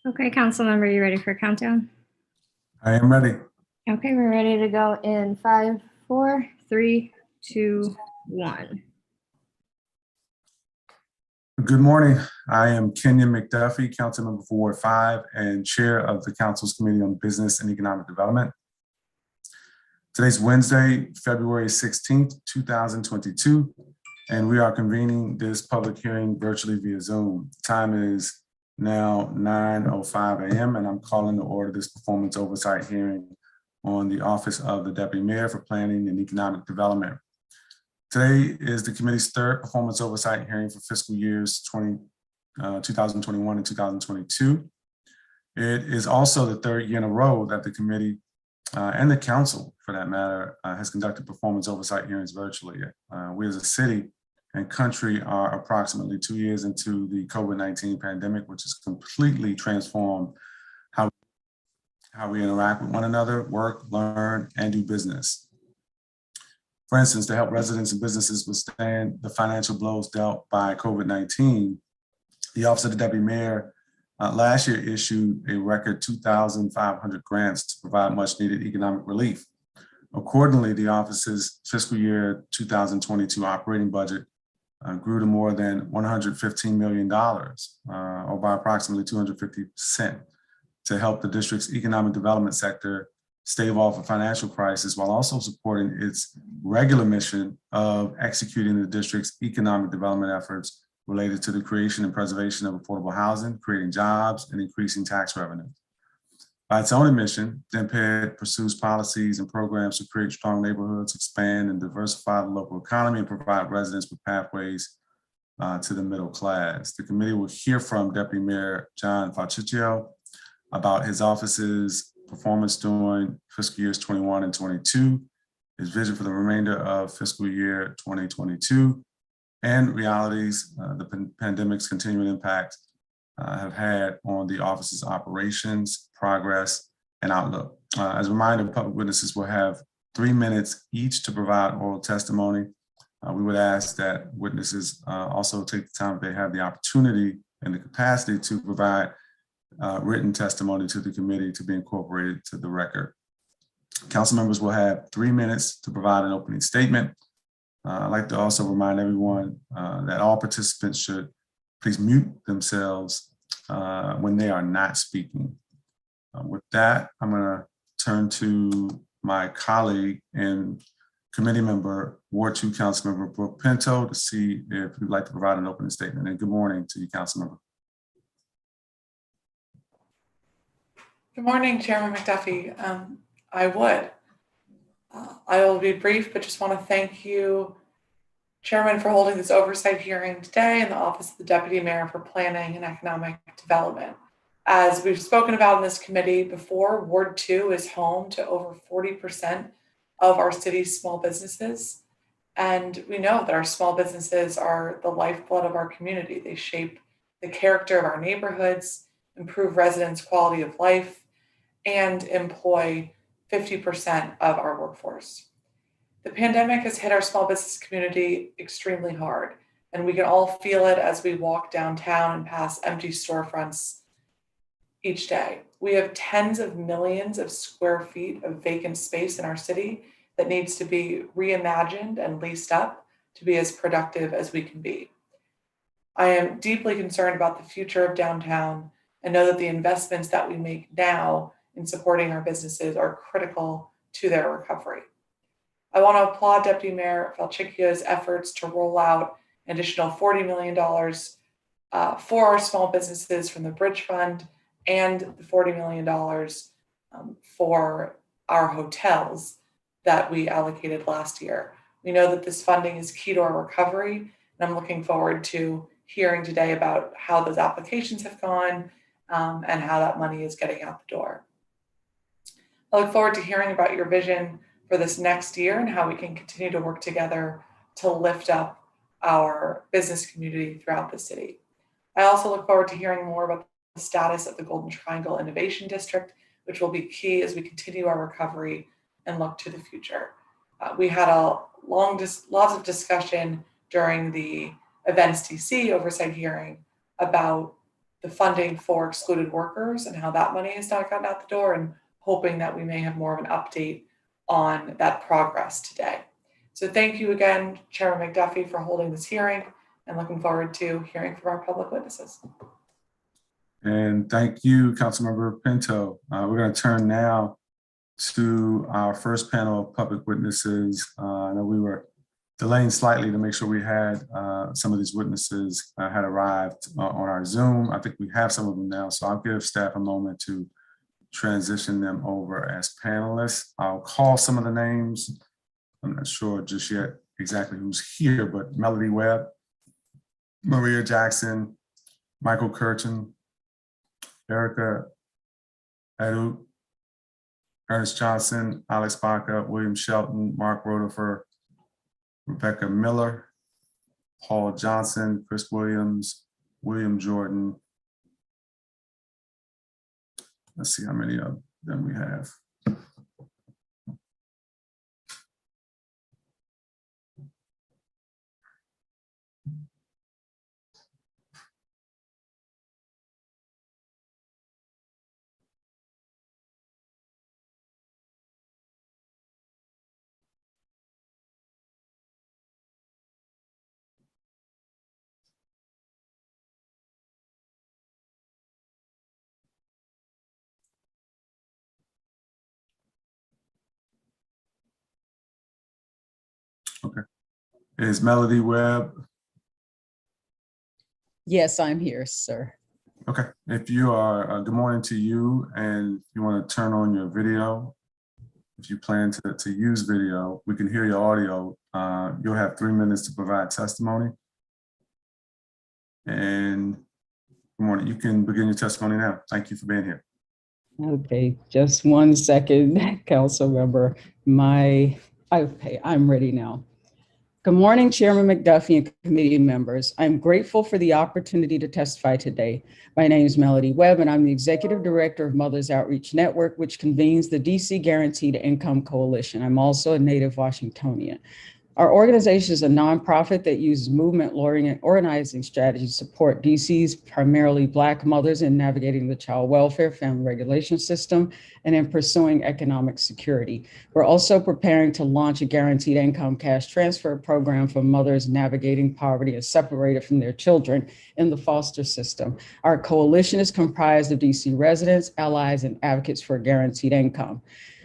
Okay, council member, you ready for a countdown? I am ready. Okay, we're ready to go in 5, 4, 3, 2, 1. Good morning. I am Kenyon McDuffie, Council Member for Ward 5 and Chair of the Council's Committee on Business and Economic Development. Today's Wednesday, February 16th, 2022, and we are convening this public hearing virtually via Zoom. The time is now 9:05 a.m. and I'm calling to order this performance oversight hearing on the Office of the Deputy Mayor for Planning and Economic Development. Today is the committee's third performance oversight hearing for fiscal years 2021 and 2022. It is also the third year in a row that the committee and the council, for that matter, has conducted performance oversight hearings virtually. We as a city and country are approximately 2 years into the COVID-19 pandemic, which has completely transformed how we interact with one another, work, learn, and do business. For instance, to help residents and businesses withstand the financial blows dealt by COVID-19, the Office of the Deputy Mayor last year issued a record 2,500 grants to provide much needed economic relief. Accordingly, the office's fiscal year 2022 operating budget grew to more than $115 million, or by approximately 250%, to help the district's economic development sector stave off a financial crisis while also supporting its regular mission of executing the district's economic development efforts related to the creation and preservation of affordable housing, creating jobs, and increasing tax revenue. By its own admission, Dmped pursues policies and programs to create strong neighborhoods, expand and diversify the local economy, and provide residents with pathways to the middle class. The committee will hear from Deputy Mayor John Fauciccio about his office's performance during fiscal years 21 and 22, his vision for the remainder of fiscal year 2022, and realities the pandemic's continuing impact have had on the office's operations, progress, and outlook. As a reminder, public witnesses will have 3 minutes each to provide oral testimony. We would ask that witnesses also take the time if they have the opportunity and the capacity to provide written testimony to the committee to be incorporated to the record. Council members will have 3 minutes to provide an opening statement. I'd like to also remind everyone that all participants should please mute themselves when they are not speaking. With that, I'm going to turn to my colleague and committee member, Ward 2 Council Member Brooke Pinto, to see if you'd like to provide an opening statement. And good morning to you, Council Member. Good morning, Chairman McDuffie. I would. I will be brief, but just want to thank you, Chairman, for holding this oversight hearing today in the Office of the Deputy Mayor for Planning and Economic Development. As we've spoken about in this committee before, Ward 2 is home to over 40% of our city's small businesses. And we know that our small businesses are the lifeblood of our community. They shape the character of our neighborhoods, improve residents' quality of life, and employ 50% of our workforce. The pandemic has hit our small business community extremely hard, and we can all feel it as we walk downtown and pass empty storefronts each day. We have tens of millions of square feet of vacant space in our city that needs to be reimagined and leased up to be as productive as we can be. I am deeply concerned about the future of downtown and know that the investments that we make now in supporting our businesses are critical to their recovery. I want to applaud Deputy Mayor Fauciccio's efforts to roll out an additional $40 million for our small businesses from the Bridge Fund and the $40 million for our hotels that we allocated last year. We know that this funding is key to our recovery, and I'm looking forward to hearing today about how those applications have gone and how that money is getting out the door. I look forward to hearing about your vision for this next year and how we can continue to work together to lift up our business community throughout the city. I also look forward to hearing more about the status of the Golden Triangle Innovation District, which will be key as we continue our recovery and look to the future. We had lots of discussion during the Events DC oversight hearing about the funding for excluded workers and how that money has not gotten out the door, and hoping that we may have more of an update on that progress today. So thank you again, Chairman McDuffie, for holding this hearing, and looking forward to hearing from our public witnesses. And thank you, Councilmember Pinto. We're going to turn now to our first panel of public witnesses. I know we were delaying slightly to make sure we had some of these witnesses had arrived on our Zoom. I think we have some of them now, so I'll give staff a moment to transition them over as panelists. I'll call some of the names. I'm not sure just yet exactly who's here, but Melody Webb, Maria Jackson, Michael Kirchen, Erica Adu, Ernest Johnson, Alex Baca, William Shelton, Mark Rotafer, Rebecca Miller, Paul Johnson, Chris Williams, William Jordan. Let's see how many of them we have. Okay. Is Melody Webb? Yes, I'm here, sir. Okay. If you are, good morning to you, and you want to turn on your video. If you plan to use video, we can hear your audio. You'll have 3 minutes to provide testimony. And good morning. You can begin your testimony now. Thank you for being here. Okay, just 1 second, council member. Okay, I'm ready now. Good morning, Chairman McDuffie and committee members. I'm grateful for the opportunity to testify today. My name is Melody Webb, and I'm the Executive Director of Mothers Outreach Network, which convenes the DC Guaranteed Income Coalition. I'm also a native Washingtonian. Our organization is a nonprofit that uses movement, lawyering, and organizing strategies to support DC's primarily Black mothers in navigating the child welfare, family regulation system, and in pursuing economic security. We're also preparing to launch a guaranteed income cash transfer program for mothers navigating poverty and separated from their children in the foster system. Our coalition is comprised of DC residents, allies, and advocates for guaranteed income.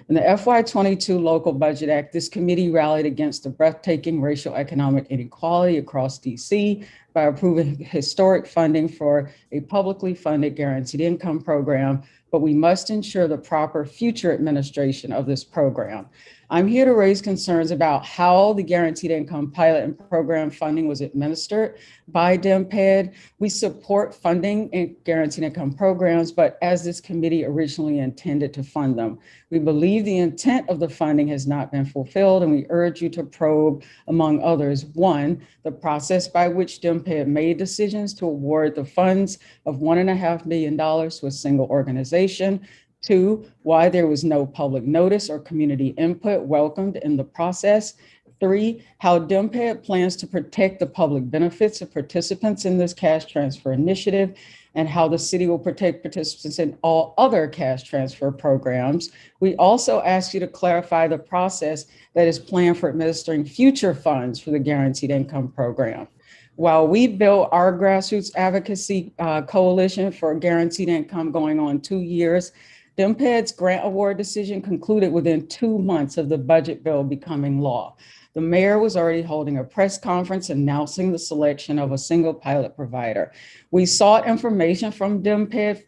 In the FY22 Local Budget Act, this committee rallied against the breathtaking racial economic inequality across DC by approving historic funding for a publicly funded guaranteed income program, but we must ensure the proper future administration of this program. I'm here to raise concerns about how the guaranteed income pilot and program funding was administered by Dmped. We support funding in guaranteed income programs, but as this committee originally intended to fund them. We believe the intent of the funding has not been fulfilled, and we urge you to probe, among others, 1, the process by which Dmped made decisions to award the funds of $1.5 million to a single organization. 2, why there was no public notice or community input welcomed in the process. 3, how Dmped plans to protect the public benefits of participants in this cash transfer initiative, and how the city will protect participants in all other cash transfer programs. We also ask you to clarify the process that is planned for administering future funds for the guaranteed income program. While we built our grassroots advocacy coalition for guaranteed income going on 2 years, Dmped's grant award decision concluded within 2 months of the budget bill becoming law. The mayor was already holding a press conference announcing the selection of a single pilot provider. We sought information from Dmped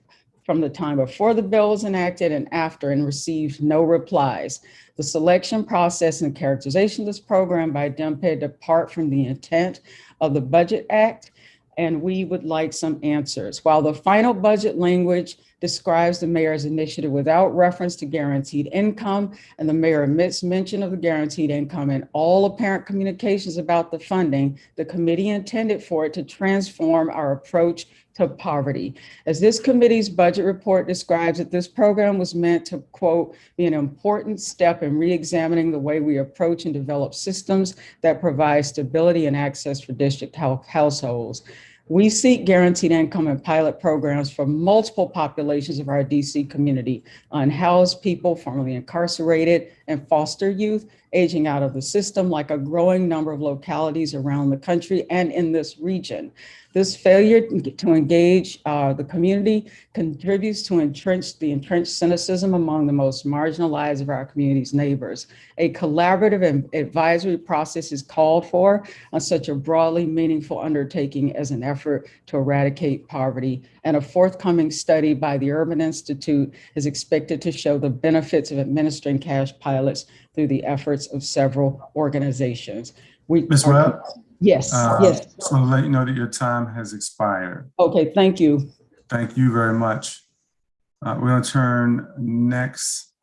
from the time before the bill was enacted and after, and received no replies. The selection process and characterization of this program by Dmped depart from the intent of the Budget Act, and we would like some answers. While the final budget language describes the mayor's initiative without reference to guaranteed income, and the mayor omits mention of the guaranteed income in all apparent communications about the funding, the committee intended for it to transform our approach to poverty. As this committee's budget report describes it, this program was meant to, quote, be an important step in re-examining the way we approach and develop systems that provide stability and access for district households. We seek guaranteed income and pilot programs for multiple populations of our DC community: unhoused people, formerly incarcerated, and foster youth aging out of the system, like a growing number of localities around the country and in this region. This failure to engage the community contributes to the entrenched cynicism among the most marginalized of our community's neighbors. A collaborative and advisory process is called for on such a broadly meaningful undertaking as an effort to eradicate poverty. And a forthcoming study by the Urban Institute is expected to show the benefits of administering cash pilots through the efforts of several organizations. Ms. Webb? Yes, yes. Just want to let you know that your time has expired. Okay, thank you. Thank you very much. We're going to turn next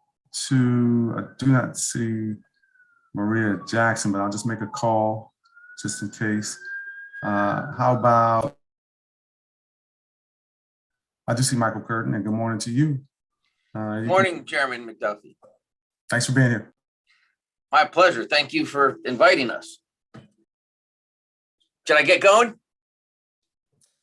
to, I do not see Maria Jackson, but I'll just make a call just in case. How about, I do see Michael Curtin, and good morning to you. Good morning, Chairman McDuffie. Thanks for being here. My pleasure. Thank you for inviting us. Should I get going?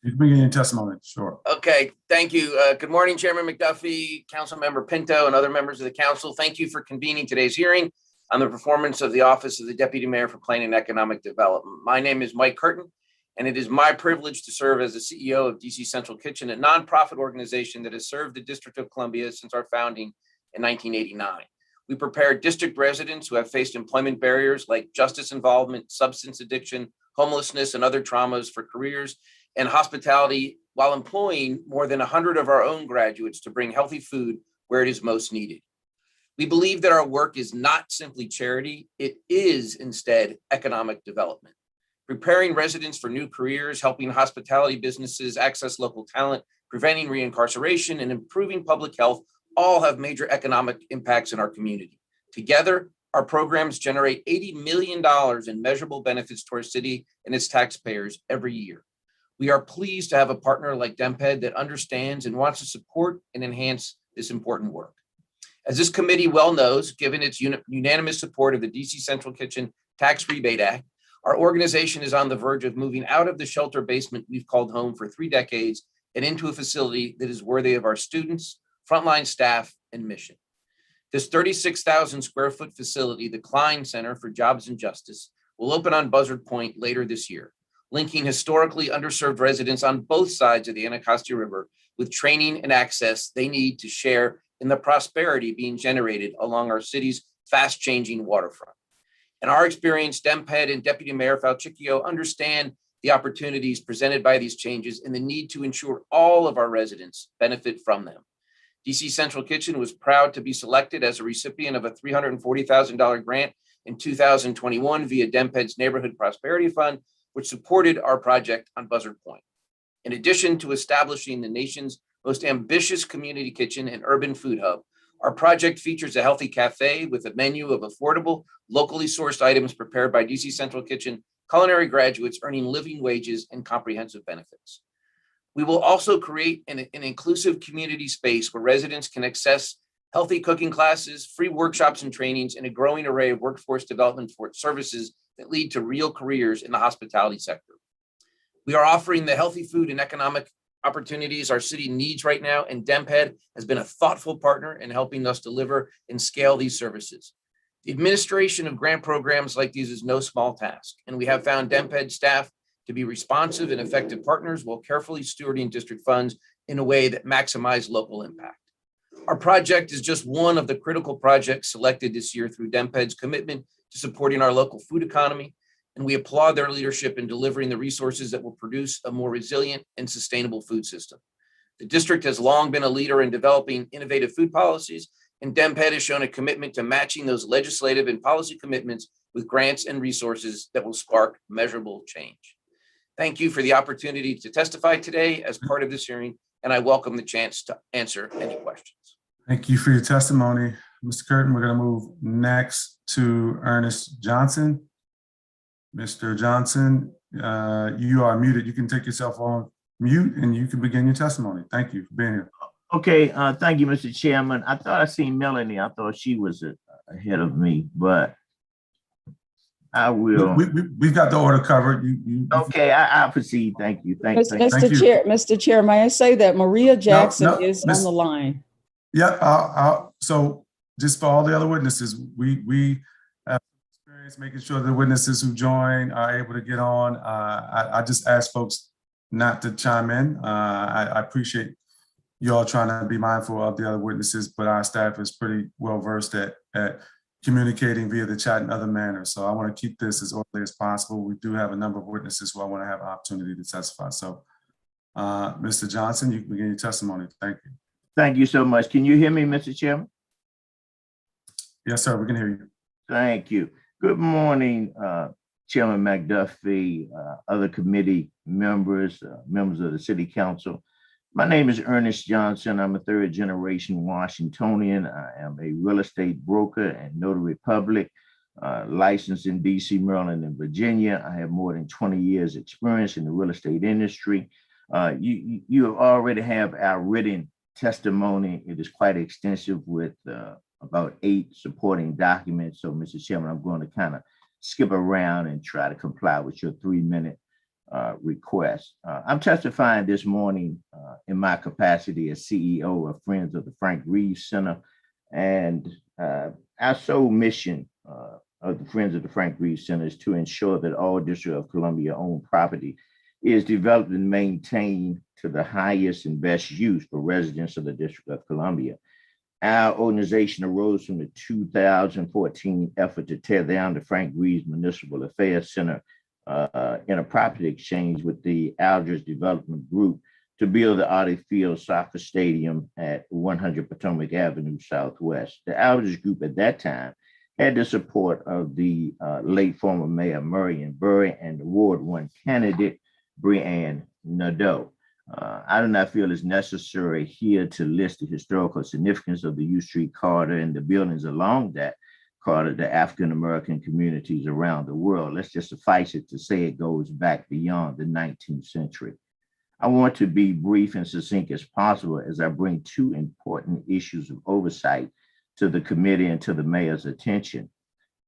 You can begin your testimony, sure. Okay, thank you. Good morning, Chairman McDuffie, Councilmember Pinto, and other members of the council. Thank you for convening today's hearing on the performance of the Office of the Deputy Mayor for Planning and Economic Development. My name is Mike Curtin, and it is my privilege to serve as the CEO of DC Central Kitchen, a nonprofit organization that has served the District of Columbia since our founding in 1989. We prepare district residents who have faced employment barriers like justice involvement, substance addiction, homelessness, and other traumas for careers and hospitality, while employing more than 100 of our own graduates to bring healthy food where it is most needed. We believe that our work is not simply charity, it is instead economic development. Preparing residents for new careers, helping hospitality businesses access local talent, preventing reincarceration, and improving public health all have major economic impacts in our community. Together, our programs generate $80 million in measurable benefits to our city and its taxpayers every year. We are pleased to have a partner like Dmped that understands and wants to support and enhance this important work. As this committee well knows, given its unanimous support of the DC Central Kitchen Tax Rebate Act, our organization is on the verge of moving out of the shelter basement we've called home for 3 decades and into a facility that is worthy of our students, frontline staff, and mission. This 36,000 square foot facility, the Klein Center for Jobs and Justice, will open on Buzzard Point later this year, linking historically underserved residents on both sides of the Anacostia River with training and access they need to share in the prosperity being generated along our city's fast-changing waterfront. In our experience, Dmped and Deputy Mayor Falchicchio understand the opportunities presented by these changes and the need to ensure all of our residents benefit from them. DC Central Kitchen was proud to be selected as a recipient of a $340,000 grant in 2021 via Dmped's Neighborhood Prosperity Fund, which supported our project on Buzzard Point. In addition to establishing the nation's most ambitious community kitchen and urban food hub, our project features a healthy cafe with a menu of affordable, locally sourced items prepared by DC Central Kitchen culinary graduates earning living wages and comprehensive benefits. We will also create an inclusive community space where residents can access healthy cooking classes, free workshops and trainings, and a growing array of workforce development services that lead to real careers in the hospitality sector. We are offering the healthy food and economic opportunities our city needs right now, and Dmped has been a thoughtful partner in helping us deliver and scale these services. The administration of grant programs like these is no small task, and we have found Dmped staff to be responsive and effective partners while carefully stewarding district funds in a way that maximizes local impact. Our project is just one of the critical projects selected this year through Dmped's commitment to supporting our local food economy, and we applaud their leadership in delivering the resources that will produce a more resilient and sustainable food system. The district has long been a leader in developing innovative food policies, and Dmped has shown a commitment to matching those legislative and policy commitments with grants and resources that will spark measurable change. Thank you for the opportunity to testify today as part of this hearing, and I welcome the chance to answer any questions. Thank you for your testimony, Mr. Curtin. We're going to move next to Ernest Johnson. Mr. Johnson, you are muted. You can take yourself on mute and you can begin your testimony. Thank you for being here. Okay, thank you, Mr. Chairman. I thought I seen Melanie. I thought she was ahead of me, but I will. We've got the order covered. Okay, I'll proceed. Thank you. Thank you. Mr. Chair, may I say that Maria Jackson no, is on the line? Yep. So just for all the other witnesses, we have experience making sure the witnesses who join are able to get on. I just ask folks not to chime in. I appreciate you all trying to be mindful of the other witnesses, but our staff is pretty well versed at communicating via the chat in other manners. So I want to keep this as orderly as possible. We do have a number of witnesses who I want to have an opportunity to testify. So Mr. Johnson, you can begin your testimony. Thank you. Thank you so much. Can you hear me, Mr. Chairman? Yes, sir. We can hear you. Thank you. Good morning, Chairman McDuffie, other committee members, members of the City Council. My name is Ernest Johnson. I'm a third generation Washingtonian. I am a real estate broker and notary public, licensed in DC, Maryland, and Virginia. I have more than 20 years experience in the real estate industry. You already have our written testimony. It is quite extensive with about 8 supporting documents. So, Mr. Chairman, I'm going to kind of skip around and try to comply with your 3-minute request. I'm testifying this morning in my capacity as CEO of Friends of the Frank Reeves Center. And our sole mission of the Friends of the Frank Reeves Center is to ensure that all District of Columbia owned property is developed and maintained to the highest and best use for residents of the District of Columbia. Our organization arose from the 2014 effort to tear down the Frank Reeves Municipal Affairs Center in a property exchange with the Aldridge Development Group to build the Audi Field Soccer Stadium at 100 Potomac Avenue Southwest. The Aldridge Group at that time had the support of the late former Mayor Marion Burry and the Ward 1 candidate, Brianne Nadeau. I do not feel it's necessary here to list the historical significance of the U Street corridor and the buildings along that corridor to African-American communities around the world. Let's just suffice it to say it goes back beyond the 19th century. I want to be brief and succinct as possible as I bring 2 important issues of oversight to the committee and to the mayor's attention.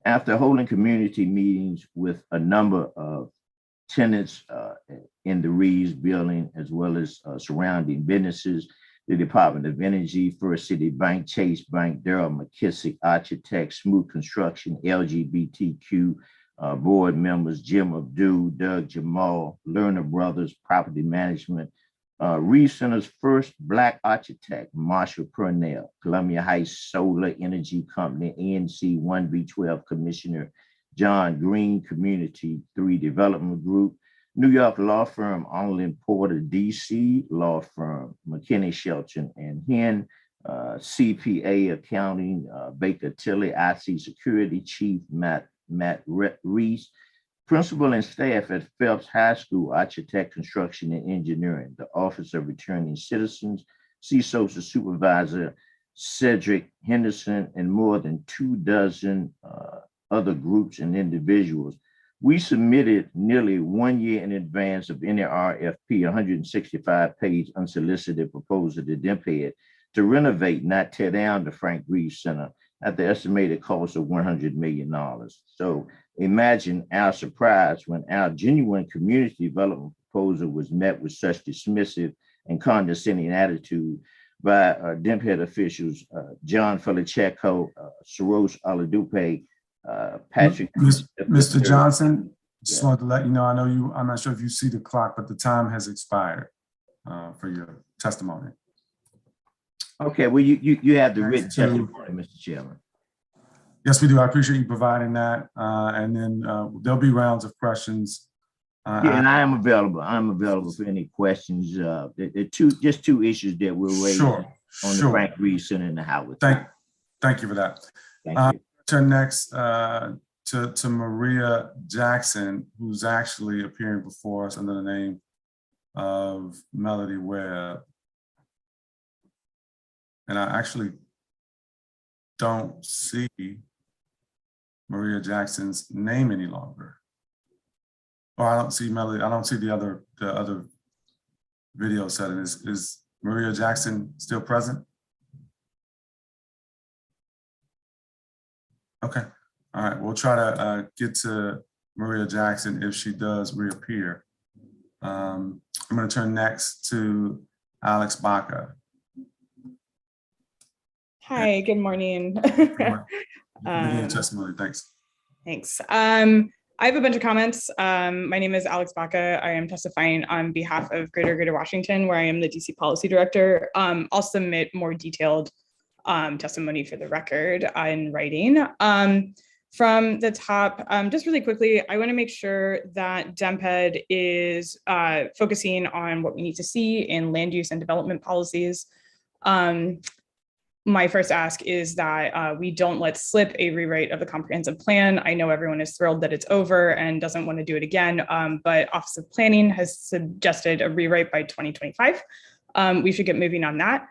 After holding community meetings with a number of tenants in the Reeves building, as well as surrounding businesses, the Department of Energy, First City Bank, Chase Bank, Daryl McKissick, Architect, Smooth Construction, LGBTQ board members, Jim Abdul, Doug Jamal, Lerner Brothers, Property Management, Reeves Center's first Black architect, Marshall Purnell, Columbia Heights Solar Energy Company, ANC 1B12 Commissioner John Green, Community 3 Development Group, New York law firm Onlin Porter, DC law firm McKinney Shelton and Hen, CPA Accounting, Baker Tilly, IC Security Chief Matt Reese, principal and staff at Phelps High School, Architect, Construction and Engineering, the Office of Returning Citizens, CSOSA Supervisor Cedric Henderson, and more than 24 other groups and individuals. We submitted nearly 1 year in advance of any RFP, 165-page unsolicited proposal to Dmped to renovate, not tear down the Frank Reeves Center at the estimated cost of $100 million. So imagine our surprise when our genuine community development proposal was met with such dismissive and condescending attitude by Dmped officials, John Feliceco, Saros Aladupe, Patrick. Mr. Johnson, just wanted to let you know, I'm not sure if you see the clock, but the time has expired for your testimony. Okay, well, you have the written testimony, Mr. Chairman. Yes, we do. I appreciate you providing that. And then there'll be rounds of questions. Yeah, and I am available. I'm available for any questions. Just two issues that we're raising on the Frank Reeves Center and the Howard. Thank you for that. Thank you. Turn next to Maria Jackson, who's actually appearing before us under the name of Melody Webb. And I actually don't see Maria Jackson's name any longer. Oh, I don't see Melody. I don't see the other video setting. Is Maria Jackson still present? Okay. All right, we'll try to get to Maria Jackson if she does reappear. I'm going to turn next to Alex Baca. Hi, good morning. Good morning. You can begin your testimony. Thanks. Thanks. I have a bunch of comments. My name is Alex Baca. I am testifying on behalf of Greater Washington, where I am the DC Policy Director. I'll submit more detailed testimony for the record in writing. From the top, just really quickly, I want to make sure that Dmped is focusing on what we need to see in land use and development policies. My first ask is that we don't let slip a rewrite of the comprehensive plan. I know everyone is thrilled that it's over and doesn't want to do it again, but Office of Planning has suggested a rewrite by 2025. We should get moving on that.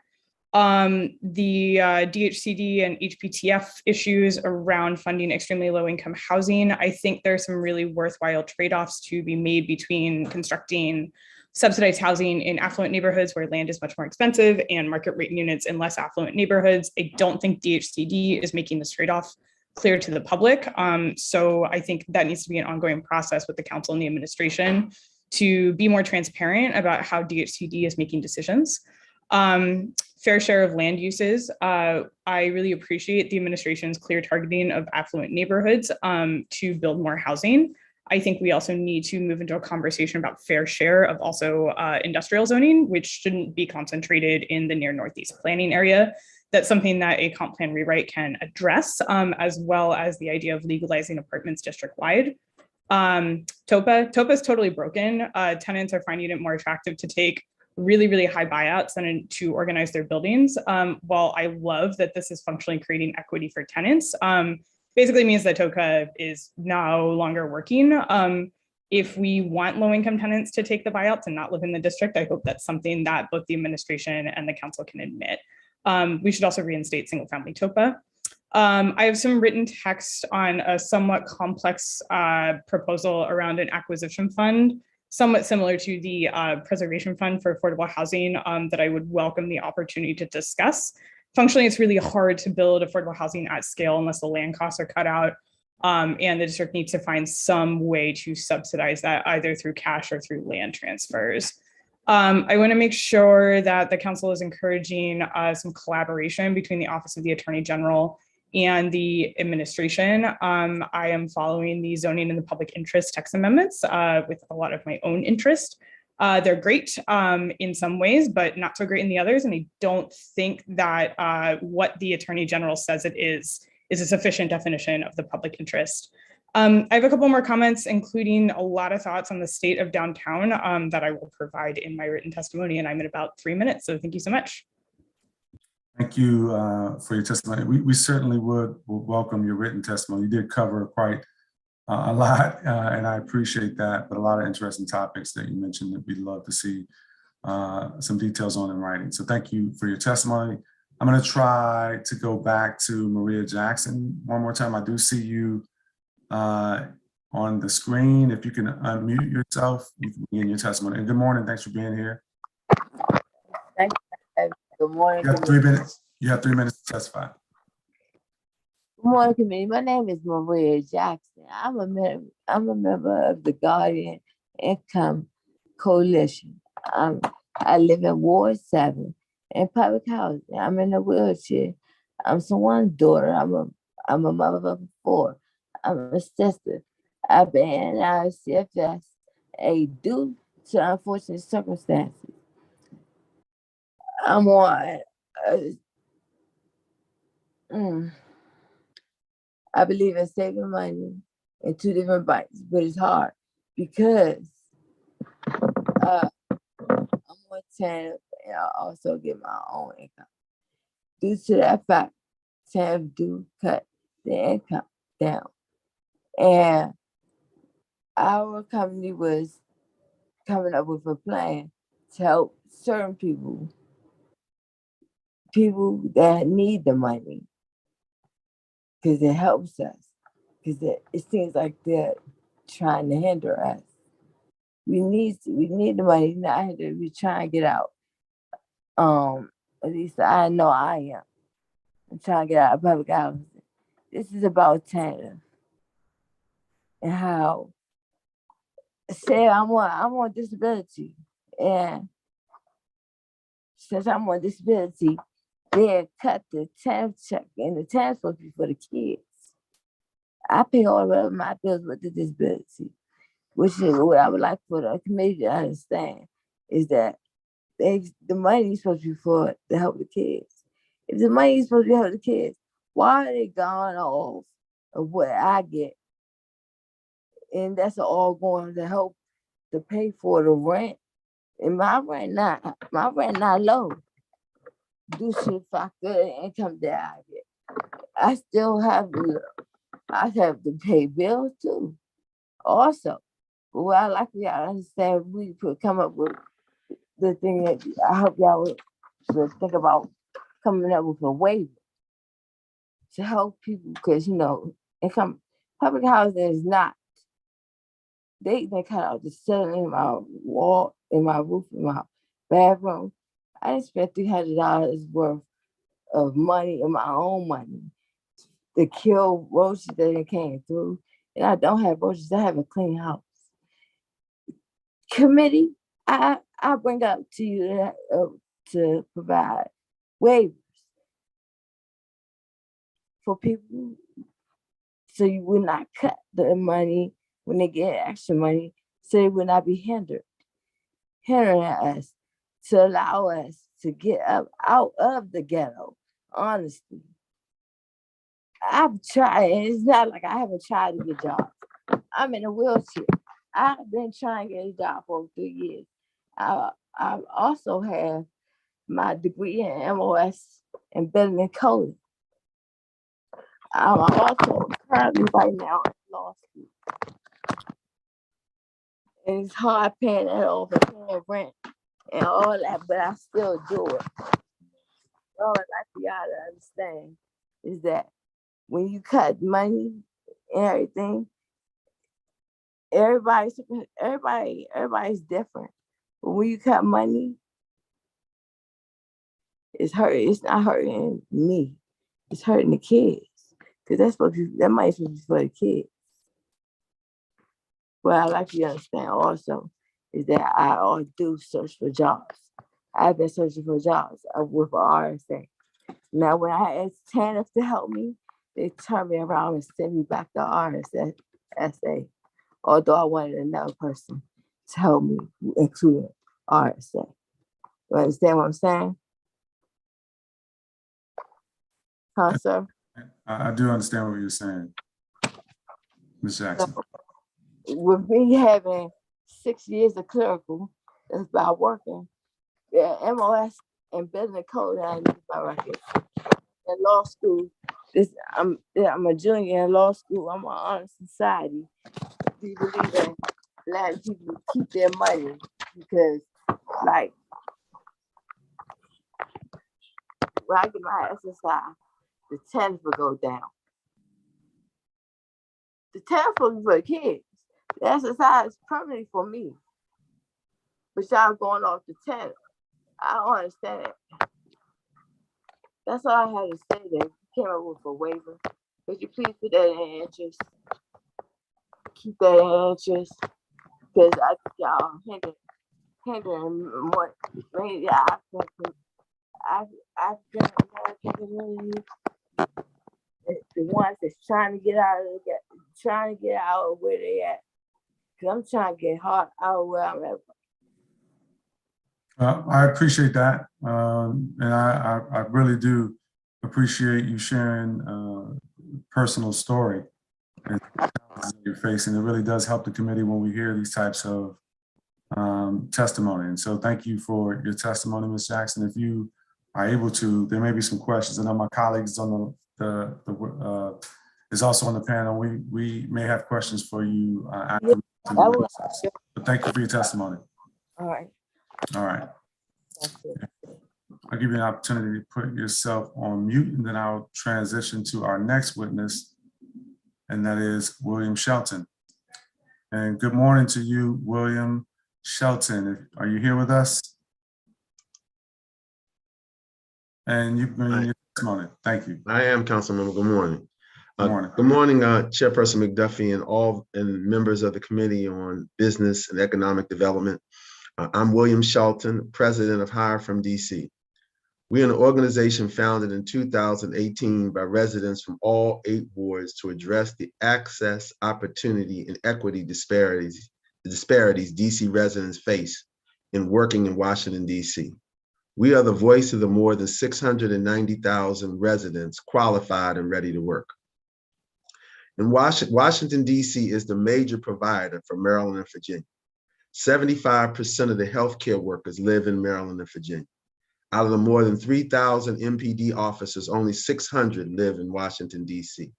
The DHCD and HPTF issues around funding extremely low income housing. I think there's some really worthwhile trade-offs to be made between constructing subsidized housing in affluent neighborhoods where land is much more expensive and market rate units in less affluent neighborhoods. I don't think DHCD is making this trade-off clear to the public. So I think that needs to be an ongoing process with the council and the administration to be more transparent about how DHCD is making decisions. Fair share of land uses. I really appreciate the administration's clear targeting of affluent neighborhoods to build more housing. I think we also need to move into a conversation about fair share of also industrial zoning, which shouldn't be concentrated in the near Northeast planning area. That's something that a comp plan rewrite can address, as well as the idea of legalizing apartments district-wide. TOPA is totally broken. Tenants are finding it more attractive to take really high buyouts than to organize their buildings. While I love that this is functionally creating equity for tenants, basically means that TOCA is no longer working. If we want low-income tenants to take the buyouts and not live in the district, I hope that's something that both the administration and the council can admit. We should also reinstate single-family TOPA. I have some written text on a somewhat complex proposal around an acquisition fund, somewhat similar to the preservation fund for affordable housing that I would welcome the opportunity to discuss. Functionally, it's really hard to build affordable housing at scale unless the land costs are cut out. And the district needs to find some way to subsidize that either through cash or through land transfers. I want to make sure that the council is encouraging some collaboration between the Office of the Attorney General and the administration. I am following the zoning and the public interest text amendments with a lot of my own interest. They're great in some ways, but not so great in the others. And I don't think that what the Attorney General says it is a sufficient definition of the public interest. I have a couple more comments, including a lot of thoughts on the state of downtown that I will provide in my written testimony, and I'm in about 3 minutes, so thank you so much. Thank you for your testimony. We certainly would welcome your written testimony. You did cover quite a lot, and I appreciate that, but a lot of interesting topics that you mentioned that we'd love to see some details on in writing. So thank you for your testimony. I'm going to try to go back to Maria Jackson one more time. I do see you on the screen. If you can unmute yourself, you can begin your testimony. And good morning. Thanks for being here. Thank you. Good morning. You have 3 minutes. You have 3 minutes to testify. Good morning, committee. My name is Maria Jackson. I'm a member of the Guardian Income Coalition. I live in Ward 7 in public housing. I'm in a wheelchair. I'm someone's daughter. I'm a mother of 4. I'm a sister. I've been out of CFS due to unfortunate circumstances. I'm on. I believe in saving money in 2 different bites, but it's hard because I'm on TANF and I also get my own income. Due to that fact, TANF do cut the income down. And our company was coming up with a plan to help certain people that need the money, because it helps us, because it seems like they're trying to hinder us. We need the money, not hinder. We try and get out. At least I know I am. I'm trying to get out of public housing. This is about TANF. and how say I'm on disability, and since I'm on disability, they cut the TANF check, and the TANF supposed to be for the kids. I pay all of my bills with the disability, which is what I would like for the committee to understand is that the money is supposed to be for to help the kids. If the money is supposed to be help the kids, why are they gone off of what I get? And that's all going to help to pay for the rent. And my rent not low. Due to the fact that the income that I get, I still have to pay bills too. Also, but what I like y'all to understand, we could come up with the thing that I hope y'all would think about coming up with a waiver to help people, because income public housing is not. They cut out the ceiling in my wall, in my roof, in my bathroom. I didn't spend $300 worth of money, of my own money, to kill roaches that came through. And I don't have roaches, I have a clean house. Committee, I bring up to you to provide waivers for people so you will not cut the money when they get extra money, so they will not be hindering us, to allow us to get up out of the ghetto. Honestly, I've tried, and it's not like I haven't tried to get jobs. I'm in a wheelchair. I've been trying to get a job for 3 years. I also have my degree in MOS and building and coding. I'm also currently right now in law school. And it's hard paying that off and paying rent and all that, but I still do it. All I'd like for y'all to understand is that when you cut money and everything, everybody's different. But when you cut money, it's not hurting me. It's hurting the kids. Because that money's supposed to be for the kids. What I like you to understand also is that I do search for jobs. I've been searching for jobs with RSA. Now, when I asked TANF to help me, they turned me around and sent me back to RSA. Although I wanted another person to help me, including RSA. You understand what I'm saying? Huh, sir? I do understand what you're saying, Ms. Jackson. With me having 6 years of clerical, that's about working, MOS and building code, I need my record. In law school, I'm a junior in law school. I'm an honor society. Do you believe in letting people keep their money? Because, like, when I get my exercise, the TANF will go down. The TANF will be for the kids. The exercise is permanently for me. But y'all going off the TANF. I don't understand it. That's all I had to say there. You came up with a waiver. Could you please put that in interest? Keep that in interest. Because I think y'all hindering more. Maybe African community, the ones that's trying to get out of where they at. Cause I'm trying to get out of where I'm at. I appreciate that, and I really do appreciate you sharing a personal story and you're facing. It really does help the committee when we hear these types of testimony. And so thank you for your testimony, Ms. Jackson. If you are able to, there may be some questions. I know my colleagues on is also on the panel. We may have questions for you after. But thank you for your testimony. All right. All right. I'll give you an opportunity to put yourself on mute, and then I'll transition to our next witness, and that is William Shelton. And good morning to you, William Shelton. Are you here with us? And you've been in your testimony. Thank you. I am, Councilmember. Good morning. Morning. Good morning, Chairperson McDuffie and members of the Committee on Business and Economic Development. I'm William Shelton, President of Hire from DC. We are an organization founded in 2018 by residents from all 8 wards to address the access, opportunity, and equity disparities DC residents face in working in Washington, DC. We are the voice of the more than 690,000 residents qualified and ready to work. And Washington, D.C. is the major provider for Maryland and Virginia. 75% of the healthcare workers live in Maryland and Virginia. Out of the more than 3,000 MPD officers, only 600 live in Washington, D.C.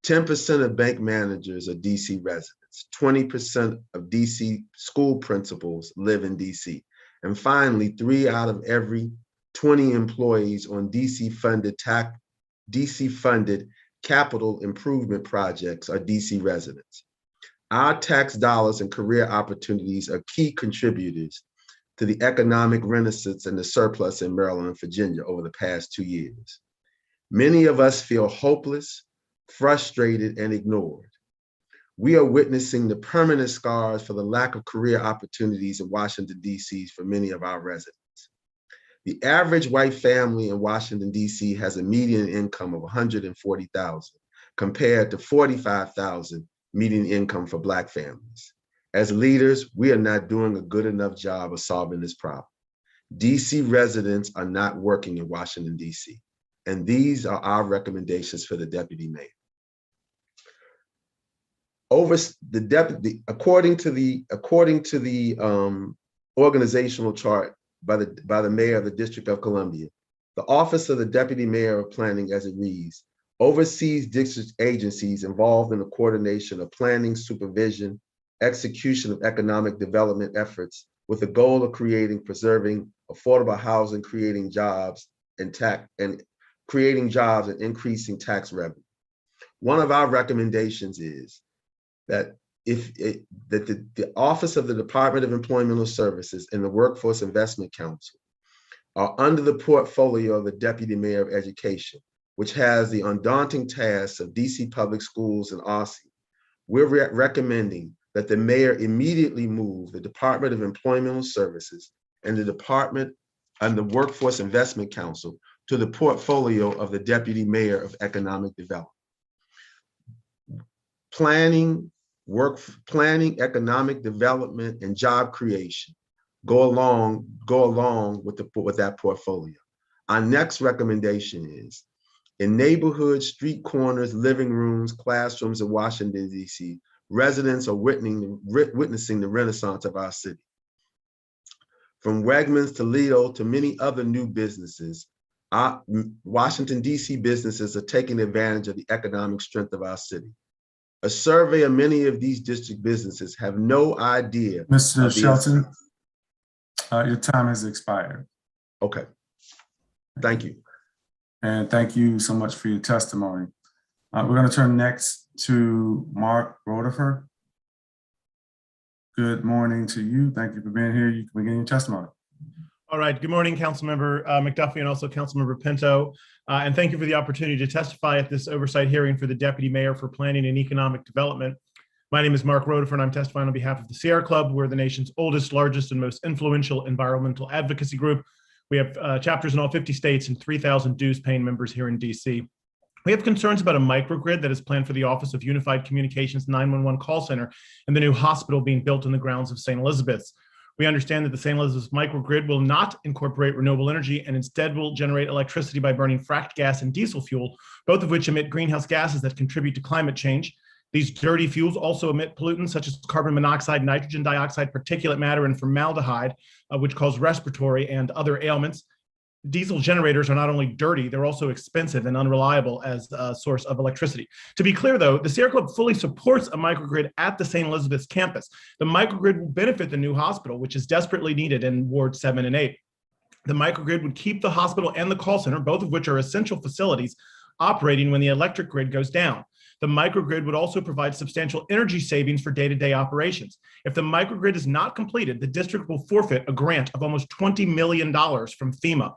10% of bank managers are D.C. residents. 20% of D.C. school principals live in D.C. And finally, 3 out of every 20 employees on DC-funded capital improvement projects are DC residents. Our tax dollars and career opportunities are key contributors to the economic renaissance and the surplus in Maryland and Virginia over the past 2 years. Many of us feel hopeless, frustrated, and ignored. We are witnessing the permanent scars for the lack of career opportunities in Washington, D.C. for many of our residents. The average white family in Washington, D.C. has a median income of $140,000 compared to $45,000 median income for Black families. As leaders, we are not doing a good enough job of solving this problem. D.C. residents are not working in Washington, D.C., and these are our recommendations for the deputy mayor. According to the organizational chart by the mayor of the District of Columbia, the Office of the Deputy Mayor of Planning, as it reads, oversees district agencies involved in the coordination of planning, supervision, execution of economic development efforts with the goal of preserving affordable housing, creating jobs and increasing tax revenue. One of our recommendations is that the Office of the Department of Employmental Services and the Workforce Investment Council are under the portfolio of the Deputy Mayor of Education, which has the undaunting tasks of DC Public Schools and OSSE. We're recommending that the mayor immediately move the Department of Employmental Services and the Workforce Investment Council to the portfolio of the Deputy Mayor of Economic Development. Planning, economic development, and job creation go along with that portfolio. Our next recommendation is in neighborhoods, street corners, living rooms, classrooms in Washington, D.C., residents are witnessing the renaissance of our city. From Wegmans to Lido to many other new businesses, our Washington, D.C. businesses are taking advantage of the economic strength of our city. A survey of many of these district businesses have no idea. Mr. Shelton, your time has expired. Okay, thank you. And thank you so much for your testimony. We're going to turn next to Mark Rotafer. Good morning to you. Thank you for being here. You can begin your testimony. All right. Good morning, Councilmember McDuffie and also Councilmember Pinto. And thank you for the opportunity to testify at this oversight hearing for the Deputy Mayor for Planning and Economic Development. My name is Mark Rotafer, and I'm testifying on behalf of the Sierra Club. We're the nation's oldest, largest, and most influential environmental advocacy group. We have chapters in all 50 states and 3,000 dues-paying members here in DC. We have concerns about a microgrid that is planned for the Office of Unified Communications 911 call center and the new hospital being built in the grounds of St. Elizabeth's. We understand that the St. Elizabeth's microgrid will not incorporate renewable energy and instead will generate electricity by burning fracked gas and diesel fuel, both of which emit greenhouse gases that contribute to climate change. These dirty fuels also emit pollutants such as carbon monoxide, nitrogen dioxide, particulate matter, and formaldehyde, which cause respiratory and other ailments. Diesel generators are not only dirty, they're also expensive and unreliable as a source of electricity. To be clear, though, the Sierra Club fully supports a microgrid at the St. Elizabeth's campus. The microgrid will benefit the new hospital, which is desperately needed in Ward 7 and 8. The microgrid would keep the hospital and the call center, both of which are essential facilities, operating when the electric grid goes down. The microgrid would also provide substantial energy savings for day-to-day operations. If the microgrid is not completed, the district will forfeit a grant of almost $20 million from FEMA.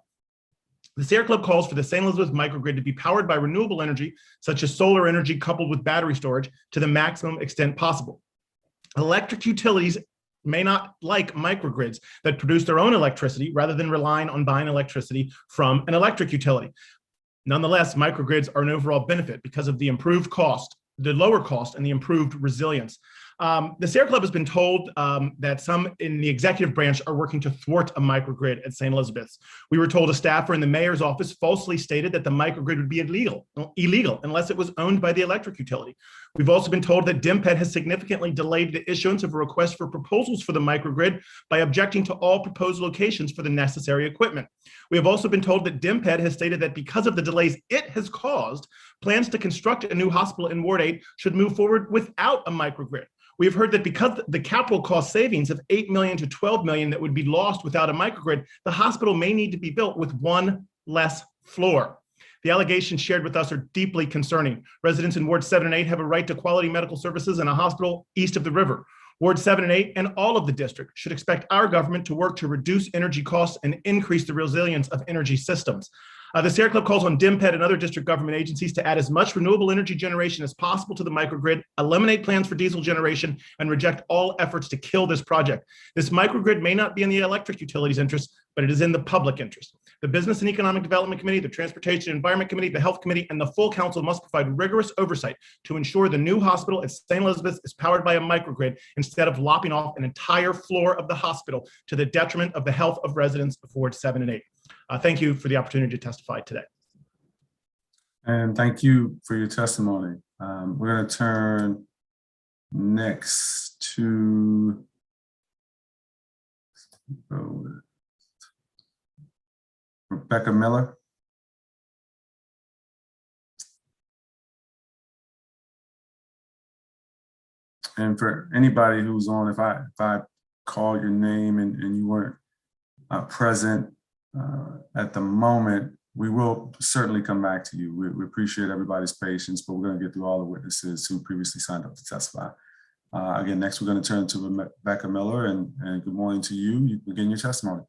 The Sierra Club calls for the St. Elizabeth microgrid to be powered by renewable energy, such as solar energy coupled with battery storage, to the maximum extent possible. Electric utilities may not like microgrids that produce their own electricity rather than relying on buying electricity from an electric utility. Nonetheless, microgrids are an overall benefit because of the improved cost, the lower cost, and the improved resilience. The Sierra Club has been told that some in the executive branch are working to thwart a microgrid at St. Elizabeth's. We were told a staffer in the mayor's office falsely stated that the microgrid would be illegal unless it was owned by the electric utility. We've also been told that Dmped has significantly delayed the issuance of a request for proposals for the microgrid by objecting to all proposed locations for the necessary equipment. We have also been told that Dmped has stated that because of the delays it has caused, plans to construct a new hospital in Ward 8 should move forward without a microgrid. We have heard that because the capital cost savings of $8 million to $12 million that would be lost without a microgrid, the hospital may need to be built with one less floor. The allegations shared with us are deeply concerning. Residents in Ward 7 and 8 have a right to quality medical services and a hospital east of the river. Ward 7 and 8 and all of the district should expect our government to work to reduce energy costs and increase the resilience of energy systems. The Sierra Club calls on Dmped and other district government agencies to add as much renewable energy generation as possible to the microgrid, eliminate plans for diesel generation, and reject all efforts to kill this project. This microgrid may not be in the electric utilities' interest, but it is in the public interest. The Business and Economic Development Committee, the Transportation and Environment Committee, the Health Committee, and the full council must provide rigorous oversight to ensure the new hospital at St. Elizabeth is powered by a microgrid instead of lopping off an entire floor of the hospital to the detriment of the health of residents of Ward 7 and 8. Thank you for the opportunity to testify today. And thank you for your testimony. We're going to turn next to Rebecca Miller. And for anybody who's on, if I call your name and you weren't present at the moment, we will certainly come back to you. We appreciate everybody's patience, but we're going to get through all the witnesses who previously signed up to testify. Again, next we're going to turn to Rebecca Miller, and good morning to you. You begin your testimony.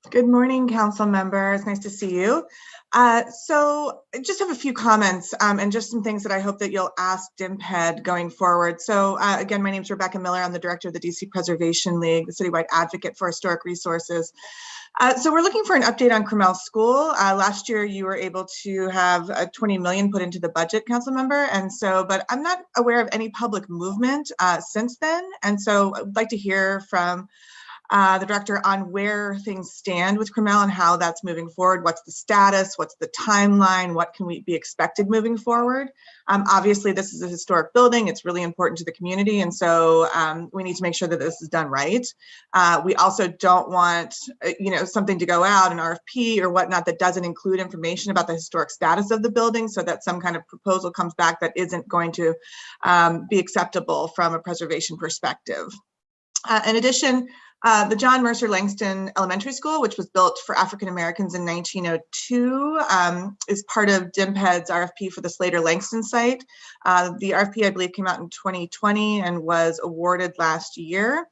Good morning, council members. Nice to see you. So I just have a few comments and just some things that I hope that you'll ask Dmped going forward. So again, my name is Rebecca Miller. I'm the director of the DC Preservation League, the citywide advocate for historic resources. So we're looking for an update on Cromell School. Last year, you were able to have 20 million put into the budget, council member. And so, but I'm not aware of any public movement since then. And so I'd like to hear from the director on where things stand with Cromell and how that's moving forward. What's the status? What's the timeline? What can we be expected moving forward? Obviously, this is a historic building. It's really important to the community. And so we need to make sure that this is done right. We also don't want, something to go out, an RFP or whatnot, that doesn't include information about the historic status of the building, so that some kind of proposal comes back that isn't going to be acceptable from a preservation perspective. In addition, the John Mercer Langston Elementary School, which was built for African Americans in 1902, is part of Dmped's RFP for the Slater Langston site. The RFP, I believe, came out in 2020 and was awarded last year.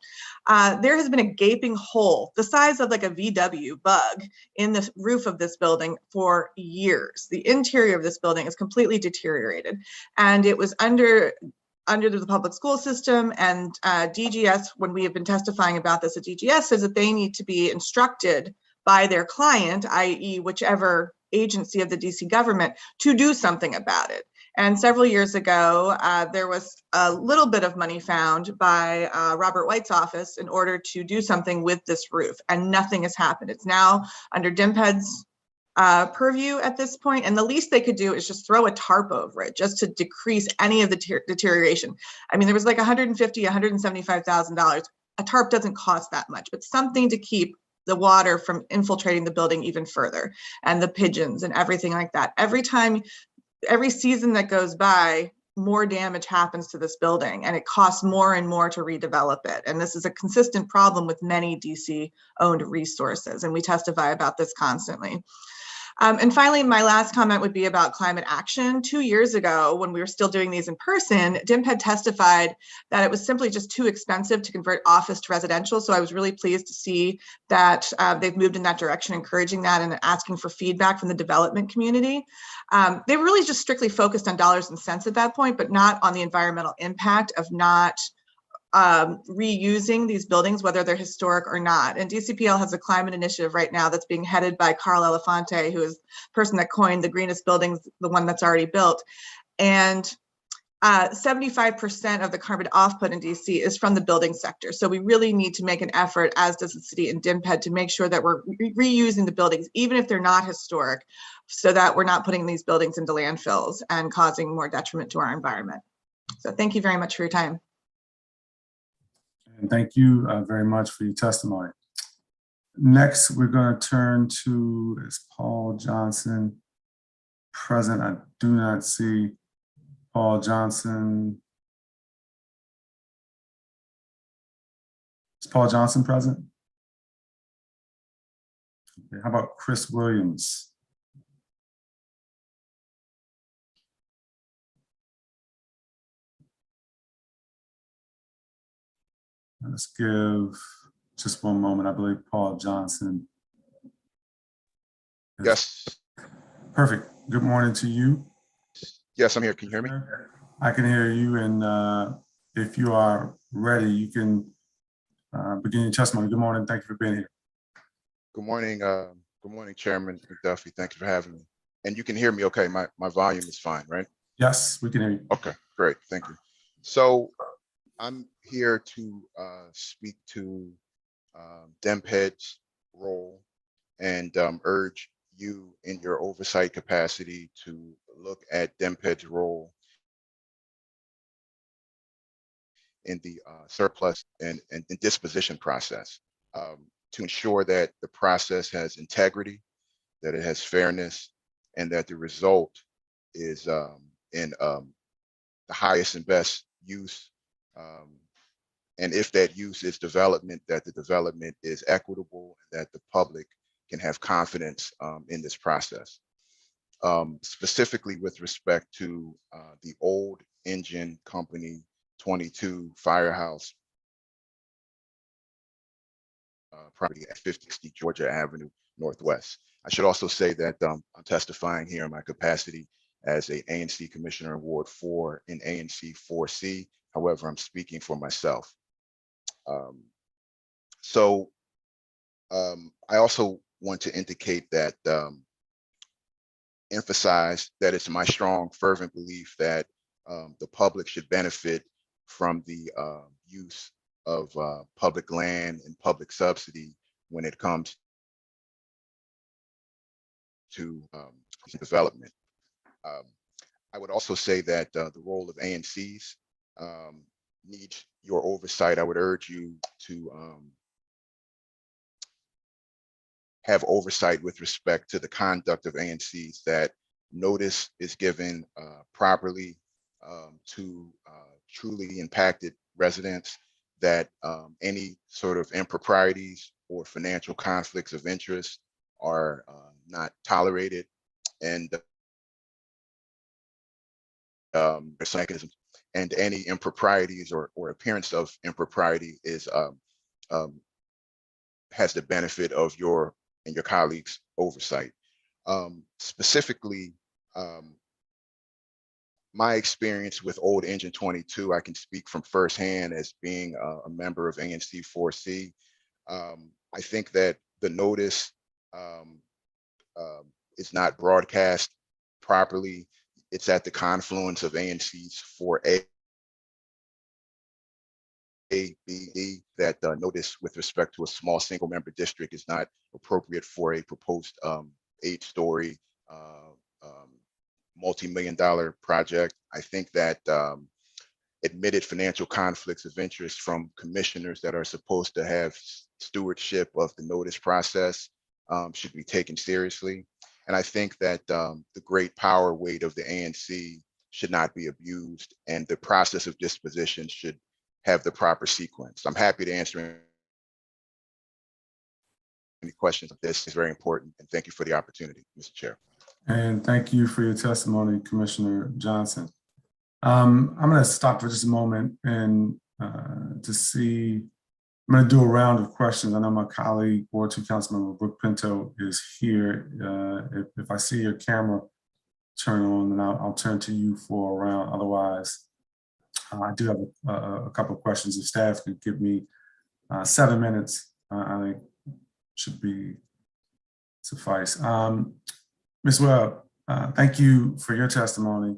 There has been a gaping hole the size of like a VW bug in the roof of this building for years. The interior of this building is completely deteriorated, and it was under the public school system, and DGS, when we have been testifying about this at DGS, says that they need to be instructed by their client, i.e. whichever agency of the DC government, to do something about it. And several years ago, there was a little bit of money found by Robert White's office in order to do something with this roof, and nothing has happened. It's now under Dmped's purview at this point, and the least they could do is just throw a tarp over it just to decrease any of the deterioration. I mean, there was like $150,000, $175,000. A tarp doesn't cost that much, but something to keep the water from infiltrating the building even further, and the pigeons and everything like that. Every season that goes by, more damage happens to this building, and it costs more and more to redevelop it. And this is a consistent problem with many DC owned resources, and we testify about this constantly. And finally, my last comment would be about climate action. 2 years ago, when we were still doing these in person, Dmped testified that it was simply just too expensive to convert office to residential. So I was really pleased to see that they've moved in that direction, encouraging that and asking for feedback from the development community. They were really just strictly focused on dollars and cents at that point, but not on the environmental impact of not reusing these buildings, whether they're historic or not. And DCPL has a climate initiative right now that's being headed by Carl Elefante, who is the person that coined the greenest buildings, the one that's already built. And 75% of the carbon output in DC is from the building sector. So we really need to make an effort, as does the city in Dmped, to make sure that we're reusing the buildings, even if they're not historic, so that we're not putting these buildings into landfills and causing more detriment to our environment. So thank you very much for your time. And thank you very much for your testimony. Next, we're going to turn to, is Paul Johnson present? I do not see Paul Johnson. Is Paul Johnson present? Okay, how about Chris Williams? Let's give just one moment. I believe Paul Johnson. Yes. Perfect. Good morning to you. Yes, I'm here. Can you hear me? I can hear you. And if you are ready, you can begin your testimony. Good morning. Thank you for being here. Good morning. Good morning, Chairman McDuffie. Thank you for having me. And you can hear me okay. My volume is fine, right? Yes, we can hear you. Okay, great. Thank you. So I'm here to speak to Dmped's role and urge you in your oversight capacity to look at Dmped's role in the surplus and disposition process to ensure that the process has integrity, that it has fairness, and that the result is in the highest and best use. And if that use is development, that the development is equitable, that the public can have confidence in this process. Specifically with respect to the old engine company 22 Firehouse property at 5060 Georgia Avenue Northwest. I should also say that I'm testifying here in my capacity as a ANC Commissioner in Ward 4 in ANC 4C. However, I'm speaking for myself. I also want to indicate that emphasize that it's my strong, fervent belief that the public should benefit from the use of public land and public subsidy when it comes to development. I would also say that the role of ANCs needs your oversight. I would urge you to have oversight with respect to the conduct of ANCs, that notice is given properly to truly impacted residents, that any sort of improprieties or financial conflicts of interest are not tolerated, and mechanisms, and any improprieties or appearance of impropriety is has the benefit of your and your colleagues' oversight. Specifically, my experience with old engine 22, I can speak from firsthand as being a member of ANC 4C. I think that the notice is not broadcast properly. It's at the confluence of ANC's 4A, B, D, that notice with respect to a small single member district is not appropriate for a proposed 8-story multi-million-dollar project. I think that admitted financial conflicts of interest from commissioners that are supposed to have stewardship of the notice process should be taken seriously. And I think that the great power weight of the ANC should not be abused, and the process of disposition should have the proper sequence. I'm happy to answer any questions of this is very important. And thank you for the opportunity, Mr. Chair. And thank you for your testimony, Commissioner Johnson. I'm going to stop for just a moment and to see, I'm going to do a round of questions. I know my colleague, Ward 2 Councilmember Brooke Pinto is here. If I see your camera turn on, then I'll turn to you for a round. Otherwise, I do have a couple of questions. If staff could give me 7 minutes, I think should be suffice. Ms. Webb, thank you for your testimony.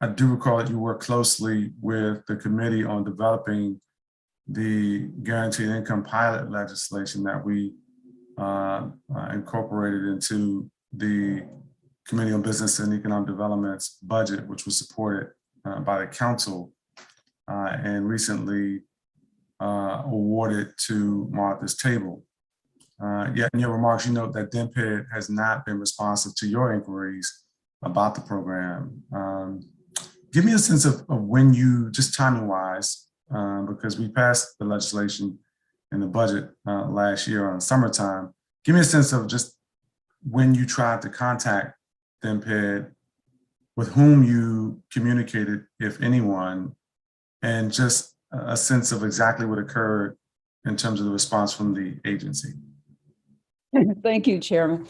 I do recall that you worked closely with the committee on developing the guaranteed income pilot legislation that we incorporated into the Committee on Business and Economic Development's budget, which was supported by the council and recently awarded to Martha's Table. Yet in your remarks, you note that Dmped has not been responsive to your inquiries about the program. Give me a sense of when you, just timing wise, because we passed the legislation in the budget last year on summertime. Give me a sense of just when you tried to contact Dmped, with whom you communicated, if anyone, and just a sense of exactly what occurred in terms of the response from the agency. Thank you, Chairman.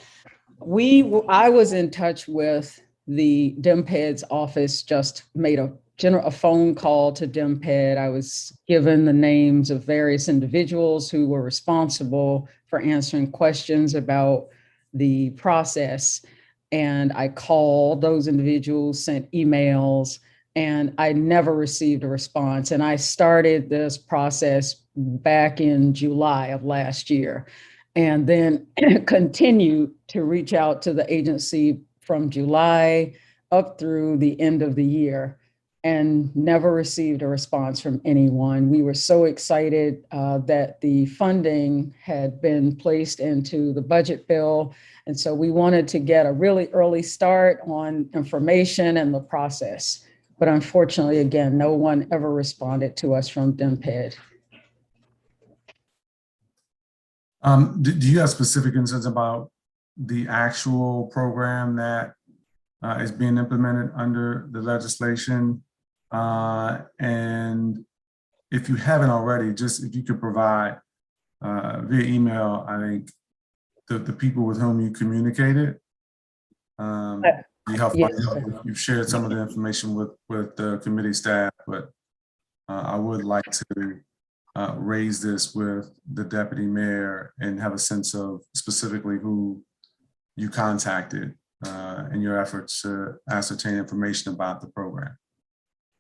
I was in touch with the Dmped's office, just made a phone call to Dmped. I was given the names of various individuals who were responsible for answering questions about the process. And I called those individuals, sent emails, and I never received a response. And I started this process back in July of last year, and then continued to reach out to the agency from July up through the end of the year, and never received a response from anyone. We were so excited that the funding had been placed into the budget bill. And so we wanted to get a really early start on information and the process. But unfortunately, again, no one ever responded to us from Dmped. Do you have specific concerns about the actual program that is being implemented under the legislation? And if you haven't already, just if you could provide via email, I think the people with whom you communicated, you've shared some of the information with the committee staff, but I would like to raise this with the deputy mayor and have a sense of specifically who you contacted in your efforts to ascertain information about the program.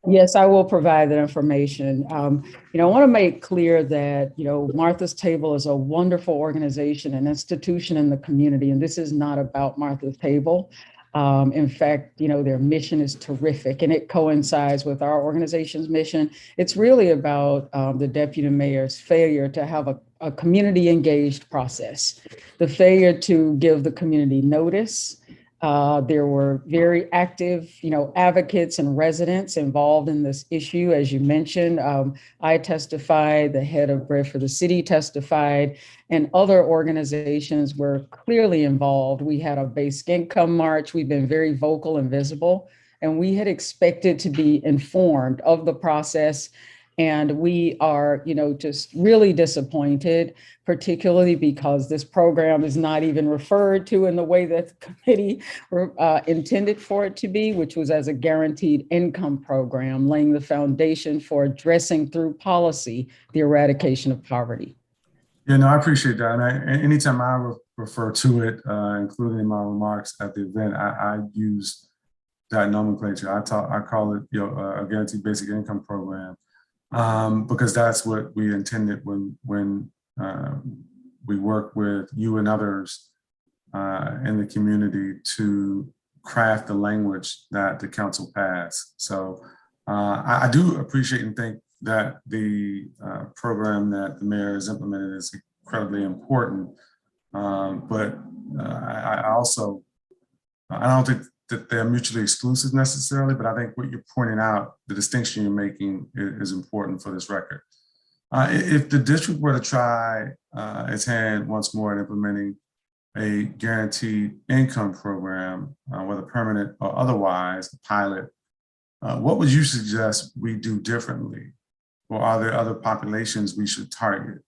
Yes, I will provide that information. I want to make clear that, Martha's Table is a wonderful organization and institution in the community, and this is not about Martha's Table. In fact, their mission is terrific, and it coincides with our organization's mission. It's really about the deputy mayor's failure to have a community engaged process, the failure to give the community notice. There were very active, advocates and residents involved in this issue. As you mentioned, I testified, the head of Bread for the City testified, and other organizations were clearly involved. We had a basic income march. We've been very vocal and visible, and we had expected to be informed of the process. And we are, just really disappointed, particularly because this program is not even referred to in the way that the committee intended for it to be, which was as a guaranteed income program, laying the foundation for addressing through policy the eradication of poverty. Yeah, no, I appreciate that. And anytime I refer to it, including in my remarks at the event, I use that nomenclature. I call it, a guaranteed basic income program. Because that's what we intended when we work with you and others in the community to craft the language that the council passed. So I do appreciate and think that the program that the mayor has implemented is incredibly important. But I don't think that they're mutually exclusive necessarily, but I think what you're pointing out, the distinction you're making is important for this record. If the district were to try its hand once more at implementing a guaranteed income program, whether permanent or otherwise, a pilot, what would you suggest we do differently? Or are there other populations we should target?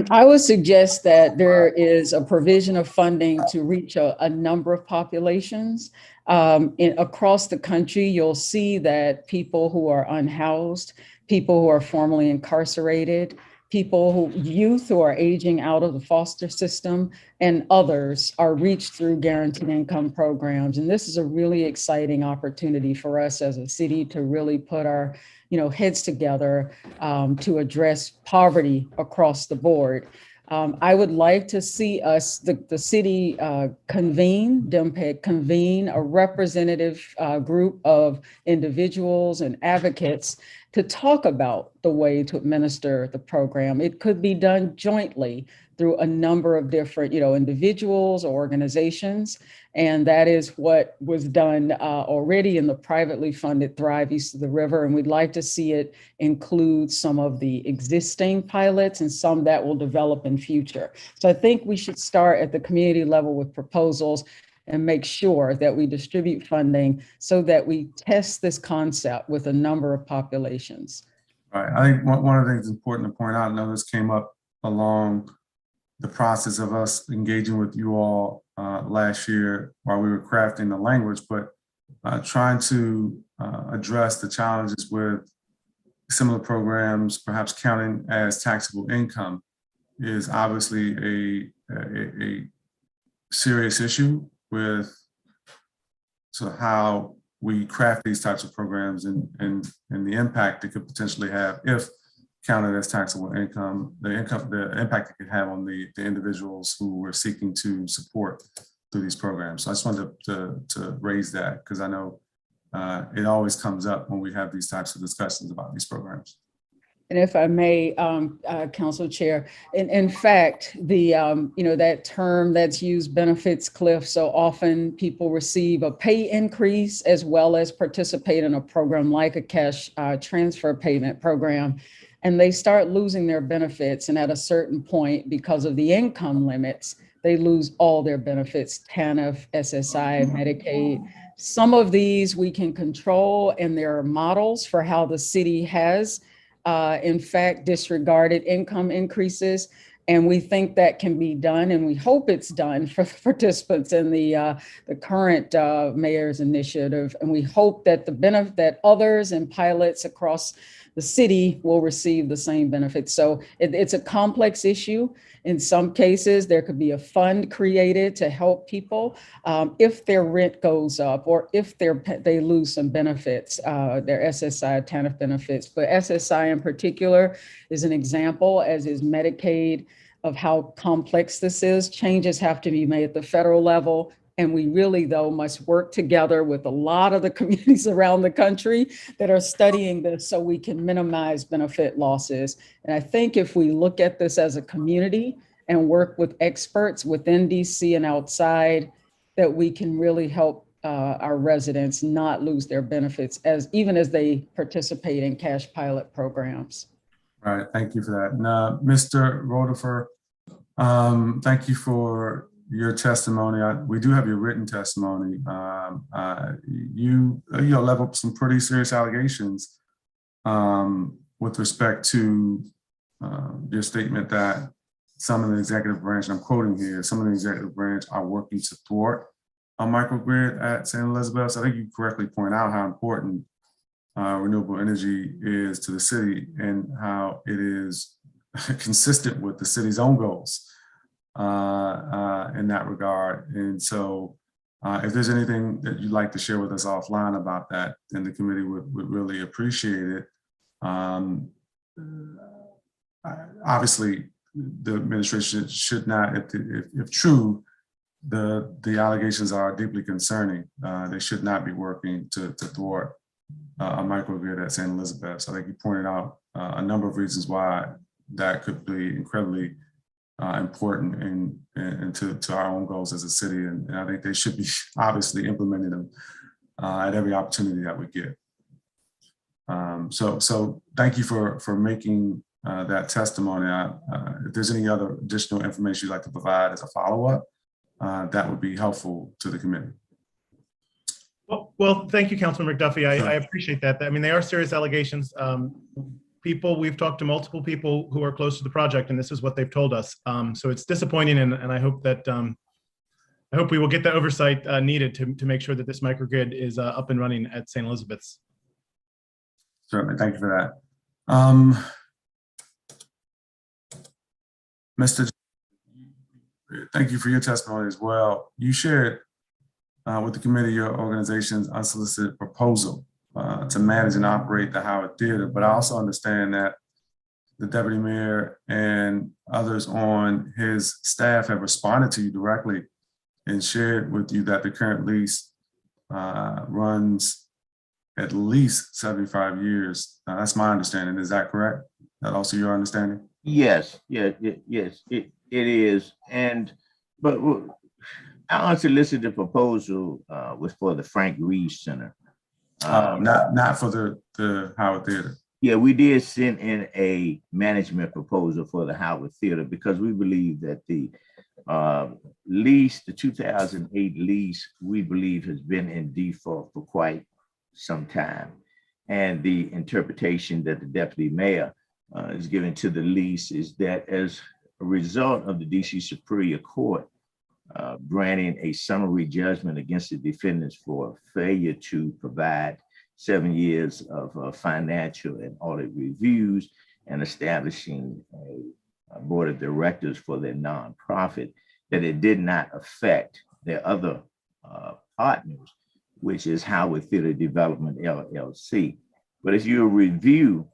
I would suggest that there is a provision of funding to reach a number of populations. Across the country, you'll see that people who are unhoused, people who are formerly incarcerated, youth who are aging out of the foster system, and others are reached through guaranteed income programs. And this is a really exciting opportunity for us as a city to really put our heads together to address poverty across the board. I would like to see us, the city Dmped convene a representative group of individuals and advocates to talk about the way to administer the program. It could be done jointly through a number of different, individuals or organizations. And that is what was done already in the privately funded Thrive East of the River. And we'd like to see it include some of the existing pilots and some that will develop in future. So I think we should start at the community level with proposals and make sure that we distribute funding so that we test this concept with a number of populations. Right. I think one of the things important to point out, I know this came up along the process of us engaging with you all last year while we were crafting the language, but trying to address the challenges with similar programs, perhaps counting as taxable income, is obviously a serious issue with how we craft these types of programs and the impact it could potentially have if counted as taxable income, the impact it could have on the individuals who we're seeking to support through these programs. So I just wanted to raise that because I know it always comes up when we have these types of discussions about these programs. And if I may, Council Chair, in fact, that term that's used, benefits cliff, so often people receive a pay increase as well as participate in a program like a cash transfer payment program, and they start losing their benefits. And at a certain point, because of the income limits, they lose all their benefits, TANF, SSI, Medicaid. Some of these we can control, and there are models for how the city has in fact, disregarded income increases. And we think that can be done, and we hope it's done for the participants in the current mayor's initiative. And we hope that that others and pilots across the city will receive the same benefits. So it's a complex issue. In some cases, there could be a fund created to help people if their rent goes up or if they lose some benefits, their SSI, TANF benefits. But SSI in particular is an example, as is Medicaid, of how complex this is. Changes have to be made at the federal level. And we really, though, must work together with a lot of the communities around the country that are studying this so we can minimize benefit losses. And I think if we look at this as a community and work with experts within DC and outside, that we can really help our residents not lose their benefits even as they participate in cash pilot programs. All right, thank you for that. Now, Mr. Rotafer, thank you for your testimony. We do have your written testimony. You leveled some pretty serious allegations with respect to your statement that some of the executive branch, and I'm quoting here, some of the executive branch are working to thwart a microgrid at St. Elizabeth. So I think you correctly point out how important renewable energy is to the city and how it is consistent with the city's own goals in that regard. And so if there's anything that you'd like to share with us offline about that, then the committee would really appreciate it. Obviously, the administration should not, if true, the allegations are deeply concerning. They should not be working to thwart a microgrid at St. Elizabeth. So I think you pointed out a number of reasons why that could be incredibly important and to our own goals as a city. And I think they should be obviously implementing them at every opportunity that we get. So thank you for making that testimony. If there's any other additional information you'd like to provide as a follow-up, that would be helpful to the committee. Well, thank you, Councilman McDuffie. I Sure. appreciate that. I mean, they are serious allegations. We've talked to multiple people who are close to the project, and this is what they've told us. So it's disappointing, and I hope that I hope we will get the oversight needed to make sure that this microgrid is up and running at St. Elizabeth's. Certainly, thank you for that. Mr. Thank you for your testimony as well. You shared with the committee your organization's unsolicited proposal to manage and operate the Howard Theater, but I also understand that the deputy mayor and others on his staff have responded to you directly and shared with you that the current lease runs at least 75 years. That's my understanding. Is that correct? That also your understanding? Yes, yes, it is. But our unsolicited proposal was for the Frank Reeves Center. Not for the Howard Theater. Yeah, we did send in a management proposal for the Howard Theater because we believe that the lease, the 2008 lease, we believe has been in default for quite some time. And the interpretation that the deputy mayor is given to the lease is that as a result of the DC Superior Court granting a summary judgment against the defendants for failure to provide 7 years of financial and audit reviews and establishing a board of directors for their nonprofit, that it did not affect their other partners, which is Howard Theater Development, LLC. But if you review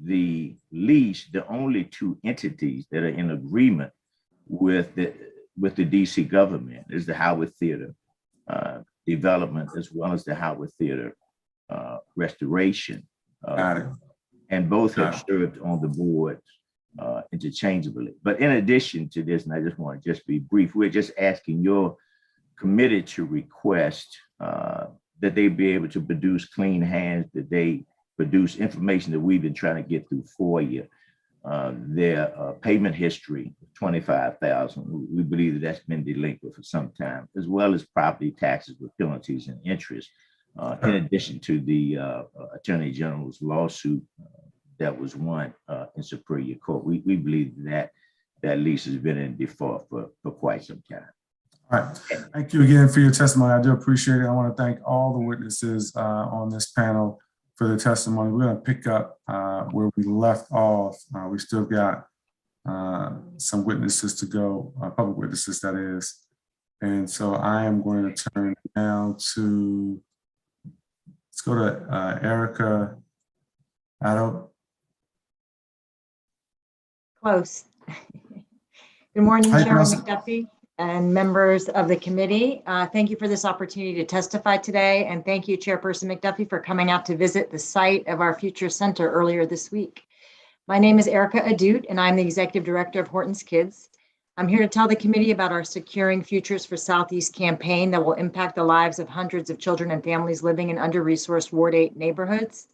the lease, the only two entities that are in agreement with the DC government is the Howard Theater Development, as well as the Howard Theater Restoration. And both have served on the board interchangeably. But in addition to this, and I just want to just be brief, we're just asking your committee to request that they be able to produce clean hands, that they produce information that we've been trying to get through FOIA. Their payment history, $25,000. We believe that that's been delinquent for some time, as well as property taxes with penalties and interest. In addition to the Attorney General's lawsuit that was won in Superior Court, we believe that lease has been in default for quite some time. All right, thank you again for your testimony. I do appreciate it. I want to thank all the witnesses on this panel for the testimony. We're going to pick up where we left off. We still got some witnesses to go, public witnesses that is. And so I am going to turn now to, let's go to Erica Addo. Close. Good morning, Hi, Chairman Council. McDuffie and members of the committee. Thank you for this opportunity to testify today. And thank you, Chairperson McDuffie, for coming out to visit the site of our future center earlier this week. My name is Erica Adut, and I'm the Executive Director of Horton's Kids. I'm here to tell the committee about our Securing Futures for Southeast campaign that will impact the lives of hundreds of children and families living in under-resourced Ward 8 neighborhoods.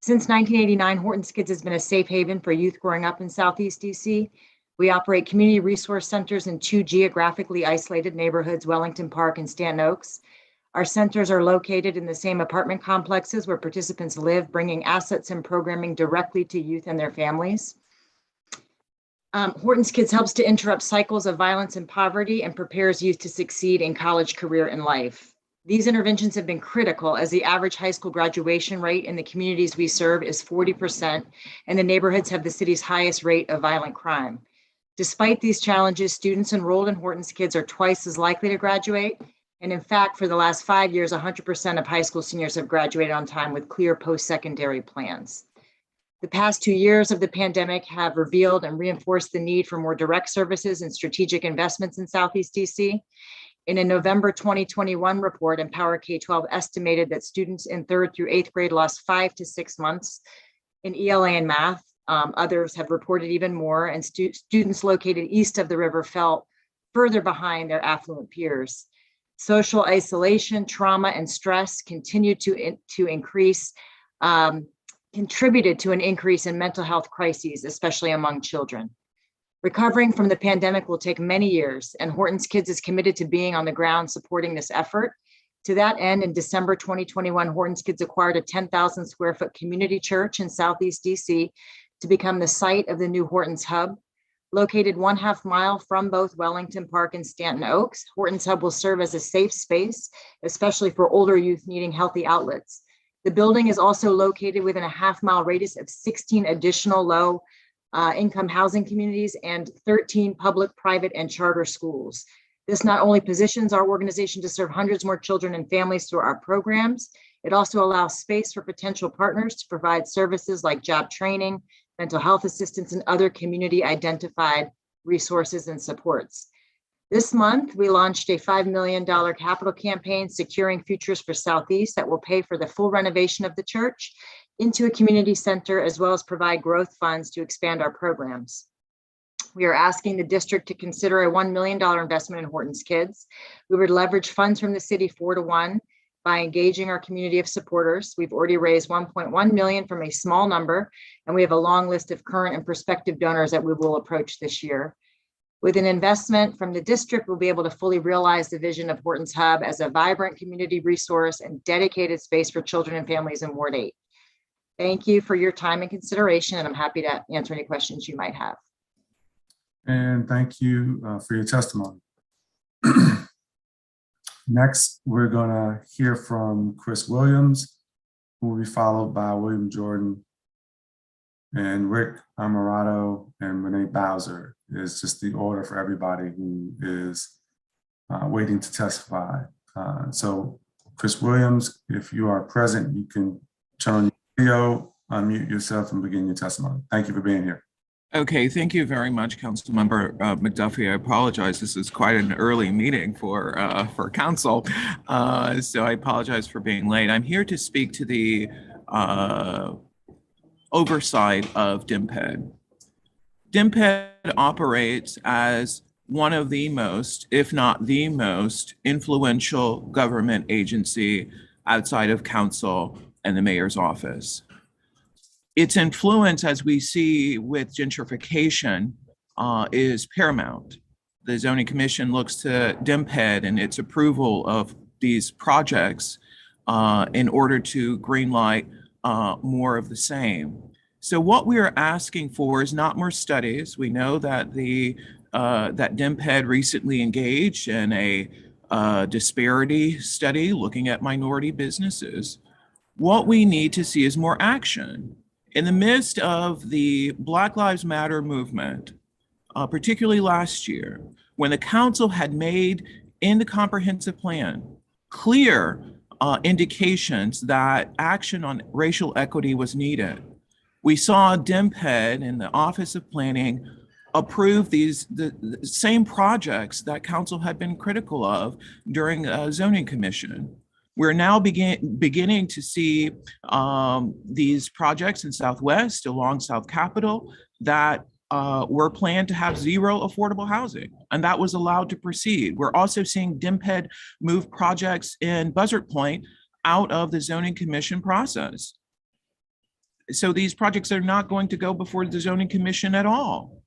Since 1989, Horton's Kids has been a safe haven for youth growing up in Southeast DC. We operate community resource centers in 2 geographically isolated neighborhoods, Wellington Park and Stanton Oaks. Our centers are located in the same apartment complexes where participants live, bringing assets and programming directly to youth and their families. Horton's Kids helps to interrupt cycles of violence and poverty and prepares youth to succeed in college, career, and life. These interventions have been critical as the average high school graduation rate in the communities we serve is 40%, and the neighborhoods have the city's highest rate of violent crime. Despite these challenges, students enrolled in Horton's Kids are twice as likely to graduate. And in fact, for the last 5 years, 100% of high school seniors have graduated on time with clear post-secondary plans. The past 2 years of the pandemic have revealed and reinforced the need for more direct services and strategic investments in Southeast DC. In a November 2021 report, Empower K-12 estimated that students in 3rd through 8th grade lost 5 to 6 months in ELA and math. Others have reported even more, and students located east of the river fell further behind their affluent peers. Social isolation, trauma, and stress continue to increase. contributed to an increase in mental health crises, especially among children. Recovering from the pandemic will take many years, and Horton's Kids is committed to being on the ground supporting this effort. To that end, in December 2021, Horton's Kids acquired a 10,000 square foot community church in Southeast DC to become the site of the new Horton's Hub. Located 1/2 mile from both Wellington Park and Stanton Oaks, Horton's Hub will serve as a safe space, especially for older youth needing healthy outlets. The building is also located within a 1/2 mile radius of 16 additional low income housing communities and 13 public, private, and charter schools. This not only positions our organization to serve hundreds more children and families through our programs, it also allows space for potential partners to provide services like job training, mental health assistance, and other community identified resources and supports. This month, we launched a $5 million capital campaign, Securing Futures for Southeast, that will pay for the full renovation of the church into a community center, as well as provide growth funds to expand our programs. We are asking the district to consider a $1 million investment in Horton's Kids. We would leverage funds from the city 4-to-1 by engaging our community of supporters. We've already raised $1.1 million from a small number, and we have a long list of current and prospective donors that we will approach this year. With an investment from the district, we'll be able to fully realize the vision of Horton's Hub as a vibrant community resource and dedicated space for children and families in Ward 8. Thank you for your time and consideration, and I'm happy to answer any questions you might have. And thank you for your testimony. Next, we're going to hear from Chris Williams, who will be followed by William Jordan, and Rick Amarato and Renee Bowser is just the order for everybody who is waiting to testify. So Chris Williams, if you are present, you can turn on your video, unmute yourself, and begin your testimony. Thank you for being here. Okay, thank you very much, Councilmember McDuffie. I apologize. This is quite an early meeting for council, so I apologize for being late. I'm here to speak to the oversight of Dmped. Dmped operates as one of the most, if not the most, influential government agency outside of council and the mayor's office. Its influence, as we see with gentrification, is paramount. The Zoning Commission looks to Dmped and its approval of these projects in order to greenlight more of the same. So what we are asking for is not more studies. We know that that Dmped recently engaged in a disparity study looking at minority businesses. What we need to see is more action. In the midst of the Black Lives Matter movement, particularly last year, when the council had made in the comprehensive plan clear indications that action on racial equity was needed, we saw Dmped and the Office of Planning approve the same projects that council had been critical of during Zoning Commission. We're now beginning to see these projects in Southwest along South Capitol that were planned to have zero affordable housing, and that was allowed to proceed. We're also seeing Dmped move projects in Buzzard Point out of the Zoning Commission process. So these projects are not going to go before the Zoning Commission at all.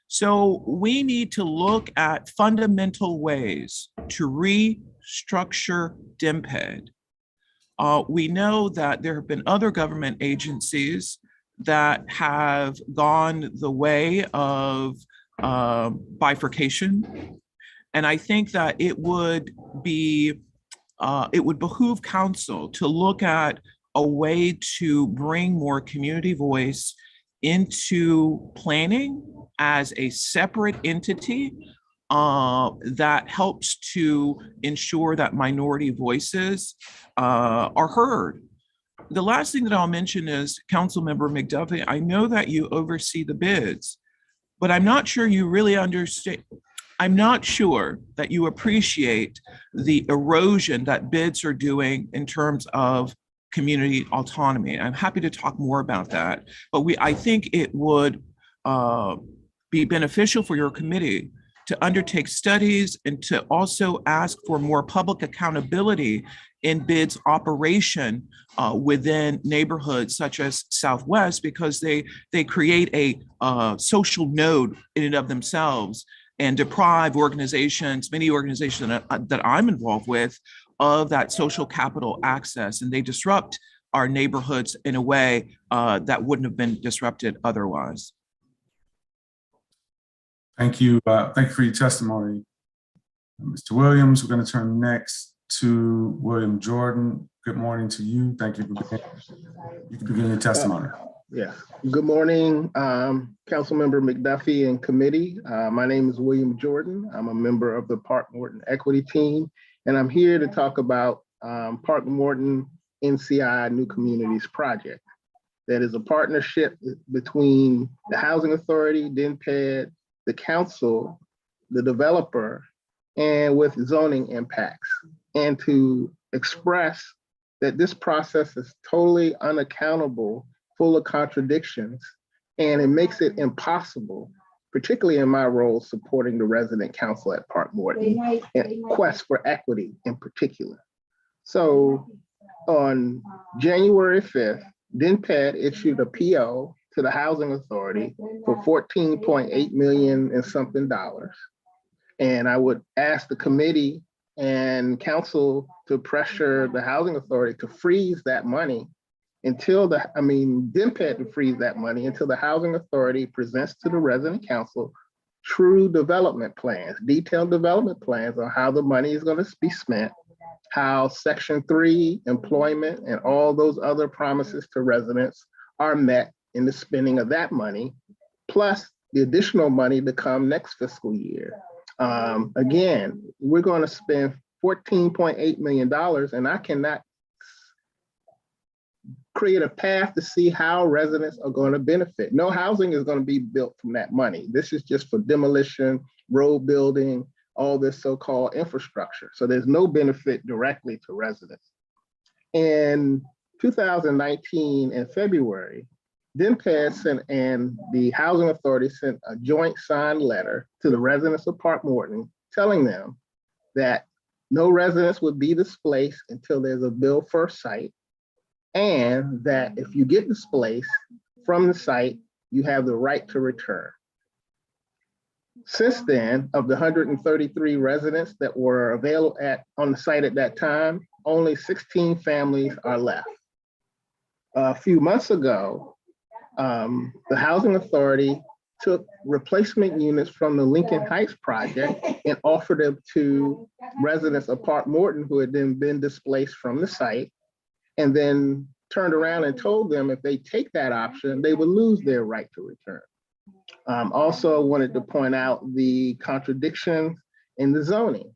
So we need to look at fundamental ways to restructure Dmped. We know that there have been other government agencies that have gone the way of bifurcation. And I think that it would behoove council to look at a way to bring more community voice into planning as a separate entity that helps to ensure that minority voices are heard. The last thing that I'll mention is, Councilmember McDuffie, I know that you oversee the bids, but I'm not sure you really understand. I'm not sure that you appreciate the erosion that bids are doing in terms of community autonomy. I'm happy to talk more about that, but I think it would be beneficial for your committee to undertake studies and to also ask for more public accountability in BID's operation within neighborhoods such as Southwest, because they create a social node in and of themselves and deprive organizations, many organizations that I'm involved with, of that social capital access, and they disrupt our neighborhoods in a way that wouldn't have been disrupted otherwise. Thank you. Thank you for your testimony, Mr. Williams. We're going to turn next to William Jordan. Good morning to you. Thank you for you can begin your testimony. Yeah. Good morning, Councilmember McDuffie and committee. My name is William Jordan. I'm a member of the Park Morton Equity Team, and I'm here to talk about Park Morton NCI New Communities Project. That is a partnership between the Housing Authority, Dmped, the council, the developer, and with zoning impacts, and to express that this process is totally unaccountable, full of contradictions, and it makes it impossible, particularly in my role supporting the resident council at Park Morton, and quest for equity in particular. So on January 5th, Dmped issued a PO to the Housing Authority for $14.8 million and something dollars. And I would ask the committee and council to pressure the Housing Authority to freeze that money until Dmped to freeze that money until the Housing Authority presents to the resident council true development plans, detailed development plans on how the money is going to be spent, how Section 3 employment and all those other promises to residents are met in the spending of that money, plus the additional money to come next fiscal year. Again, we're going to spend $14.8 million, and I cannot create a path to see how residents are going to benefit. No housing is going to be built from that money. This is just for demolition, road building, all this so-called infrastructure. So there's no benefit directly to residents. In 2019, in February, Dmped sent and the Housing Authority sent a joint signed letter to the residents of Park Morton telling them that no residents would be displaced until there's a bill first site, and that if you get displaced from the site, you have the right to return. Since then, of the 133 residents that were available on the site at that time, only 16 families are left. A few months ago, the Housing Authority took replacement units from the Lincoln Heights project and offered them to residents of Park Morton who had then been displaced from the site, and then turned around and told them if they take that option, they would lose their right to return. Also wanted to point out the contradictions in the zoning.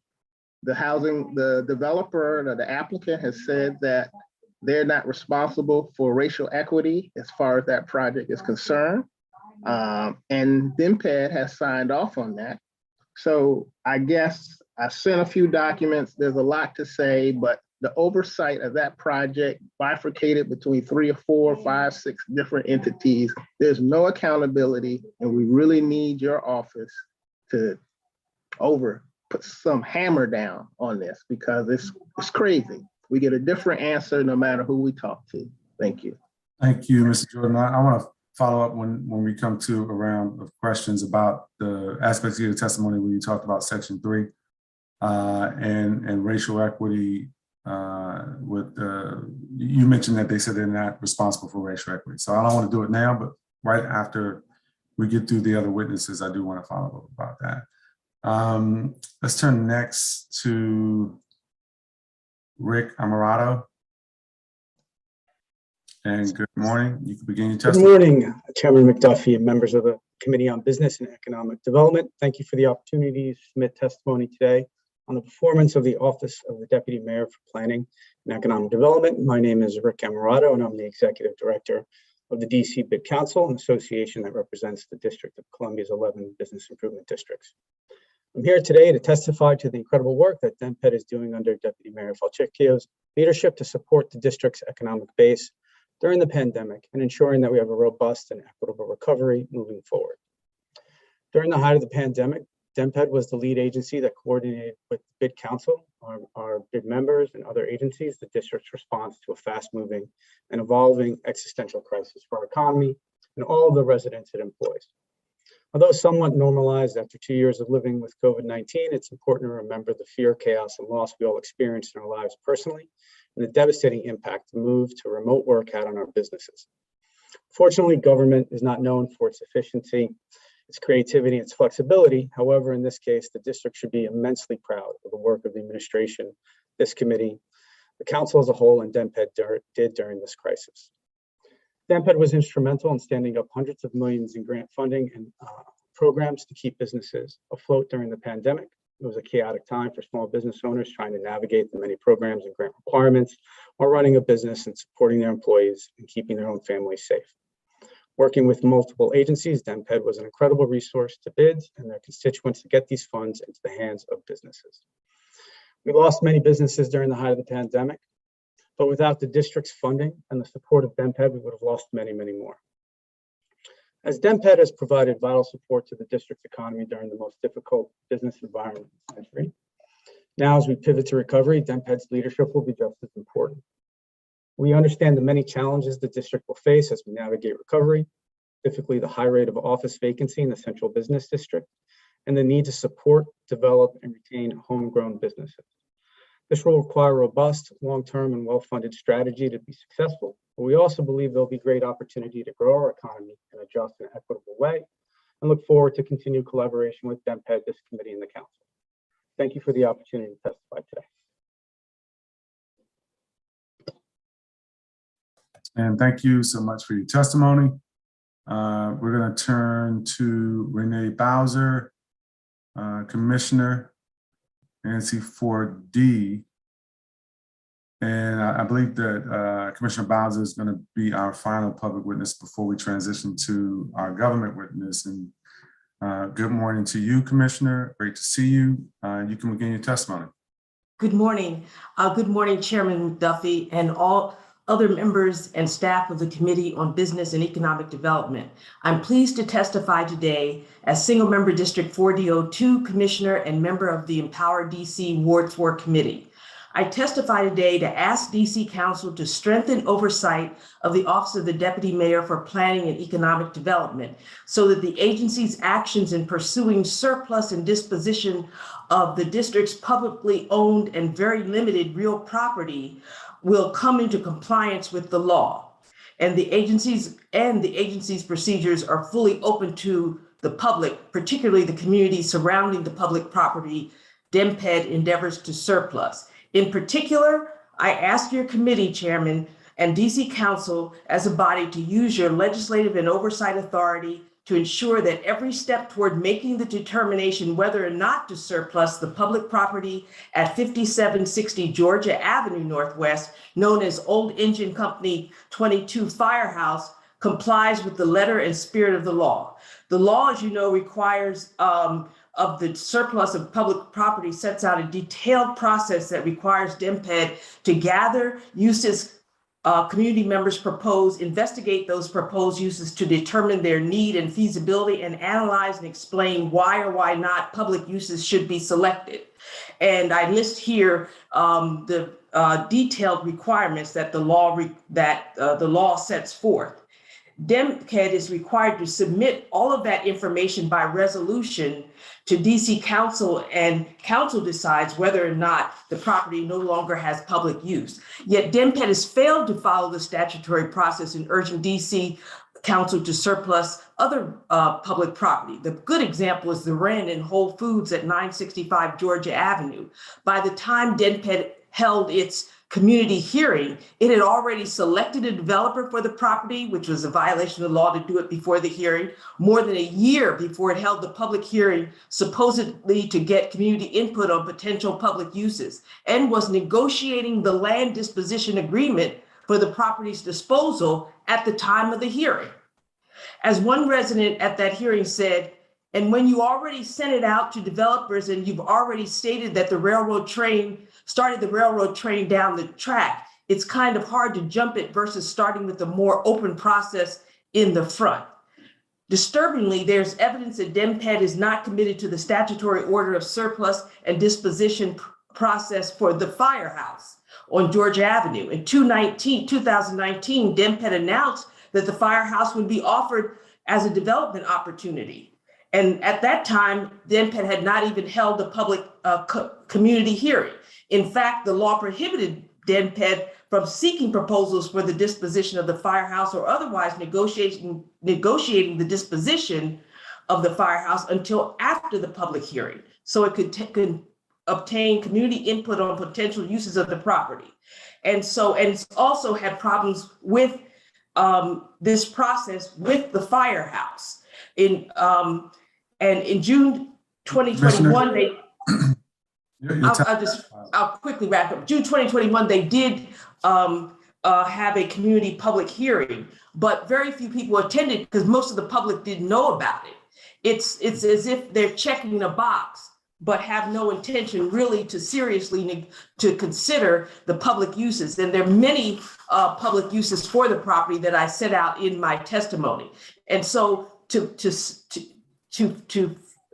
The developer, the applicant has said that they're not responsible for racial equity as far as that project is concerned. And Dmped has signed off on that. So I guess I sent a few documents. There's a lot to say, but the oversight of that project bifurcated between 3 or 4, 5, 6 different entities. There's no accountability, and we really need your office to put some hammer down on this, because it's crazy. We get a different answer no matter who we talk to. Thank you. Thank you, Mr. Jordan. I want to follow up when we come to a round of questions about the aspects of your testimony where you talked about Section 3 and racial equity. You mentioned that they said they're not responsible for racial equity. So I don't want to do it now, but right after we get through the other witnesses, I do want to follow up about that. Let's turn next to Rick Amarato. And good morning. You can begin your testimony. Good morning, Chairman McDuffie and members of the Committee on Business and Economic Development. Thank you for the opportunity to submit testimony today on the performance of the Office of the Deputy Mayor for Planning and Economic Development. My name is Rick Amarato, and I'm the Executive Director of the DC BID Council, an association that represents the District of Columbia's 11 business improvement districts. I'm here today to testify to the incredible work that Dmped is doing under Deputy Mayor Falchicchio's leadership to support the district's economic base during the pandemic and ensuring that we have a robust and equitable recovery moving forward. During the height of the pandemic, Dmped was the lead agency that coordinated with bid council, our bid members and other agencies, the district's response to a fast-moving and evolving existential crisis for our economy and all of the residents it employs. Although somewhat normalized after 2 years of living with COVID-19, it's important to remember the fear, chaos, and loss we all experienced in our lives personally, and the devastating impact the move to remote work had on our businesses. Fortunately, government is not known for its efficiency, its creativity, its flexibility. However, in this case, the district should be immensely proud of the work of the administration, this committee, the council as a whole, and Dmped did during this crisis. Dmped was instrumental in standing up hundreds of millions in grant funding and programs to keep businesses afloat during the pandemic. It was a chaotic time for small business owners trying to navigate the many programs and grant requirements while running a business and supporting their employees and keeping their own families safe. Working with multiple agencies, Dmped was an incredible resource to bids and their constituents to get these funds into the hands of businesses. We lost many businesses during the height of the pandemic, but without the district's funding and the support of Dmped, we would have lost many, many more. As Dmped has provided vital support to the district's economy during the most difficult business environment in the century, now as we pivot to recovery, Dmped's leadership will be just as important. We understand the many challenges the district will face as we navigate recovery, specifically the high rate of office vacancy in the central business district, and the need to support, develop, and retain homegrown businesses. This will require a robust, long-term, and well-funded strategy to be successful, but we also believe there'll be great opportunity to grow our economy in a just and equitable way, and look forward to continued collaboration with Dmped, this committee, and the council. Thank you for the opportunity to testify today. And thank you so much for your testimony. We're going to turn to Renee Bowser, Commissioner, Nancy 4D. And I believe that Commissioner Bowser is going to be our final public witness before we transition to our government witness. And good morning to you, Commissioner. Great to see you. You can begin your testimony. Good morning. Good morning, Chairman McDuffie and all other members and staff of the Committee on Business and Economic Development. I'm pleased to testify today as single member District 4D02 Commissioner and member of the Empower DC Ward 4 Committee. I testify today to ask DC Council to strengthen oversight of the Office of the Deputy Mayor for Planning and Economic Development so that the agency's actions in pursuing surplus and disposition of the district's publicly owned and very limited real property will come into compliance with the law. And the agency's procedures are fully open to the public, particularly the community surrounding the public property Dmped endeavors to surplus. In particular, I ask your committee chairman and DC Council as a body to use your legislative and oversight authority to ensure that every step toward making the determination whether or not to surplus the public property at 5760 Georgia Avenue Northwest, known as Old Engine Company 22 Firehouse, complies with the letter and spirit of the law. The law, as you know, requires of the surplus of public property sets out a detailed process that requires Dmped to gather uses community members propose, investigate those proposed uses to determine their need and feasibility, and analyze and explain why or why not public uses should be selected. And I list here the detailed requirements that the law sets forth. Dmped is required to submit all of that information by resolution to DC Council, and Council decides whether or not the property no longer has public use. Yet Dmped has failed to follow the statutory process in urging DC Council to surplus other public property. The good example is the Wren and Whole Foods at 965 Georgia Avenue. By the time Dmped held its community hearing, it had already selected a developer for the property, which was a violation of the law to do it before the hearing, more than a year before it held the public hearing, supposedly to get community input on potential public uses, and was negotiating the land disposition agreement for the property's disposal at the time of the hearing. As one resident at that hearing said, and when you already sent it out to developers and you've already stated that the railroad train started the railroad train down the track, it's kind of hard to jump it versus starting with a more open process in the front. Disturbingly, there's evidence that Dmped is not committed to the statutory order of surplus and disposition process for the firehouse on Georgia Avenue. In 2019, Dmped announced that the firehouse would be offered as a development opportunity. And at that time, Dmped had not even held a public community hearing. In fact, the law prohibited Dmped from seeking proposals for the disposition of the firehouse or otherwise negotiating the disposition of the firehouse until after the public hearing, so it could obtain community input on potential uses of the property. And it's also had problems with this process with the firehouse. In June 2021, I'll quickly wrap up. June 2021, they did have a community public hearing, but very few people attended because most of the public didn't know about it. It's as if they're checking a box, but have no intention really to seriously to consider the public uses. And there are many public uses for the property that I set out in my testimony. And so to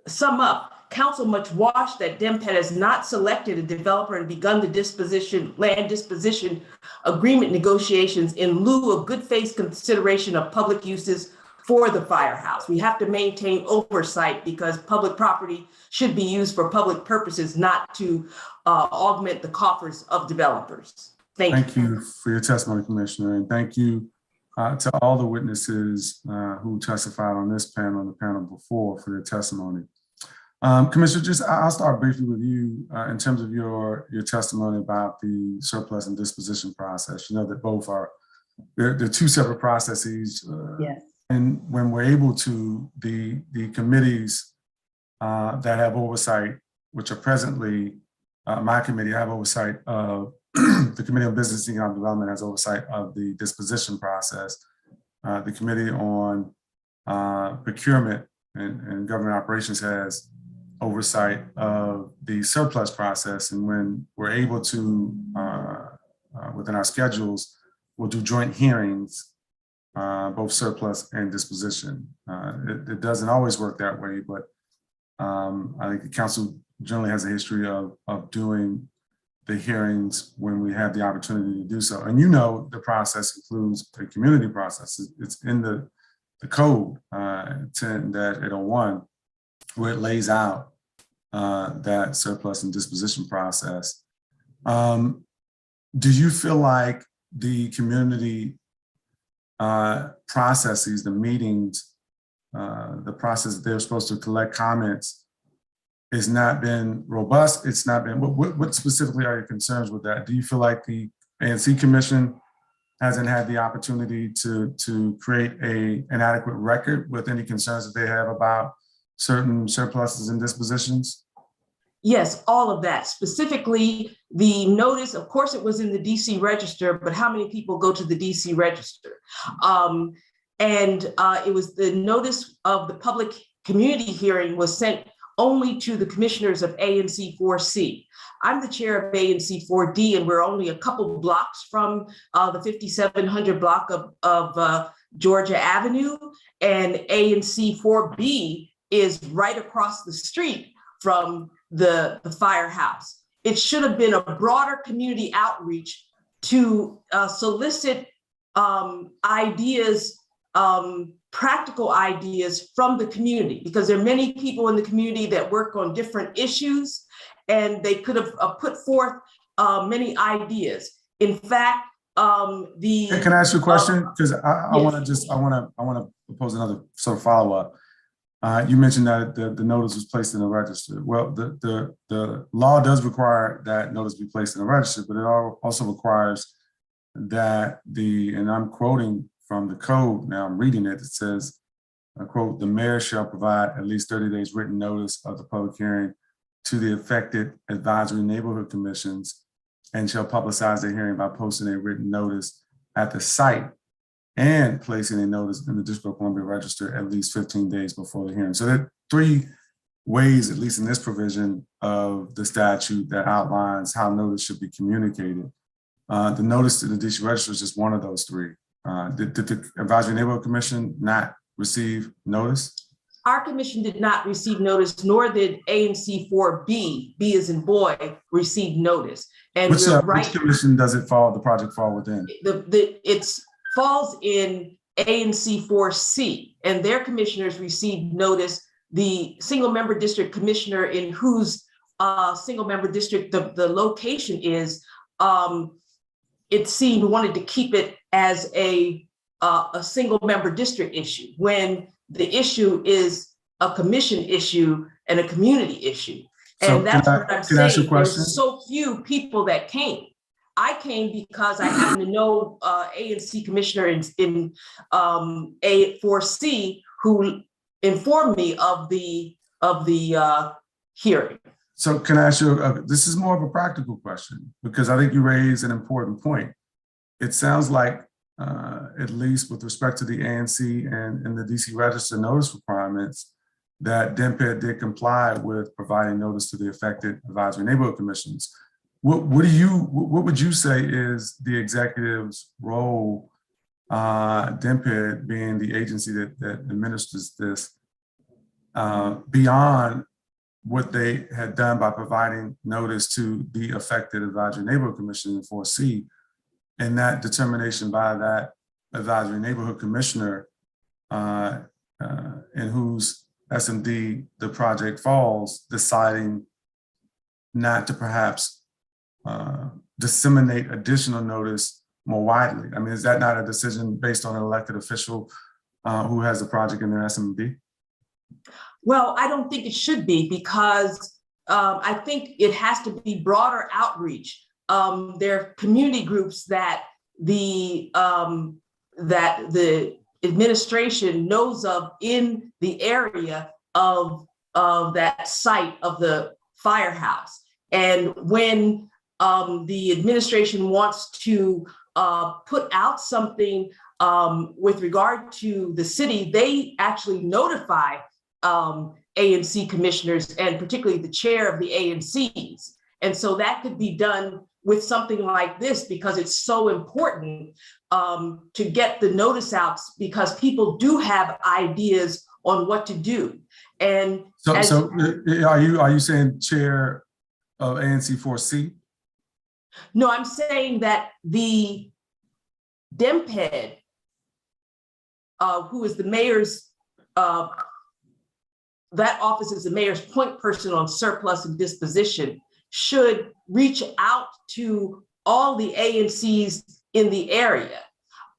sum up, Council much watched that Dmped has not selected a developer and begun the land disposition agreement negotiations in lieu of good faith consideration of public uses for the firehouse. We have to maintain oversight because public property should be used for public purposes, not to augment the coffers of developers. Thank you for your testimony, Commissioner, and thank you to all the witnesses who testified on this panel and the panel before for their testimony. Commissioner, I'll start briefly with you in terms of your testimony about the surplus and disposition process. You know that both they're two separate processes. Yes. And when we're able to, the committees that have oversight, which are presently my committee, I have oversight of the Committee on Business and Economic Development has oversight of the disposition process. The Committee on Procurement and Government Operations has oversight of the surplus process. And when we're able to, within our schedules, we'll do joint hearings, both surplus and disposition. It doesn't always work that way, but I think the council generally has a history of doing the hearings when we have the opportunity to do so. And you know, the process includes a community process. It's in the code 10-801, where it lays out that surplus and disposition process. Do you feel like the community processes, the meetings, the process that they're supposed to collect comments has not been robust? It's not been, what specifically are your concerns with that? Do you feel like the ANC Commission hasn't had the opportunity to create an adequate record with any concerns that they have about certain surpluses and dispositions? Yes, all of that. Specifically, the notice, of course, it was in the DC Register, but how many people go to the DC Register? It was the notice of the public community hearing was sent only to the commissioners of ANC 4C. I'm the chair of ANC 4D, and we're only a couple blocks from the 5700 block of Georgia Avenue, and ANC 4B is right across the street from the firehouse. It should have been a broader community outreach to solicit ideas, practical ideas from the community, because there are many people in the community that work on different issues, and they could have put forth many ideas. In fact, Can I ask you a question? Because I want to pose another sort of follow-up. You mentioned that the notice was placed in the register. Well, the law does require that notice be placed in the register, but it also requires that and I'm quoting from the code, now I'm reading it, it says, I quote, "The mayor shall provide at least 30 days written notice of the public hearing to the affected advisory neighborhood commissions and shall publicize the hearing by posting a written notice at the site and placing a notice in the District of Columbia Register at least 15 days before the hearing." So there are 3 ways, at least in this provision of the statute, that outlines how notice should be communicated. The notice to the DC Register is just one of those 3. Did the Advisory Neighborhood Commission not receive notice? Our commission did not receive notice, nor did ANC 4B, B as in boy, receive notice. And Which right, commission does it fall, the project fall within? It falls in ANC 4C, and their commissioners received notice. The single member district commissioner in whose single member district the location is, it seemed wanted to keep it as a single member district issue, when the issue is a commission issue and a community issue. So And that's what I'm saying. Question? There's so few people that came. I came because I happen to know ANC commissioner in A4C who informed me of the hearing. So can I ask you, this is more of a practical question, because I think you raise an important point. It sounds like, at least with respect to the ANC and the DC Register notice requirements, that Dmped did comply with providing notice to the affected advisory neighborhood commissions. What would you say is the executive's role, Dmped being the agency that administers this, beyond what they had done by providing notice to the affected advisory neighborhood commission in 4C, and that determination by that advisory neighborhood commissioner in whose SMD the project falls, deciding not to perhaps disseminate additional notice more widely? I mean, is that not a decision based on an elected official who has a project in their SMD? Well, I don't think it should be, because I think it has to be broader outreach. There are community groups that the administration knows of in the area of that site of the firehouse. And when the administration wants to put out something with regard to the city, they actually notify ANC commissioners, and particularly the chair of the ANCs. And so that could be done with something like this, because it's so important to get the notice out, because people do have ideas on what to do. And so are you saying chair of ANC 4C? No, I'm saying that the Dmped, who is the mayor's, that office is the mayor's point person on surplus and disposition, should reach out to all the ANCs in the area.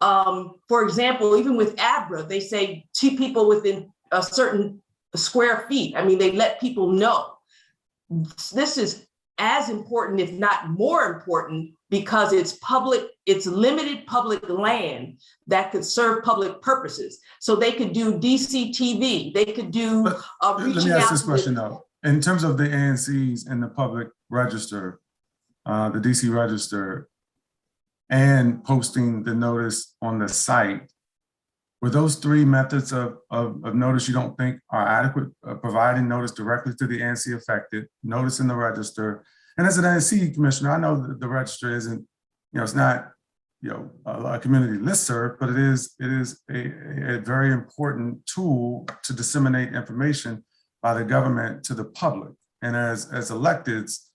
For example, even with ABRA, they say 2 people within a certain square feet. I mean, they let people know. This is as important, if not more important, because it's public, it's limited public land that could serve public purposes. So they could do DCTV, they could do let me ask this question though. In terms of the ANCs and the public register, the DC Register, and posting the notice on the site, were those 3 methods of notice you don't think are adequate? Providing notice directly to the ANC affected, notice in the register. And as an ANC commissioner, I know that the register isn't, it's not, a community listserv, but it is a very important tool to disseminate information by the government to the public. And as electeds,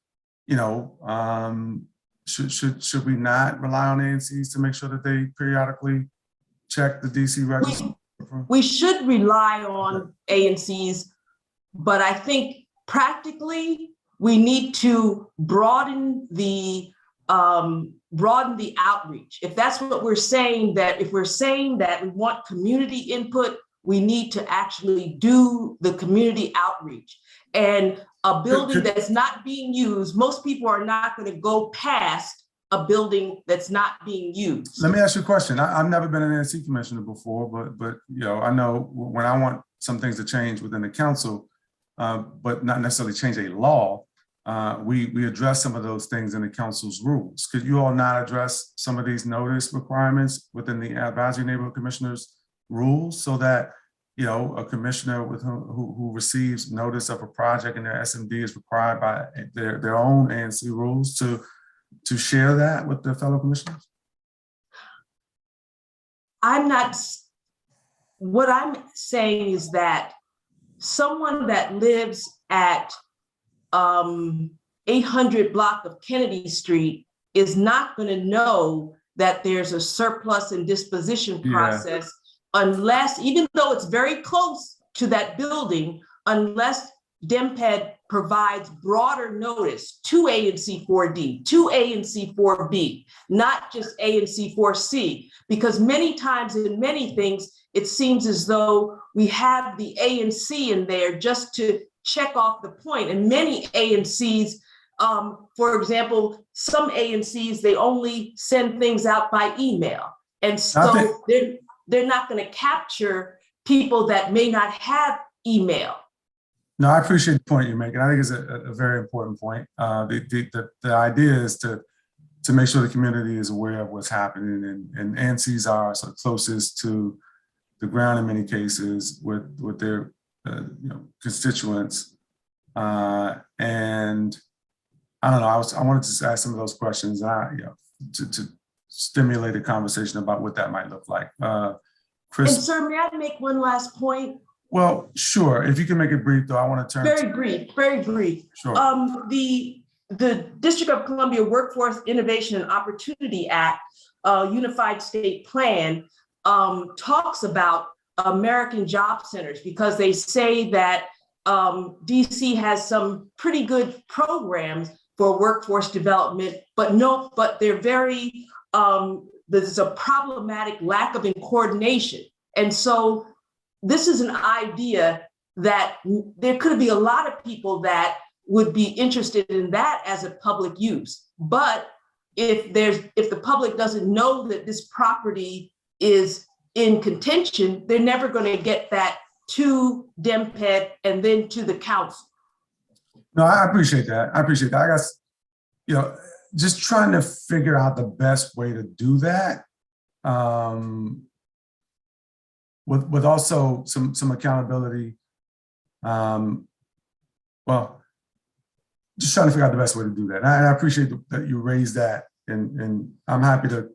should we not rely on ANCs to make sure that they periodically check the DC Register? We should rely on ANCs, but I think practically we need to broaden the outreach. If that's what we're saying, that if we're saying that we want community input, we need to actually do the community outreach. And a building that's not being used, most people are not going to go past a building that's not being used. Let me ask you a question. I've never been an ANC commissioner before, but I know when I want some things to change within the council, but not necessarily change a law, we address some of those things in the council's rules. Could you all not address some of these notice requirements within the advisory neighborhood commissioners' rules, so that a commissioner who receives notice of a project in their SMD is required by their own ANC rules to share that with their fellow commissioners? what I'm saying is that someone that lives at 800 block of Kennedy Street is not going to know that there's a surplus and disposition process unless, even though it's very close to that building, unless Dmped provides broader notice to A and C4D, to A and C4B, not just A and C4C, because many times in many things, it seems as though we have the A and C in there just to check off the point. And many A and Cs, for example, some A and Cs, they only send things out by email. And so they're not going to capture people that may not have email. No, I appreciate the point you're making. I think it's a very important point. The idea is to make sure the community is aware of what's happening, and ANSIs are sort of closest to the ground in many cases with their constituents. And I don't know. I wanted to ask some of those questions, to stimulate a conversation about what that might look like. Chris. And sir, may I make one last point? Well, sure. If you can make it brief, though, I want to turn. Very brief. Sure. The District of Columbia Workforce Innovation and Opportunity Act, Unified State Plan, talks about American job centers, because they say that DC has some pretty good programs for workforce development, but they're very, there's a problematic lack of coordination. And so this is an idea that there could be a lot of people that would be interested in that as a public use. But if the public doesn't know that this property is in contention, they're never going to get that to Dmped and then to the council. No, I appreciate that. I guess, just trying to figure out the best way to do that. With also some accountability. Well, just trying to figure out the best way to do that. And I appreciate that you raised that, and I'm happy to,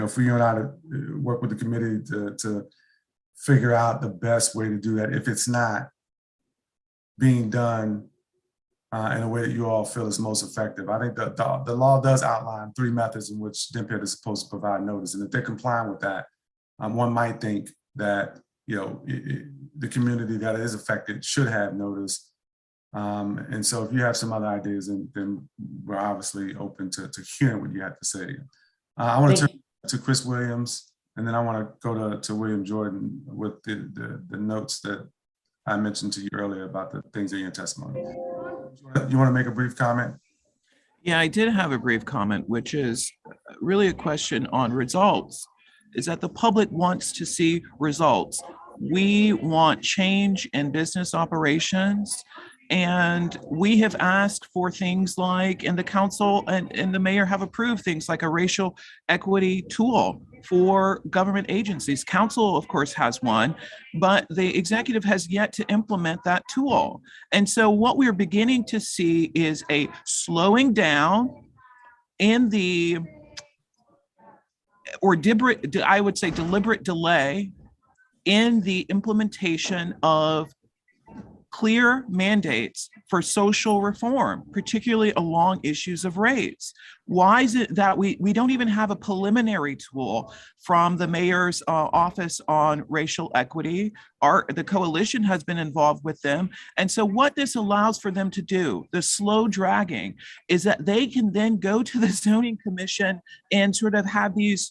for you and I to work with the committee to figure out the best way to do that if it's not being done in a way that you all feel is most effective. I think the law does outline 3 methods in which Dmped is supposed to provide notice, and if they're complying with that, one might think that the community that is affected should have notice. And so if you have some other ideas, then we're obviously open to hearing what you have to say. I want to turn to Chris Williams, and then I want to go to William Jordan with the notes that I mentioned to you earlier about the things in your testimony. You want to make a brief comment? Yeah, I did have a brief comment, which is really a question on results. Is that the public wants to see results. We want change in business operations, and we have asked for things like, and the council and the mayor have approved things like a racial equity tool for government agencies. Council, of course, has one, but the executive has yet to implement that tool. And so what we're beginning to see is a slowing down in the, or I would say deliberate delay in the implementation of clear mandates for social reform, particularly along issues of race. Why is it that we don't even have a preliminary tool from the mayor's office on racial equity? The coalition has been involved with them. And so what this allows for them to do, the slow dragging, is that they can then go to the zoning commission and sort of have these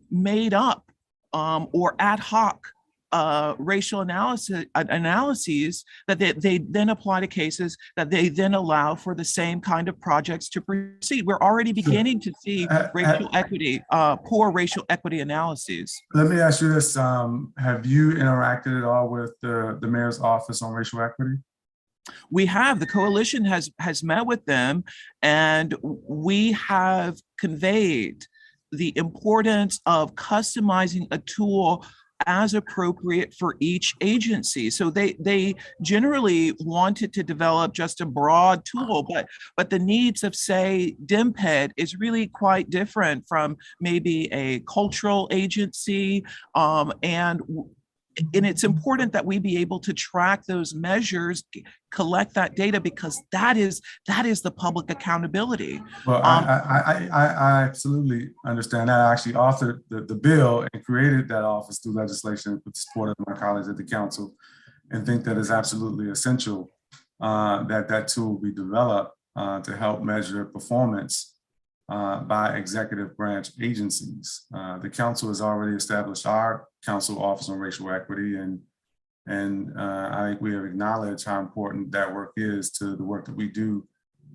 made up or ad hoc racial analyses that they then apply to cases that they then allow for the same kind of projects to proceed. We're already beginning to see racial equity, poor racial equity analyses. Let me ask you this. Have you interacted at all with the mayor's office on racial equity? We have. The coalition has met with them, and we have conveyed the importance of customizing a tool as appropriate for each agency. So they generally wanted to develop just a broad tool, but the needs of, say, Dmped is really quite different from maybe a cultural agency, and it's important that we be able to track those measures, collect that data, because that is the public accountability. Well, I absolutely understand that. I actually authored the bill and created that office through legislation with the support of my colleagues at the council, and think that it's absolutely essential that tool be developed to help measure performance by executive branch agencies. The council has already established our council office on racial equity, and I think we have acknowledged how important that work is to the work that we do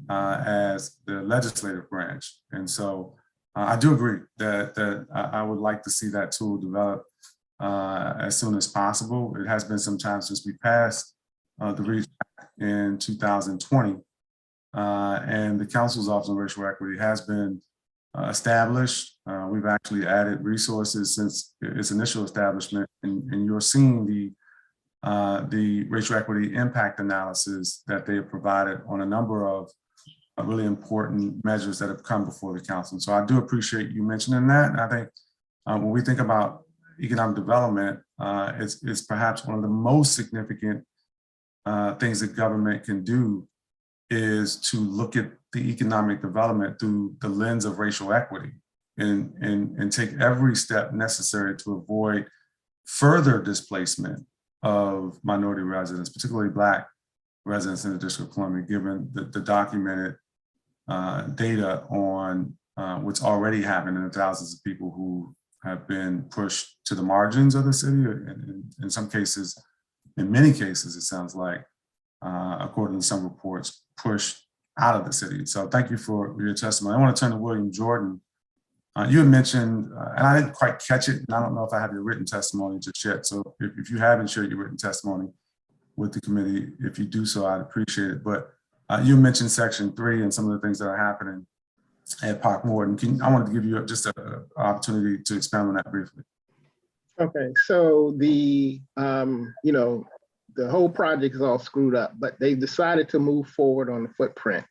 as the legislative branch. And so I do agree that I would like to see that tool developed as soon as possible. It has been some time since we passed the Reeves in 2020. And the Council's Office on Racial Equity has been established. We've actually added resources since its initial establishment, and you're seeing the racial equity impact analysis that they have provided on a number of really important measures that have come before the council. So I do appreciate you mentioning that. And I think when we think about economic development, it's perhaps one of the most significant things that government can do is to look at the economic development through the lens of racial equity and take every step necessary to avoid further displacement of minority residents, particularly Black residents in the District of Columbia, given the documented data on what's already happened in the thousands of people who have been pushed to the margins of the city, in some cases, in many cases, it sounds like, according to some reports, pushed out of the city. So thank you for your testimony. I want to turn to William Jordan. You had mentioned, and I didn't quite catch it, and I don't know if I have your written testimony just yet. So if you haven't shared your written testimony with the committee, if you do so, I'd appreciate it. But you mentioned Section 3 and some of the things that are happening at Park Morton. I wanted to give you just an opportunity to expand on that briefly. Okay, so the the whole project is all screwed up, but they decided to move forward on the footprint.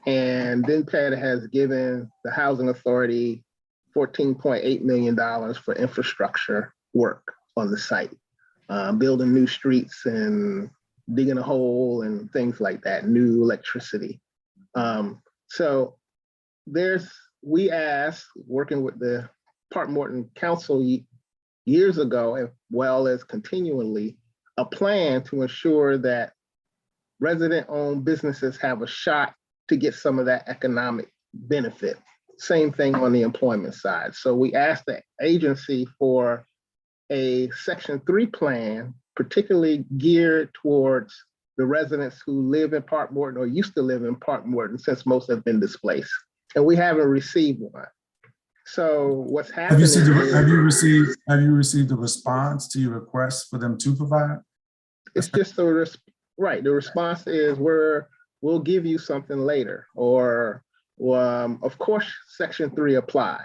And Dmped has given the Housing Authority $14.8 million for infrastructure work on the site, building new streets and digging a hole and things like that, new electricity. So we asked, working with the Park Morton Council years ago, as well as continually, a plan to ensure that resident-owned businesses have a shot to get some of that economic benefit. Same thing on the employment side. So we asked the agency for a Section 3 plan, particularly geared towards the residents who live in Park Morton or used to live in Park Morton, since most have been displaced. And we haven't received one. So what's happening? Have you received a response to your request for them to provide? It's just right. The response is we'll give you something later, or of course Section 3 applies,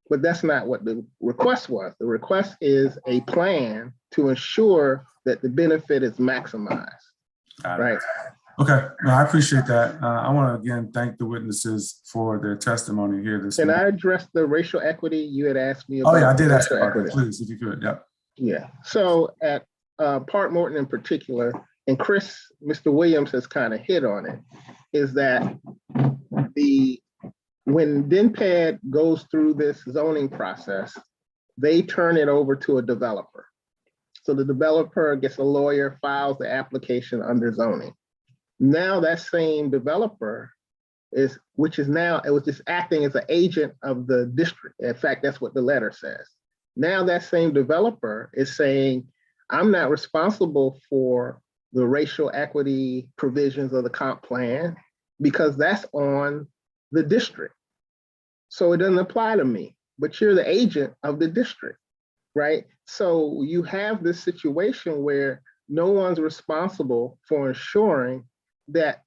but that's not what the request was. The request is a plan to ensure that the benefit is maximized. Right. Okay, no, I appreciate that. I want to again thank the witnesses for their testimony here this morning. Can I address the racial equity? You had asked me about. Oh yeah, I did ask about that, please, if you could. Yeah. Yeah. So at Park Morton in particular, and Mr. Williams has kind of hit on it, is that when Dmped goes through this zoning process, they turn it over to a developer. So the developer gets a lawyer, files the application under zoning. Now that same developer it was just acting as an agent of the district. In fact, that's what the letter says. Now that same developer is saying, I'm not responsible for the racial equity provisions of the comp plan because that's on the district. So it doesn't apply to me, but you're the agent of the district, right? So you have this situation where no one's responsible for ensuring that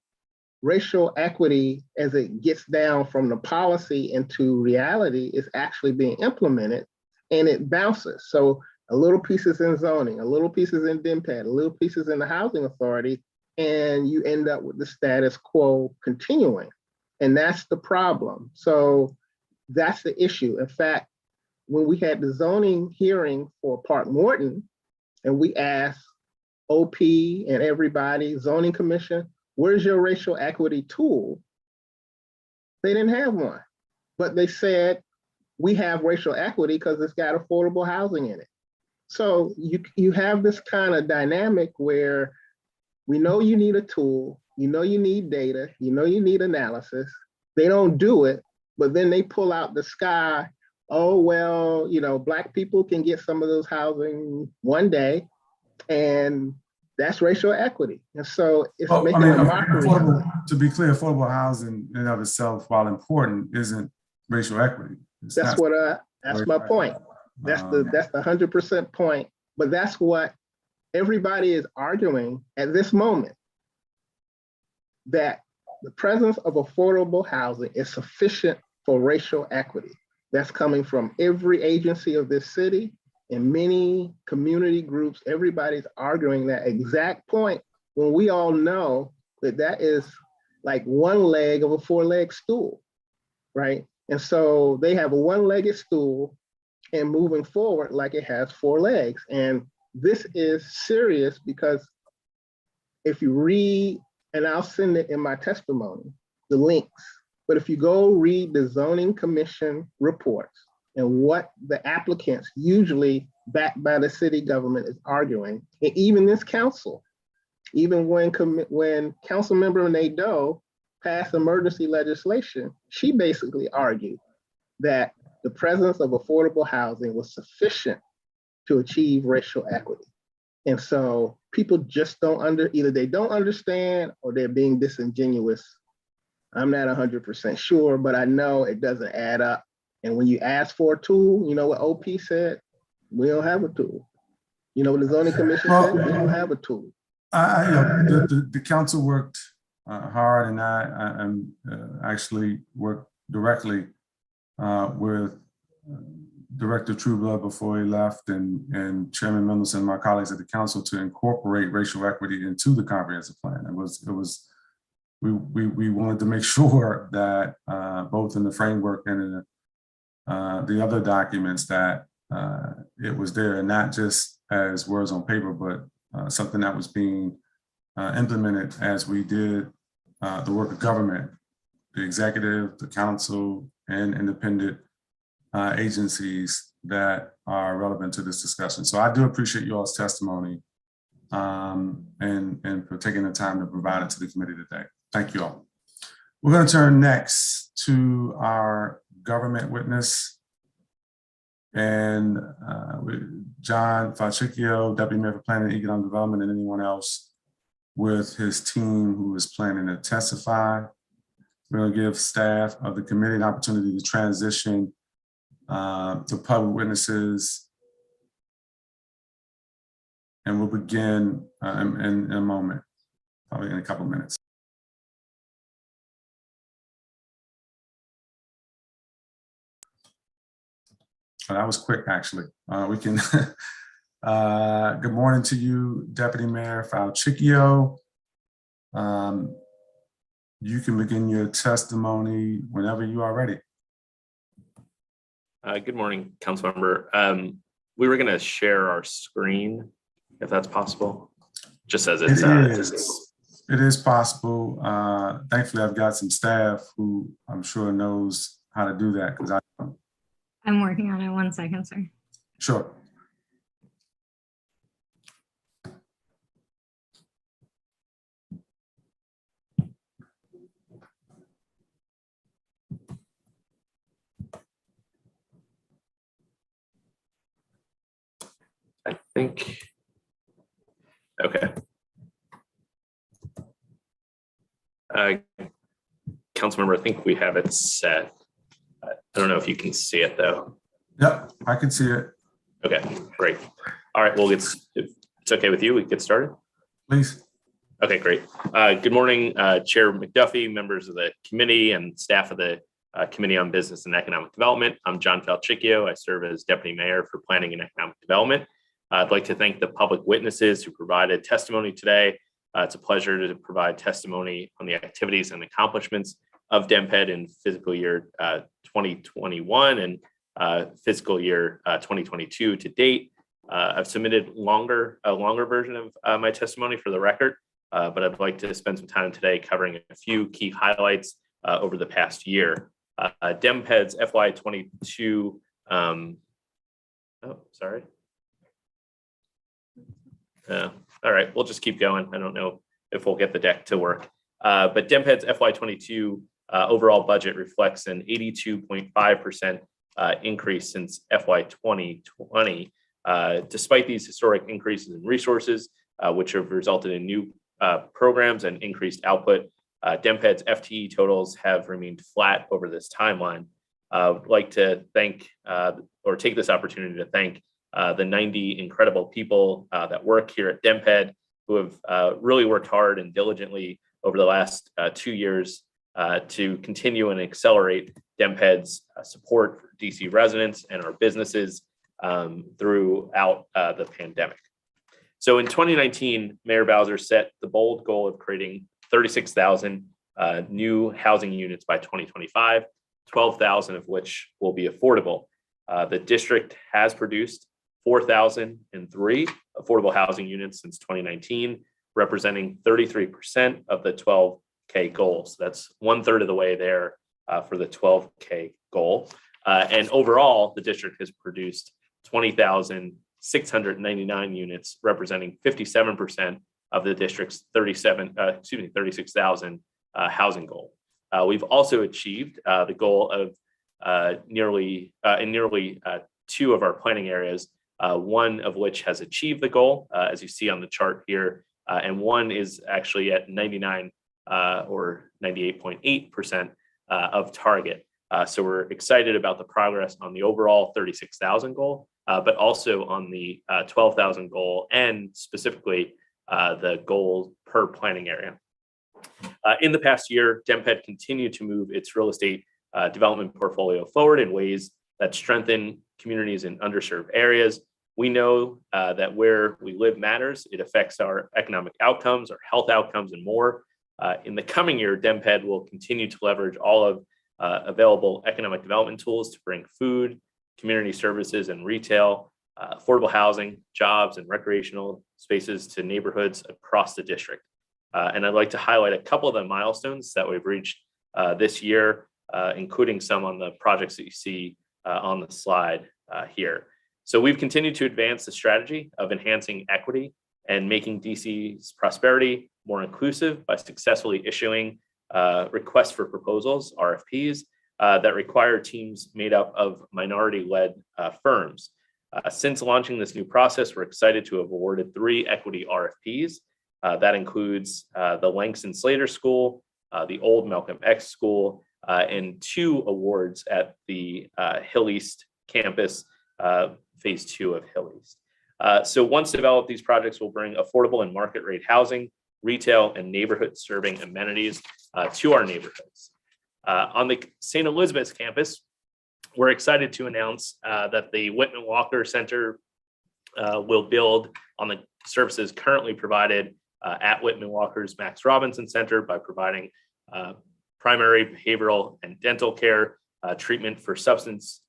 racial equity, as it gets down from the policy into reality, is actually being implemented, and it bounces. So a little pieces in zoning, a little pieces in Dmped, a little pieces in the housing authority, and you end up with the status quo continuing. And that's the problem. So that's the issue. In fact, when we had the zoning hearing for Park Morton, and we asked OP and everybody, zoning commission, where's your racial equity tool? They didn't have one, but they said, we have racial equity because it's got affordable housing in it. So you have this kind of dynamic where we know you need a tool, you know you need data, you know you need analysis. They don't do it, but then they pull out the sky, oh, well, you know, Black people can get some of those housing one day, and that's racial equity. And so it's making a mockery. To be clear, affordable housing in and of itself, while important, isn't racial equity. That's my point. That's the 100% point. But that's what everybody is arguing at this moment, that the presence of affordable housing is sufficient for racial equity. That's coming from every agency of this city and many community groups. Everybody's arguing that exact point when we all know that that is like one leg of a four-leg stool, right? And so they have a one-legged stool and moving forward like it has four legs. And this is serious because if you read, and I'll send it in my testimony, the links, but if you go read the zoning commission reports and what the applicants usually backed by the city government is arguing, and even this council, even when council member Nadeau passed emergency legislation, she basically argued that the presence of affordable housing was sufficient to achieve racial equity. And so people just either they don't understand or they're being disingenuous. I'm not 100% sure, but I know it doesn't add up. And when you ask for a tool, you know what OP said? We don't have a tool. You know what the zoning commission said? We don't have a tool. The council worked hard, and I actually worked directly with Director Trueblood before he left, and Chairman Mendelson and my colleagues at the council to incorporate racial equity into the comprehensive plan. We wanted to make sure that both in the framework and in the other documents that it was there, and not just as words on paper, but something that was being implemented as we did the work of government, the executive, the council, and independent agencies that are relevant to this discussion. So I do appreciate you all's testimony and for taking the time to provide it to the committee today. Thank you all. We're going to turn next to our government witness, and John Falchicchio, Deputy Mayor for Planning and Economic Development, and anyone else with his team who is planning to testify. We're going to give staff of the committee an opportunity to transition to public witnesses, and we'll begin in a moment, probably in a couple of minutes. Oh, that was quick, actually. We can. Good morning to you, Deputy Mayor Falchicchio. You can begin your testimony whenever you are ready. Good morning, Councilmember. We were going to share our screen, if that's possible, just as it's. It is possible. Thankfully, I've got some staff who I'm sure knows how to do that because I don't. I'm working on it. 1 second, sir. Sure. I think, okay. Councilmember, I think we have it set. I don't know if you can see it though. Yep, I can see it. Okay, great. All right, well, if it's okay with you, we can get started. Please. Okay, great. Good morning, Chair McDuffie, members of the committee and staff of the Committee on Business and Economic Development. I'm John Falchicchio. I serve as Deputy Mayor for Planning and Economic Development. I'd like to thank the public witnesses who provided testimony today. It's a pleasure to provide testimony on the activities and accomplishments of Dmped in fiscal year 2021 and fiscal year 2022 to date. I've submitted a longer version of my testimony for the record, but I'd like to spend some time today covering a few key highlights over the past year. Dmped's FY22, all right, we'll just keep going. I don't know if we'll get the deck to work, but Dmped's FY22 overall budget reflects an 82.5% increase since FY 2020. Despite these historic increases in resources, which have resulted in new programs and increased output, Dmped's FTE totals have remained flat over this timeline. I'd like to thank or take this opportunity to thank the 90 incredible people that work here at Dmped, who have really worked hard and diligently over the last 2 years to continue and accelerate Dmped's support for DC residents and our businesses throughout the pandemic. So in 2019, Mayor Bowser set the bold goal of creating 36,000 new housing units by 2025, 12,000 of which will be affordable. The district has produced 4,003 affordable housing units since 2019, representing 33% of the 12K goal. So that's 1/3 of the way there for the 12K goal. And overall, the district has produced 20,699 units, representing 57% of the district's 36,000 housing goal. We've also achieved the goal of nearly two of our planning areas, one of which has achieved the goal, as you see on the chart here, and one is actually at 99 or 98.8% of target. So we're excited about the progress on the overall 36,000 goal, but also on the 12,000 goal and specifically the goal per planning area. In the past year, Dmped continued to move its real estate development portfolio forward in ways that strengthen communities in underserved areas. We know that where we live matters. It affects our economic outcomes, our health outcomes, and more. In the coming year, Dmped will continue to leverage all of available economic development tools to bring food, community services, and retail, affordable housing, jobs, and recreational spaces to neighborhoods across the district. And I'd like to highlight a couple of the milestones that we've reached this year, including some on the projects that you see on the slide here. So we've continued to advance the strategy of enhancing equity and making DC's prosperity more inclusive by successfully issuing requests for proposals, RFPs, that require teams made up of minority-led firms. Since launching this new process, we're excited to have awarded 3 equity RFPs. That includes the Langston Slater School, the Old Malcolm X School, and 2 awards at the Hill East campus, phase 2 of Hill East. So once developed, these projects will bring affordable and market rate housing, retail, and neighborhood serving amenities to our neighborhoods. On the St. Elizabeth's campus, we're excited to announce that the Whitman Walker Center will build on the services currently provided at Whitman Walker's Max Robinson Center by providing primary behavioral and dental care, treatment for substance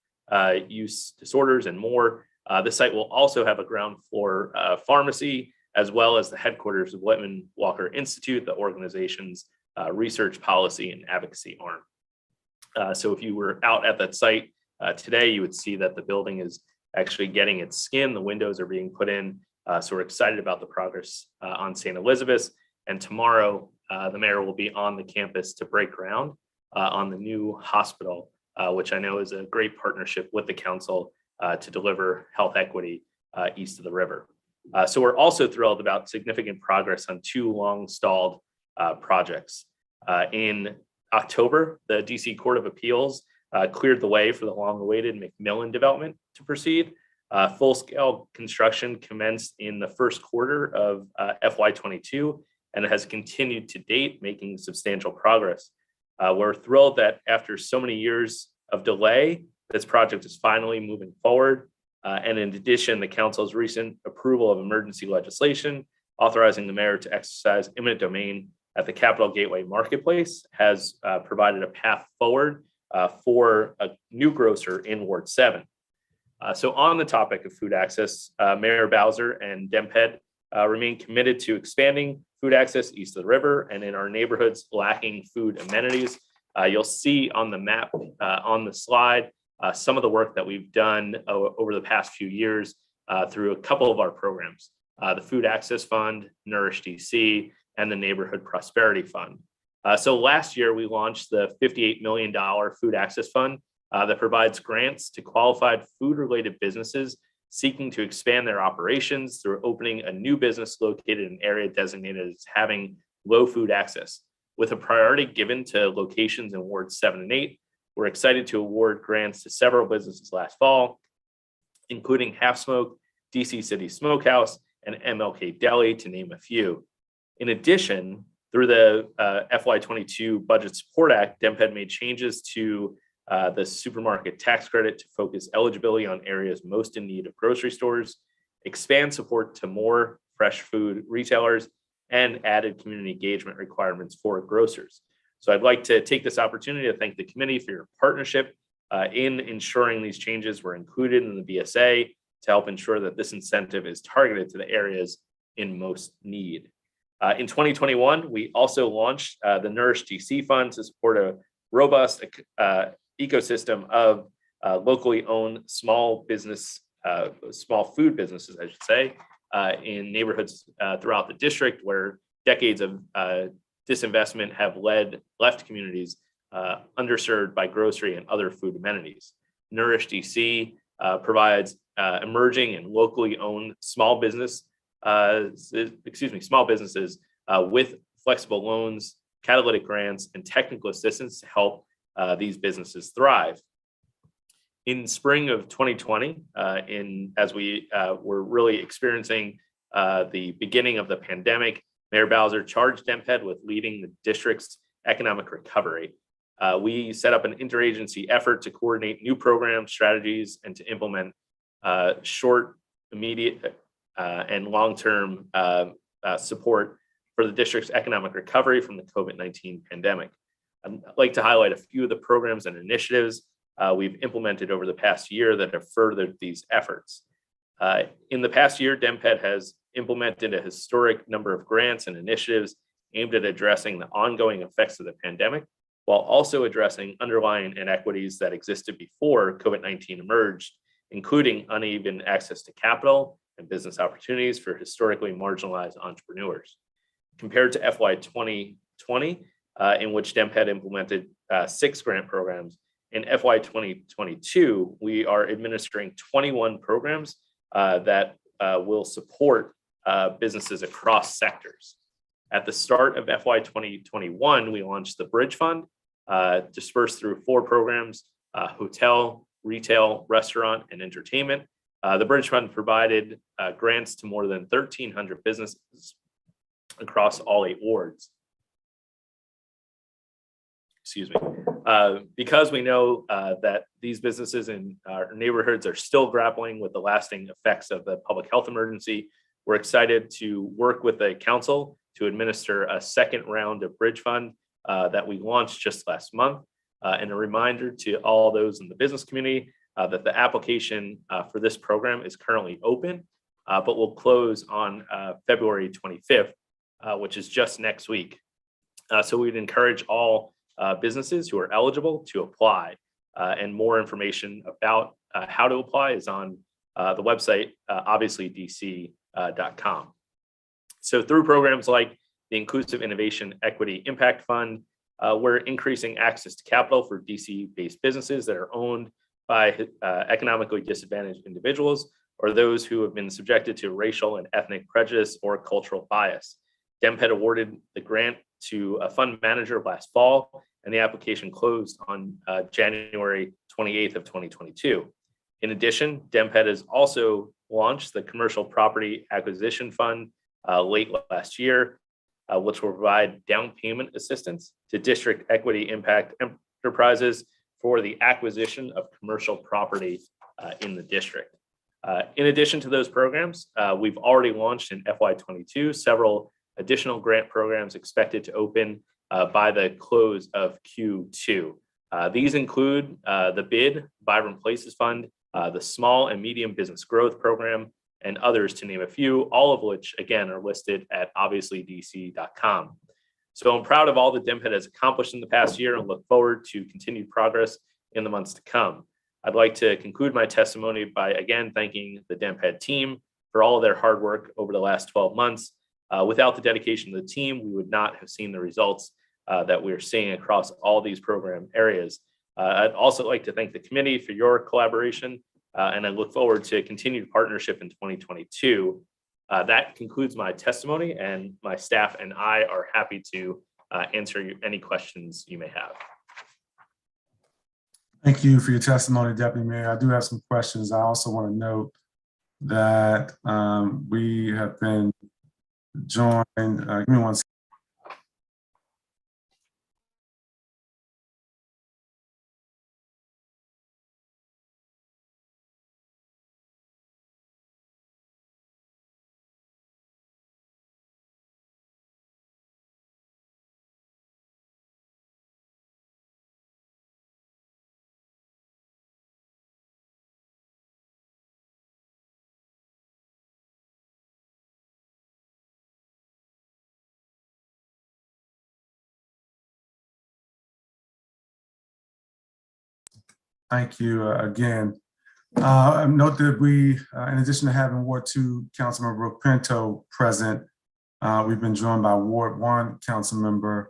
use disorders, and more. The site will also have a ground floor pharmacy, as well as the headquarters of Whitman Walker Institute, the organization's research, policy, and advocacy arm. So if you were out at that site today, you would see that the building is actually getting its skin. The windows are being put in. So we're excited about the progress on St. Elizabeth's. And tomorrow, the mayor will be on the campus to break ground on the new hospital, which I know is a great partnership with the council to deliver health equity east of the river. So we're also thrilled about significant progress on 2 long-stalled projects. In October, the DC Court of Appeals cleared the way for the long-awaited McMillan development to proceed. Full-scale construction commenced in the first quarter of FY22 and has continued to date, making substantial progress. We're thrilled that after so many years of delay, this project is finally moving forward. And in addition, the council's recent approval of emergency legislation authorizing the mayor to exercise eminent domain at the Capitol Gateway Marketplace has provided a path forward for a new grocer in Ward 7. So on the topic of food access, Mayor Bowser and Dmped remain committed to expanding food access east of the river and in our neighborhoods lacking food amenities. You'll see on the map on the slide some of the work that we've done over the past few years through a couple of our programs, the Food Access Fund, Nourish DC, and the Neighborhood Prosperity Fund. So last year, we launched the $58 million Food Access Fund that provides grants to qualified food-related businesses seeking to expand their operations through opening a new business located in an area designated as having low food access. With a priority given to locations in Wards 7 and 8, we're excited to award grants to several businesses last fall, including Half Smoke, DC City Smokehouse, and MLK Deli, to name a few. In addition, through the FY22 Budget Support Act, Dmped made changes to the supermarket tax credit to focus eligibility on areas most in need of grocery stores, expand support to more fresh food retailers, and added community engagement requirements for grocers. So I'd like to take this opportunity to thank the committee for your partnership in ensuring these changes were included in the BSA to help ensure that this incentive is targeted to the areas in most need. In 2021, we also launched the Nourish DC Fund to support a robust ecosystem of locally owned small food businesses, I should say, in neighborhoods throughout the district where decades of disinvestment have left communities underserved by grocery and other food amenities. Nourish DC provides emerging and locally owned small businesses with flexible loans, catalytic grants, and technical assistance to help these businesses thrive. In spring of 2020, as we were really experiencing the beginning of the pandemic, Mayor Bowser charged Dmped with leading the district's economic recovery. We set up an interagency effort to coordinate new programs, strategies, and to implement short, immediate, and long-term support for the district's economic recovery from the COVID-19 pandemic. I'd like to highlight a few of the programs and initiatives we've implemented over the past year that have furthered these efforts. In the past year, Dmped has implemented a historic number of grants and initiatives aimed at addressing the ongoing effects of the pandemic, while also addressing underlying inequities that existed before COVID-19 emerged, including uneven access to capital and business opportunities for historically marginalized entrepreneurs. Compared to FY 2020, in which Dmped implemented 6 grant programs, in FY 2022, we are administering 21 programs that will support businesses across sectors. At the start of FY 2021, we launched the Bridge Fund, dispersed through 4 programs, hotel, retail, restaurant, and entertainment. The Bridge Fund provided grants to more than 1,300 businesses across all 8 wards. Excuse me. Because we know that these businesses in our neighborhoods are still grappling with the lasting effects of the public health emergency, we're excited to work with the council to administer a second round of Bridge Fund that we launched just last month. And a reminder to all those in the business community that the application for this program is currently open, but will close on February 25th, which is just next week. So we'd encourage all businesses who are eligible to apply, and more information about how to apply is on the website, obviously.dc.com. So through programs like the Inclusive Innovation Equity Impact Fund, we're increasing access to capital for DC-based businesses that are owned by economically disadvantaged individuals or those who have been subjected to racial and ethnic prejudice or cultural bias. Dmped awarded the grant to a fund manager last fall, and the application closed on January 28th of 2022. In addition, Dmped has also launched the Commercial Property Acquisition Fund late last year, which will provide down payment assistance to district equity impact enterprises for the acquisition of commercial property in the district. In addition to those programs, we've already launched in FY22 several additional grant programs expected to open by the close of Q2. These include the BID, Vibrant Places Fund, the Small and Medium Business Growth Program, and others to name a few, all of which, again, are listed at obviouslydc.com. So I'm proud of all that Dmped has accomplished in the past year and look forward to continued progress in the months to come. I'd like to conclude my testimony by again thanking the Dmped team for all of their hard work over the last 12 months. Without the dedication of the team, we would not have seen the results that we're seeing across all these program areas. I'd also like to thank the committee for your collaboration, and I look forward to continued partnership in 2022. That concludes my testimony, and my staff and I are happy to answer any questions you may have. Thank you for your testimony, Deputy Mayor. I do have some questions. I also want to note that we have been joined, give me one second. Thank you again. Note that we, in addition to having Ward 2 Councilmember Brooke Pinto present, we've been joined by Ward 1 Councilmember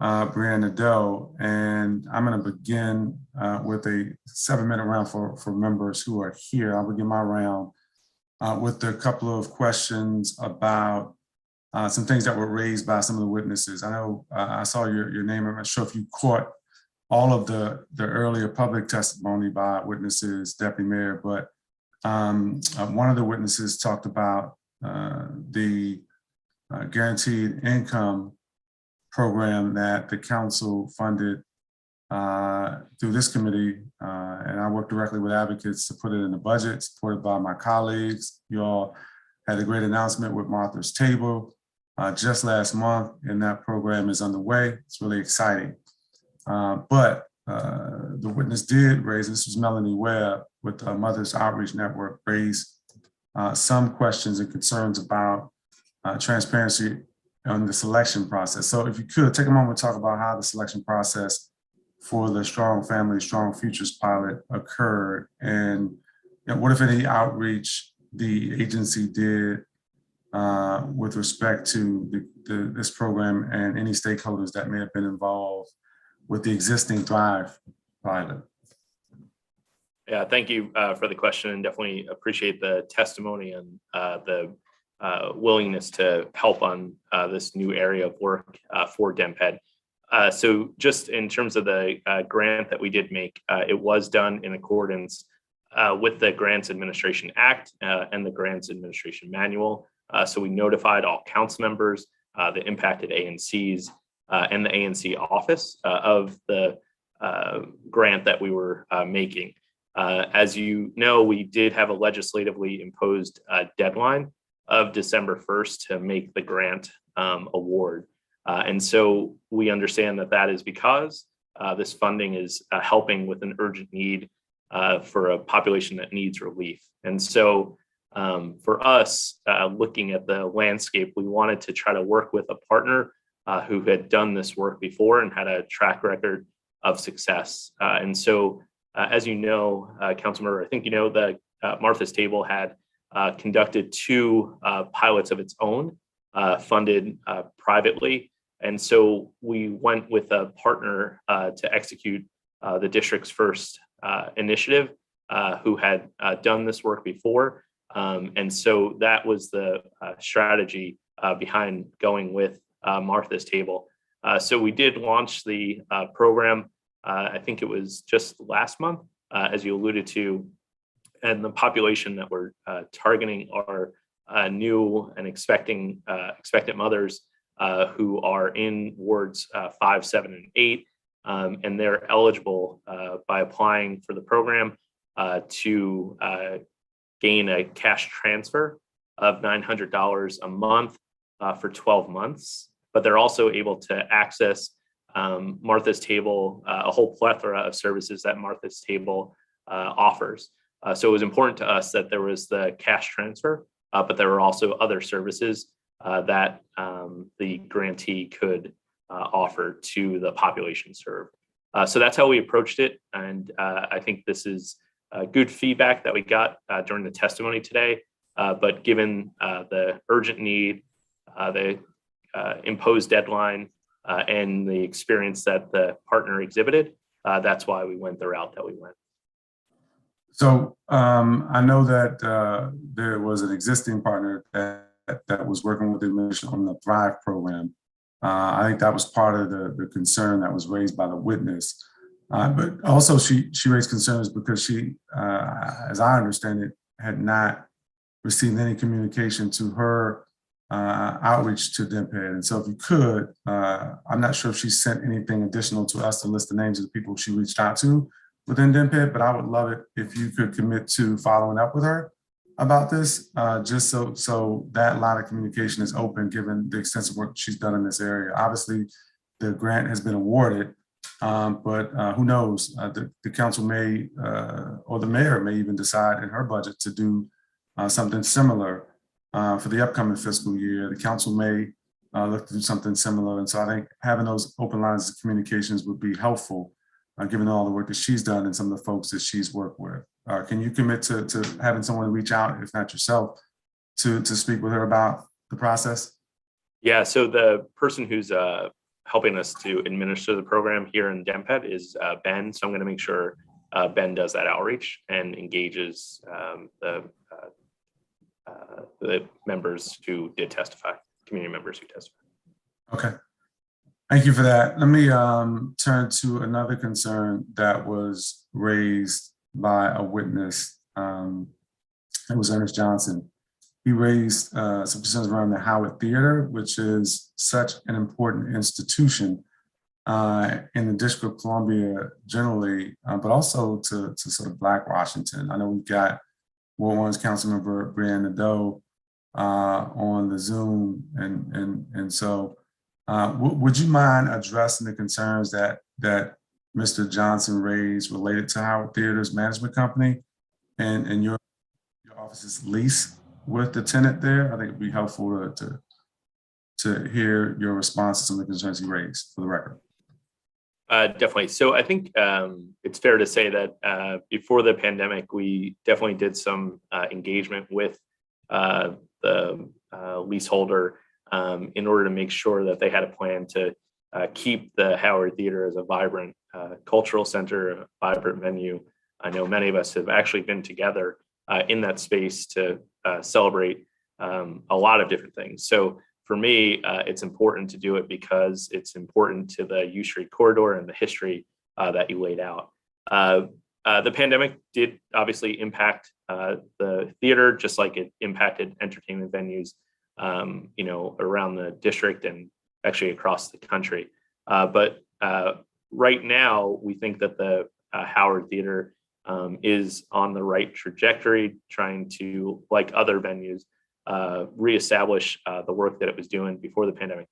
Brianna Doe, and I'm going to begin with a 7-minute round for members who are here. I'll begin my round with a couple of questions about some things that were raised by some of the witnesses. I know I saw your name. I'm not sure if you caught all of the earlier public testimony by witnesses, Deputy Mayor, but one of the witnesses talked about the guaranteed income program that the council funded through this committee, and I worked directly with advocates to put it in the budget, supported by my colleagues. You all had a great announcement with Martha's Table just last month, and that program is underway. It's really exciting. But the witness did raise, this was Melanie Webb with the Mothers Outreach Network, raised some questions and concerns about transparency on the selection process. So if you could take a moment to talk about how the selection process for the Strong Family, Strong Futures pilot occurred, and what, if any, outreach the agency did with respect to this program and any stakeholders that may have been involved with the existing Thrive pilot. Yeah, thank you for the question, and definitely appreciate the testimony and the willingness to help on this new area of work for Dmped. So just in terms of the grant that we did make, it was done in accordance with the Grants Administration Act and the Grants Administration Manual. So we notified all council members, the impacted ANCs, and the ANC office of the grant that we were making. As you know, we did have a legislatively imposed deadline of December 1st to make the grant award. And so we understand that that is because this funding is helping with an urgent need for a population that needs relief. And so for us, looking at the landscape, we wanted to try to work with a partner who had done this work before and had a track record of success. And so, as you know, Councilmember, I think you know that Martha's Table had conducted 2 pilots of its own, funded privately. And so we went with a partner to execute the district's first initiative, who had done this work before. And so that was the strategy behind going with Martha's Table. So we did launch the program, I think it was just last month, as you alluded to, and the population that we're targeting are new and expectant mothers who are in wards 5, 7, and 8, and they're eligible by applying for the program to gain a cash transfer of $900 a month for 12 months, but they're also able to access Martha's Table, a whole plethora of services that Martha's Table offers. So it was important to us that there was the cash transfer, but there were also other services that the grantee could offer to the population served. So that's how we approached it. And I think this is good feedback that we got during the testimony today. But given the urgent need, the imposed deadline, and the experience that the partner exhibited, that's why we went the route that we went. So I know that there was an existing partner that was working with the administration on the Thrive program. I think that was part of the concern that was raised by the witness. But also she raised concerns because she, as I understand it, had not received any communication to her outreach to Dmped. And so if you could, I'm not sure if she sent anything additional to us to list the names of the people she reached out to within Dmped, but I would love it if you could commit to following up with her about this, just so that line of communication is open given the extensive work she's done in this area. Obviously, the grant has been awarded, but who knows, the council may, or the mayor may even decide in her budget to do something similar for the upcoming fiscal year. The council may look to do something similar. And so I think having those open lines of communications would be helpful, given all the work that she's done and some of the folks that she's worked with. Can you commit to having someone reach out, if not yourself, to speak with her about the process? Yeah, so the person who's helping us to administer the program here in Dmped is Ben. So I'm going to make sure Ben does that outreach and engages the members who did testify, community members who testified. Okay. Thank you for that. Let me turn to another concern that was raised by a witness. It was Ernest Johnson. He raised some concerns around the Howard Theater, which is such an important institution in the District of Columbia generally, but also to sort of Black Washington. I know we've got Ward 1's Councilmember Brianne Nadeau on the Zoom, and so would you mind addressing the concerns that Mr. Johnson raised related to Howard Theater's management company and your office's lease with the tenant there? I think it'd be helpful to hear your response to some of the concerns he raised, for the record. Definitely. So I think it's fair to say that before the pandemic, we definitely did some engagement with the leaseholder in order to make sure that they had a plan to keep the Howard Theater as a vibrant cultural center, a vibrant venue. I know many of us have actually been together in that space to celebrate a lot of different things. So for me, it's important to do it because it's important to the U Street corridor and the history that you laid out. The pandemic did obviously impact the theater, just like it impacted entertainment venues, around the district and actually across the country. But right now, we think that the Howard Theater is on the right trajectory, trying to, like other venues, reestablish the work that it was doing before the pandemic.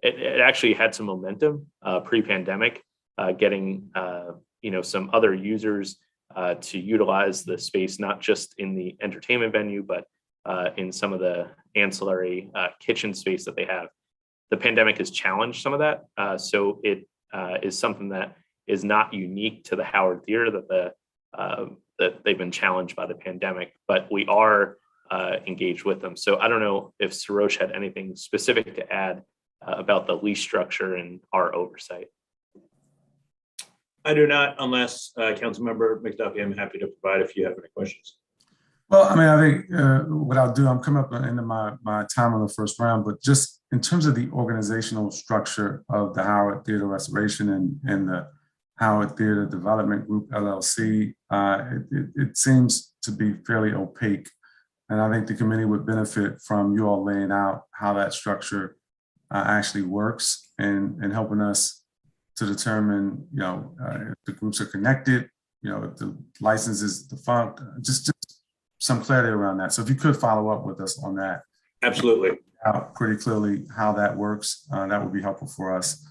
It actually had some momentum pre-pandemic, getting some other users to utilize the space, not just in the entertainment venue, but in some of the ancillary kitchen space that they have. The pandemic has challenged some of that, so it is something that is not unique to the Howard Theater that they've been challenged by the pandemic, but we are engaged with them. So I don't know if Sarosh had anything specific to add about the lease structure and our oversight. I do not, unless Councilmember McDuffie, I'm happy to provide if you have any questions. Well, I mean, I think what I'll do, I'm coming up at the end of my time on the first round, but just in terms of the organizational structure of the Howard Theater Restoration and the Howard Theater Development Group, LLC, it seems to be fairly opaque. And I think the committee would benefit from you all laying out how that structure actually works and helping us to determine, if the groups are connected, if the license is defunct, just some clarity around that. So if you could follow up with us on that. Absolutely. Out pretty clearly how that works, that would be helpful for us.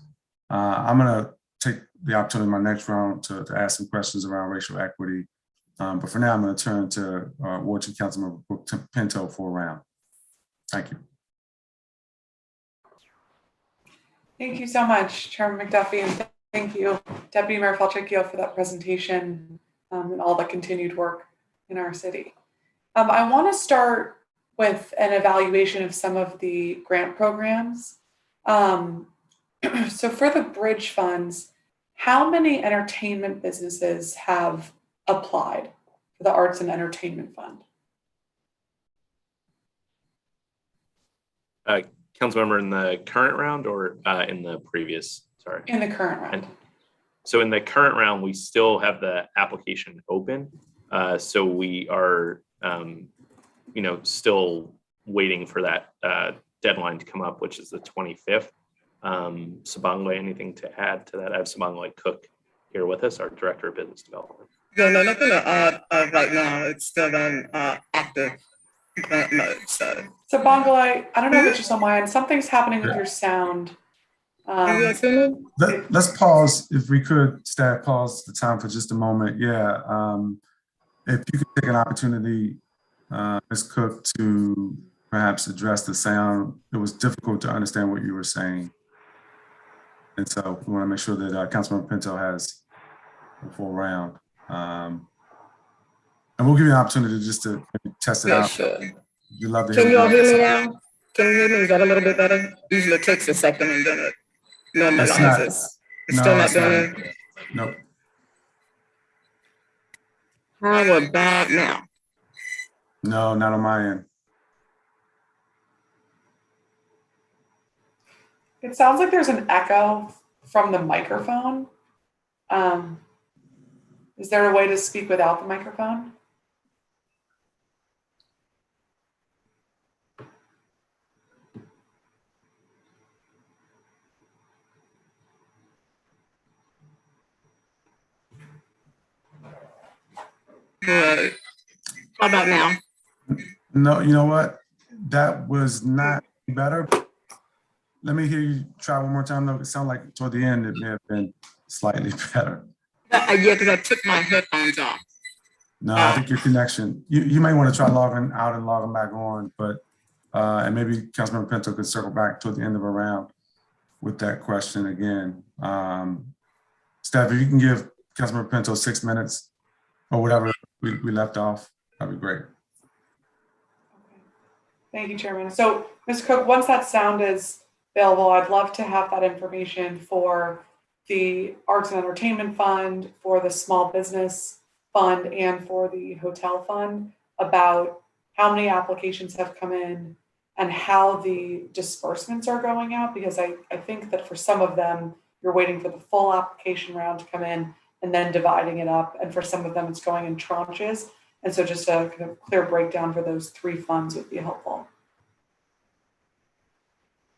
I'm going to take the opportunity in my next round to ask some questions around racial equity. But for now, I'm going to turn to Ward 2 Councilmember Pinto for a round. Thank you. Thank you so much, Chairman McDuffie, and thank you, Deputy Mayor Falchicchio, for that presentation and all the continued work in our city. I want to start with an evaluation of some of the grant programs. So for the bridge funds, how many entertainment businesses have applied for the Arts and Entertainment Fund? Councilmember, in the current round or in the previous? Sorry. In the current round. So in the current round, we still have the application open. So we are, still waiting for that deadline to come up, which is the 25th. Sabangwe, anything to add to that? I have Sabangwe Cook here with us, our Director of Business Development. Yeah, no, nothing to add right now. It's still in active grant mode. So Sabangwe, I don't know if it's just on my end. Something's happening with your sound. Let's pause, if we could, staff, pause the time for just a moment. Yeah, if you could take an opportunity, Ms. Cook, to perhaps address the sound. It was difficult to understand what you were saying. And so we want to make sure that Councilmember Pinto has a full round. And we'll give you an opportunity just to test it out. Sure. You'd love to Can you all hear me that. now? Can you hear me? Is that a little bit better? Usually it takes a second and then it normalizes. It's still not doing it? Nope. How about now? No, not on my end. It sounds like there's an echo from the microphone. Is there a way to speak without the microphone? Right. How about now? No, you know what? That was not better. Let me hear you try one more time. Though it sounded like toward the end it may have been slightly better. Yeah, because I took my headphones off. No, I think your connection. You may want to try logging out and logging back on, but and maybe Councilmember Pinto could circle back toward the end of a round with that question again. Staff, if you can give Councilmember Pinto 6 minutes or whatever we left off, that'd be great. Thank you, Chairman. So, Ms. Cook, once that sound is available, I'd love to have that information for the Arts and Entertainment Fund, for the Small Business Fund, and for the Hotel Fund about how many applications have come in and how the disbursements are going out, because I think that for some of them, you're waiting for the full application round to come in and then dividing it up. And for some of them, it's going in tranches. And so just a kind of clear breakdown for those three funds would be helpful.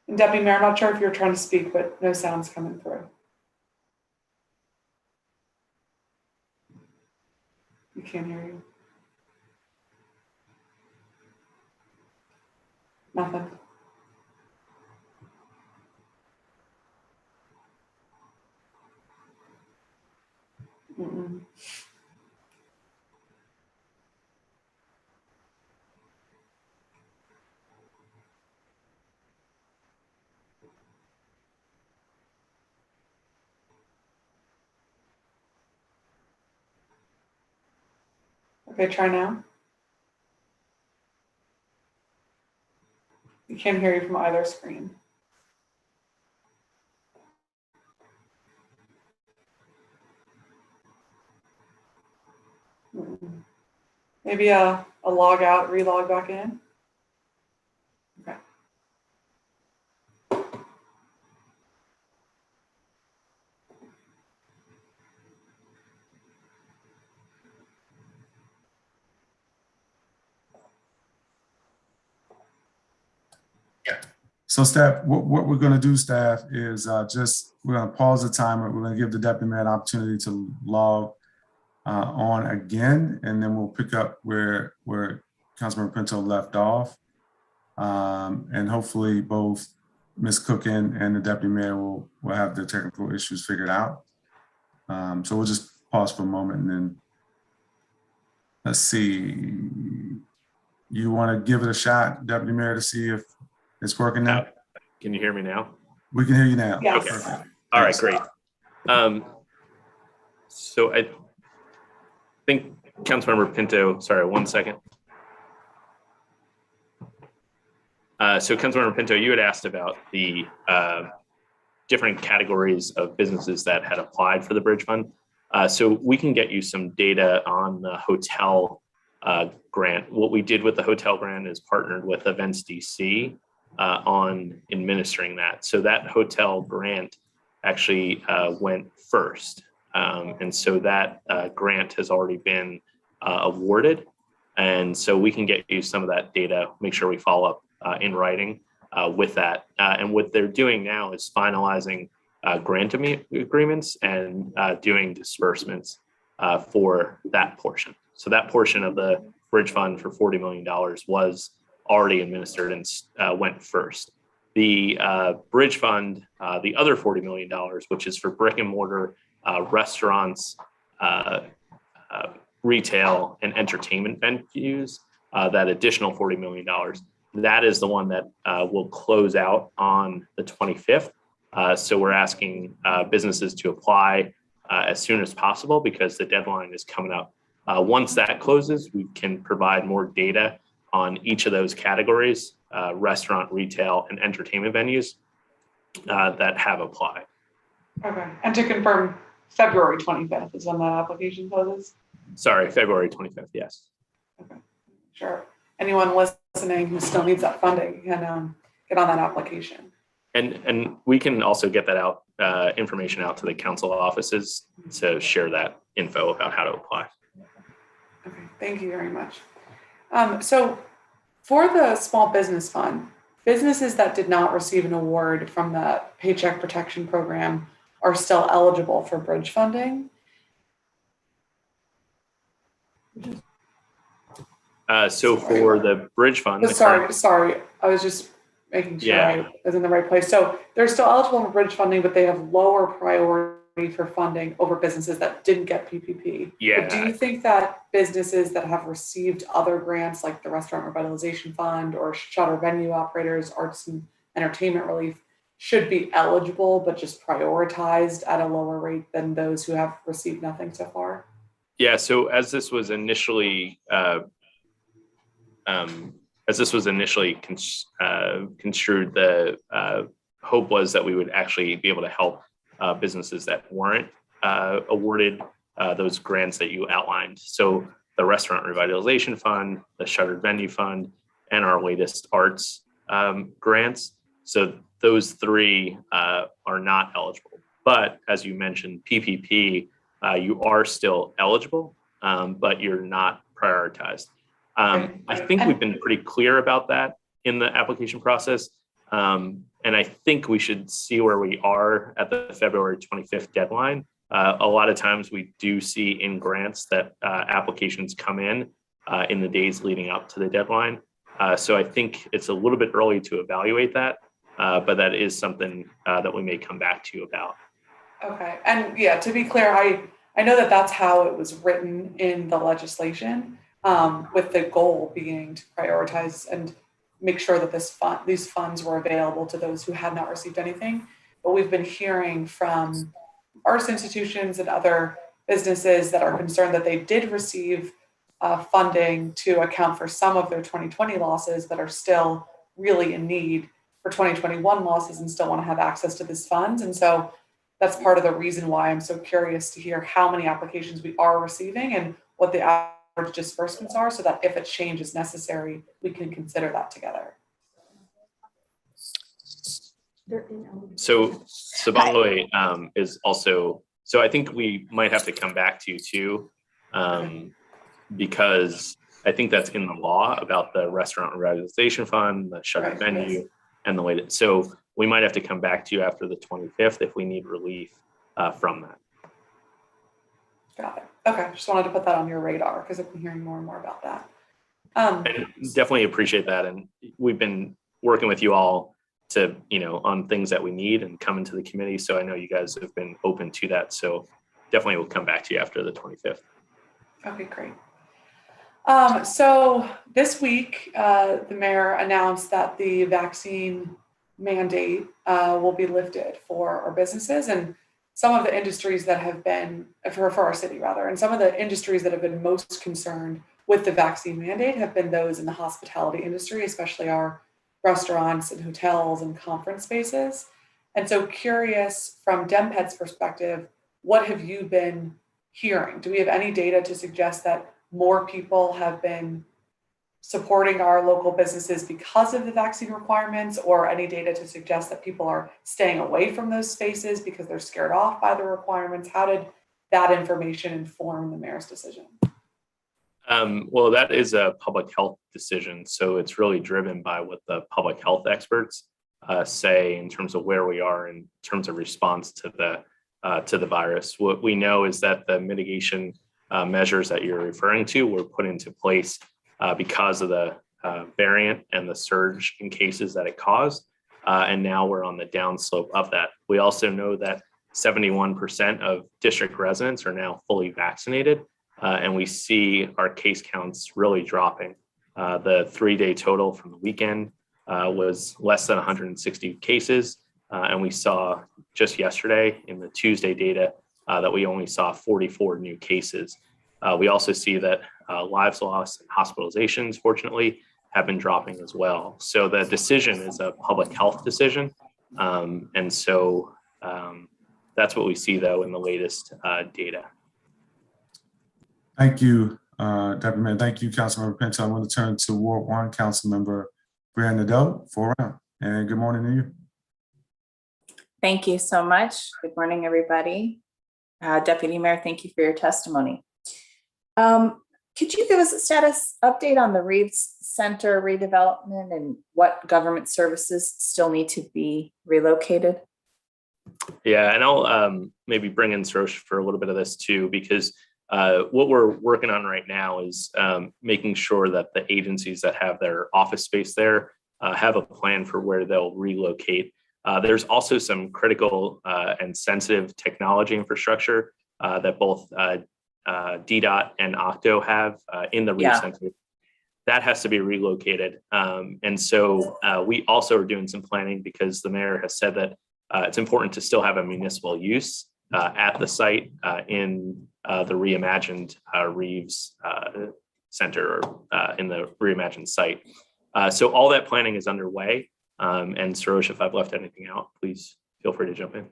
And Deputy Mayor, I'm not sure if you're trying to speak, but no sound's coming through. We can't hear you. Nothing. Mm-mm. Okay, try now. We can't hear you from either screen. Mm-mm. Maybe a log out, relog back in. Okay. So staff, what we're going to do, staff, is we're going to pause the timer. We're going to give the Deputy Mayor an opportunity to log on again, and then we'll pick up where Councilmember Pinto left off. And hopefully both Ms. Cookin and the deputy mayor will have the technical issues figured out. So we'll just pause for a moment and then let's see. You want to give it a shot, Deputy Mayor, to see if it's working now? Can you hear me now? We can hear you now. Yes. Okay. Perfect. All right, great. So I think Councilmember Pinto, sorry, 1 second. So Councilmember Pinto, you had asked about the different categories of businesses that had applied for the bridge fund. So we can get you some data on the hotel grant. What we did with the hotel grant is partnered with Events DC on administering that. So that hotel grant actually went first. And so that grant has already been awarded. And so we can get you some of that data, make sure we follow up in writing with that. And what they're doing now is finalizing grant agreements and doing disbursements for that portion. So that portion of the bridge fund for $40 million was already administered and went first. The bridge fund, the other $40 million, which is for brick and mortar restaurants, retail, and entertainment venues, that additional $40 million, that is the one that will close out on the 25th. So we're asking businesses to apply as soon as possible because the deadline is coming up. Once that closes, we can provide more data on each of those categories, restaurant, retail, and entertainment venues that have applied. Okay, and to confirm, February 25th is when that application closes? Sorry, February 25th, yes. Okay, sure. Anyone listening who still needs that funding can get on that application. And we can also get that out, information out to the council offices to share that info about how to apply. Okay, thank you very much. So for the small business fund, businesses that did not receive an award from the Paycheck Protection Program are still eligible for bridge funding. So for the bridge fund, Sorry, I was just making sure I was in the right place. So they're still eligible for bridge funding, but they have lower priority for funding over businesses that didn't get PPP. Yeah. But do you think that businesses that have received other grants like the Restaurant Revitalization Fund or shutter venue operators, arts and entertainment relief should be eligible, but just prioritized at a lower rate than those who have received nothing so far? Yeah, so as this was initially construed, the hope was that we would actually be able to help businesses that weren't awarded those grants that you outlined. So the Restaurant Revitalization Fund, the Shuttered Venue Fund, and our latest arts grants. So those three are not eligible. But as you mentioned, PPP, you are still eligible, but you're not prioritized. I think we've been pretty clear about that in the application process. And I think we should see where we are at the February 25th deadline. A lot of times we do see in grants that applications come in the days leading up to the deadline. So I think it's a little bit early to evaluate that, but that is something that we may come back to you about. Okay, and yeah, to be clear, I know that that's how it was written in the legislation, with the goal being to prioritize and make sure that these funds were available to those who had not received anything. But we've been hearing from arts institutions and other businesses that are concerned that they did receive funding to account for some of their 2020 losses that are still really in need for 2021 losses and still want to have access to these funds. And so that's part of the reason why I'm so curious to hear how many applications we are receiving and what the average disbursements are, so that if a change is necessary, we can consider that together. So Sabangwe is also, so I think we might have to come back to you too, because I think that's in the law about the Restaurant Revitalization Fund, the shuttered venue, and the way that, so we might have to come back to you after the 25th if we need relief from that. Got it. Okay, just wanted to put that on your radar because I've been hearing more and more about that. And definitely appreciate that. And we've been working with you all to, on things that we need and come into the committee. So I know you guys have been open to that. So definitely we'll come back to you after the 25th. Okay, great. So this week, the mayor announced that the vaccine mandate will be lifted for our businesses and some of the industries that have been, for our city rather, and some of the industries that have been most concerned with the vaccine mandate have been those in the hospitality industry, especially our restaurants and hotels and conference spaces. And so curious from Dmped's perspective, what have you been hearing? Do we have any data to suggest that more people have been supporting our local businesses because of the vaccine requirements, or any data to suggest that people are staying away from those spaces because they're scared off by the requirements? How did that information inform the mayor's decision? Well, that is a public health decision. So it's really driven by what the public health experts say in terms of where we are in terms of response to the virus. What we know is that the mitigation measures that you're referring to were put into place because of the variant and the surge in cases that it caused. And now we're on the downslope of that. We also know that 71% of district residents are now fully vaccinated. And we see our case counts really dropping. The 3-day total from the weekend was less than 160 cases. And we saw just yesterday in the Tuesday data that we only saw 44 new cases. We also see that lives lost and hospitalizations, fortunately, have been dropping as well. So the decision is a public health decision. And so that's what we see, though, in the latest data. Thank you, Deputy Mayor. Thank you, Councilmember Pinto. I want to turn to Ward 1, Councilmember Brianna Nadeau for a round. And good morning to you. Thank you so much. Good morning, everybody. Deputy Mayor, thank you for your testimony. Could you give us a status update on the Reeves Center redevelopment and what government services still need to be relocated? Yeah, and I'll maybe bring in Srosh for a little bit of this too, because what we're working on right now is making sure that the agencies that have their office space there have a plan for where they'll relocate. There's also some critical and sensitive technology infrastructure that both DDOT and Octo have in the Reeves Center. That has to be relocated. And so we also are doing some planning because the mayor has said that it's important to still have a municipal use at the site in the reimagined Reeves Center or in the reimagined site. So all that planning is underway. And Srosh, if I've left anything out, please feel free to jump in.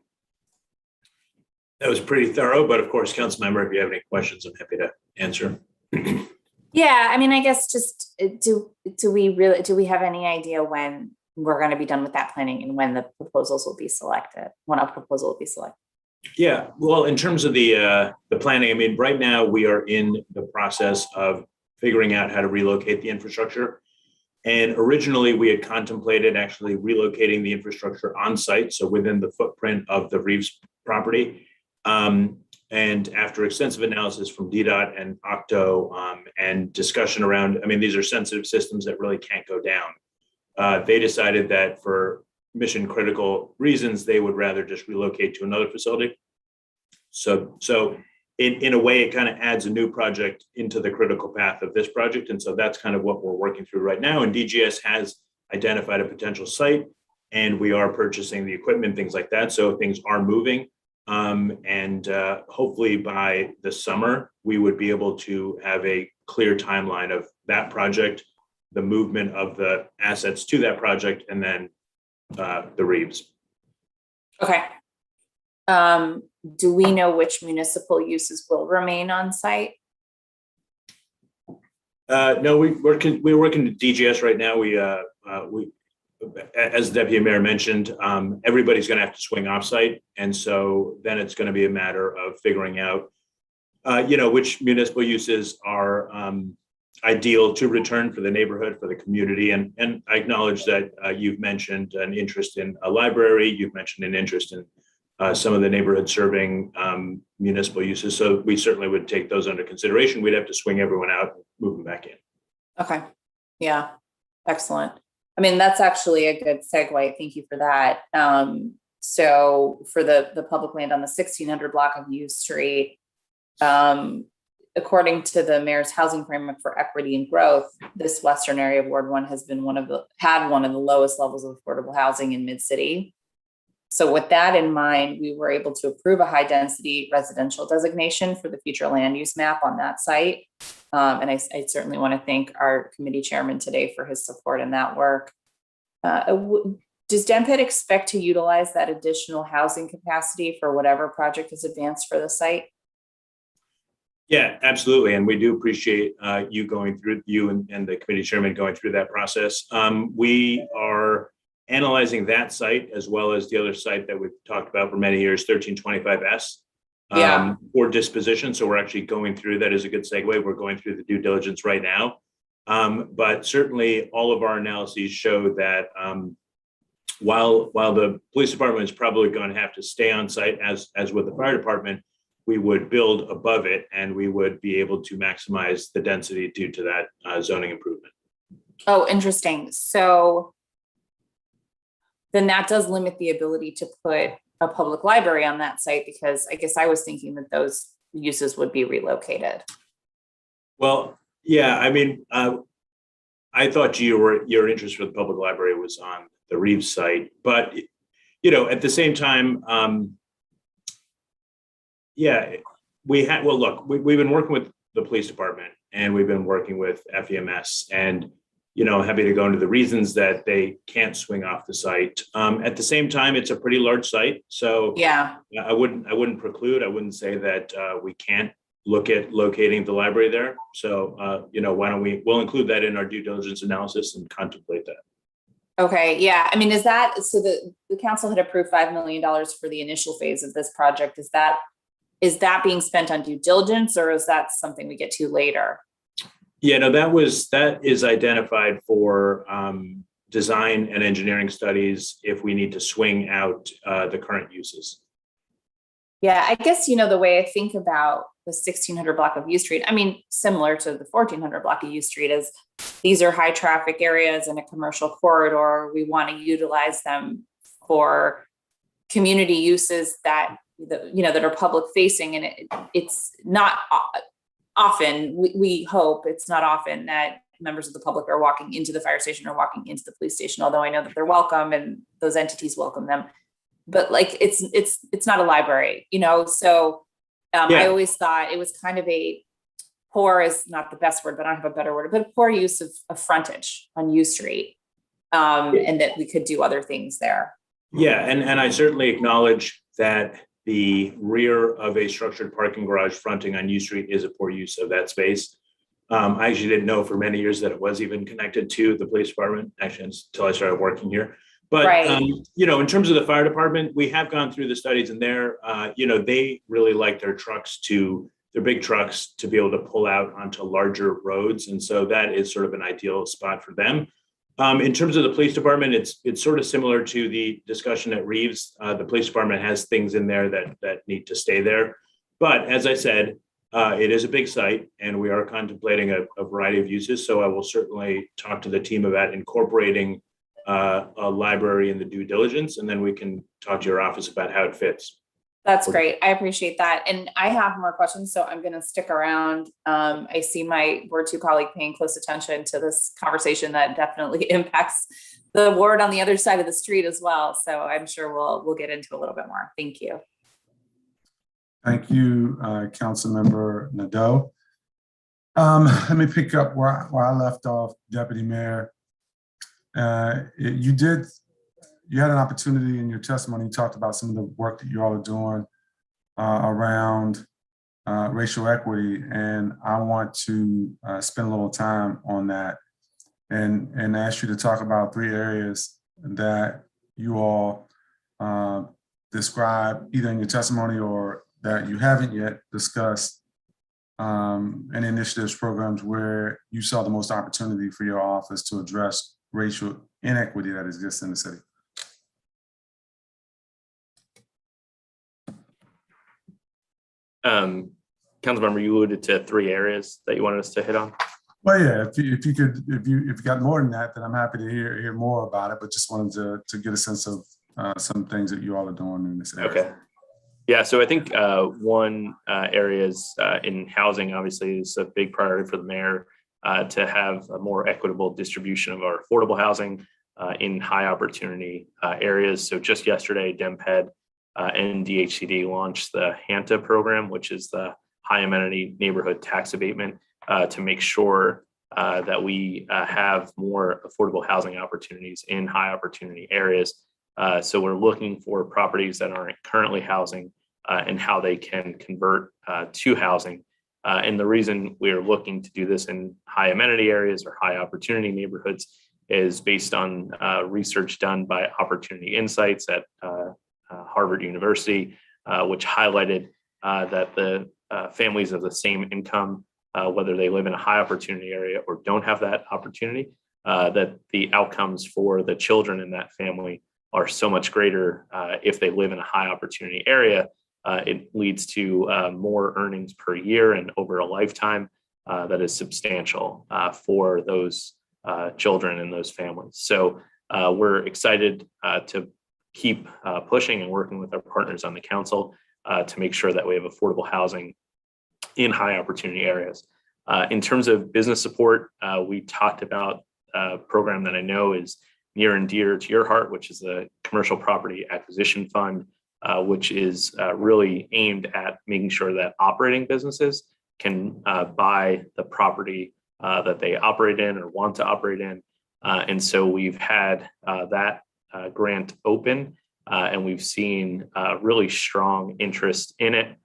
That was pretty thorough, but of course, council member, if you have any questions, I'm happy to answer. Yeah, I mean, I guess just do we have any idea when we're going to be done with that planning and when the proposals will be selected, when a proposal will be selected? Yeah, well, in terms of the planning, I mean, right now we are in the process of figuring out how to relocate the infrastructure. And originally we had contemplated actually relocating the infrastructure on site, so within the footprint of the Reeves property. And after extensive analysis from DDOT and Octo and discussion around, I mean, these are sensitive systems that really can't go down. They decided that for mission critical reasons, they would rather just relocate to another facility. So in a way, it kind of adds a new project into the critical path of this project. And so that's kind of what we're working through right now. And DGS has identified a potential site and we are purchasing the equipment, things like that. So things are moving. And hopefully by the summer, we would be able to have a clear timeline of that project, the movement of the assets to that project, and then the Reeves. Okay. Do we know which municipal uses will remain on site? No, we're working with DGS right now. We as the Deputy Mayor mentioned, everybody's going to have to swing offsite, and so then it's going to be a matter of figuring out, which municipal uses are ideal to return for the neighborhood, for the community. And I acknowledge that you've mentioned an interest in a library. You've mentioned an interest in some of the neighborhood serving municipal uses. So we certainly would take those under consideration. We'd have to swing everyone out and move them back in. Okay. Yeah. Excellent. I mean, that's actually a good segue. Thank you for that. So for the public land on the 1600 block of U Street, according to the mayor's housing framework for equity and growth, this western area of Ward 1 has been one of the lowest levels of affordable housing in mid-city. So with that in mind, we were able to approve a high density residential designation for the future land use map on that site. And I certainly want to thank our committee chairman today for his support in that work. Does Dmped expect to utilize that additional housing capacity for whatever project is advanced for the site? Yeah, absolutely. And we do appreciate you and the committee chairman going through that process. We are analyzing that site as well as the other site that we've talked about for many years, 1325S, for disposition. So we're actually going through, that is a good segue. We're going through the due diligence right now. But certainly all of our analyses show that while the police department is probably going to have to stay on site as with the fire department, we would build above it and we would be able to maximize the density due to that zoning improvement. Oh, interesting. So then that does limit the ability to put a public library on that site, because I guess I was thinking that those uses would be relocated. Well, yeah, I mean, I thought your interest for the public library was on the Reeves site, but at the same time, we've been working with the police department and we've been working with FEMS, and happy to go into the reasons that they can't swing off the site. At the same time, it's a pretty large site, so I wouldn't preclude. I wouldn't say that we can't look at locating the library there. So why don't we'll include that in our due diligence analysis and contemplate that. Okay, yeah. I mean, is that so? The council had approved $5 million for the initial phase of this project. Is that being spent on due diligence, or is that something we get to later? Yeah, no, that is identified for design and engineering studies if we need to swing out the current uses. Yeah, I guess, the way I think about the 1600 block of U Street, I mean, similar to the 1400 block of U Street, is these are high traffic areas in a commercial corridor. We want to utilize them for community uses that are public facing, and it's not often, we hope it's not often that members of the public are walking into the fire station or walking into the police station, although I know that they're welcome and those entities welcome them. But it's not a library, so I always thought it was kind of a poor, is not the best word, but I don't have a better word, but a poor use of frontage on U Street, and that we could do other things there. Yeah, and I certainly acknowledge that the rear of a structured parking garage fronting on U Street is a poor use of that space. I actually didn't know for many years that it was even connected to the police department, actually, until I started working here. But, in terms of the fire department, we have gone through the studies, and they really like their big trucks to be able to pull out onto larger roads. And so that is sort of an ideal spot for them. In terms of the police department, it's sort of similar to the discussion at Reeves. The police department has things in there that need to stay there. But as I said, it is a big site and we are contemplating a variety of uses. So I will certainly talk to the team about incorporating a library in the due diligence, and then we can talk to your office about how it fits. That's great. I appreciate that. And I have more questions, so I'm going to stick around. I see my Ward 2 colleague paying close attention to this conversation that definitely impacts the ward on the other side of the street as well. So I'm sure we'll get into a little bit more. Thank you. Thank you, Councilmember Nadeau. Let me pick up where I left off, Deputy Mayor. You had an opportunity in your testimony. You talked about some of the work that you all are doing around racial equity, and I want to spend a little time on that and ask you to talk about 3 areas that you all describe either in your testimony or that you haven't yet discussed, any initiatives, programs where you saw the most opportunity for your office to address racial inequity that exists in the city. Councilmember, you alluded to 3 areas that you wanted us to hit on. Well, yeah, if you got more than that, then I'm happy to hear more about it. But just wanted to get a sense of some things that you all are doing in this area. Okay. Yeah, so I think one area is in housing, obviously, is a big priority for the mayor to have a more equitable distribution of our affordable housing in high opportunity areas. So just yesterday, Dmped and DHCD launched the HANTA program, which is the high amenity neighborhood tax abatement, to make sure that we have more affordable housing opportunities in high opportunity areas. So we're looking for properties that aren't currently housing and how they can convert to housing. And the reason we're looking to do this in high amenity areas or high opportunity neighborhoods is based on research done by Opportunity Insights at Harvard University, which highlighted that the families of the same income, whether they live in a high opportunity area or don't have that opportunity, that the outcomes for the children in that family are so much greater if they live in a high opportunity area. It leads to more earnings per year and over a lifetime that is substantial for those children and those families. So we're excited to keep pushing and working with our partners on the council to make sure that we have affordable housing in high opportunity areas. In terms of business support, we talked about a program that I know is near and dear to your heart, which is the Commercial Property Acquisition Fund, which is really aimed at making sure that operating businesses can buy the property that they operate in or want to operate in. And so we've had that grant open and we've seen really strong interest in it.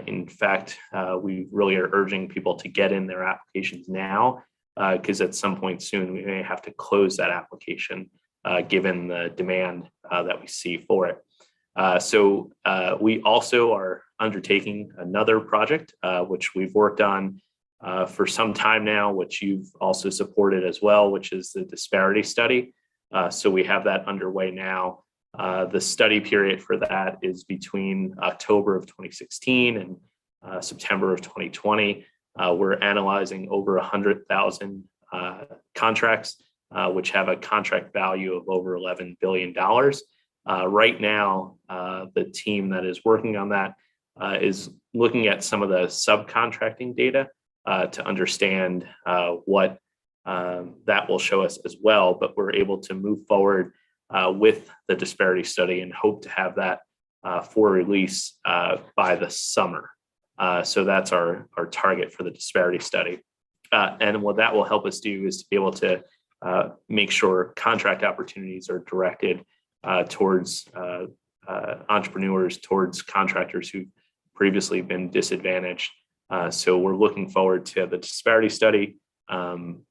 In fact, we really are urging people to get in their applications now because at some point soon we may have to close that application given the demand that we see for it. So we also are undertaking another project, which we've worked on for some time now, which you've also supported as well, which is the disparity study. So we have that underway now. The study period for that is between October of 2016 and September of 2020. We're analyzing over 100,000 contracts, which have a contract value of over $11 billion. Right now, the team that is working on that is looking at some of the subcontracting data to understand what that will show us as well. But we're able to move forward with the disparity study and hope to have that for release by the summer. So that's our target for the disparity study. And what that will help us do is to be able to make sure contract opportunities are directed towards entrepreneurs, towards contractors who've previously been disadvantaged. So we're looking forward to the disparity study. And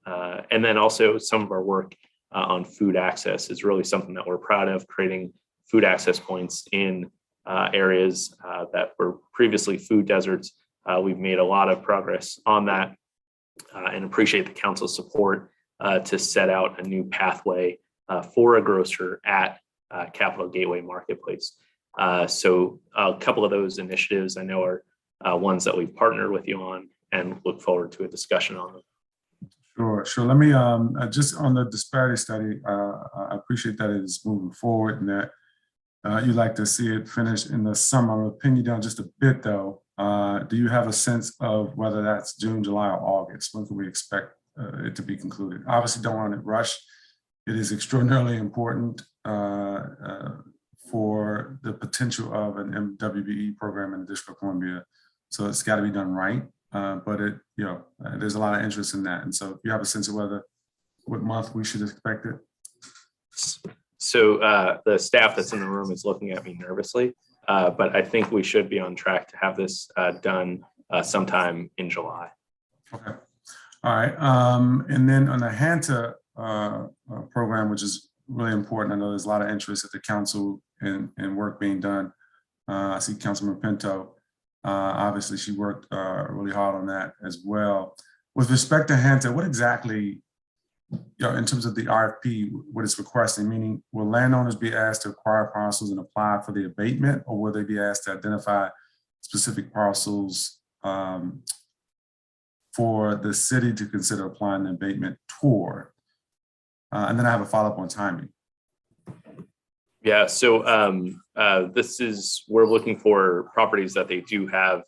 then also some of our work on food access is really something that we're proud of, creating food access points in areas that were previously food deserts. We've made a lot of progress on that and appreciate the council's support to set out a new pathway for a grocer at Capital Gateway Marketplace. So a couple of those initiatives I know are ones that we've partnered with you on and look forward to a discussion on them. Sure. Let me just on the disparity study, I appreciate that it is moving forward and that you'd like to see it finished in the summer. I'm gonna pin you down just a bit though. Do you have a sense of whether that's June, July, or August? When can we expect it to be concluded? Obviously don't want to rush. It is extraordinarily important for the potential of an MWBE program in the District of Columbia. So it's got to be done right. But it, there's a lot of interest in that. And so if you have a sense of what month we should expect it. So the staff that's in the room is looking at me nervously, but I think we should be on track to have this done sometime in July. Okay. All right. And then on the HANTA program, which is really important, I know there's a lot of interest at the council and work being done. I see Councilman Pinto. Obviously, she worked really hard on that as well. With respect to HANTA, what exactly, in terms of the RFP, what it's requesting, meaning will landowners be asked to acquire parcels and apply for the abatement, or will they be asked to identify specific parcels for the city to consider applying the abatement toward? And then I have a follow-up on timing. Yeah, so we're looking for properties that they do have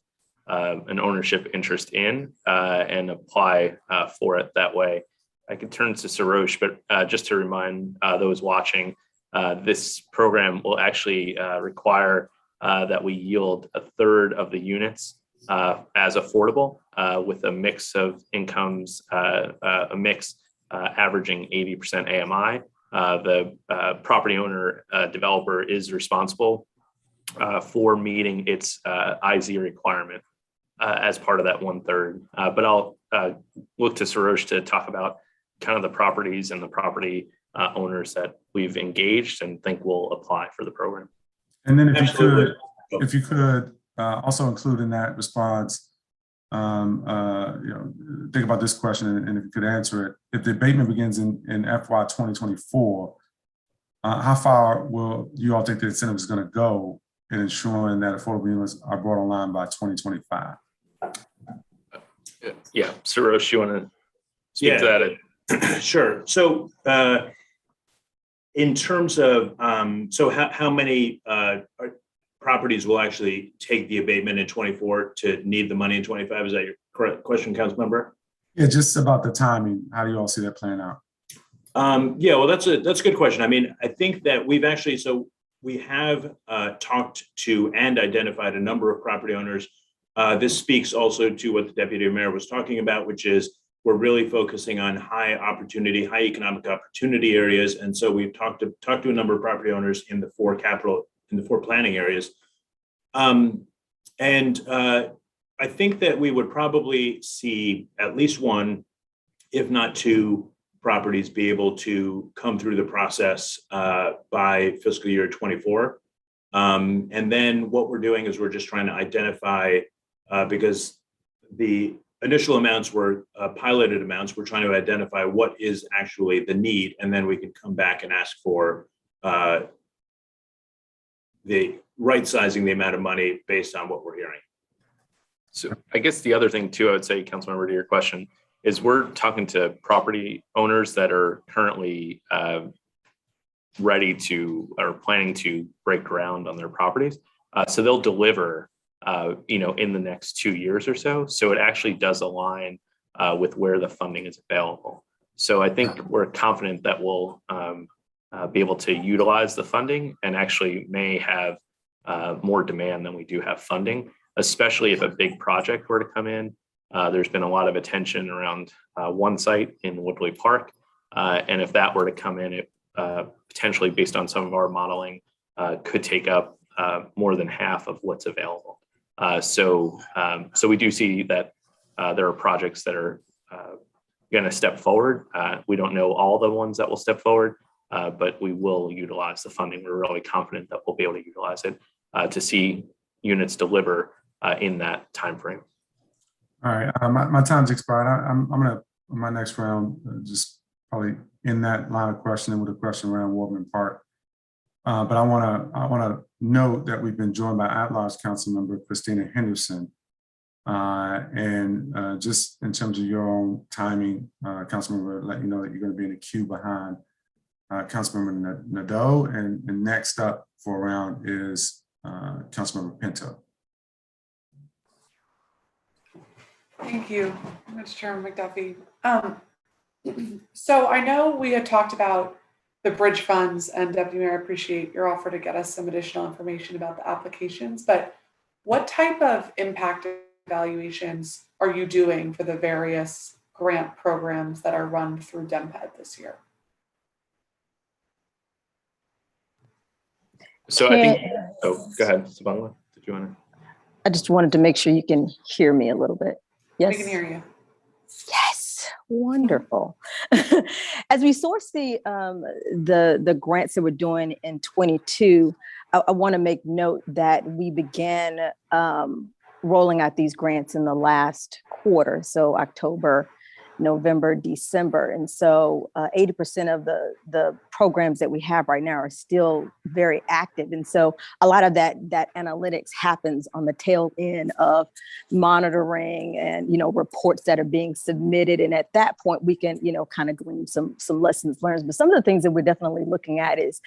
an ownership interest in and apply for it that way. I can turn to Sarosh, but just to remind those watching, this program will actually require that we yield a third of the units as affordable with a mix of incomes, averaging 80% AMI. The property owner developer is responsible for meeting its IZ requirement as part of that 1/3. But I'll look to Sarosh to talk about kind of the properties and the property owners that we've engaged and think will apply for the program. And then if you could also include in that response, think about this question, and if you could answer it. If the abatement begins in FY 2024, how far will you all think the incentive is going to go in ensuring that affordable units are brought online by 2025? Yeah, Sarosh, you want to speak to that? Sure. So in terms of, how many properties will actually take the abatement in 24 to need the money in 25? Is that your correct question, council member? Yeah, just about the timing. How do you all see that playing out? Yeah, well, that's a good question. I mean, I think that we have talked to and identified a number of property owners. This speaks also to what the deputy mayor was talking about, which is we're really focusing on high economic opportunity areas. And so we've talked to a number of property owners in the four planning areas. I think that we would probably see at least one, if not two, properties be able to come through the process by fiscal year 24. And then what we're doing is we're just trying to identify, because the initial amounts were piloted amounts, we're trying to identify what is actually the need, and then we can come back and ask for the right sizing the amount of money based on what we're hearing. So I guess the other thing too, I would say, Councilmember, to your question, is we're talking to property owners that are currently ready to or planning to break ground on their properties. So they'll deliver, in the next 2 years or so. So it actually does align with where the funding is available. So I think we're confident that we'll be able to utilize the funding and actually may have more demand than we do have funding, especially if a big project were to come in. There's been a lot of attention around one site in Woodley Park. And if that were to come in, it potentially, based on some of our modeling, could take up more than half of what's available. So we do see that there are projects that are going to step forward. We don't know all the ones that will step forward, but we will utilize the funding. We're really confident that we'll be able to utilize it to see units deliver in that time frame. All right, my time's expired. I'm gonna, my next round, just probably in that line of questioning with a question around Whitman Park. But I wanna note that we've been joined by at-large council member Christina Henderson. And just in terms of your own timing, council member, let you know that you're gonna be in the queue behind Councilmember Nadeau, and next up for a round is Councilmember Pinto. Thank you, Mr. Chairman McDuffie. So I know we had talked about the bridge funds, and Deputy Mayor, I appreciate your offer to get us some additional information about the applications, but what type of impact evaluations are you doing for the various grant programs that are run through Dmped this year? So I think, oh, go ahead, Savannah, did you want to? I just wanted to make sure you can hear me a little bit. Yes. We can hear you. Yes, wonderful. As we source the grants that we're doing in 22, I want to make note that we began rolling out these grants in the last quarter, so October November, December. And so 80% of the programs that we have right now are still very active. And so a lot of that analytics happens on the tail end of monitoring and, reports that are being submitted. And at that point, we can, kind of glean some lessons learned. But some of the things that we're definitely looking at is,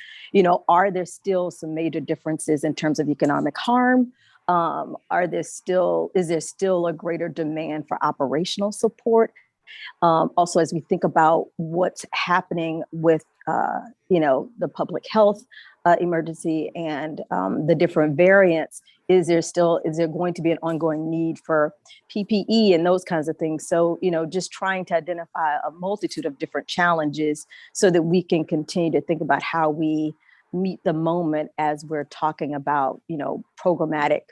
are there still some major differences in terms of economic harm? Is there still a greater demand for operational support? Also, as we think about what's happening with, the public health emergency and the different variants, is there going to be an ongoing need for PPE and those kinds of things? So, just trying to identify a multitude of different challenges so that we can continue to think about how we meet the moment as we're talking about, programmatic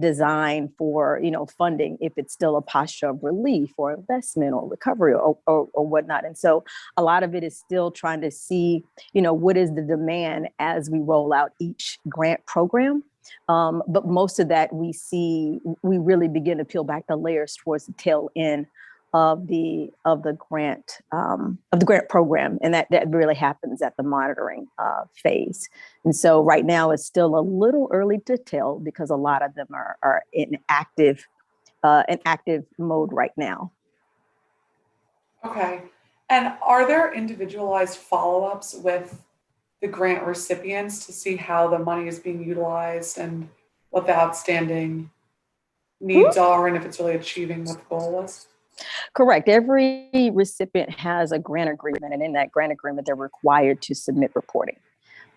design for, funding, if it's still a posture of relief or investment or recovery or whatnot. And so a lot of it is still trying to see, what is the demand as we roll out each grant program. But most of that we really begin to peel back the layers towards the tail end of the grant program, and that really happens at the monitoring phase. And so right now it's still a little early to tell because a lot of them are in active mode right now. Okay, and are there individualized follow-ups with the grant recipients to see how the money is being utilized and what the outstanding needs are and if it's really achieving what the goal was? Correct. Every recipient has a grant agreement, and in that grant agreement, they're required to submit reporting.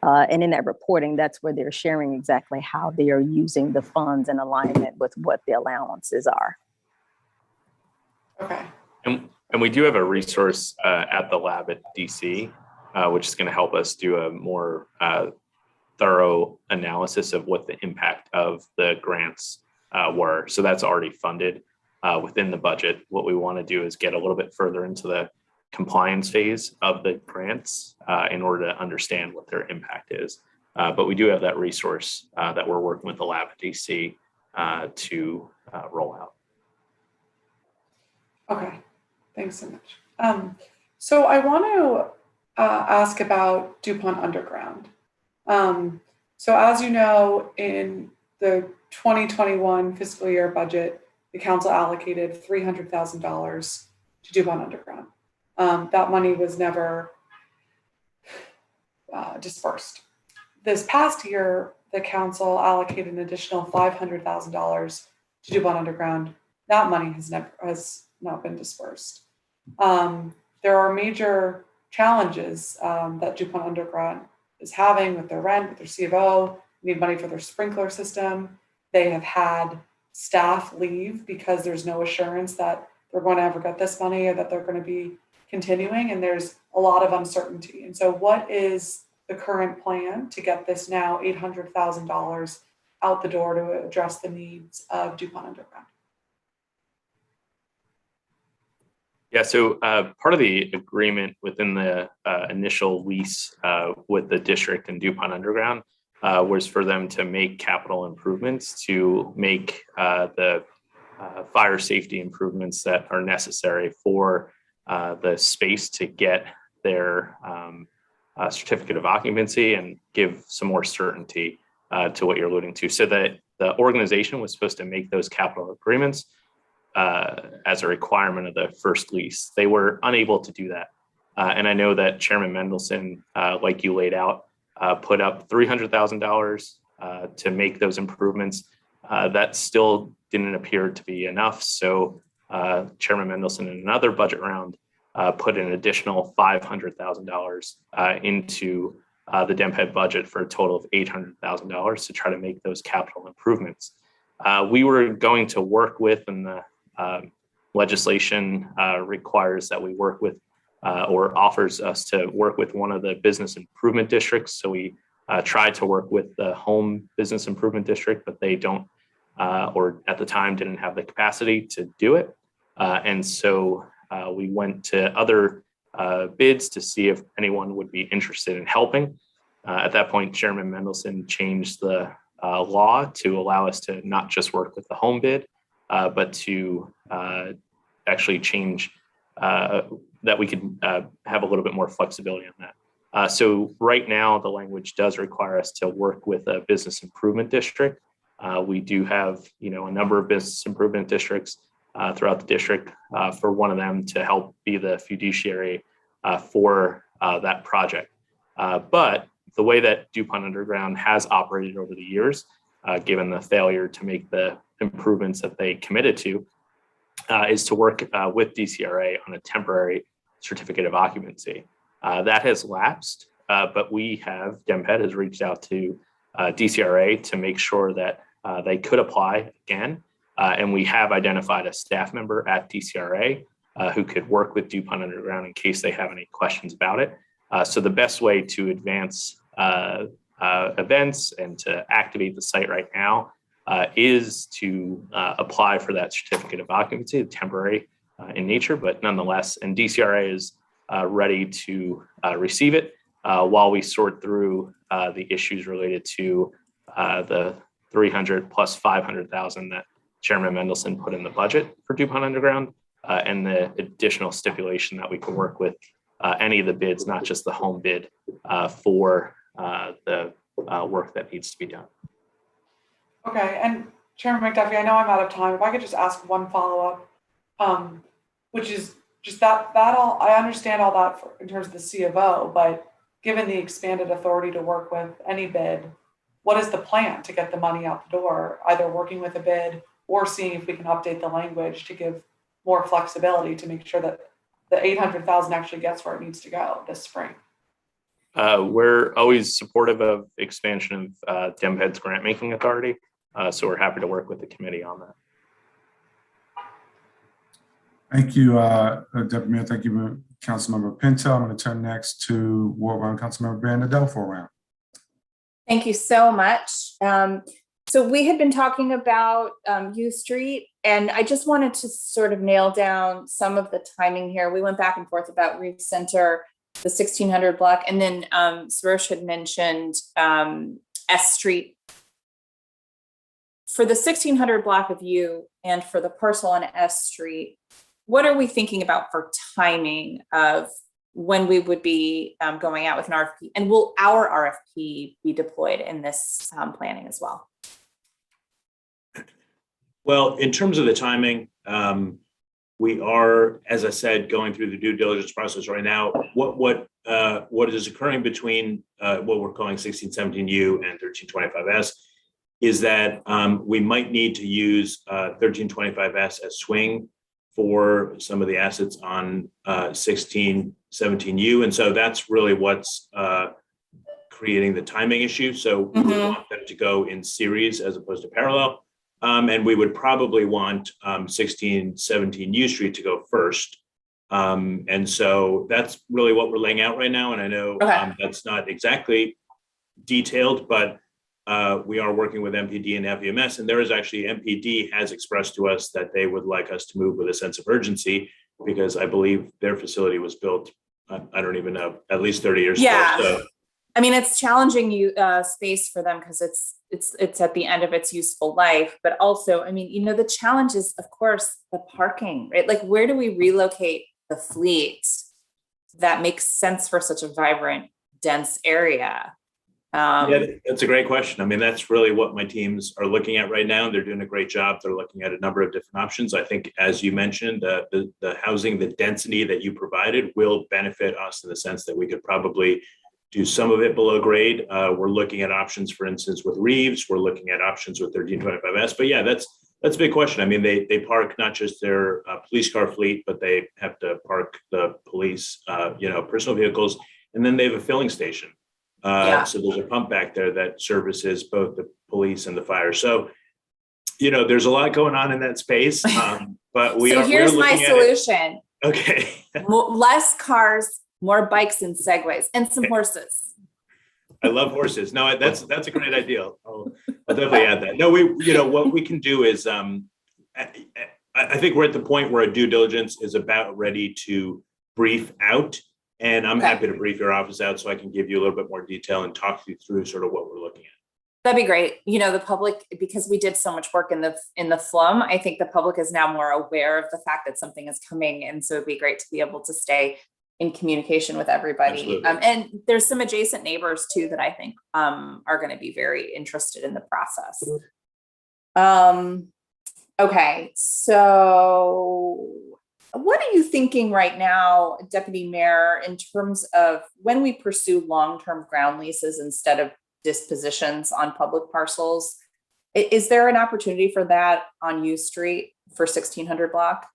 And in that reporting, that's where they're sharing exactly how they are using the funds in alignment with what the allowances are. Okay. And we do have a resource at the lab at DC, which is going to help us do a more thorough analysis of what the impact of the grants were. So that's already funded within the budget. What we want to do is get a little bit further into the compliance phase of the grants in order to understand what their impact is. But we do have that resource that we're working with the lab at DC to roll out. Okay, thanks so much. So I want to ask about DuPont Underground. So as you know, in the 2021 fiscal year budget, the council allocated $300,000 to DuPont Underground. That money was never dispersed. This past year, the council allocated an additional $500,000 to DuPont Underground. That money has not been dispersed. There are major challenges that DuPont Underground is having with their rent, with their C of O, need money for their sprinkler system. They have had staff leave because there's no assurance that they're going to ever get this money or that they're going to be continuing, and there's a lot of uncertainty. And so what is the current plan to get this now $800,000 out the door to address the needs of DuPont Underground? Yeah, so part of the agreement within the initial lease with the district and DuPont Underground was for them to make capital improvements to make the fire safety improvements that are necessary for the space to get their certificate of occupancy and give some more certainty to what you're alluding to. So that the organization was supposed to make those capital agreements as a requirement of the first lease. They were unable to do that. And I know that Chairman Mendelson, like you laid out, put up $300,000 to make those improvements. That still didn't appear to be enough. So Chairman Mendelson in another budget round put an additional $500,000 into the Dmped budget for a total of $800,000 to try to make those capital improvements. We were going to work with, and the legislation requires that we work with or offers us to work with one of the business improvement districts. So we tried to work with the home business improvement district, but they don't, or at the time didn't have the capacity to do it. And so we went to other bids to see if anyone would be interested in helping. At that point, Chairman Mendelson changed the law to allow us to not just work with the home bid, but to actually change that we could have a little bit more flexibility on that. So right now, the language does require us to work with a business improvement district. We do have, a number of business improvement districts throughout the district, for one of them to help be the fiduciary for that project. But the way that DuPont Underground has operated over the years, given the failure to make the improvements that they committed to, is to work with DCRA on a temporary certificate of occupancy. That has lapsed, but Dmped has reached out to DCRA to make sure that they could apply again. And we have identified a staff member at DCRA who could work with DuPont Underground in case they have any questions about it. So the best way to advance events and to activate the site right now is to apply for that certificate of occupancy, temporary in nature, but nonetheless, and DCRA is ready to receive it while we sort through the issues related to the 300 plus 500,000 that Chairman Mendelson put in the budget for DuPont Underground, and the additional stipulation that we can work with any of the bids, not just the home bid, for the work that needs to be done. Okay, and Chairman McDuffie, I know I'm out of time. If I could just ask one follow-up, which is just that all, I understand all that in terms of the C of O, but given the expanded authority to work with any bid, what is the plan to get the money out the door, either working with a bid or seeing if we can update the language to give more flexibility to make sure that the 800,000 actually gets where it needs to go this spring? We're always supportive of expansion of Dmped's grant-making authority, so we're happy to work with the committee on that. Thank you, Deputy Mayor. Thank you, Councilmember Pinto. I'm going to turn next to Ward 1 Councilmember Bandadell for a round. Thank you so much. So we had been talking about U Street, and I just wanted to sort of nail down some of the timing here. We went back and forth about Reeves Center, the 1600 block, and then Suresh had mentioned S Street. For the 1600 block of U and for the parcel on S Street, what are we thinking about for timing of when we would be going out with an RFP? And will our RFP be deployed in this planning as well? Well, in terms of the timing, we are, as I said, going through the due diligence process right now. What is occurring between what we're calling 1617U and 1325S is that we might need to use 1325S as swing for some of the assets on 1617U. And so that's really what's creating the timing issue. So we would want them to go in series as opposed to parallel. And we would probably want 1617 U Street to go first. And so that's really what we're laying out right now. And I know that's not exactly detailed, but we are working with MPD and FEMS. And there is actually, MPD has expressed to us that they would like us to move with a sense of urgency, because I believe their facility was built, I don't even know, at least 30 years ago. So, I mean, it's challenging space for them because it's at the end of its useful life, but also, I mean, the challenge is, of course, the parking, right? Like, where do we relocate the fleet that makes sense for such a vibrant, dense area? Yeah, that's a great question. I mean, that's really what my teams are looking at right now. They're doing a great job. They're looking at a number of different options. I think, as you mentioned, the housing, the density that you provided will benefit us in the sense that we could probably do some of it below grade. We're looking at options, for instance, with Reeves. We're looking at options with 1325S. But yeah, that's a big question. I mean, they park not just their police car fleet, but they have to park the police, personal vehicles, and then they have a filling station. So there's a pump back there that services both the police and the fire. So, there's a lot going on in that space. But here's my solution. Okay. Less cars, more bikes and segways, and some horses. I love horses. No, that's a great idea. I'll definitely add that. No, what we can do is, I think we're at the point where a due diligence is about ready to brief out. And I'm happy to brief your office out so I can give you a little bit more detail and talk you through sort of what we're looking at. That'd be great. You know, the public, because we did so much work in the FLUM, I think the public is now more aware of the fact that something is coming. And so it'd be great to be able to stay in communication with everybody. And there's some adjacent neighbors too that I think are going to be very interested in the process. Okay, so what are you thinking right now, Deputy Mayor, in terms of when we pursue long-term ground leases instead of dispositions on public parcels? Is there an opportunity for that on U Street for 1600 block?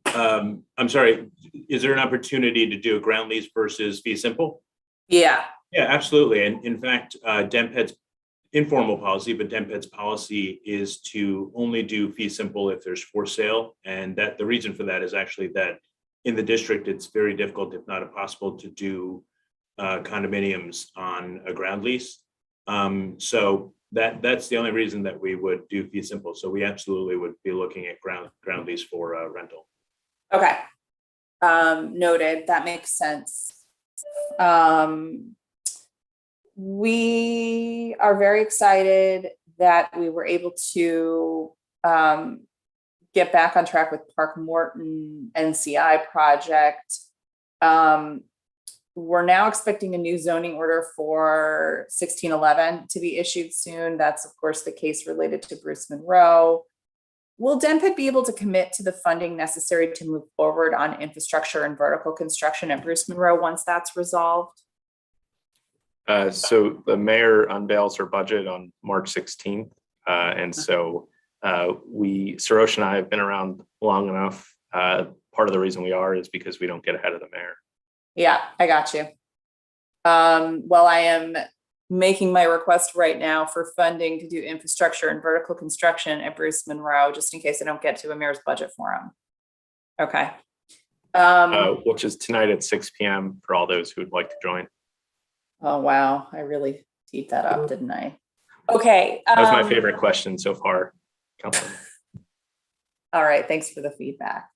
I'm sorry, is there an opportunity to do a ground lease versus fee simple? Yeah. Yeah, absolutely. And in fact, Dmped's informal policy, but Dmped's policy is to only do fee simple if there's for sale. And that the reason for that is actually that in the district, it's very difficult, if not impossible, to do condominiums on a ground lease. So that's the only reason that we would do fee simple. So we absolutely would be looking at ground lease for rental. Okay. Noted. That makes sense. We are very excited that we were able to get back on track with Park Morton NCI project. We're now expecting a new zoning order for 1611 to be issued soon. That's of course the case related to Bruce Monroe. Will Dmped be able to commit to the funding necessary to move forward on infrastructure and vertical construction at Bruce Monroe once that's resolved? So the mayor unveils her budget on March 16th. And so Sarosh and I have been around long enough. Part of the reason we are is because we don't get ahead of the mayor. Yeah, I got you. Well, I am making my request right now for funding to do infrastructure and vertical construction at Bruce Monroe, just in case I don't get to a mayor's budget forum. Okay. Which is tonight at 6 p.m. for all those who would like to join. Oh, wow. I really teed that up, didn't I? Okay. That was my favorite question so far, Councilman. All right. Thanks for the feedback.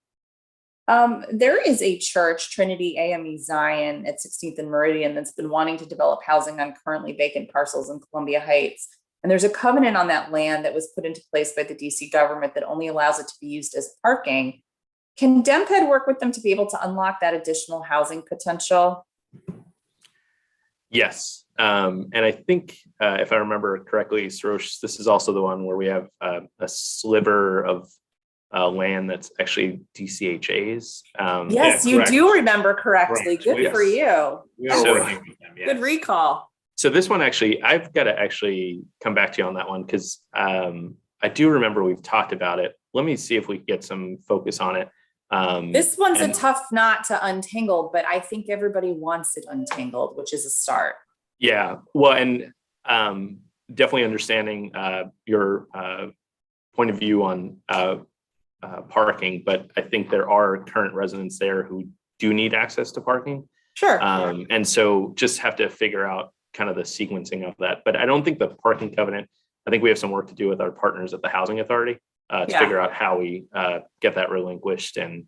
There is a church, Trinity AME Zion at 16th and Meridian, that's been wanting to develop housing on currently vacant parcels in Columbia Heights. And there's a covenant on that land that was put into place by the DC government that only allows it to be used as parking. Can Dmped work with them to be able to unlock that additional housing potential? Yes. And I think if I remember correctly, Sarosh, this is also the one where we have a sliver of land that's actually DCHA's. Yes, you do remember correctly. Good for you. We are working with them, yes. Good recall. So this one actually, I've got to actually come back to you on that one because I do remember we've talked about it. Let me see if we can get some focus on it. This one's a tough knot to untangle, but I think everybody wants it untangled, which is a start. Yeah, well, and definitely understanding your point of view on parking, but I think there are current residents there who do need access to parking. Sure. And so just have to figure out kind of the sequencing of that. But I don't think the parking covenant, I think we have some work to do with our partners at the Housing Authority to figure out how we get that relinquished and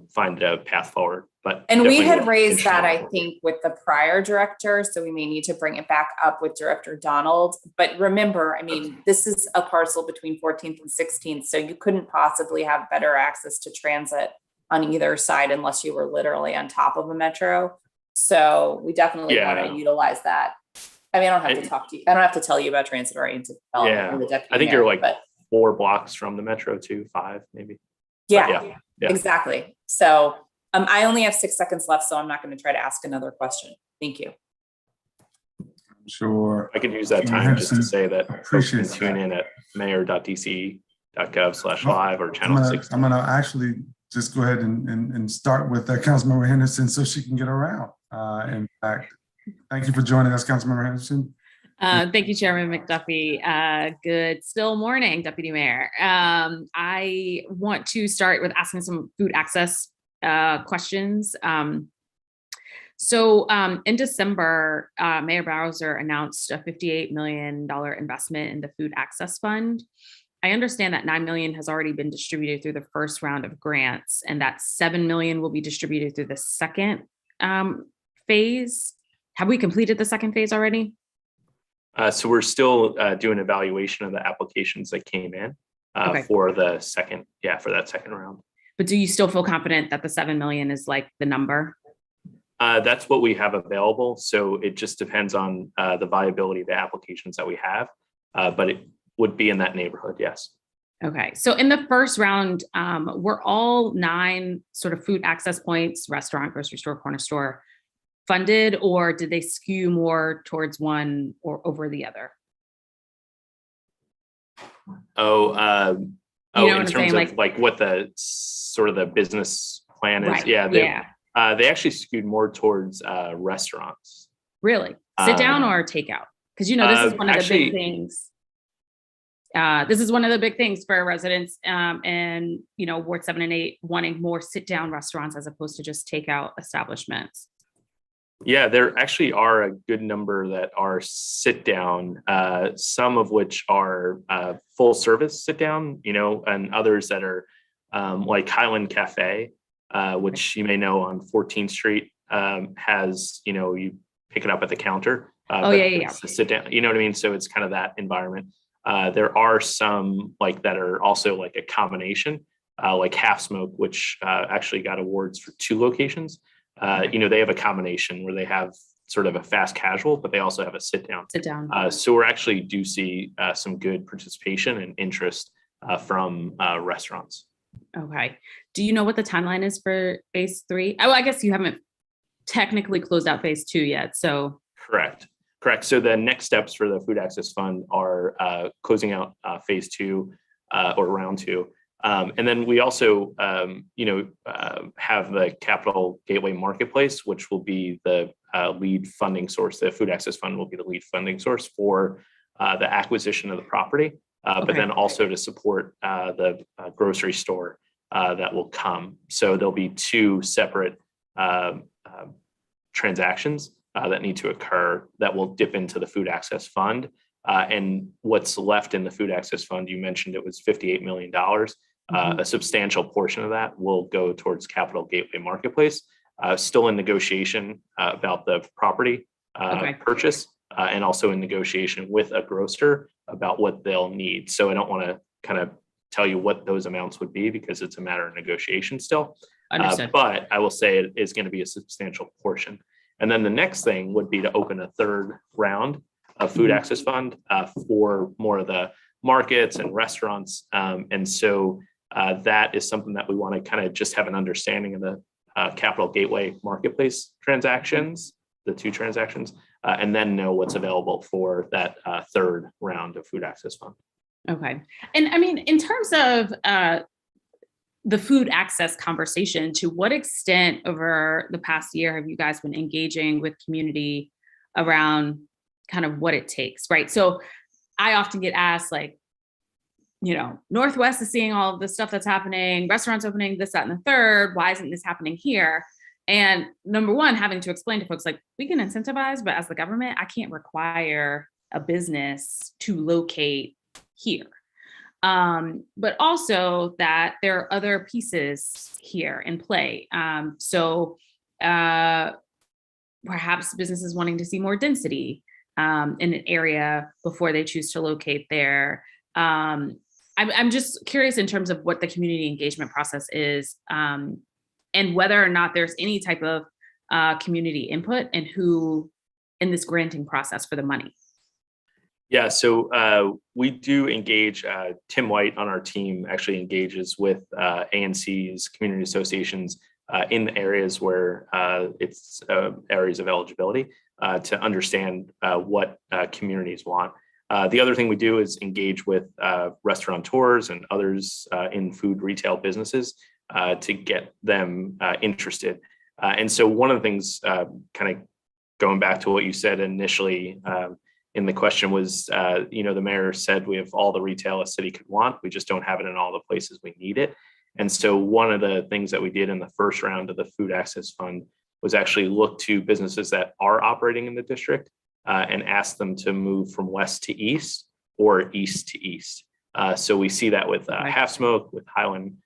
find a path forward. And we had raised that, I think, with the prior director, so we may need to bring it back up with Director Donald. But remember, I mean, this is a parcel between 14th and 16th, so you couldn't possibly have better access to transit on either side unless you were literally on top of a metro. So we definitely want to utilize that. I mean, I don't have to talk to you. I don't have to tell you about transit-oriented development. Yeah, I think you're like 4 blocks from the metro too, 5 maybe. Yeah, exactly. So I only have 6 seconds left, so I'm not going to try to ask another question. Thank you. Sure. I could use that time just to say that folks can tune in at mayor.dc.gov/live or channel 6. I'm going to actually just go ahead and start with Councilmember Henderson so she can get around. In fact, thank you for joining us, Councilmember Henderson. Thank you, Chairman McDuffie. Good still morning, Deputy Mayor. I want to start with asking some food access questions. So in December, Mayor Bowser announced a $58 million investment in the Food Access Fund. I understand that $9 million has already been distributed through the first round of grants, and that $7 million will be distributed through the second phase. Have we completed the second phase already? So we're still doing evaluation of the applications that came in Okay. for the second, for that second round. But do you still feel confident that the 7 million is like the number? That's what we have available. So it just depends on the viability of the applications that we have, but it would be in that neighborhood, yes. Okay, so in the first round, were all 9 sort of food access points, restaurant, grocery store, corner store, funded, or did they skew more towards one or over the other? In terms of like what the sort of the business plan is, right. They actually skewed more towards restaurants. Really? Sit down or takeout? Because this is one of the big things. This is one of the big things for residents and Ward 7 and 8 wanting more sit-down restaurants as opposed to just takeout establishments. Yeah, there actually are a good number that are sit-down, some of which are full service sit-down, and others that are like Highland Cafe, which you may know on 14th Street has, you pick it up at the counter. It's a sit-down, you know what I mean? So it's kind of that environment. There are some like that are also like a combination, like Half Smoke, which actually got awards for 2 locations. They have a combination where they have sort of a fast casual, but they also have a sit down. So we're actually do see some good participation and interest from restaurants. Okay. Do you know what the timeline is for phase 3? Oh, I guess you haven't technically closed out phase 2 yet. So Correct. So the next steps for the Food Access Fund are closing out phase 2 or round 2. And then we also, have the Capital Gateway Marketplace, which will be the lead funding source. The Food Access Fund will be the lead funding source for the acquisition of the property, but then also to support the grocery store that will come. So there'll be 2 separate transactions that need to occur that will dip into the Food Access Fund. And what's left in the Food Access Fund, you mentioned it was $58 million. A substantial portion of that will go towards Capital Gateway Marketplace. Still in negotiation about the property purchase and also in negotiation with a grocer about what they'll need. So I don't want to kind of tell you what those amounts would be because it's a matter of negotiation still. But I will say it is going to be a substantial portion. And then the next thing would be to open a 3rd round of Food Access Fund for more of the markets and restaurants. And so that is something that we want to kind of just have an understanding of the Capital Gateway Marketplace transactions, the 2 transactions, and then know what's available for that 3rd round of Food Access Fund. Okay. And I mean, in terms of the food access conversation, to what extent over the past year have you guys been engaging with community around kind of what it takes, right? So I often get asked like, Northwest is seeing all of the stuff that's happening, restaurants opening, this, that, and the third. Why isn't this happening here? And number one, having to explain to folks like, we can incentivize, but as the government, I can't require a business to locate here. But also that there are other pieces here in play. So perhaps businesses wanting to see more density in an area before they choose to locate there. I'm just curious in terms of what the community engagement process is and whether or not there's any type of community input and who in this granting process for the money. Yeah, so we do engage. Tim White on our team actually engages with ANCs, community associations in the areas where it's areas of eligibility to understand what communities want. The other thing we do is engage with restaurateurs and others in food retail businesses to get them interested. And so one of the things, kind of going back to what you said initially in the question was, the mayor said we have all the retail a city could want. We just don't have it in all the places we need it. And so one of the things that we did in the first round of the Food Access Fund was actually look to businesses that are operating in the district and ask them to move from west to east or east to east. So we see that with Half Smoke, with Highland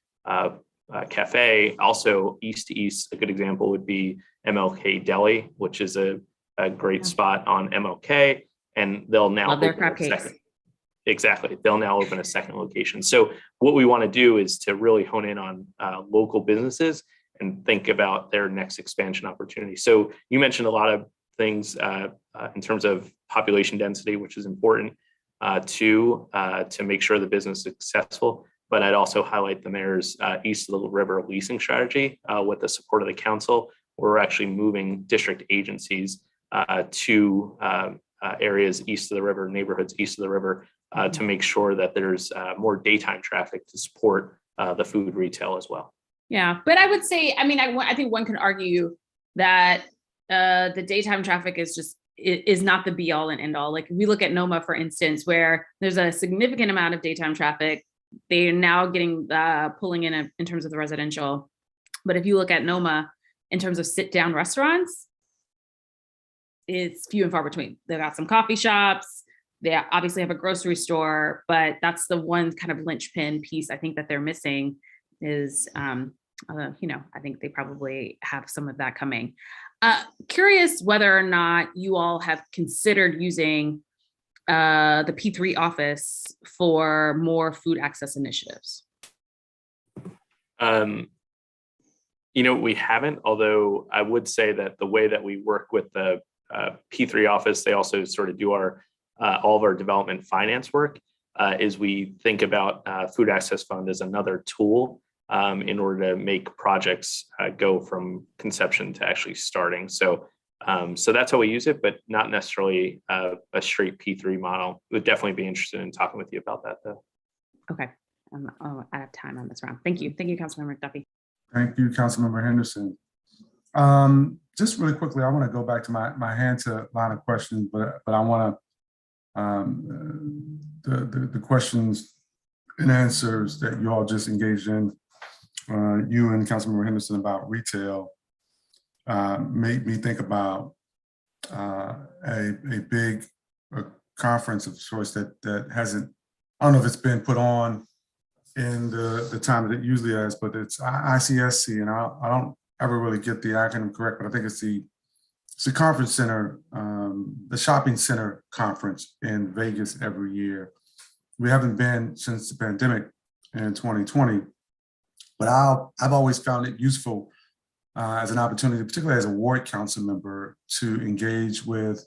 Cafe, also east to east. A good example would be MLK Deli, which is a a great spot on MLK, and they'll now Love their open a cupcakes. second. Exactly. They'll now open a second location. So what we want to do is to really hone in on local businesses and think about their next expansion opportunity. So you mentioned a lot of things in terms of population density, which is important to make sure the business is successful. But I'd also highlight the mayor's east of the river leasing strategy with the support of the council. We're actually moving district agencies to areas east of the river, neighborhoods east of the river, to make sure that there's more daytime traffic to support the food retail as well. Yeah, but I would say, I mean, I think one can argue that the daytime traffic is not the be all and end all. Like we look at Noma, for instance, where there's a significant amount of daytime traffic. They're now getting pulling in terms of the residential. But if you look at Noma in terms of sit down restaurants, it's few and far between. They've got some coffee shops. They obviously have a grocery store, but that's the one kind of linchpin piece I think that they're missing is, I think they probably have some of that coming. Curious whether or not you all have considered using the P3 office for more food access initiatives. We haven't, although I would say that the way that we work with the P3 office, they also sort of do all of our development finance work, is we think about Food Access Fund as another tool in order to make projects go from conception to actually starting. So that's how we use it, but not necessarily a straight P3 model. Would definitely be interested in talking with you about that, though. Okay, I have time on this round. Thank you, Councilmember McDuffie. Thank you, Councilmember Henderson. Just really quickly, I want to go back to my hand to line of questions, but I want to the questions and answers that you all just engaged in, you and Councilmember Henderson, about retail, made me think about a big conference of sorts that hasn't, I don't know if it's been put on in the time that it usually has, but it's ICSC, and I don't ever really get the acronym correct, but I think it's the conference center, the shopping center conference in Vegas every year. We haven't been since the pandemic in 2020, but I've always found it useful as an opportunity, particularly as a ward council member, to engage with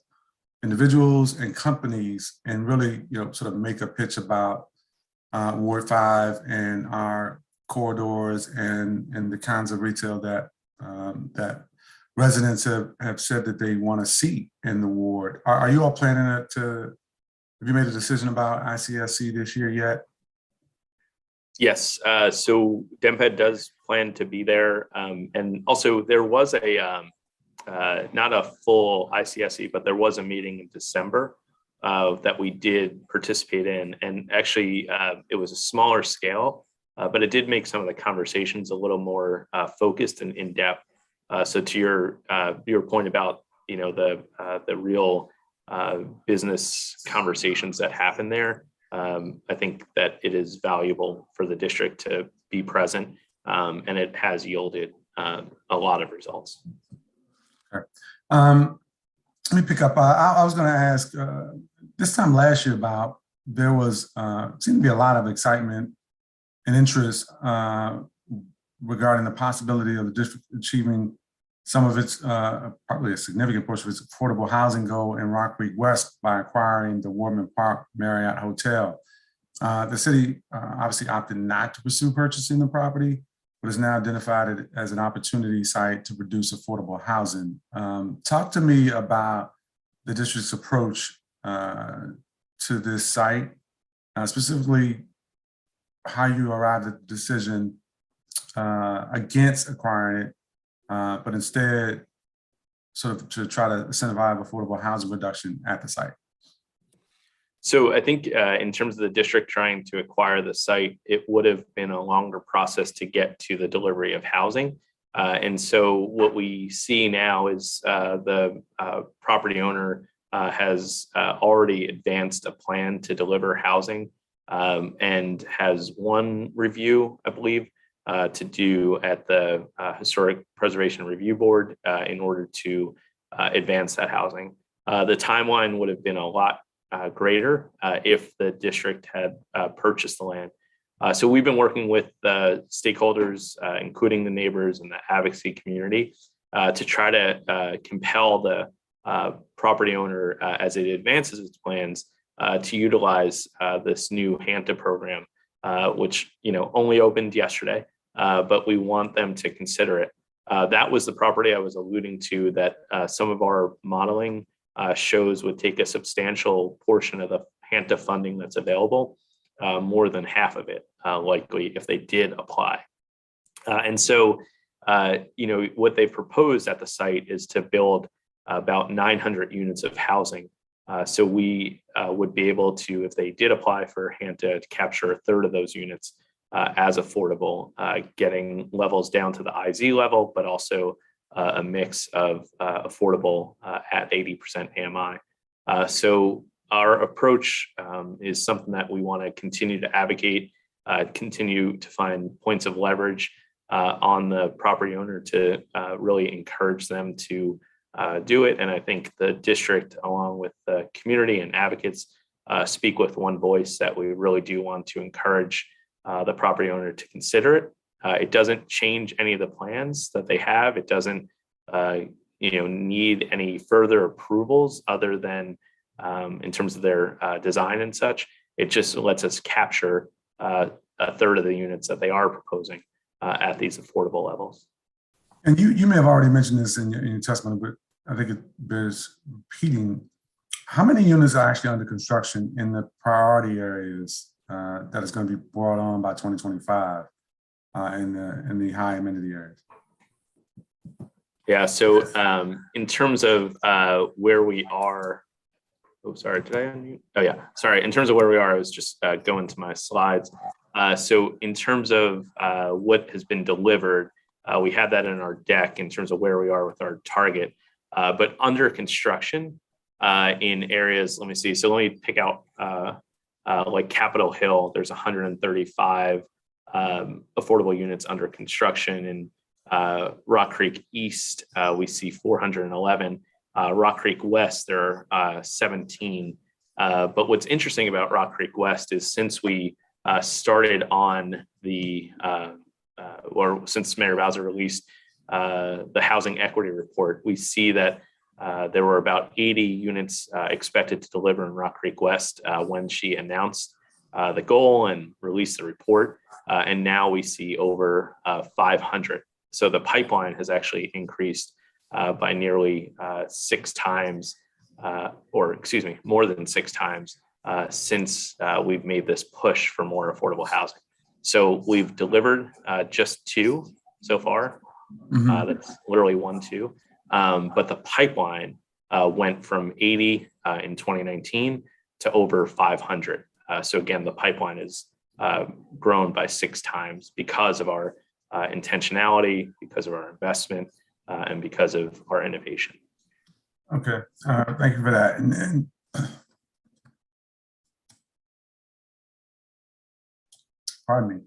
individuals and companies and really, sort of make a pitch about Ward 5 and our corridors and the kinds of retail that residents have said that they want to see in the ward. Are you all planning have you made a decision about ICSC this year yet? Yes, so Dmped does plan to be there. And also there was not a full ICSC, but there was a meeting in December that we did participate in. And actually it was a smaller scale, but it did make some of the conversations a little more focused and in depth. So to your point about, the real business conversations that happen there, I think that it is valuable for the district to be present, and it has yielded a lot of results. Okay. Let me pick up. I was going to ask this time last year about there seemed to be a lot of excitement and interest regarding the possibility of the district achieving some of its, probably a significant portion of its affordable housing goal in Rock Creek West by acquiring the Warman Park Marriott Hotel. The city obviously opted not to pursue purchasing the property, but is now identified it as an opportunity site to produce affordable housing. Talk to me about the district's approach to this site, specifically how you arrived at the decision against acquiring it, but instead sort of to try to incentivize affordable housing production at the site. So I think in terms of the district trying to acquire the site, it would have been a longer process to get to the delivery of housing. And so what we see now is the property owner has already advanced a plan to deliver housing and has one review, I believe, to do at the Historic Preservation Review Board in order to advance that housing. The timeline would have been a lot greater if the district had purchased the land. So we've been working with stakeholders, including the neighbors and the advocacy community, to try to compel the property owner as it advances its plans to utilize this new HANTA program, which only opened yesterday, but we want them to consider it. That was the property I was alluding to that some of our modeling shows would take a substantial portion of the HANTA funding that's available, more than half of it, likely, if they did apply. And so, what they proposed at the site is to build about 900 units of housing. So we would be able to, if they did apply for HANTA, to capture a third of those units as affordable, getting levels down to the IZ level, but also a mix of affordable at 80% AMI. So our approach is something that we want to continue to advocate, continue to find points of leverage on the property owner to really encourage them to do it. And I think the district, along with the community and advocates, speak with one voice that we really do want to encourage the property owner to consider it. It doesn't change any of the plans that they have. It doesn't need any further approvals other than in terms of their design and such. It just lets us capture a third of the units that they are proposing at these affordable levels. And you may have already mentioned this in your testimony, but I think it bears repeating. How many units are actually under construction in the priority areas that is going to be brought on by 2025 in the high amenity areas? Yeah, so in terms of where we are, oh, sorry, did I unmute? Oh yeah, sorry. In terms of where we are, I was just going to my slides. So in terms of what has been delivered, we had that in our deck in terms of where we are with our target, but under construction in areas, let me see. So let me pick out like Capitol Hill, there's 135 affordable units under construction. In Rock Creek East, we see 411. Rock Creek West, there are 17. But what's interesting about Rock Creek West is since we started on the, or since Mayor Bowser released the housing equity report, we see that there were about 80 units expected to deliver in Rock Creek West when she announced the goal and released the report. And now we see over 500. So the pipeline has actually increased by nearly 6 times, or excuse me, more than 6 times since we've made this push for more affordable housing. So we've delivered just 2 so far. That's literally 1, 2. But the pipeline went from 80 in 2019 to over 500. So again, the pipeline is grown by 6 times because of our intentionality, because of our investment, and because of our innovation. Okay, thank you for that. And pardon me.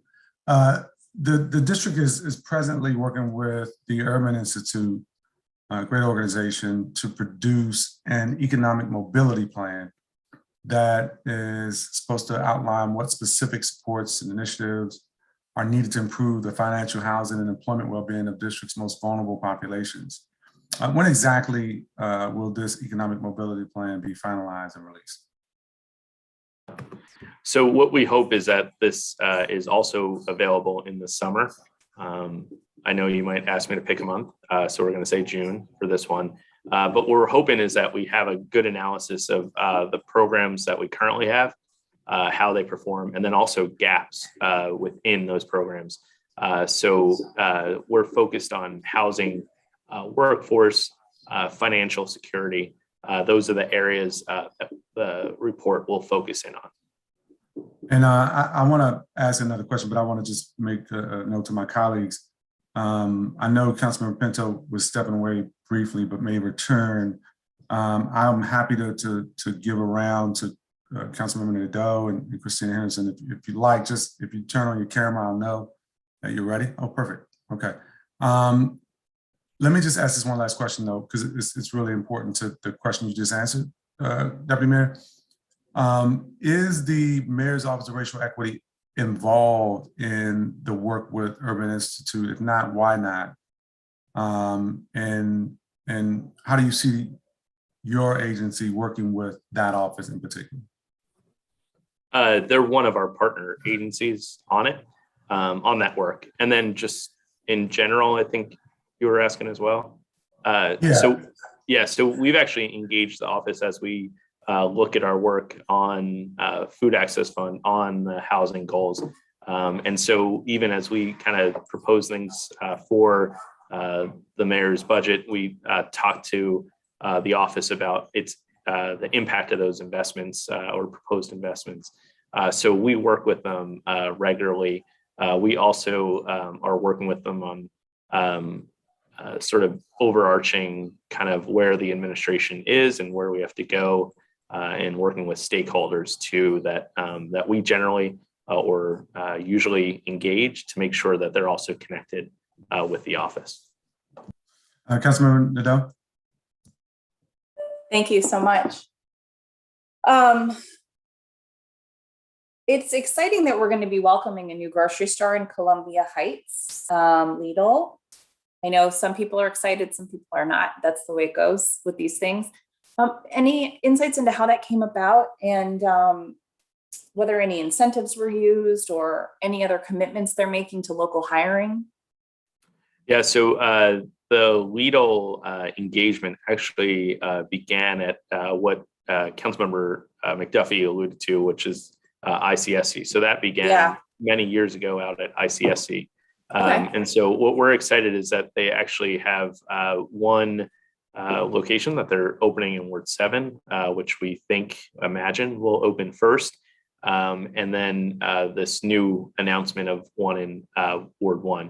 The district is presently working with the Urban Institute, a great organization, to produce an economic mobility plan that is supposed to outline what specific supports and initiatives are needed to improve the financial, housing, and employment well-being of district's most vulnerable populations. When exactly will this economic mobility plan be finalized and released? So what we hope is that this is also available in the summer. I know you might ask me to pick a month, so we're going to say June for this one. But what we're hoping is that we have a good analysis of the programs that we currently have, how they perform, and then also gaps within those programs. So we're focused on housing, workforce, financial security. Those are the areas that the report will focus in on. And I want to ask another question, but I want to just make a note to my colleagues. I know Councilmember Pinto was stepping away briefly, but may return. I'm happy to give a round to Councilmember Nadeau and Christina Henderson. If you like, just if you turn on your camera, I'll know that you're ready. Oh, perfect. Okay. Let me just ask this one last question though, because it's really important to the question you just answered, Deputy Mayor. Is the Mayor's Office of Racial Equity involved in the work with Urban Institute? If not, why not? And how do you see your agency working with that office in particular? They're one of our partner agencies on it, on that work. And then just in general, I think you were asking as well. So we've actually engaged the office as we look at our work on food access fund, on the housing goals. And so even as we kind of propose things for the mayor's budget, we talked to the office about the impact of those investments or proposed investments. So we work with them regularly. We also are working with them on sort of overarching kind of where the administration is and where we have to go, and working with stakeholders too that we generally or usually engage to make sure that they're also connected with the office. Councilmember Nadeau. Thank you so much. It's exciting that we're going to be welcoming a new grocery store in Columbia Heights, Lidl. I know some people are excited, some people are not. That's the way it goes with these things. Any insights into how that came about and whether any incentives were used or any other commitments they're making to local hiring? Yeah, so the Lidl engagement actually began at what Councilmember McDuffie alluded to, which is ICSC. So that began many years ago out at ICSC. And so what we're excited is that they actually have one location that they're opening in Ward 7, which we imagine will open first. And then this new announcement of one in Ward 1.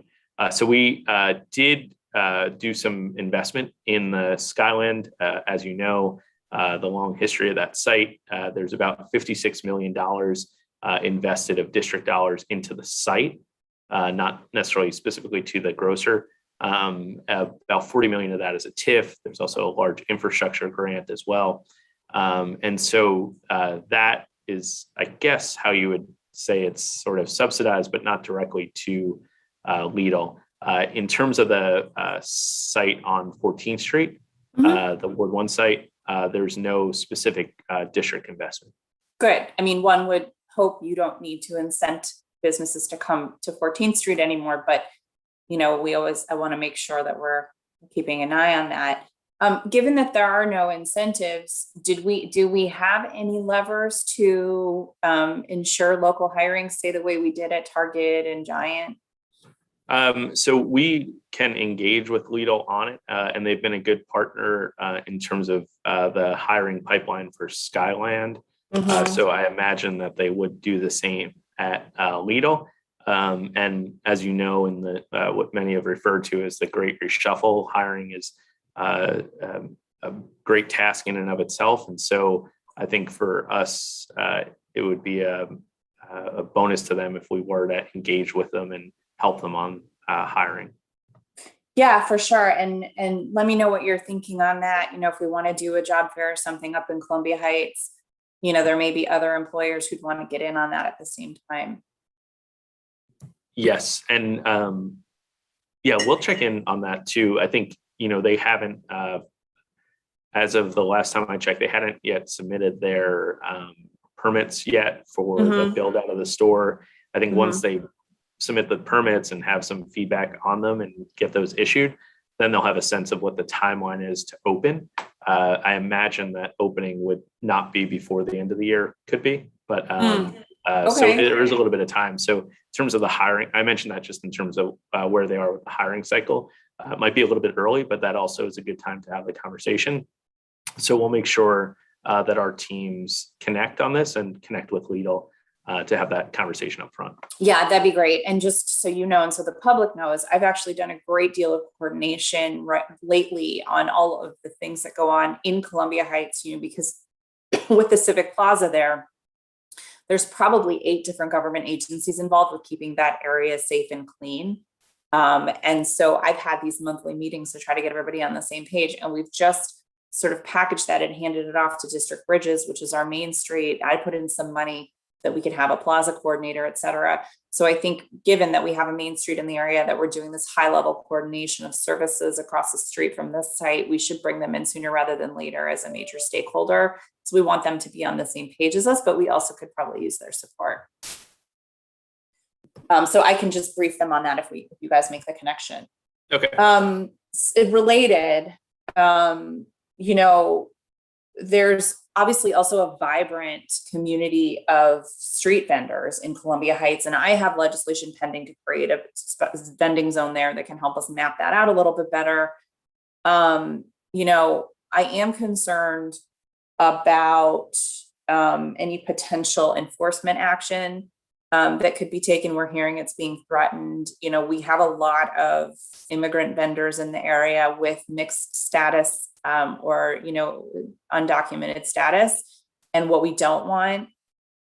So we did do some investment in the Skyland. As you know, the long history of that site, there's about $56 million invested of district dollars into the site, not necessarily specifically to the grocer. About $40 million of that is a TIF. There's also a large infrastructure grant as well. And so that is, I guess, how you would say it's sort of subsidized, but not directly to Lidl. In terms of the site on 14th Street, the Ward 1 site, there's no specific district investment. Good. I mean, one would hope you don't need to incent businesses to come to 14th Street anymore, but you know, I want to make sure that we're keeping an eye on that. Given that there are no incentives, do we have any levers to ensure local hiring stay the way we did at Target and Giant? So we can engage with Lidl on it, and they've been a good partner in terms of the hiring pipeline for Skyland. So I imagine that they would do the same at Lidl. And as you know, in the what many have referred to as the Great Reshuffle, hiring is a great task in and of itself. And so I think for us, it would be a bonus to them if we were to engage with them and help them on hiring. Yeah, for sure. And let me know what you're thinking on that. You know, if we want to do a job fair or something up in Columbia Heights, you know, there may be other employers who'd want to get in on that at the same time. Yes. And we'll check in on that too. I think, you know, they haven't, as of the last time I checked, they hadn't yet submitted their permits yet for the build out of the store. I think once they submit the permits and have some feedback on them and get those issued, then they'll have a sense of what the timeline is to open. I imagine that opening would not be before the end of the year, could be, but so there is a little bit of time. So in terms of the hiring, I mentioned that just in terms of where they are with the hiring cycle, it might be a little bit early, but that also is a good time to have the conversation. So we'll make sure that our teams connect on this and connect with Lidl to have that conversation up front. Yeah, that'd be great. And just so you know, and so the public knows, I've actually done a great deal of coordination lately on all of the things that go on in Columbia Heights, you know, because with the Civic Plaza there's probably 8 different government agencies involved with keeping that area safe and clean. And so I've had these monthly meetings to try to get everybody on the same page. And we've just sort of packaged that and handed it off to District Bridges, which is our main street. I put in some money that we could have a plaza coordinator, et cetera. So I think given that we have a main street in the area, that we're doing this high level coordination of services across the street from this site, we should bring them in sooner rather than later as a major stakeholder. So we want them to be on the same page as us, but we also could probably use their support. So I can just brief them on that if you guys make the connection. Okay. Related, there's obviously also a vibrant community of street vendors in Columbia Heights, and I have legislation pending to create a vending zone there that can help us map that out a little bit better. I am concerned about any potential enforcement action that could be taken. We're hearing it's being threatened. We have a lot of immigrant vendors in the area with mixed status or undocumented status. And what we don't want,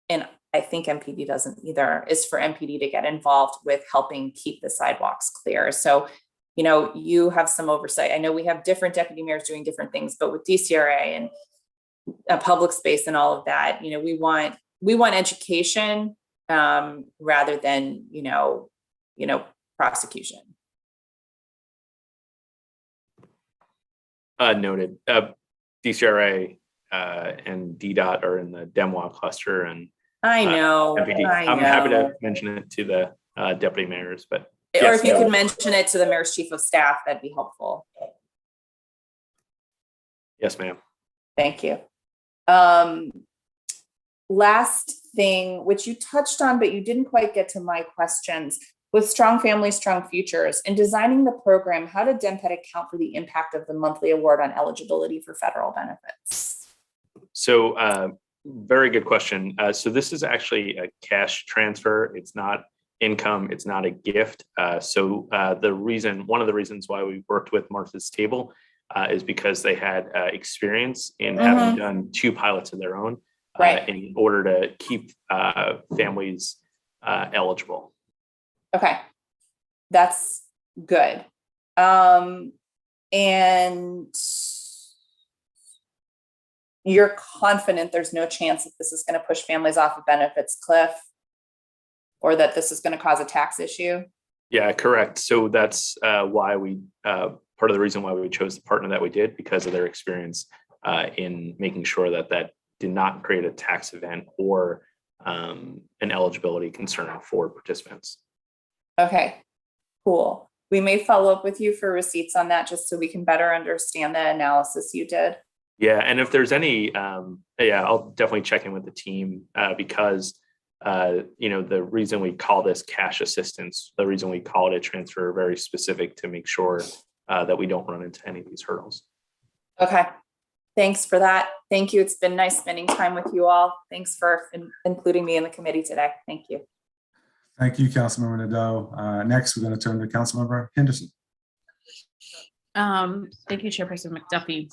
and I think MPD doesn't either, is for MPD to get involved with helping keep the sidewalks clear. So, you have some oversight. I know we have different deputy mayors doing different things, but with DCRA and public space and all of that, we want education rather than, prosecution. Noted. DCRA and DDOT are in the Demois cluster, and I know. MPD. I'm happy to mention it to the deputy mayors, but or if you could mention it to the mayor's chief of staff, that'd be helpful. Yes, ma'am. Thank you. Last thing, which you touched on, but you didn't quite get to my questions. With Strong Families, Strong Futures, in designing the program, how did Dmped account for the impact of the monthly award on eligibility for federal benefits? So very good question. So this is actually a cash transfer. It's not income. It's not a gift. One of the reasons why we worked with Martha's Table is because they had experience in having done 2 pilots of their own in order to keep families eligible. Okay, that's good. And you're confident there's no chance that this is going to push families off a benefits cliff, or that this is going to cause a tax issue? Yeah, correct. So that's why we part of the reason why we chose the partner that we did, because of their experience in making sure that did not create a tax event or an eligibility concern for participants. Okay, cool. We may follow up with you for receipts on that, just so we can better understand the analysis you did. Yeah, and if there's any, I'll definitely check in with the team because the reason we call this cash assistance, the reason we call it a transfer, very specific to make sure that we don't run into any of these hurdles. Okay, thanks for that. Thank you. It's been nice spending time with you all. Thanks for including me in the committee today. Thank you. Thank you, Councilmember Nadeau. Next, we're going to turn to Councilmember Henderson. Thank you, Chairperson McDuffie.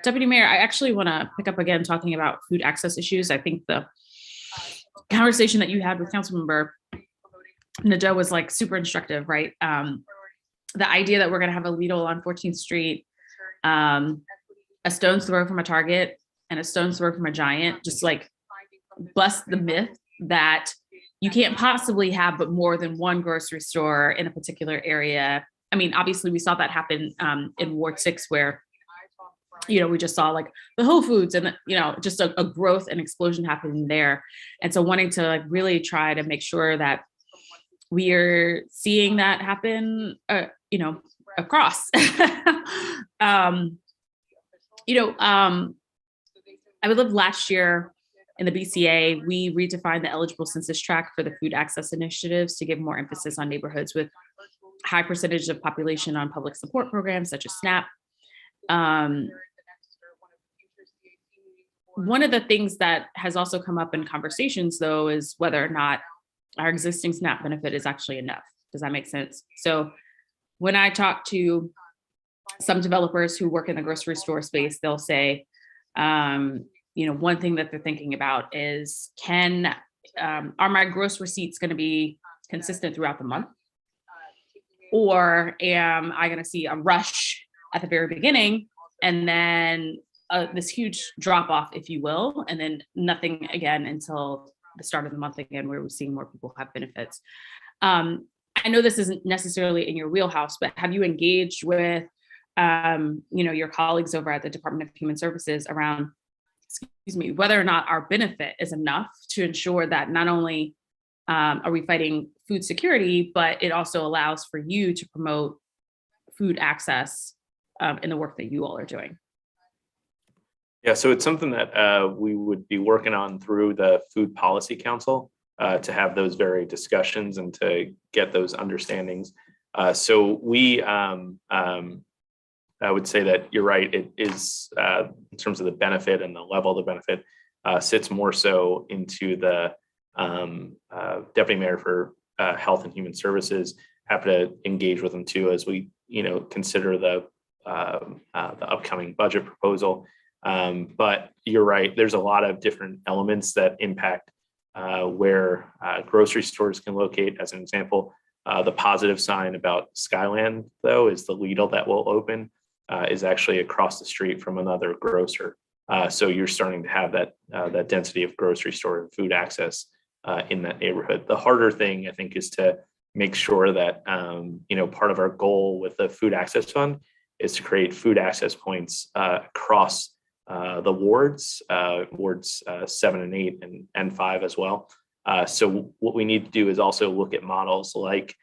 Deputy Mayor, I actually want to pick up again talking about food access issues. I think the conversation that you had with Councilmember Nadeau was like super instructive, right? The idea that we're going to have a Lidl on 14th Street, a stone's throw from a Target and a stone's throw from a Giant, just like bust the myth that you can't possibly have but more than one grocery store in a particular area. I mean, obviously we saw that happen in Ward 6 where, we just saw like the Whole Foods and, just a growth and explosion happening there. And so wanting to like really try to make sure that we are seeing that happen, across. I would love last year in the BCA, we redefined the eligible census tract for the food access initiatives to give more emphasis on neighborhoods with high percentage of population on public support programs such as SNAP. One of the things that has also come up in conversations though is whether or not our existing SNAP benefit is actually enough. Does that make sense? So when I talk to some developers who work in the grocery store space, they'll say, one thing that they're thinking about is are my gross receipts going to be consistent throughout the month? Or am I going to see a rush at the very beginning and then this huge drop off, if you will, and then nothing again until the start of the month again, where we're seeing more people have benefits. I know this isn't necessarily in your wheelhouse, but have you engaged with, your colleagues over at the Department of Human Services around, whether or not our benefit is enough to ensure that not only are we fighting food security, but it also allows for you to promote food access in the work that you all are doing? Yeah, so it's something that we would be working on through the Food Policy Council to have those very discussions and to get those understandings. So we, I would say that you're right. It is, in terms of the benefit and the level of the benefit, sits more so into the Deputy Mayor for Health and Human Services. Happy to engage with them too as we, consider the upcoming budget proposal. But you're right. There's a lot of different elements that impact where grocery stores can locate. As an example, the positive sign about Skyland, though, is the Lidl that will open is actually across the street from another grocer. So you're starting to have that density of grocery store and food access in that neighborhood. The harder thing, I think, is to make sure that part of our goal with the Food Access Fund is to create food access points across the wards 7 and 8 and 5 as well. So what we need to do is also look at models like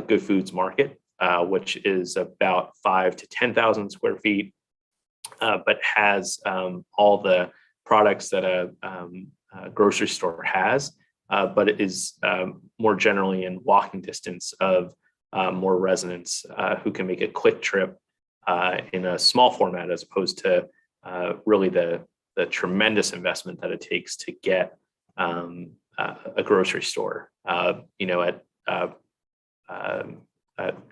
Good Foods Market, which is about 5,000 to 10,000 square feet, but has all the products that a grocery store has, but it is more generally in walking distance of more residents who can make a quick trip in a small format, as opposed to really the tremendous investment that it takes to get a grocery store. At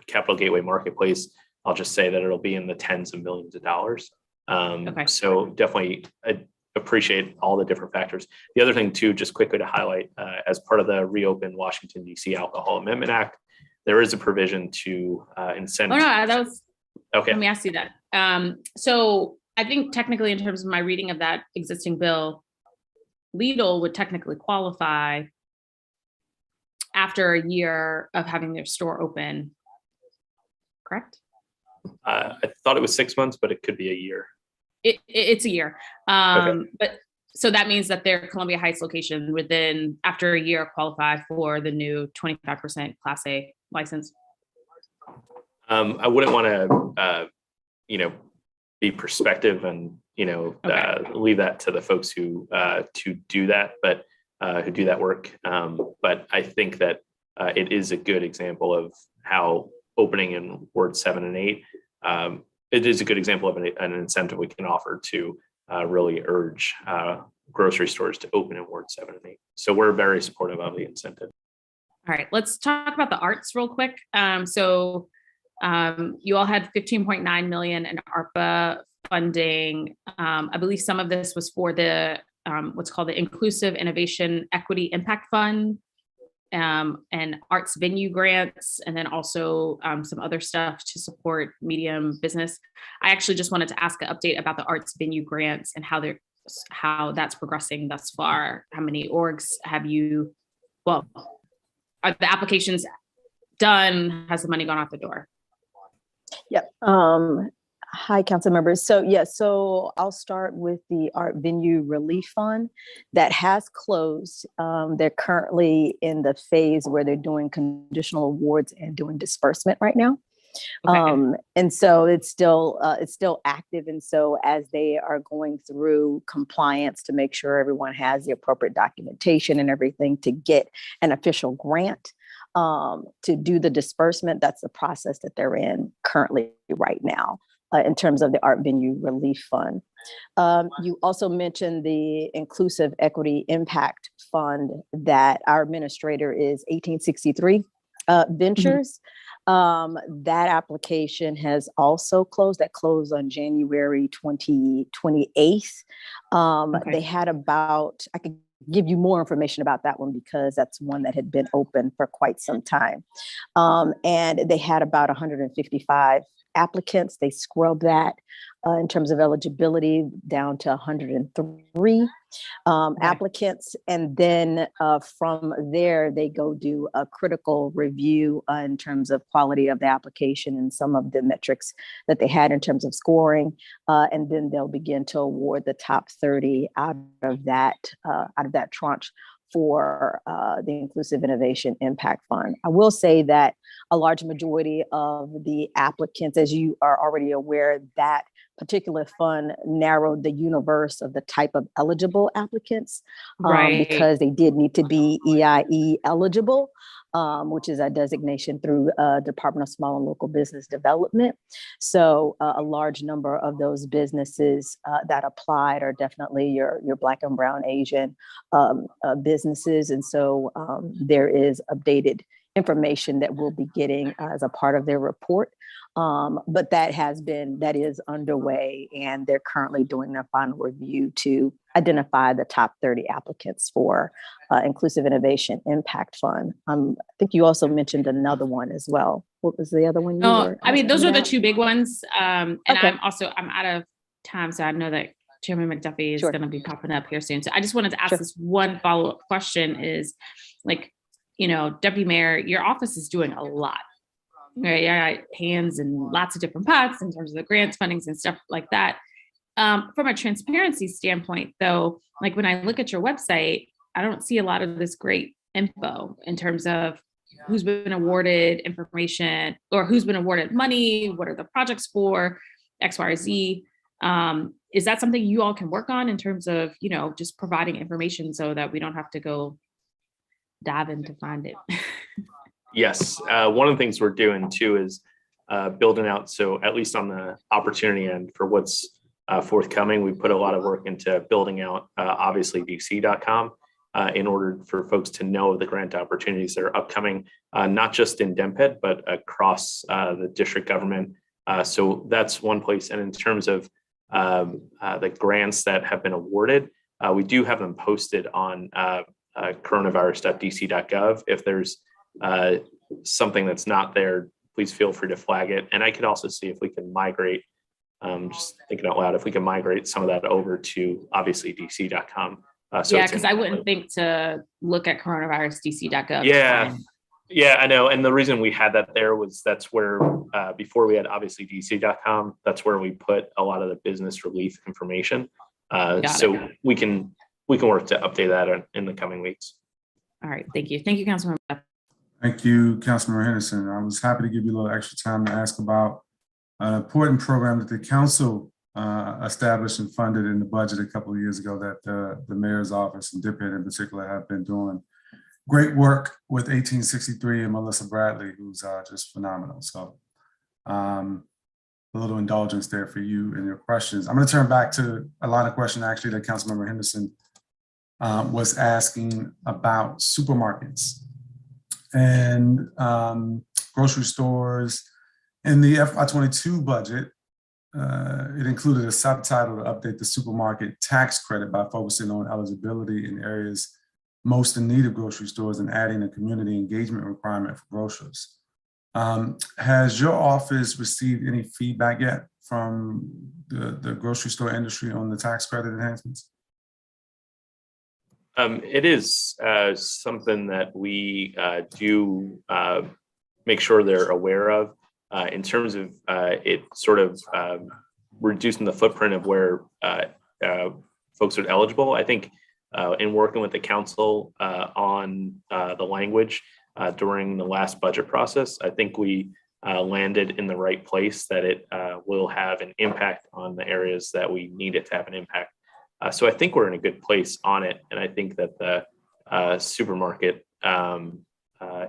Capital Gateway Marketplace, I'll just say that it'll be in the tens of millions of dollars. So definitely appreciate all the different factors. The other thing too, just quickly to highlight, as part of the Reopen Washington, D.C. Alcohol Amendment Act, there is a provision to incent. Oh no, that was, okay. Let me ask you that. So I think technically, in terms of my reading of that existing bill, Lidl would technically qualify after a year of having their store open, correct? I thought it was 6 months, but it could be a year. It's a year. But so that means that their Columbia Heights location would then, after a year, qualify for the new 25% Class A license. I wouldn't want to, be perspective and, leave that to the folks who to do that, but who do that work. But I think that it is a good example of how opening in Ward 7 and 8, it is a good example of an incentive we can offer to really urge grocery stores to open in Ward 7 and 8. So we're very supportive of the incentive. All right, let's talk about the arts real quick. So you all had 15.9 million in ARPA funding. I believe some of this was for the what's called the Inclusive Innovation Equity Impact Fund, and arts venue grants, and then also some other stuff to support medium business. I actually just wanted to ask an update about the arts venue grants and how that's progressing thus far. How many orgs have you, are the applications done? Has the money gone out the door? Yep. Hi, council members. So I'll start with the Art Venue Relief Fund that has closed. They're currently in the phase where they're doing conditional awards and doing disbursement right now. Okay. And so it's still active. And so as they are going through compliance to make sure everyone has the appropriate documentation and everything to get an official grant to do the disbursement, that's the process that they're in currently right now. In terms of the Art Venue Relief Fund. You also mentioned the Inclusive Equity Impact Fund that our administrator is 1863 Ventures. Mm-hmm. That application has also closed. That closed on January 28th. Okay. They had about, I could give you more information about that one because that's one that had been open for quite some time. And they had about 155 applicants. They scrubbed that in terms of eligibility down to 103 applicants. And then from there, they go do a critical review in terms of quality of the application and some of the metrics that they had in terms of scoring. And then they'll begin to award the top 30 out of that tranche for the Inclusive Innovation Impact Fund. I will say that a large majority of the applicants, as you are already aware, that particular fund narrowed the universe of the type of eligible applicants because they did need to be EIE eligible, which is a designation through Department of Small and Local Business Development. So a large number of those businesses that applied are definitely your Black and Brown Asian businesses. And so there is updated information that we'll be getting as a part of their report. But that is underway, and they're currently doing their final review to identify the top 30 applicants for Inclusive Innovation Impact Fund. I think you also mentioned another one as well. What was the other one? I mean, those are the two big ones. And okay. I'm out of time, so I know that Chairman McDuffie is going to be popping up here soon. So I just wanted to ask this one follow-up question is, like, Deputy Mayor, your office is doing a lot. Right, I got hands in lots of different pots in terms of the grants, fundings, and stuff like that. From a transparency standpoint, though, like when I look at your website, I don't see a lot of this great info in terms of who's been awarded information or who's been awarded money, what are the projects for, X, Y, or Z. Is that something you all can work on in terms of, just providing information so that we don't have to go dive in to find it? Yes, one of the things we're doing too is building out. So at least on the opportunity end for what's forthcoming, we put a lot of work into building out obviously dc.com in order for folks to know the grant opportunities that are upcoming, not just in Dmped, but across the district government. So that's one place. And in terms of the grants that have been awarded, we do have them posted on coronavirus.dc.gov. If there's something that's not there, please feel free to flag it. And I could also see if we can migrate, just thinking out loud, if we can migrate some of that over to obviously dc.com. Yeah, because I wouldn't think to look at coronavirus.dc.gov. Yeah, I know. And the reason we had that there was that's where, before we had obviously dc.com, that's where we put a lot of the business relief information. So we can work to update that in the coming weeks. All right, thank you. Thank you, Councilmember. Thank you, Councilmember Henderson. I was happy to give you a little extra time to ask about an important program that the council established and funded in the budget a couple of years ago that the mayor's office and Dmped in particular have been doing great work with 1863 and Melissa Bradley, who's just phenomenal. So a little indulgence there for you and your questions. I'm going to turn back to a lot of questions actually that Councilmember Henderson was asking about supermarkets and grocery stores. In the FY22 budget, it included a subtitle to update the supermarket tax credit by focusing on eligibility in areas most in need of grocery stores and adding a community engagement requirement for grocers. Has your office received any feedback yet from the grocery store industry on the tax credit enhancements? It is something that we do make sure they're aware of in terms of it sort of reducing the footprint of where folks are eligible. I think in working with the council on the language during the last budget process, I think we landed in the right place that it will have an impact on the areas that we need it to have an impact. So I think we're in a good place on it. And I think that the supermarket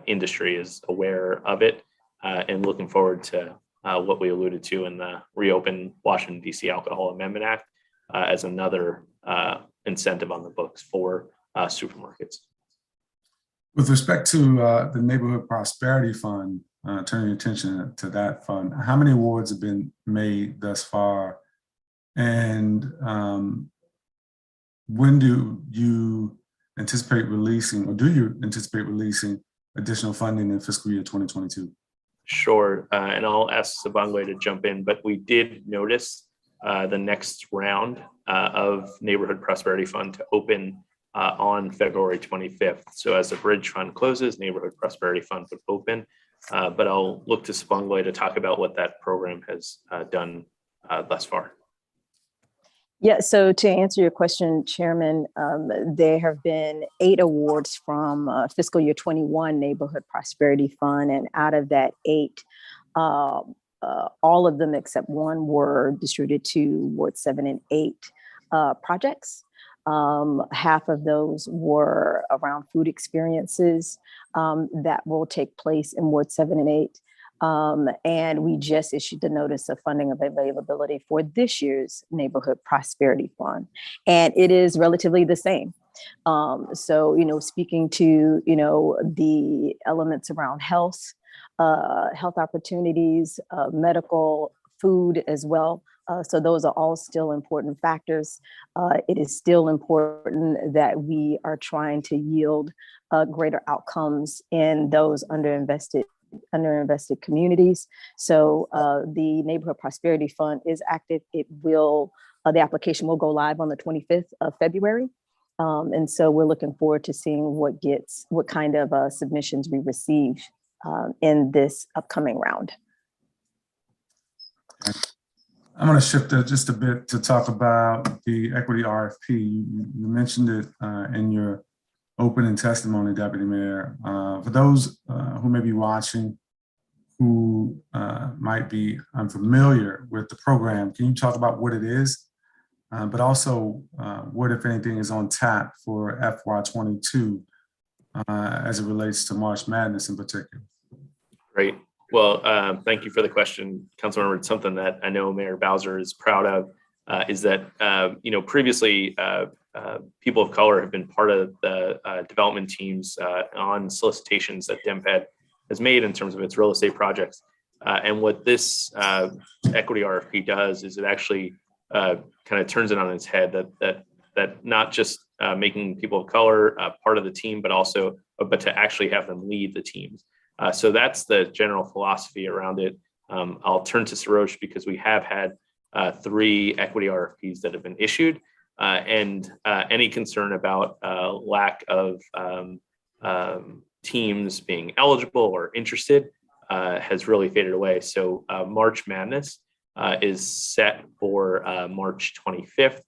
industry is aware of it and looking forward to what we alluded to in the Reopen Washington, D.C. Alcohol Amendment Act as another incentive on the books for supermarkets. With respect to the Neighborhood Prosperity Fund, turning your attention to that fund, how many awards have been made thus far? And when do you anticipate releasing, or do you anticipate releasing additional funding in fiscal year 2022? Sure, and I'll ask Sabangwe to jump in, but we did notice the next round of Neighborhood Prosperity Fund to open on February 25th. So as the bridge fund closes, Neighborhood Prosperity Fund would open, but I'll look to Sabangwe to talk about what that program has done thus far. Yeah, so to answer your question, Chairman, there have been 8 awards from fiscal year 21 Neighborhood Prosperity Fund, and out of that 8, all of them except one were distributed to Ward 7 and 8 projects. Half of those were around food experiences that will take place in Ward 7 and 8. And we just issued the notice of funding availability for this year's Neighborhood Prosperity Fund. And it is relatively the same. So, speaking to, the elements around health opportunities, medical, food as well. So those are all still important factors. It is still important that we are trying to yield greater outcomes in those underinvested communities. So the Neighborhood Prosperity Fund is active. It will, the application will go live on the 25th of February. And so we're looking forward to seeing what kind of submissions we receive in this upcoming round. I'm going to shift just a bit to talk about the equity RFP. You mentioned it in your opening testimony, Deputy Mayor. For those who may be watching who might be unfamiliar with the program, can you talk about what it is, but also what, if anything, is on tap for FY22 as it relates to March Madness in particular? Great. Well, thank you for the question, Councilmember. It's something that I know Mayor Bowser is proud of, is that, previously people of color have been part of the development teams on solicitations that Dmped has made in terms of its real estate projects. And what this equity RFP does is it actually kind of turns it on its head, that not just making people of color part of the team, but to actually have them lead the teams. So that's the general philosophy around it. I'll turn to Sarosh because we have had 3 equity RFPs that have been issued, and any concern about lack of teams being eligible or interested has really faded away. So March Madness is set for March 25th.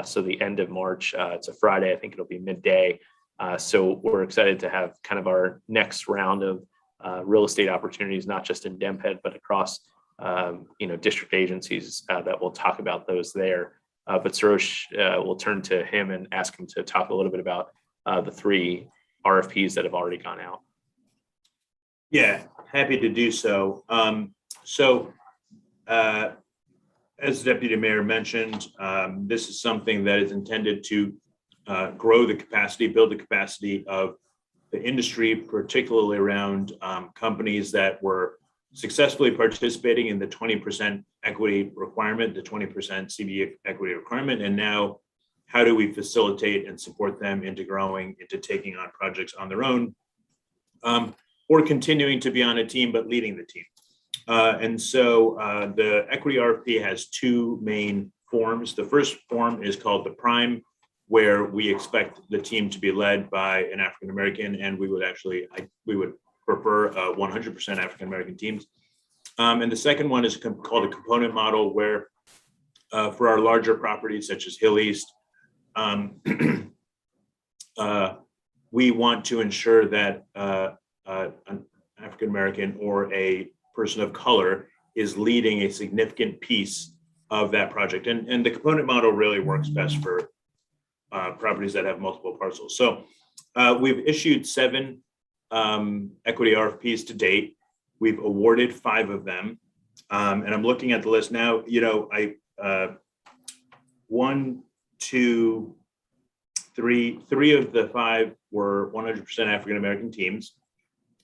So the end of March, it's a Friday, I think it'll be midday. So we're excited to have kind of our next round of real estate opportunities, not just in Dmped, but across, district agencies that we'll talk about those there. But Sarosh, we'll turn to him and ask him to talk a little bit about the 3 RFPs that have already gone out. Yeah, happy to do so. As Deputy Mayor mentioned, this is something that is intended to grow the capacity, build the capacity of the industry, particularly around companies that were successfully participating in the 20% equity requirement, the 20% CBE equity requirement. And now, how do we facilitate and support them into growing, into taking on projects on their own, or continuing to be on a team, but leading the team? And so the equity RFP has 2 main forms. The first form is called the Prime, where we expect the team to be led by an African-American, and we would prefer 100% African-American teams. And the second one is called a component model, where for our larger properties such as Hill East, we want to ensure that an African-American or a person of color is leading a significant piece of that project. And the component model really works best for properties that have multiple parcels. So we've issued 7 equity RFPs to date. We've awarded 5 of them. And I'm looking at the list now. 1, 2, 3 of the 5 were 100% African-American teams.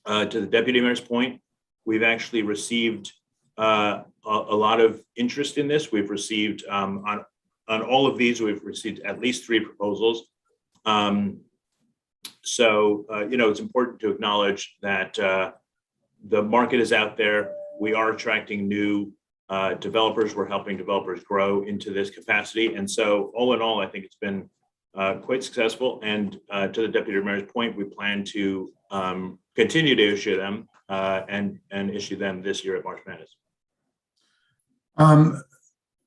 To the Deputy Mayor's point, we've actually received a lot of interest in this. We've received on all of these, we've received at least 3 proposals. So, it's important to acknowledge that the market is out there. We are attracting new developers. We're helping developers grow into this capacity. And so all in all, I think it's been quite successful. And to the Deputy Mayor's point, we plan to continue to issue them and issue them this year at March Madness.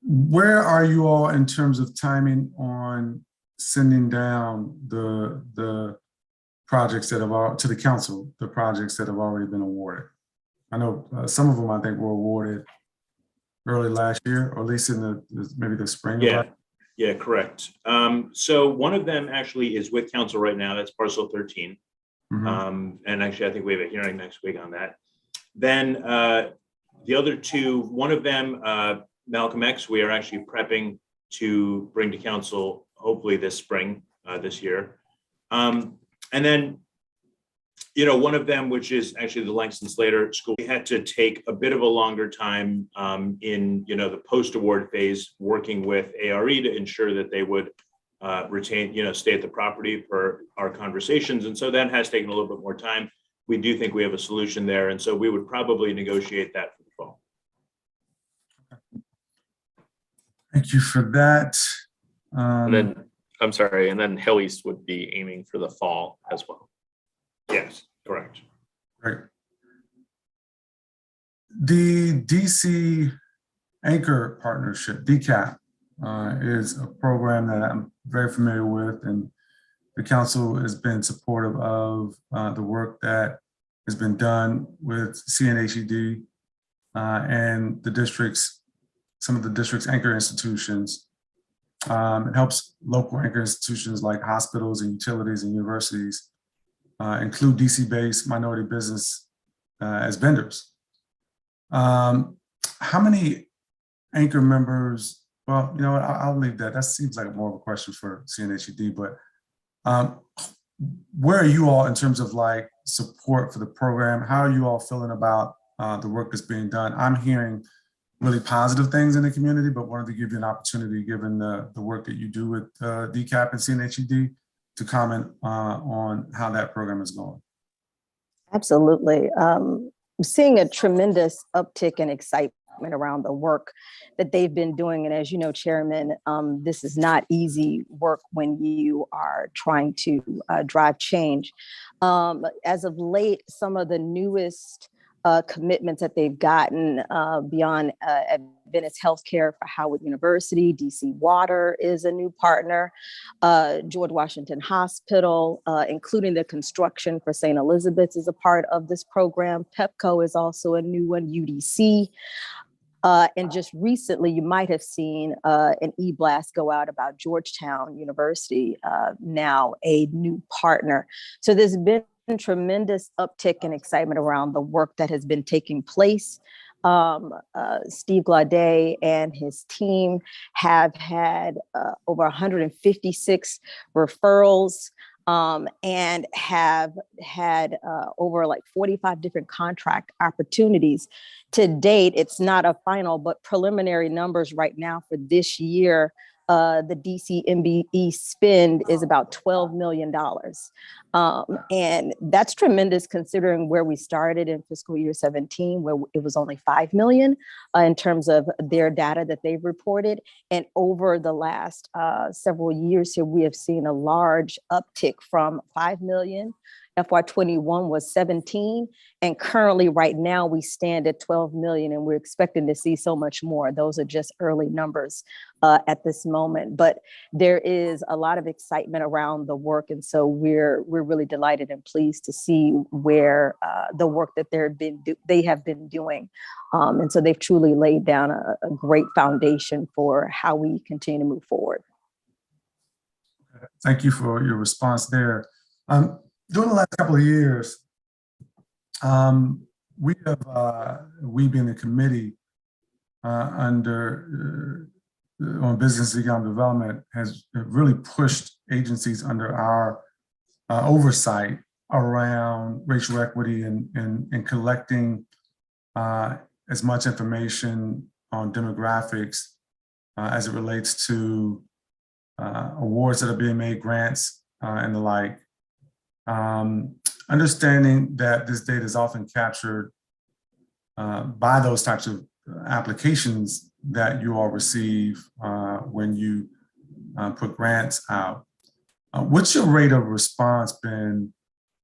Where are you all in terms of timing on sending down the projects that have to the council, the projects that have already been awarded? I know some of them I think were awarded early last year, or at least in maybe the spring. Yeah, correct. So one of them actually is with council right now. That's parcel 13. And actually, I think we have a hearing next week on that. Then the other two, one of them, Malcolm X, we are actually prepping to bring to council hopefully this spring, this year. And then, one of them, which is actually the Langston Slater School, we had to take a bit of a longer time in, the post-award phase, working with ARE to ensure that they would retain, stay at the property for our conversations. And so that has taken a little bit more time. We do think we have a solution there. And so we would probably negotiate that for the fall. Thank you for that. And then, I'm sorry, and then Hill East would be aiming for the fall as well. Yes, correct. Great. The DC Anchor Partnership, DCAP, is a program that I'm very familiar with, and the council has been supportive of the work that has been done with CNHED and the districts, some of the district's anchor institutions. It helps local anchor institutions like hospitals and utilities and universities include DC-based minority business as vendors. How many anchor members? Well, I'll leave that. That seems like more of a question for CNHED, but where are you all in terms of like support for the program? How are you all feeling about the work that's being done? I'm hearing really positive things in the community, but wanted to give you an opportunity, given the work that you do with DCAP and CNHED, to comment on how that program is going. Absolutely. Seeing a tremendous uptick in excitement around the work that they've been doing. And as you know, Chairman, this is not easy work when you are trying to drive change. As of late, some of the newest commitments that they've gotten beyond Adventist Healthcare for Howard University, DC Water is a new partner, George Washington Hospital, including the construction for St. Elizabeth's is a part of this program. PEPCO is also a new one, UDC. And just recently, you might have seen an e-blast go out about Georgetown University, now a new partner. So there's been tremendous uptick in excitement around the work that has been taking place. Steve Glaudet and his team have had over 156 referrals and have had over like 45 different contract opportunities. To date, it's not a final, but preliminary numbers right now for this year. The DC MBE spend is about $12 million. And that's tremendous considering where we started in fiscal year 17, where it was only 5 million in terms of their data that they've reported. And over the last several years here, we have seen a large uptick from 5 million. FY21 was 17, and currently right now we stand at 12 million, and we're expecting to see so much more. Those are just early numbers at this moment, but there is a lot of excitement around the work, and so we're really delighted and pleased to see where the work that they have been doing, and so they've truly laid down a great foundation for how we continue to move forward. Thank you for your response there. During the last couple of years, we being the committee on business and economic development has really pushed agencies under our oversight around racial equity and collecting as much information on demographics as it relates to awards that are being made, grants and the like. Understanding that this data is often captured by those types of applications that you all receive when you put grants out. What's your rate of response been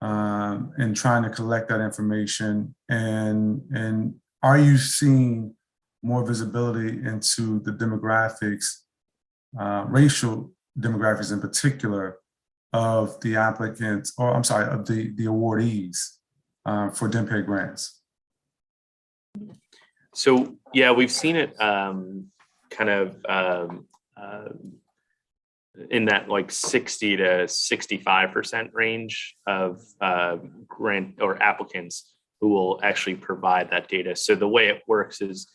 in trying to collect that information? And are you seeing more visibility into the demographics, racial demographics in particular, of the applicants, or I'm sorry, of the awardees for Dmped grants? So yeah, we've seen it kind of in that like 60 to 65% range of grant or applicants who will actually provide that data. So the way it works is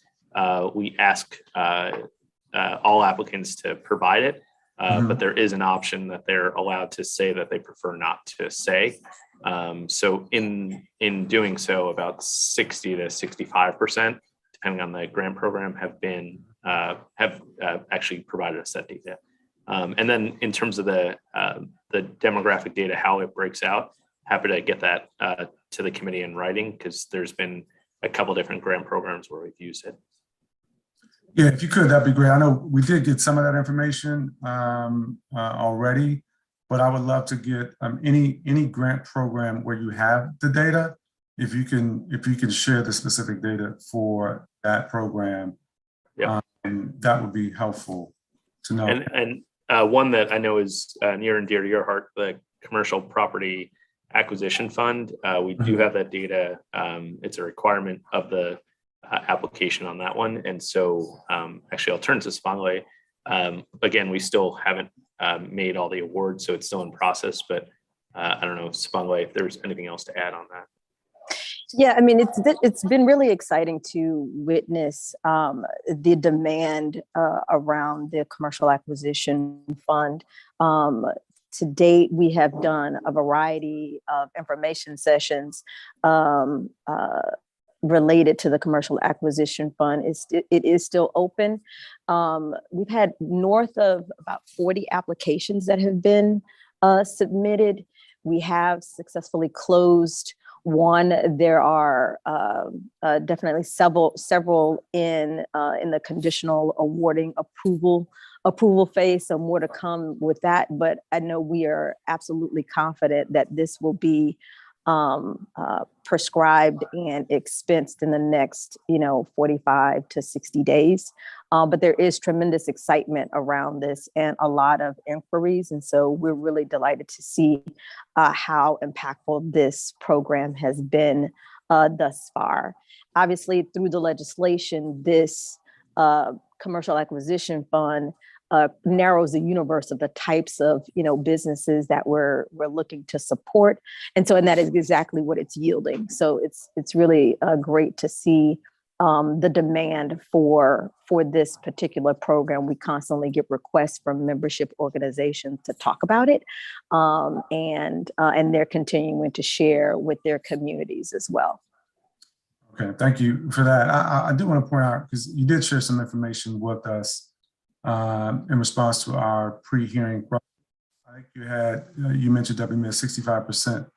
we ask all applicants to provide it, but there is an option that they're allowed to say that they prefer not to say. So in doing so, about 60 to 65%, depending on the grant program, have actually provided us that data. And then in terms of the demographic data, how it breaks out, happy to get that to the committee in writing, because there's been a couple different grant programs where we've used it. Yeah, if you could, that'd be great. I know we did get some of that information already, but I would love to get any grant program where you have the data. If you can share the specific data for that program, that would be helpful to know. And one that I know is near and dear to your heart, the Commercial Property Acquisition Fund. We do have that data. It's a requirement of the application on that one. And so actually I'll turn to Spangale. Again, we still haven't made all the awards, so it's still in process, but I don't know, Spangale, if there's anything else to add on that. Yeah, I mean, it's been really exciting to witness the demand around the Commercial Acquisition Fund. To date, we have done a variety of information sessions related to the Commercial Acquisition Fund. It is still open. We've had north of about 40 applications that have been submitted. We have successfully closed one. There are definitely several in the conditional awarding approval phase, so more to come with that. But I know we are absolutely confident that this will be prescribed and expensed in the next 45 to 60 days. But there is tremendous excitement around this and a lot of inquiries. And so we're really delighted to see how impactful this program has been thus far. Obviously, through the legislation, this Commercial Acquisition Fund narrows the universe of the types of businesses that we're looking to support, and that is exactly what it's yielding. So it's really great to see the demand for this particular program. We constantly get requests from membership organizations to talk about it, and they're continuing to share with their communities as well. Okay, thank you for that. I do want to point out, because you did share some information with us in response to our pre-hearing. I think you mentioned Dmped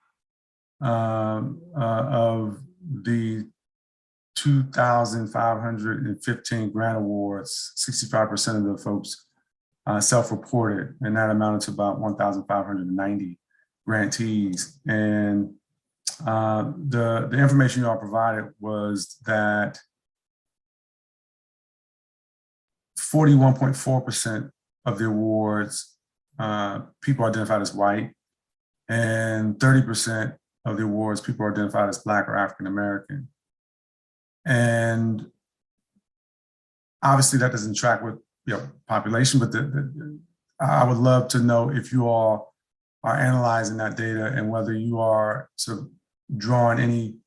65% of the 2,515 grant awards, 65% of the folks self-reported, and that amounted to about 1,590 grantees. And the information you all provided was that 41.4% of the awards, people identified as white, and 30% of the awards, people identified as Black or African American. And obviously that doesn't track with population, but I would love to know if you all are analyzing that data and whether you are sort of drawing any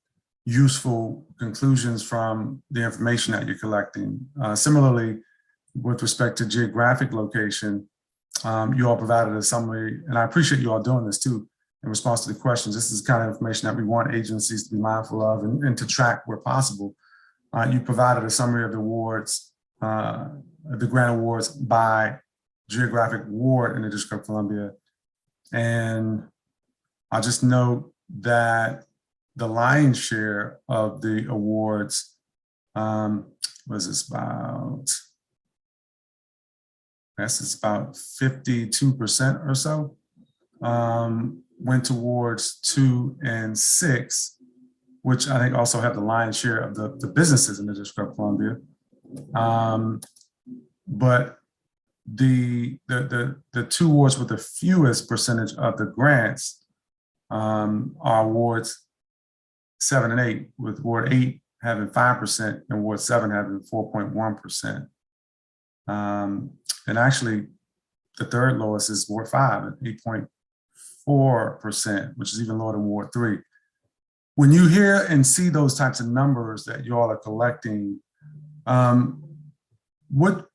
useful conclusions from the information that you're collecting. Similarly, with respect to geographic location, you all provided a summary, and I appreciate you all doing this too, in response to the questions. This is the kind of information that we want agencies to be mindful of and to track where possible. You provided a summary of the awards, the grant awards by geographic ward in the District of Columbia. And I'll just note that the lion's share of the awards was this about, I guess it's about 52% or so, went towards 2 and 6, which I think also have the lion's share of the businesses in the District of Columbia. But the 2 awards with the fewest percentage of the grants are awards 7 and 8, with Ward 8 having 5% and Ward 7 having 4.1%. And actually, the third lowest is Ward 5 at 8.4%, which is even lower than Ward 3. When you hear and see those types of numbers that you all are collecting, what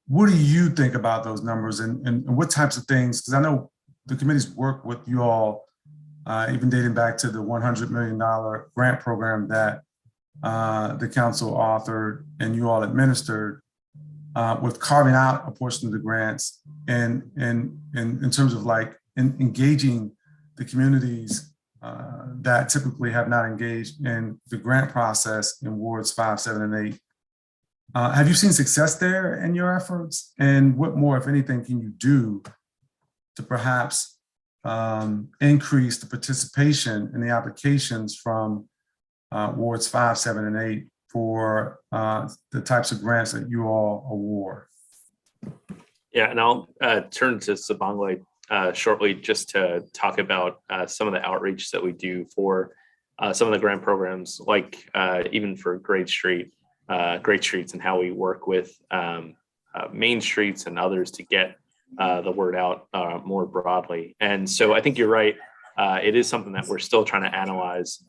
do you think about those numbers, and what types of things? Because I know the committee's worked with you all, even dating back to the $100 million grant program that the council authored and you all administered, with carving out a portion of the grants and in terms of like engaging the communities that typically have not engaged in the grant process in wards 5, 7, and 8. Have you seen success there in your efforts? And what more, if anything, can you do to perhaps increase the participation in the applications from wards 5, 7, and 8 for the types of grants that you all award? Yeah, and I'll turn to Sabangwe shortly just to talk about some of the outreach that we do for some of the grant programs, like even for Great Streets, and how we work with Main Streets and others to get the word out more broadly. And so I think you're right. It is something that we're still trying to analyze,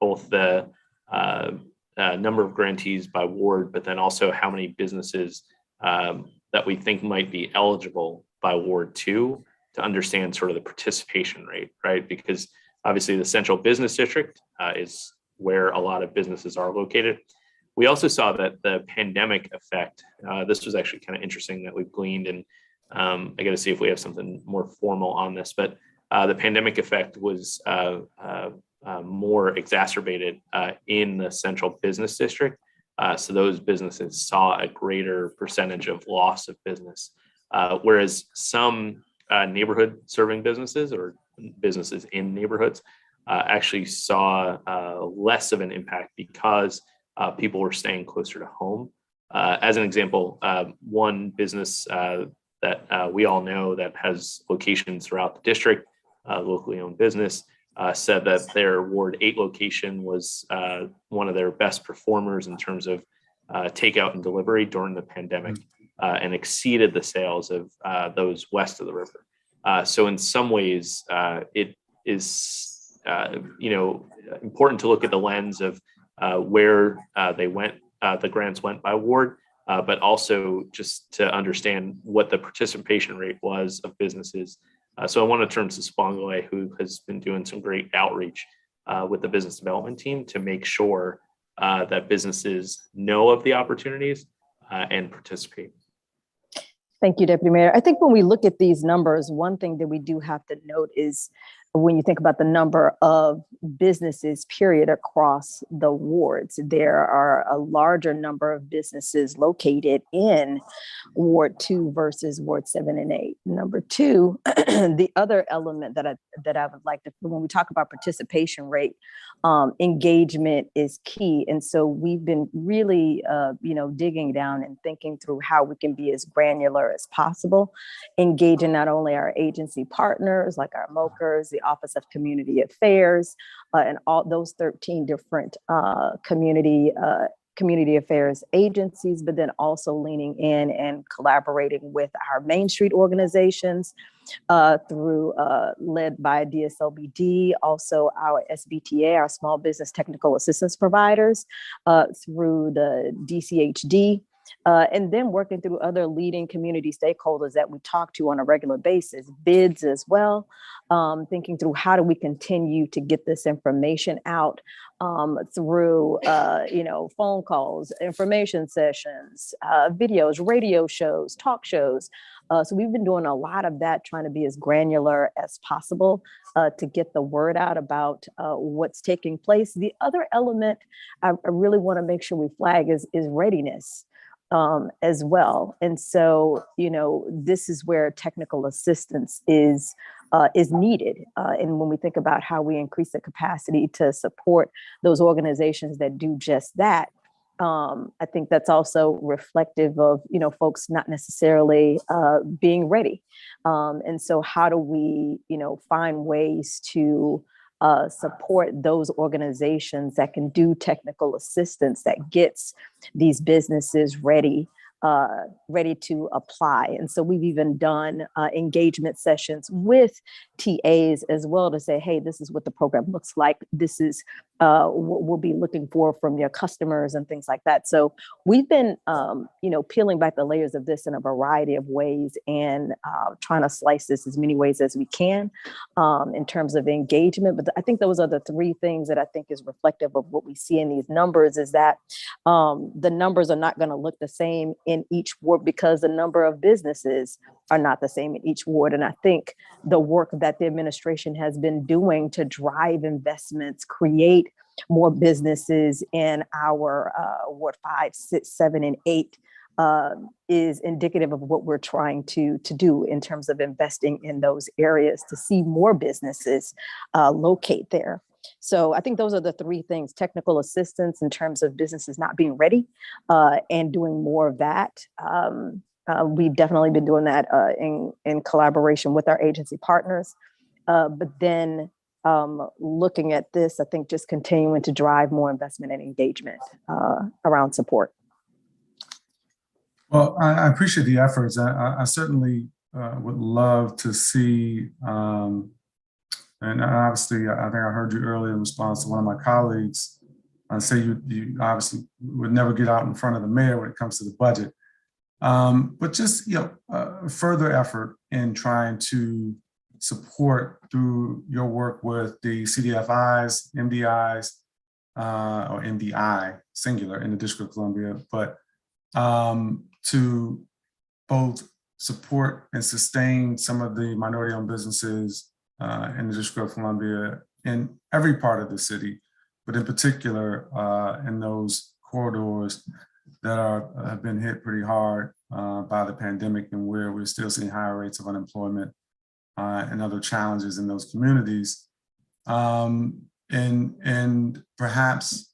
both the number of grantees by ward, but then also how many businesses that we think might be eligible by Ward 2 to understand sort of the participation rate, right? Because obviously the central business district is where a lot of businesses are located. We also saw that the pandemic effect, this was actually kind of interesting that we've gleaned, and I got to see if we have something more formal on this, but the pandemic effect was more exacerbated in the central business district. So those businesses saw a greater percentage of loss of business, whereas some neighborhood serving businesses or businesses in neighborhoods actually saw less of an impact because people were staying closer to home. As an example, one business that we all know that has locations throughout the district, locally owned business, said that their Ward 8 location was one of their best performers in terms of takeout and delivery during the pandemic, and exceeded the sales of those west of the river. So in some ways, it is important to look at the lens of where they went, the grants went by ward, but also just to understand what the participation rate was of businesses. So I want to turn to Sabangwe, who has been doing some great outreach with the business development team to make sure that businesses know of the opportunities and participate. Thank you, Deputy Mayor. I think when we look at these numbers, one thing that we do have to note is when you think about the number of businesses, period, across the wards, there are a larger number of businesses located in Ward 2 versus Ward 7 and 8. Number two, the other element that I would like to, when we talk about participation rate, engagement is key. And so we've been really, digging down and thinking through how we can be as granular as possible, engaging not only our agency partners like our MOCRs, the Office of Community Affairs, and all those 13 different community affairs agencies, but then also leaning in and collaborating with our Main Street organizations through led by DSLBD, also our SBTA, our Small Business Technical Assistance Providers, through the DCHD, And then working through other leading community stakeholders that we talk to on a regular basis, bids as well, thinking through how do we continue to get this information out through, phone calls, information sessions, videos, radio shows, talk shows. So we've been doing a lot of that, trying to be as granular as possible to get the word out about what's taking place. The other element I really want to make sure we flag is readiness as well. And so, this is where technical assistance is needed. And when we think about how we increase the capacity to support those organizations that do just that, I think that's also reflective of, folks not necessarily being ready. And so how do we, find ways to support those organizations that can do technical assistance that gets these businesses ready to apply. And so we've even done engagement sessions with TAs as well to say, hey, this is what the program looks like. This is what we'll be looking for from your customers and things like that. So we've been, peeling back the layers of this in a variety of ways and trying to slice this as many ways as we can in terms of engagement. But I think those are the three things that I think is reflective of what we see in these numbers, is that the numbers are not going to look the same in each ward because the number of businesses are not the same in each ward. And I think the work that the administration has been doing to drive investments, create more businesses in our Ward 5, 6, 7, and 8 is indicative of what we're trying to do in terms of investing in those areas to see more businesses locate there. So I think those are the three things: technical assistance in terms of businesses not being ready and doing more of that. We've definitely been doing that in collaboration with our agency partners. But then looking at this, I think just continuing to drive more investment and engagement around support. Well, I appreciate the efforts. I certainly would love to see, and obviously I think I heard you earlier in response to one of my colleagues say you obviously would never get out in front of the mayor when it comes to the budget. But just, further effort in trying to support through your work with the CDFIs, MDIs, or MDI, singular, in the District of Columbia, but to both support and sustain some of the minority-owned businesses in the District of Columbia in every part of the city, but in particular in those corridors that have been hit pretty hard by the pandemic, and where we're still seeing higher rates of unemployment and other challenges in those communities, and perhaps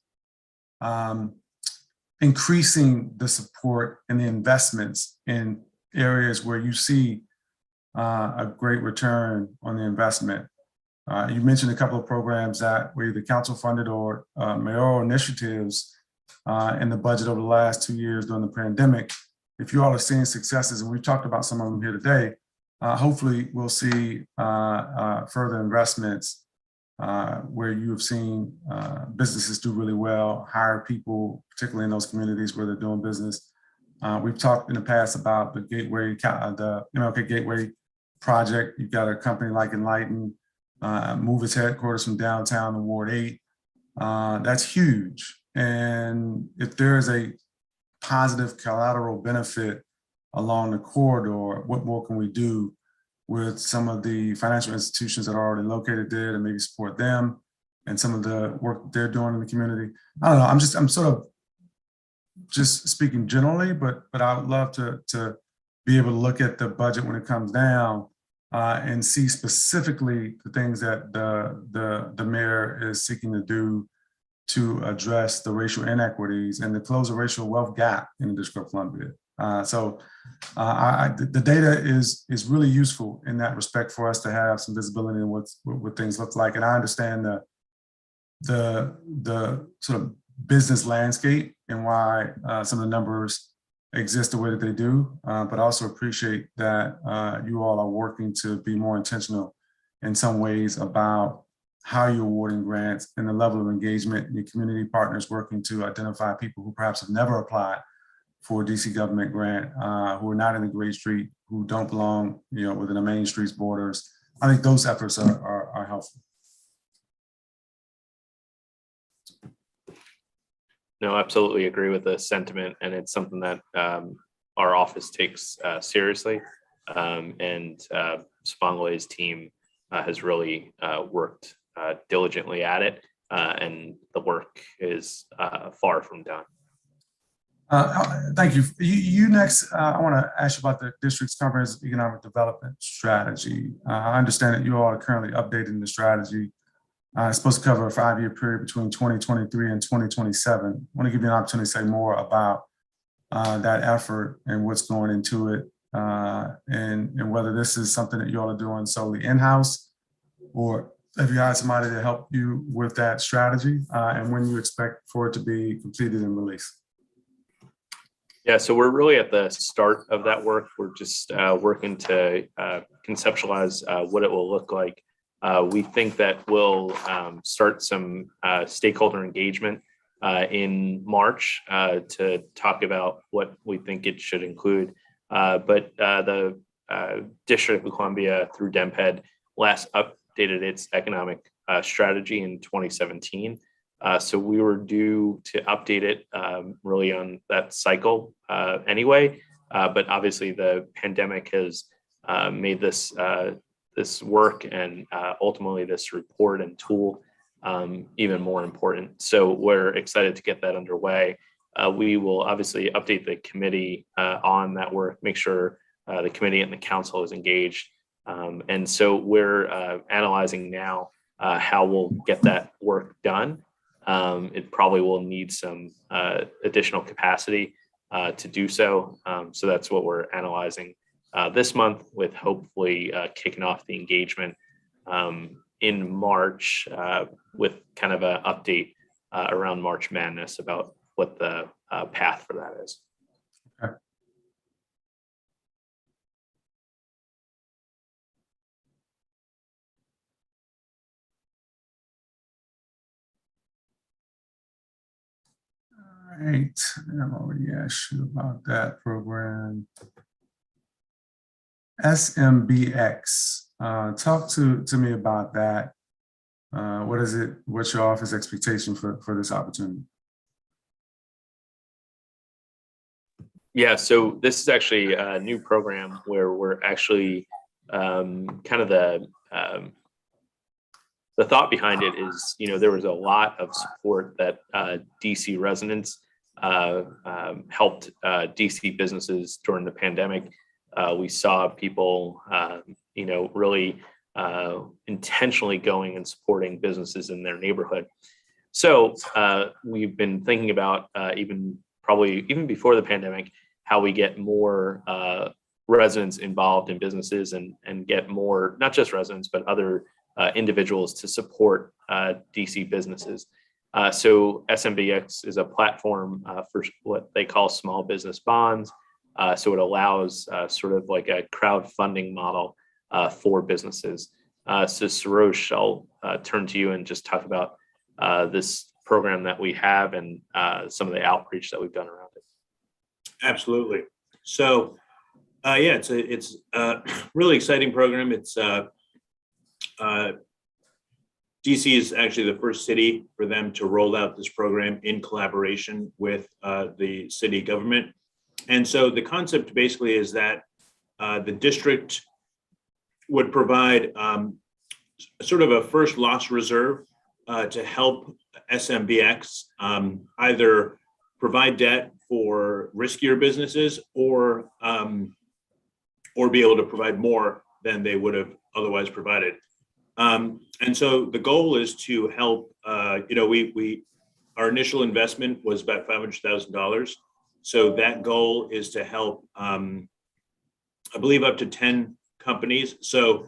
increasing the support and the investments in areas where you see a great return on the investment. You mentioned a couple of programs that were either council funded or mayoral initiatives in the budget over the last 2 years during the pandemic. If you all are seeing successes, and we've talked about some of them here today, hopefully we'll see further investments where you have seen businesses do really well, hire people, particularly in those communities where they're doing business. We've talked in the past about the Gateway, the MLK Gateway project. You've got a company like Enlighten move its headquarters from downtown to Ward 8. That's huge. And if there is a positive collateral benefit along the corridor, what more can we do with some of the financial institutions that are already located there to maybe support them and some of the work they're doing in the community? I don't know, I'm sort of just speaking generally, but I would love to be able to look at the budget when it comes down and see specifically the things that the mayor is seeking to do to address the racial inequities and to close the racial wealth gap in the District of Columbia. So the data is really useful in that respect for us to have some visibility in what things look like. And I understand the sort of business landscape and why some of the numbers exist the way that they do, but also appreciate that you all are working to be more intentional in some ways about how you're awarding grants and the level of engagement and your community partners working to identify people who perhaps have never applied for a DC government grant, who are not in the Great Street, who don't belong, within the main streets borders. I think those efforts are helpful. No, absolutely agree with the sentiment, and it's something that our office takes seriously. And Spangley's team has really worked diligently at it, and the work is far from done. Thank you. You next, I want to ask you about the district's comprehensive economic development strategy. I understand that you all are currently updating the strategy. It's supposed to cover a 5-year period between 2023 and 2027. I want to give you an opportunity to say more about that effort and what's going into it, and whether this is something that you all are doing solely in-house, or have you hired somebody to help you with that strategy, and when you expect for it to be completed and released. Yeah, so we're really at the start of that work. We're just working to conceptualize what it will look like. We think that we'll start some stakeholder engagement in March to talk about what we think it should include. But the District of Columbia through Dmped last updated its economic strategy in 2017. So we were due to update it really on that cycle anyway, but obviously the pandemic has made this this work and ultimately this report and tool even more important. So we're excited to get that underway. We will obviously update the committee on that work, make sure the committee and the council is engaged. And so we're analyzing now how we'll get that work done. It probably will need some additional capacity to do so. So that's what we're analyzing this month, with hopefully kicking off the engagement in March with kind of an update around March Madness about what the path for that is. Okay. All right, I've already asked you about that program. SMBX, talk to me about that. What is it? What's your office expectation for this opportunity? Yeah, so this is actually a new program where we're actually kind of the thought behind it is, there was a lot of support that DC residents helped DC businesses during the pandemic. We saw people, really intentionally going and supporting businesses in their neighborhood. So we've been thinking about even before the pandemic, how we get more residents involved in businesses and get more, not just residents, but other individuals to support DC businesses. So SMBX is a platform for what they call small business bonds. So it allows sort of like a crowdfunding model for businesses. So Sarosh, I'll turn to you and just talk about this program that we have and some of the outreach that we've done around it. Absolutely. So, yeah, it's a really exciting program. It's DC is actually the first city for them to roll out this program in collaboration with the city government. And so the concept basically is that the district would provide sort of a first loss reserve to help SMBX either provide debt for riskier businesses or be able to provide more than they would have otherwise provided. And so the goal is to help, our initial investment was about $500,000. So that goal is to help, I believe, up to 10 companies. So,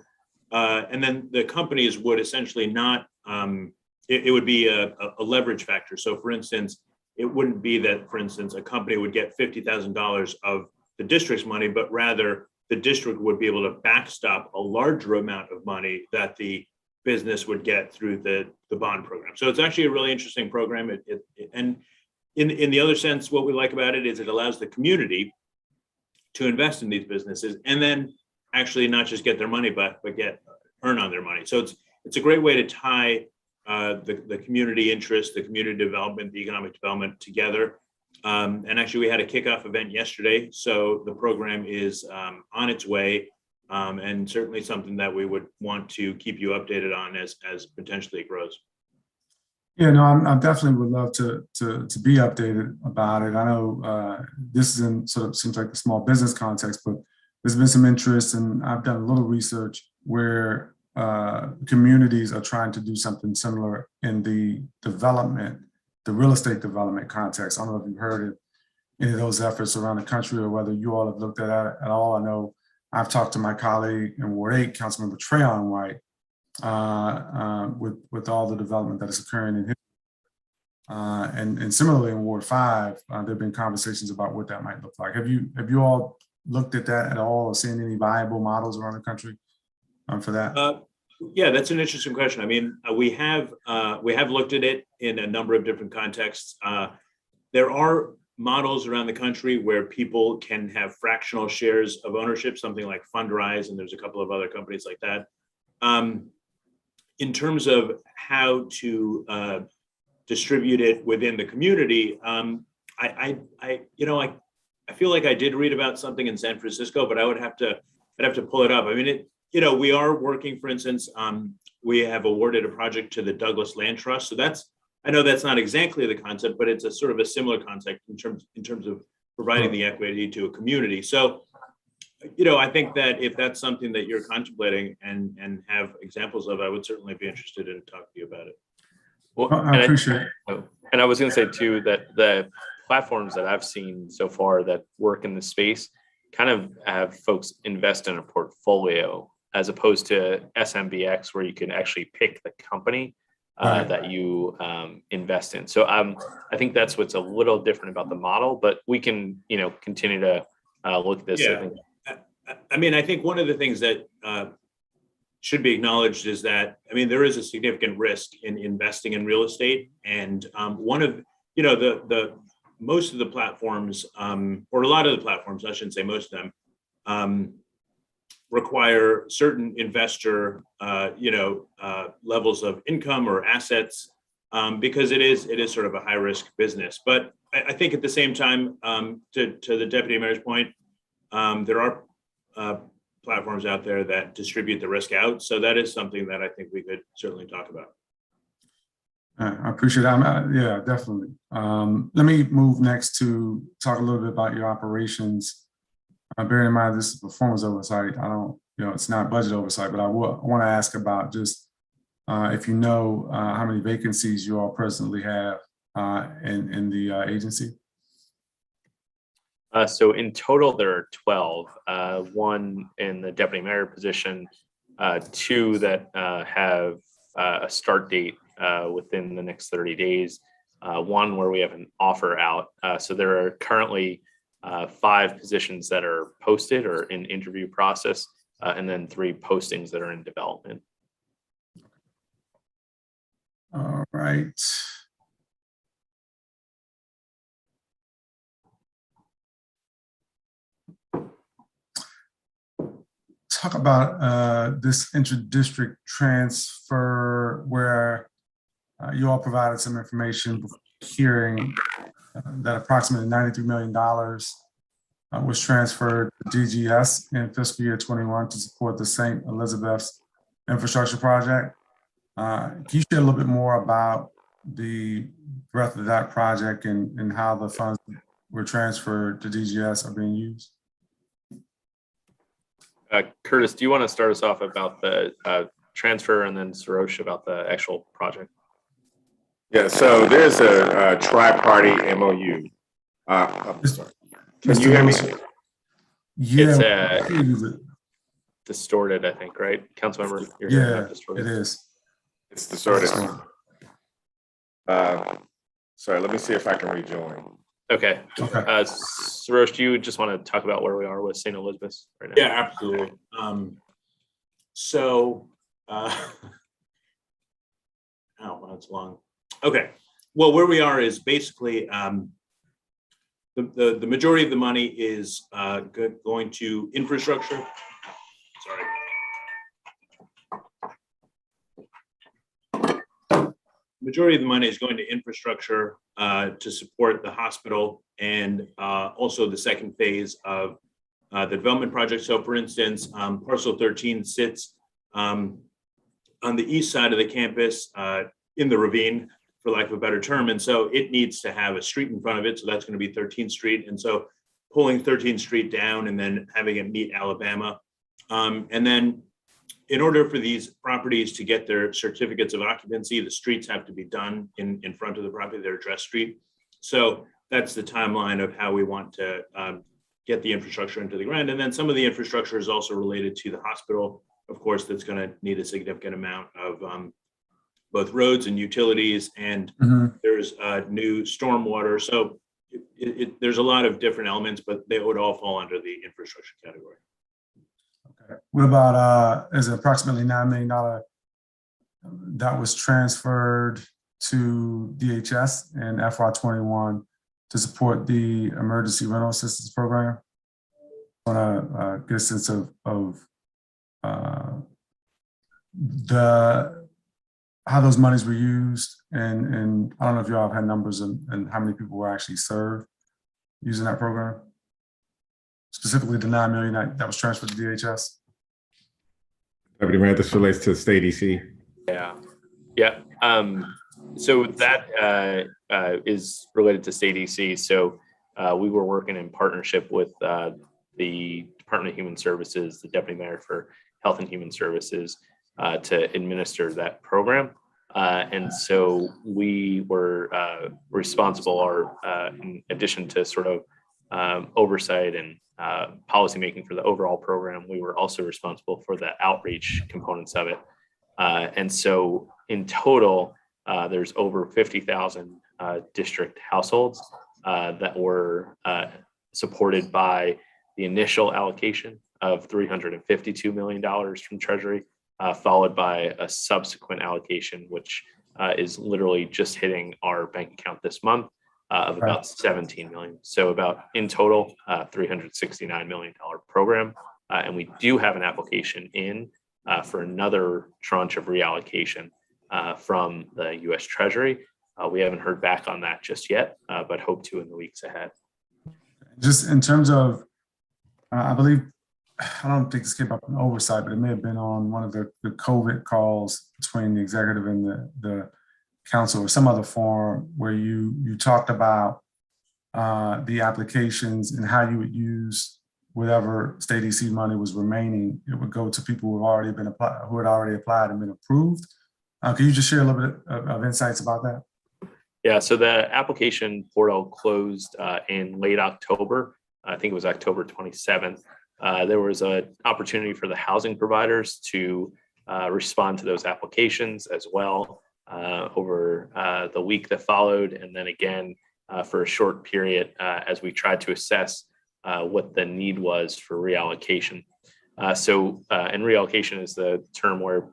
and then the companies would essentially not, it would be a leverage factor. So for instance, it wouldn't be that, for instance, a company would get $50,000 of the district's money, but rather the district would be able to backstop a larger amount of money that the business would get through the bond program. So it's actually a really interesting program. And in the other sense, what we like about it is it allows the community to invest in these businesses and then actually not just get their money back, but earn on their money. So it's a great way to tie the community interest, the community development, the economic development together. And actually, we had a kickoff event yesterday, so the program is on its way, and certainly something that we would want to keep you updated on as potentially it grows. Yeah, no, I definitely would love to be updated about it. I know this is in sort of seems like the small business context, but there's been some interest, and I've done a little research where communities are trying to do something similar in the real estate development context. I don't know if you've heard of any of those efforts around the country or whether you all have looked at that at all. I know I've talked to my colleague in Ward 8, Councilmember Trayon White, with all the development that is occurring in his. And similarly in Ward 5, there have been conversations about what that might look like. Have you all looked at that at all or seen any viable models around the country for that? Yeah, that's an interesting question. I mean, we have looked at it in a number of different contexts. There are models around the country where people can have fractional shares of ownership, something like Fundrise, and there's a couple of other companies like that. In terms of how to distribute it within the community, I feel like I did read about something in San Francisco, but I'd have to pull it up. I mean, we are working, for instance, we have awarded a project to the Douglas Land Trust. So I know that's not exactly the concept, but it's a sort of a similar concept in terms of providing the equity to a community. So, I think that if that's something that you're contemplating and have examples of, I would certainly be interested in talking to you about it. Well, I appreciate it. And I was going to say too that the platforms that I've seen so far that work in the space kind of have folks invest in a portfolio as opposed to SMBX, where you can actually pick the company that you invest in. So I think that's what's a little different about the model, but we can continue to look at this. Yeah. I think one of the things that should be acknowledged is that, there is a significant risk in investing in real estate. And one of, most of the platforms, or a lot of the platforms, I shouldn't say most of them, require certain investor, levels of income or assets, because it is sort of a high risk business. But I think at the same time, to the Deputy Mayor's point, there are platforms out there that distribute the risk out. So that is something that I think we could certainly talk about. I appreciate that. Yeah, definitely. Let me move next to talk a little bit about your operations. Bearing in mind this is performance oversight, it's not budget oversight, but I want to ask about just if you know how many vacancies you all presently have in the agency. So in total, there are 12, one in the deputy mayor position, two that have a start date within the next 30 days, one where we have an offer out. So there are currently 5 positions that are posted or in interview process, and then 3 postings that are in development. All right. Talk about this inter-district transfer where you all provided some information hearing that approximately $93 million was transferred to DGS in fiscal year 21 to support the St. Elizabeth's infrastructure project. Can you share a little bit more about the breadth of that project and how the funds were transferred to DGS are being used? Curtis, do you want to start us off about the transfer, and then Sarosh about the actual project? Yeah, so there's a tri-party MOU. Sorry. Can you hear me? Yeah, it's distorted, I think, right? Councilmember, you're yeah, hearing distorted. It is. It's distorted. Sorry, let me see if I can rejoin. Okay. Sarosh, do you just want to talk about where we are with St. Elizabeth's right now? Yeah, absolutely. Oh, well, it's long. Okay. Well, where we are is basically the majority of the money is going to infrastructure. Sorry. Majority of the money is going to infrastructure to support the hospital and also the second phase of the development project. So for instance, parcel 13 sits on the east side of the campus in the ravine, for lack of a better term. And so it needs to have a street in front of it. So that's going to be 13th Street. And so pulling 13th Street down and then having it meet Alabama. And then in order for these properties to get their certificates of occupancy, the streets have to be done in front of the property, their address street. So that's the timeline of how we want to get the infrastructure into the ground. And then some of the infrastructure is also related to the hospital. Of course, that's going to need a significant amount of both roads and utilities, and there's new stormwater. So there's a lot of different elements, but they would all fall under the infrastructure category. Okay. What about, is it approximately $9 million that was transferred to DHS in FY21 to support the emergency rental assistance program? I want to get a sense of how those monies were used, and I don't know if y'all have had numbers and how many people were actually served using that program. Specifically, the $9 million that was transferred to DHS. Deputy Mayor, this relates to state EC. Yeah. So that is related to state EC. So we were working in partnership with the Department of Human Services, the Deputy Mayor for Health and Human Services, to administer that program. And so we were responsible, or in addition to sort of oversight and policymaking for the overall program, we were also responsible for the outreach components of it. And so in total, there's over 50,000 district households that were supported by the initial allocation of $352 million from Treasury, followed by a subsequent allocation, which is literally just hitting our bank account this month, of about 17 million. So about in total, $369 million program. And we do have an application in for another tranche of reallocation from the US Treasury. We haven't heard back on that just yet, but hope to in the weeks ahead. Just in terms of, I believe, I don't think this came up in oversight, but it may have been on one of the COVID calls between the executive and the council or some other forum where you talked about the applications and how you would use whatever state EC money was remaining. It would go to people who had already applied and been approved. Can you just share a little bit of insights about that? Yeah, so the application portal closed in late October. I think it was October 27th. There was an opportunity for the housing providers to respond to those applications as well over the week that followed, and then again for a short period as we tried to assess what the need was for reallocation. And reallocation is the term where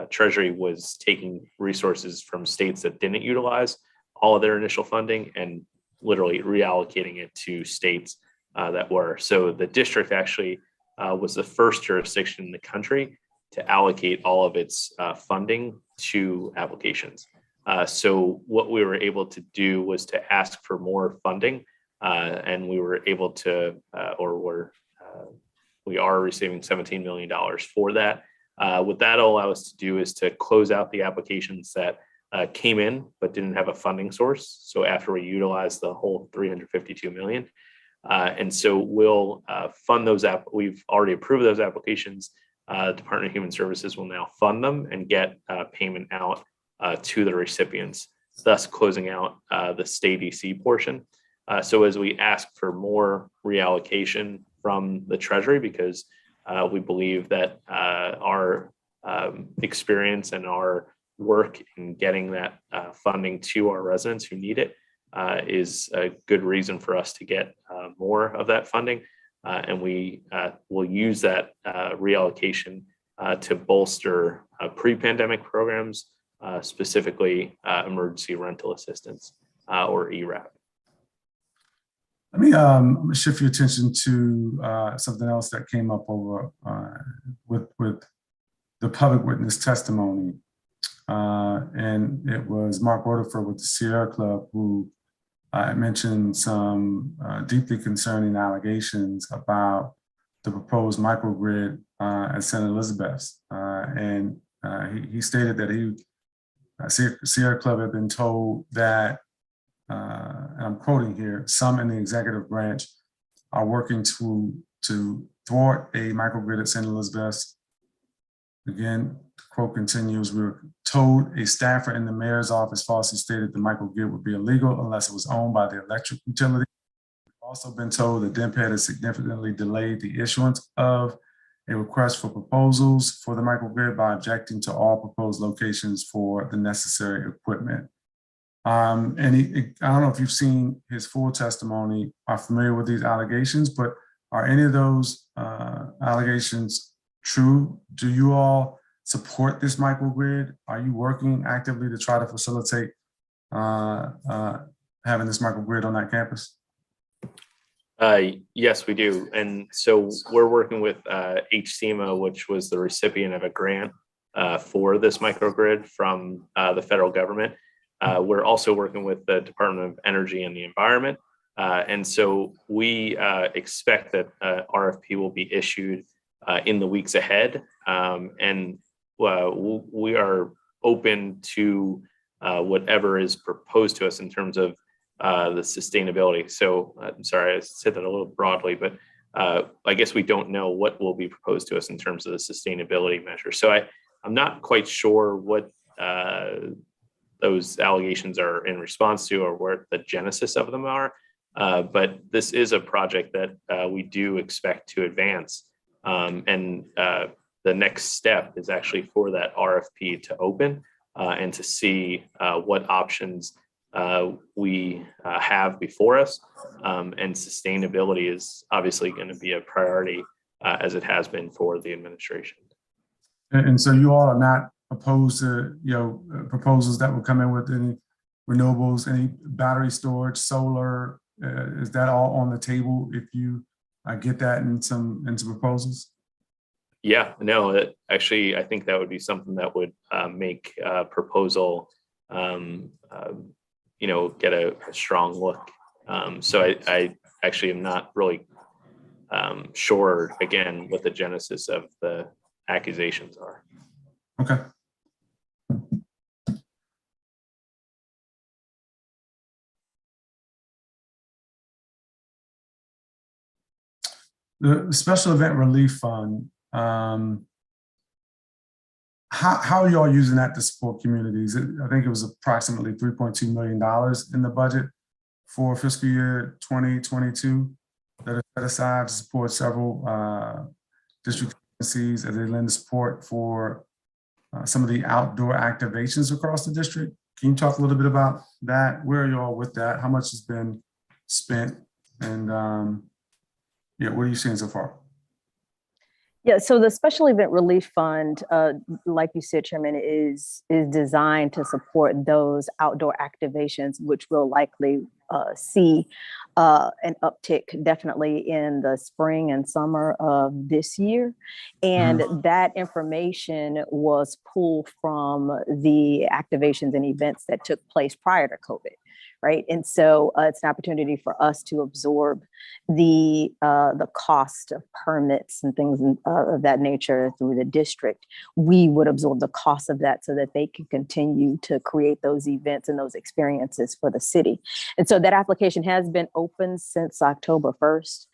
Treasury was taking resources from states that didn't utilize all of their initial funding and literally reallocating it to states that were. So the district actually was the first jurisdiction in the country to allocate all of its funding to applications. So what we were able to do was to ask for more funding, and we were able to, we are receiving $17 million for that. What that'll allow us to do is to close out the applications that came in but didn't have a funding source. So after we utilize the whole $352 million, and so we'll fund those. We've already approved those applications. Department of Human Services will now fund them and get payment out to the recipients, thus closing out the state EC portion. So as we ask for more reallocation from the Treasury, because we believe that our experience and our work in getting that funding to our residents who need it is a good reason for us to get more of that funding. And we will use that reallocation to bolster pre-pandemic programs specifically emergency rental assistance or ERAP. Let me shift your attention to something else that came up over with the public witness testimony. And it was Mark Rotafer with the Sierra Club who mentioned some deeply concerning allegations about the proposed microgrid at St. Elizabeth's. And he stated that Sierra Club had been told that, and I'm quoting here, some in the executive branch are working to thwart a microgrid at St. Elizabeth's. Again, the quote continues, we were told a staffer in the mayor's office falsely stated the microgrid would be illegal unless it was owned by the electric utility. We've also been told that Dmped has significantly delayed the issuance of a request for proposals for the microgrid by objecting to all proposed locations for the necessary equipment. And I don't know if you've seen his full testimony, are familiar with these allegations, but are any of those allegations true? Do you all support this microgrid? Are you working actively to try to facilitate having this microgrid on that campus? Yes, we do. And so we're working with HCMA, which was the recipient of a grant for this microgrid from the federal government. We're also working with the Department of Energy and the Environment. And so we expect that RFP will be issued in the weeks ahead. And we are open to whatever is proposed to us in terms of the sustainability. So I'm sorry, I said that a little broadly, but I guess we don't know what will be proposed to us in terms of the sustainability measure. So I'm not quite sure what those allegations are in response to or what the genesis of them are. But this is a project that we do expect to advance. And the next step is actually for that RFP to open and to see what options we have before us. And sustainability is obviously going to be a priority as it has been for the administration. And so you all are not opposed to proposals that will come in with any renewables, any battery storage, solar? Is that all on the table if you get that into proposals? Yeah, no, actually, I think that would be something that would make a proposal, get a strong look. So I actually am not really sure, again, what the genesis of the accusations are. Okay. The Special Event Relief Fund, how are you all using that to support communities? I think it was approximately $3.2 million in the budget for fiscal year 2022 that is set aside to support several district agencies as they lend support for some of the outdoor activations across the district. Can you talk a little bit about that? Where are you all with that? How much has been spent? And what are you seeing so far? Yeah, so the Special Event Relief Fund, like you said, Chairman, is designed to support those outdoor activations, which will likely see an uptick definitely in the spring and summer of this year. And that information was pulled from the activations and events that took place prior to COVID. Right. And so it's an opportunity for us to absorb the cost of permits and things of that nature through the district. We would absorb the cost of that so that they can continue to create those events and those experiences for the city. And so that application has been open since October 1st.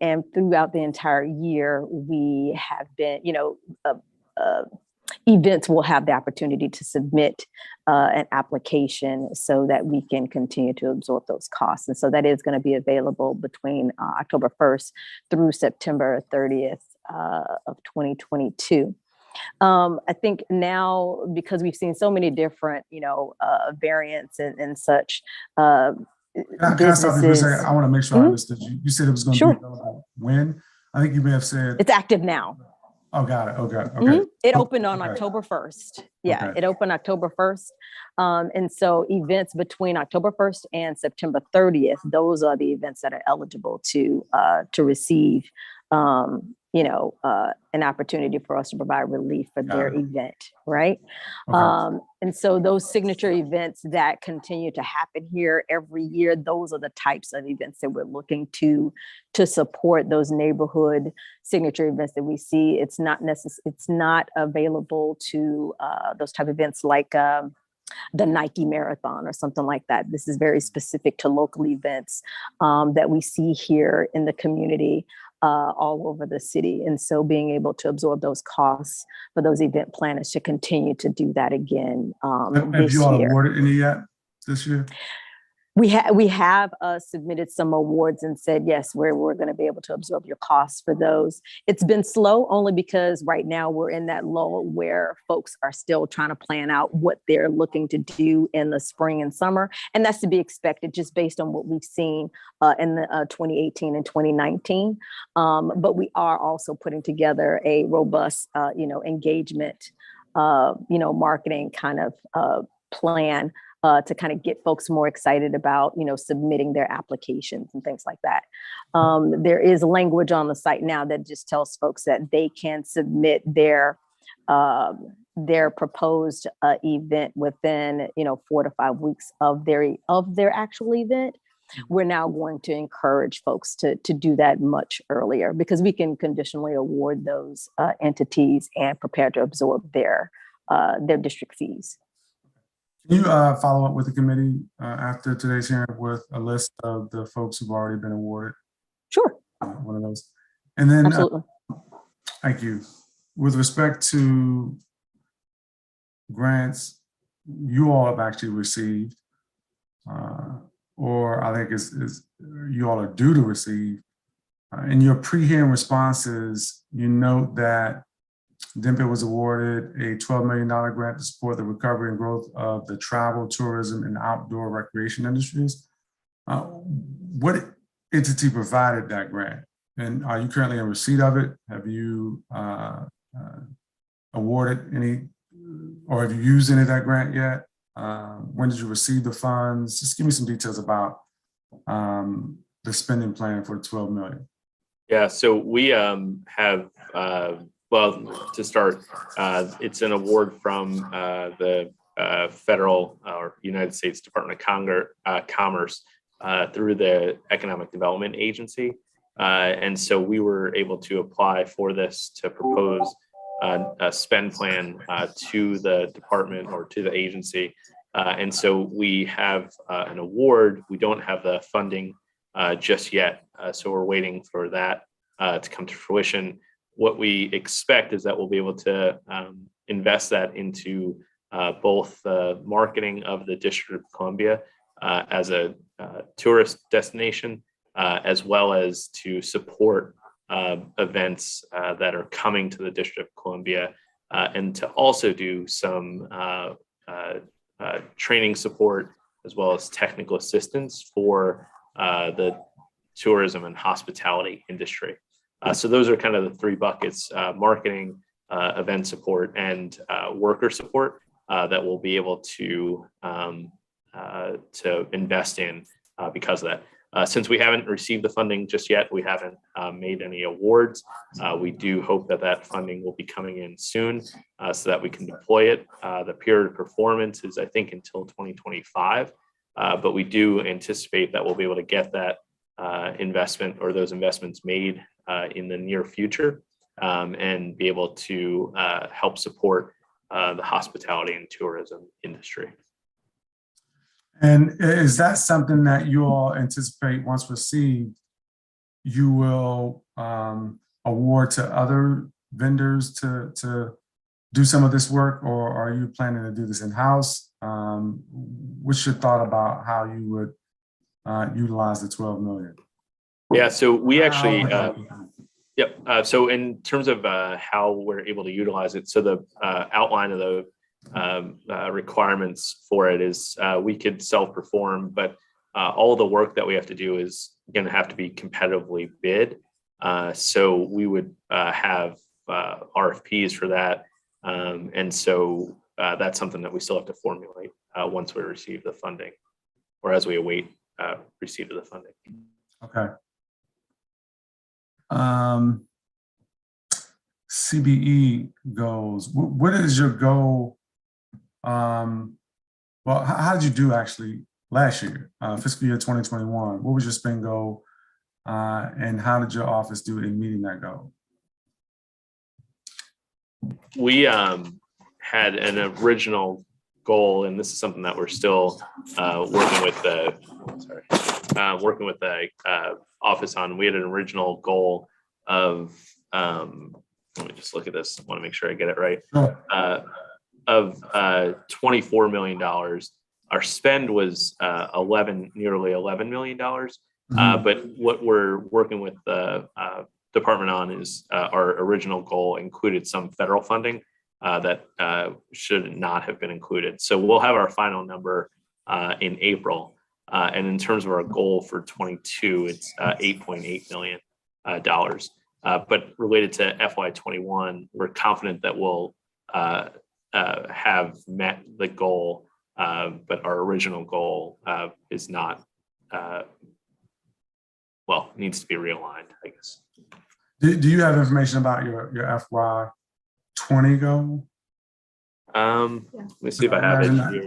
And throughout the entire year, we have been, events will have the opportunity to submit an application so that we can continue to absorb those costs. And so that is going to be available between October 1st through September 30th of 2022. I think now, because we've seen so many different, variants and such, Can I stop you for a second? I want to make sure I understood you. You said it was going to be available when? I think you may have said it's active now. Oh, got it. Okay. Okay. Mhm. It Oh, opened on okay. October 1st. Yeah, Okay. it opened October 1st. And so events between October 1st and September 30th, those are the events that are eligible to receive, an opportunity for us to provide relief for their Got it. event, right? Okay. And so those signature events that continue to happen here every year, those are the types of events that we're looking to support, those neighborhood signature events that we see. It's not available to those type of events like the Nike Marathon or something like that. This is very specific to local events that we see here in the community all over the city. And so being able to absorb those costs for those event planners to continue to do that again Have this you all year. awarded any yet this year? We have submitted some awards and said, yes, we're going to be able to absorb your costs for those. It's been slow only because right now we're in that lull where folks are still trying to plan out what they're looking to do in the spring and summer. And that's to be expected just based on what we've seen in the 2018 and 2019. But we are also putting together a robust, engagement, marketing kind of plan to kind of get folks more excited about, submitting their applications and things like that. There is language on the site now that just tells folks that they can submit their proposed event within, 4 to 5 weeks of their actual event. We're now going to encourage folks to do that much earlier because we can conditionally award those entities and prepare to absorb their district fees. Can you follow up with the committee after today's hearing with a list of the folks who've already been awarded? Sure. One of those. And then, absolutely. Thank you. With respect to grants you all have actually received, or I think is you all are due to receive, in your pre-hearing responses, you note that Dmped was awarded a $12 million grant to support the recovery and growth of the travel, tourism, and outdoor recreation industries. What entity provided that grant? And are you currently in receipt of it? Have you awarded any, or have you used any of that grant yet? When did you receive the funds? Just give me some details about the spending plan for $12 million. Yeah, so we have, well, to start, it's an award from the federal or United States Department of Commerce through the Economic Development Agency. And so we were able to apply for this to propose a spend plan to the department or to the agency. And so we have an award. We don't have the funding just yet. So we're waiting for that to come to fruition. What we expect is that we'll be able to invest that into both the marketing of the District of Columbia as a tourist destination, as well as to support events that are coming to the District of Columbia, and to also do some training support as well as technical assistance for the tourism and hospitality industry. So those are kind of the three buckets: marketing, event support, and worker support that we'll be able to invest in because of that. Since we haven't received the funding just yet, we haven't made any awards. We do hope that that funding will be coming in soon so that we can deploy it. The period of performance is, I think, until 2025, but we do anticipate that we'll be able to get that investment or those investments made in the near future and be able to help support the hospitality and tourism industry. And is that something that you all anticipate once received, you will award to other vendors to do some of this work, or are you planning to do this in-house? What's your thought about how you would utilize the $12 million? Yeah, so we actually, so in terms of how we're able to utilize it, so the outline of the requirements for it is we could self-perform, but all the work that we have to do is going to have to be competitively bid. So we would have RFPs for that. And so that's something that we still have to formulate once we receive the funding, or as we await receipt of the funding. Okay. CBE goals. What is your goal? Well, how did you do actually last year, fiscal year 2021? What was your spend goal? And how did your office do in meeting that goal? We had an original goal, and this is something that we're still working with the office on. We had an original goal of let me just look at this. I want to make sure I get it right. Of $24 million. Our spend was nearly $11 million. But what we're working with the department on is our original goal included some federal funding that should not have been included. So we'll have our final number in April. And in terms of our goal for 22, it's $8.8 million. But related to FY21, we're confident that we'll have met the goal, but our original goal is not, needs to be realigned, I guess. Do you have information about your FY20 goal? Let me see if I have it here.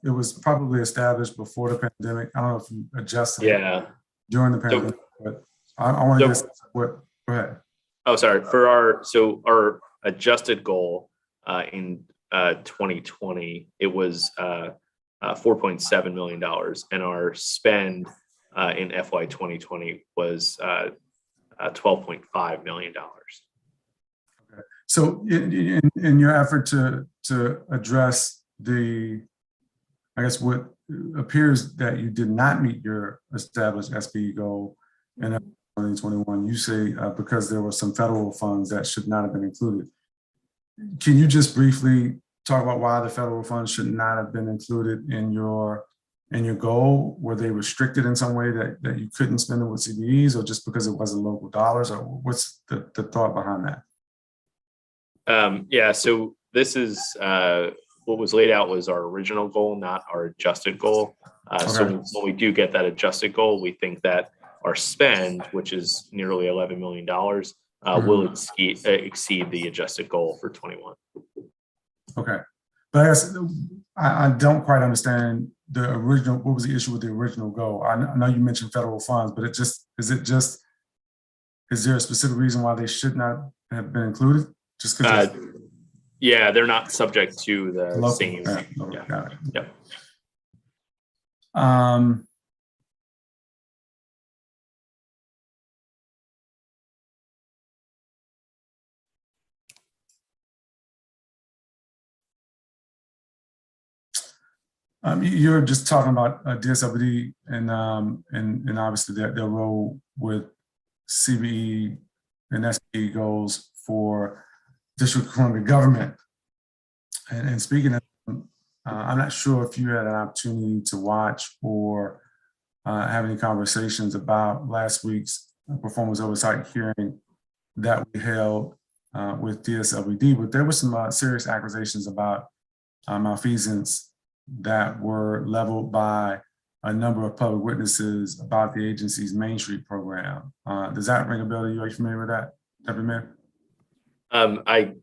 It was probably established before the pandemic. I don't know if you adjusted it during the pandemic, but I want to just go ahead. Oh, sorry. For our adjusted goal in 2020, it was $4.7 million, and our spend in FY 2020 was $12.5 million. Okay. So in your effort to address I guess what appears that you did not meet your established SBE goal in 2021, you say because there were some federal funds that should not have been included. Can you just briefly talk about why the federal funds should not have been included in your goal? Were they restricted in some way that you couldn't spend it with CBEs, or just because it wasn't local dollars, or what's the thought behind that? Yeah, so this is what was laid out was our original goal, not our adjusted goal. So when we do get that adjusted goal, we think that our spend, which is nearly $11 million, will exceed the adjusted goal for 21. Okay. But I guess I don't quite understand the original. What was the issue with the original goal? I know you mentioned federal funds, but is there a specific reason why they should not have been included? Just because yeah, they're not subject to the same. Got it. Yep. You're just talking about DSLD and obviously their role with CBE and SBE goals for District of Columbia government. And speaking of, I'm not sure if you had an opportunity to watch or have any conversations about last week's performance oversight hearing that we held with DSLD, but there were some serious accusations about malfeasance that were leveled by a number of public witnesses about the agency's Main Street program. Does that ring a bell to you? Are you familiar with that, Deputy Mayor? I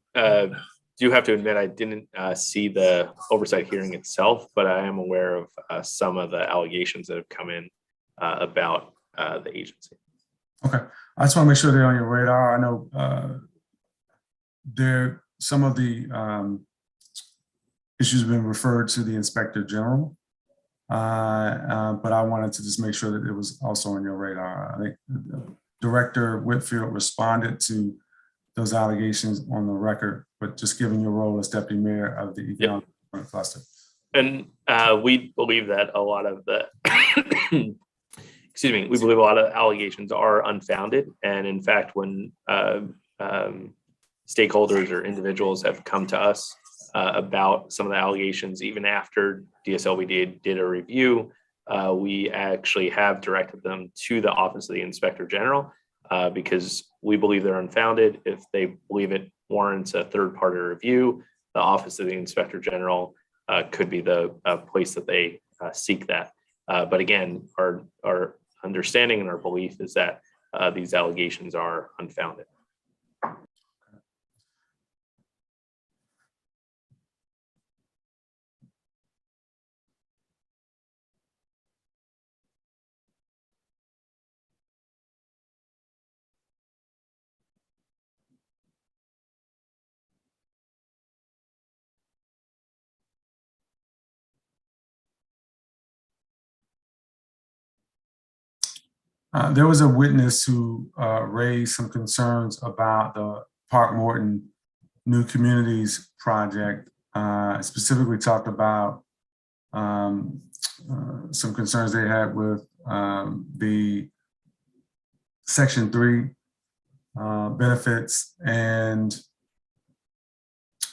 do have to admit I didn't see the oversight hearing itself, but I am aware of some of the allegations that have come in about the agency. Okay, I just want to make sure they're on your radar. I know some of the issues have been referred to the Inspector General, but I wanted to just make sure that it was also on your radar. I think Director Whitfield responded to those allegations on the record, but just given your role as Deputy Mayor of the Economic Development Cluster. And we believe that a lot of the, we believe a lot of allegations are unfounded. And in fact, when stakeholders or individuals have come to us about some of the allegations, even after DSLD did a review, we actually have directed them to the Office of the Inspector General because we believe they're unfounded. If they believe it warrants a third-party review, the Office of the Inspector General could be the place that they seek that. But again, our understanding and our belief is that these allegations are unfounded. There was a witness who raised some concerns about the Park Morton New Communities project, specifically talked about some concerns they had with the Section 3 benefits and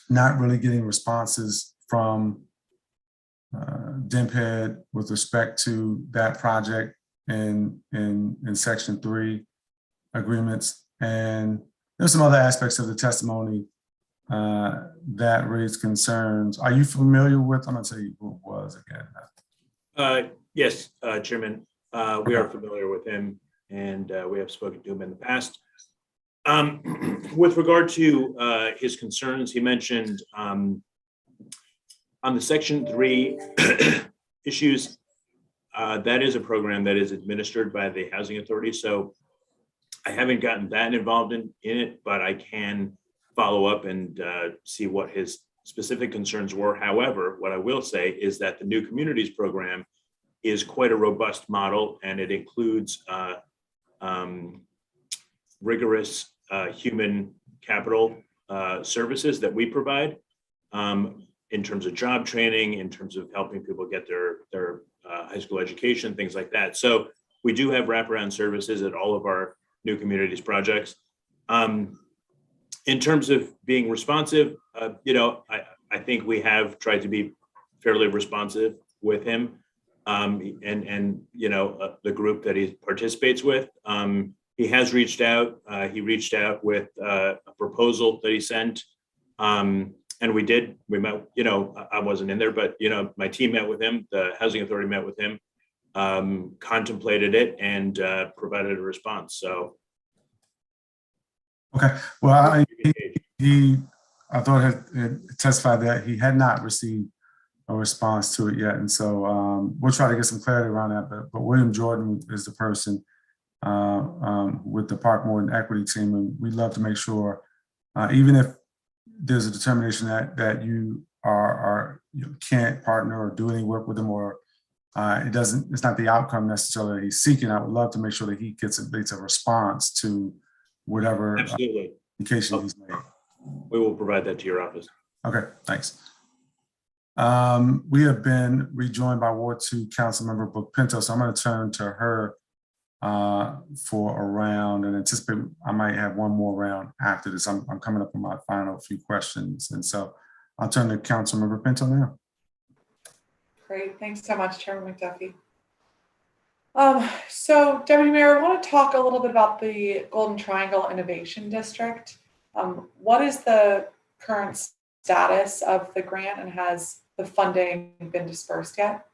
not really getting responses from Dmped with respect to that project in Section 3 agreements. And there's some other aspects of the testimony that raised concerns. Are you familiar with, I'm gonna tell you who it was again. Yes, Chairman, we are familiar with him, and we have spoken to him in the past. With regard to his concerns, he mentioned on the Section 3 issues, that is a program that is administered by the Housing Authority. So I haven't gotten that involved in it, but I can follow up and see what his specific concerns were. However, what I will say is that the New Communities program is quite a robust model, and it includes rigorous human capital services that we provide in terms of job training, in terms of helping people get their high school education, things like that. So we do have wraparound services at all of our New Communities projects. In terms of being responsive, I think we have tried to be fairly responsive with him and the group that he participates with. He has reached out. He reached out with a proposal that he sent. And we met, I wasn't in there, but, my team met with him, the Housing Authority met with him, contemplated it and provided a response, so. Okay, well, I thought had testified that he had not received a response to it yet. And so we'll try to get some clarity around that, but William Jordan is the person with the Park Morton Equity Team. And we'd love to make sure, even if there's a determination that you can't partner or do any work with them, or it's not the outcome necessarily that he's seeking, I would love to make sure that he gets a response to whatever indication he's made. We will provide that to your office. Okay, thanks. We have been rejoined by Ward 2 Councilmember Brooke Pinto, so I'm going to turn to her for a round and anticipate I might have one more round after this. I'm coming up with my final few questions, and so I'll turn to Councilmember Pinto now. Great, thanks so much, Chairman McDuffie. So Deputy Mayor, I want to talk a little bit about the Golden Triangle Innovation District. What is the current status of the grant, and has the funding been dispersed yet?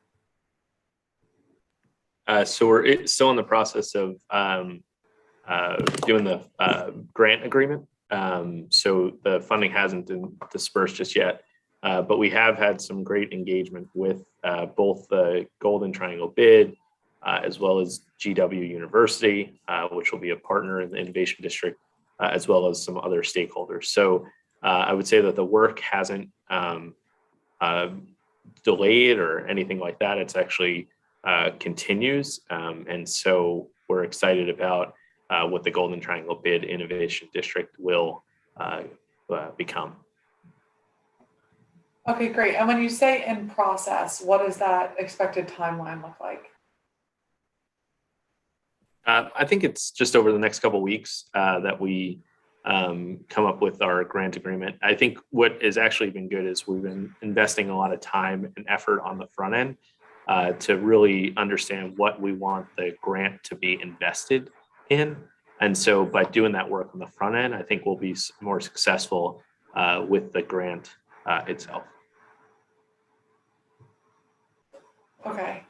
So we're still in the process of doing the grant agreement. So the funding hasn't been dispersed just yet, but we have had some great engagement with both the Golden Triangle bid as well as GW University, which will be a partner in the Innovation District, as well as some other stakeholders. So I would say that the work hasn't delayed or anything like that. It's actually continues. And so we're excited about what the Golden Triangle Bid Innovation District will become. Okay, great. And when you say in process, what does that expected timeline look like? I think it's just over the next couple of weeks that we come up with our grant agreement. I think what has actually been good is we've been investing a lot of time and effort on the front end to really understand what we want the grant to be invested in. And so by doing that work on the front end, I think we'll be more successful with the grant itself. Okay.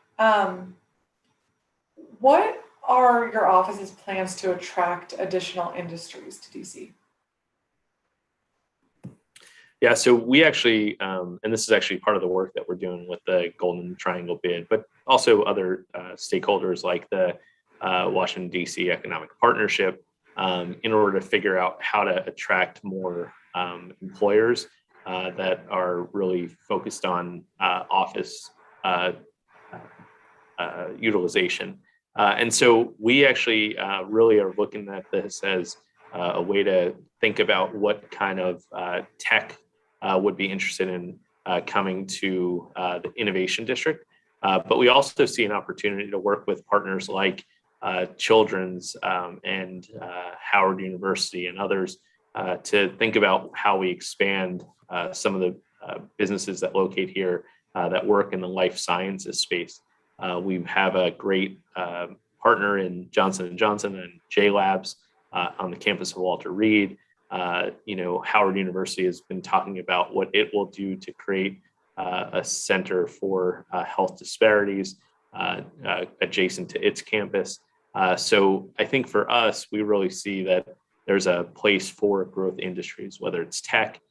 What are your office's plans to attract additional industries to DC? Yeah, so we actually, and this is actually part of the work that we're doing with the Golden Triangle bid, but also other stakeholders like the Washington, D.C. Economic Partnership, in order to figure out how to attract more employers that are really focused on office utilization. And so we actually really are looking at this as a way to think about what kind of tech would be interested in coming to the Innovation District. But we also see an opportunity to work with partners like Children's and Howard University and others to think about how we expand some of the businesses that locate here that work in the life sciences space. We have a great partner in Johnson & Johnson and J Labs on the campus of Walter Reed. Howard University has been talking about what it will do to create a center for health disparities adjacent to its campus. So I think for us, we really see that there's a place for growth industries, whether it's tech,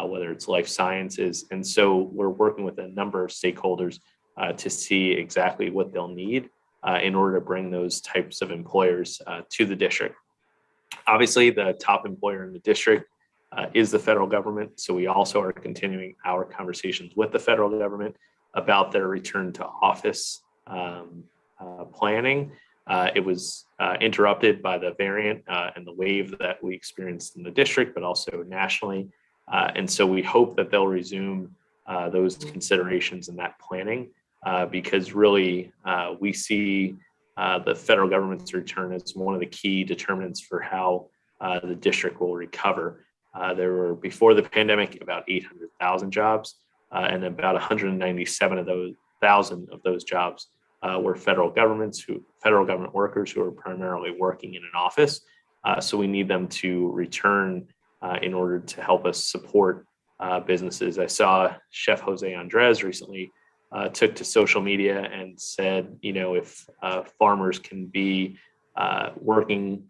whether it's life sciences. And so we're working with a number of stakeholders to see exactly what they'll need in order to bring those types of employers to the district. Obviously, the top employer in the district is the federal government. So we also are continuing our conversations with the federal government about their return to office planning. It was interrupted by the variant and the wave that we experienced in the district, but also nationally. And so we hope that they'll resume those considerations and that planning because really we see the federal government's return as one of the key determinants for how the district will recover. There were, before the pandemic, about 800,000 jobs, and about 197,000 of those jobs were federal government workers who are primarily working in an office. So we need them to return in order to help us support businesses. I saw Chef Jose Andres recently took to social media and said, if farmers can be working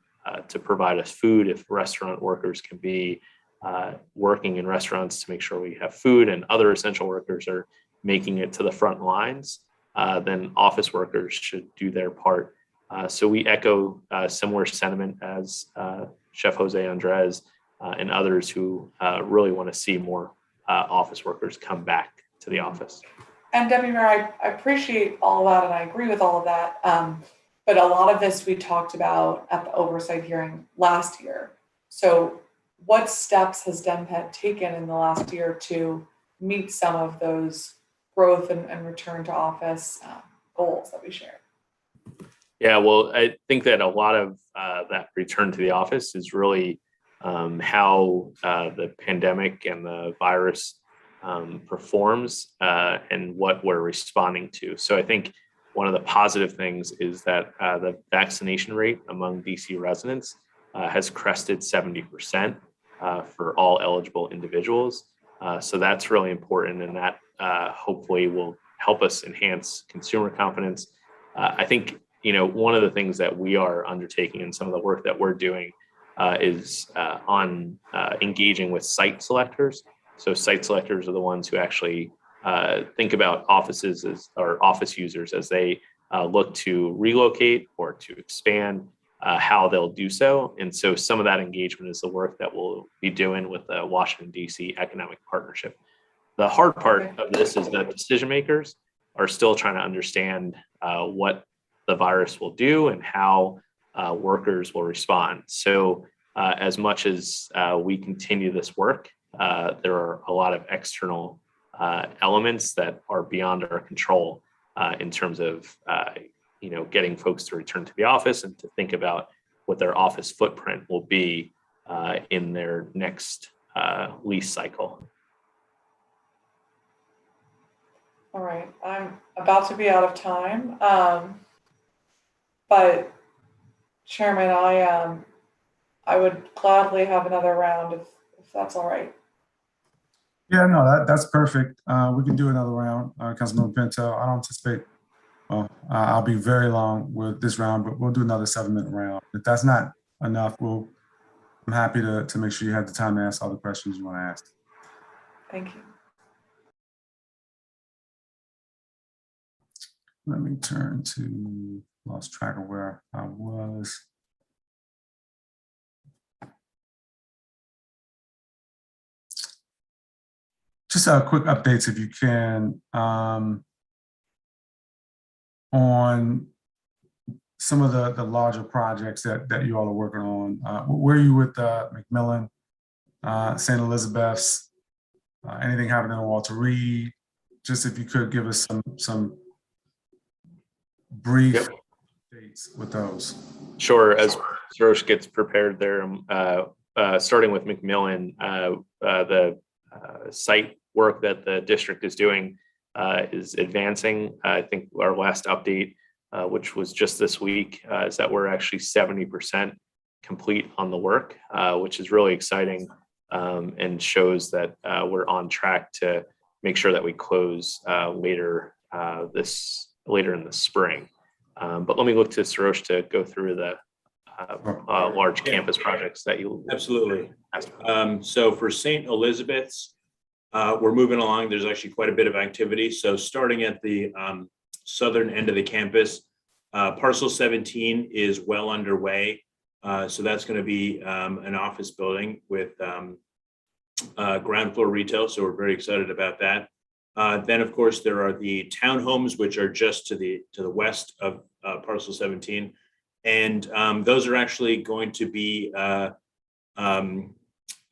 to provide us food, if restaurant workers can be working in restaurants to make sure we have food and other essential workers are making it to the front lines, then office workers should do their part. So we echo similar sentiment as Chef Jose Andres and others who really want to see more office workers come back to the office. And Deputy Mayor, I appreciate all of that and I agree with all of that. But a lot of this we talked about at the oversight hearing last year. So what steps has Dmped taken in the last year to meet some of those growth and return to office goals that we shared? Yeah, well, I think that a lot of that return to the office is really how the pandemic and the virus performs and what we're responding to. So I think one of the positive things is that the vaccination rate among DC residents has crested 70% for all eligible individuals. So that's really important, and that hopefully will help us enhance consumer confidence. I think, one of the things that we are undertaking and some of the work that we're doing is on engaging with site selectors. So site selectors are the ones who actually think about offices or office users as they look to relocate or to expand, how they'll do so. And so some of that engagement is the work that we'll be doing with the Washington, D.C. Economic Partnership. The hard part of this is that decision makers are still trying to understand what the virus will do and how workers will respond. So as much as we continue this work, there are a lot of external elements that are beyond our control in terms of getting folks to return to the office and to think about what their office footprint will be in their next lease cycle. All right, I'm about to be out of time, but Chairman, I would gladly have another round if that's all right. Yeah, no, that's perfect. We can do another round, Councilmember Pinto. I don't anticipate, well, I'll be very long with this round, but we'll do another 7-minute round. If that's not enough, I'm happy to make sure you have the time to ask all the questions you want to ask. Thank you. Let me turn to, lost track of where I was. Just quick updates, if you can, on some of the larger projects that you all are working on. Where are you with McMillan, St. Elizabeth's, anything happening on Walter Reed? Just if you could give us some brief updates with those. Sure. As Roche gets prepared there, starting with McMillan, the site work that the district is doing is advancing. I think our last update, which was just this week, is that we're actually 70% complete on the work, which is really exciting, and shows that we're on track to make sure that we close later in the spring. But let me look to Sarosh to go through the large campus projects that you absolutely asked about. So for St. Elizabeth's, we're moving along. There's actually quite a bit of activity. So starting at the southern end of the campus, parcel 17 is well underway. So that's going to be an office building with ground floor retail. So we're very excited about that. Then, of course, there are the townhomes, which are just to the west of parcel 17. And those are actually going to be,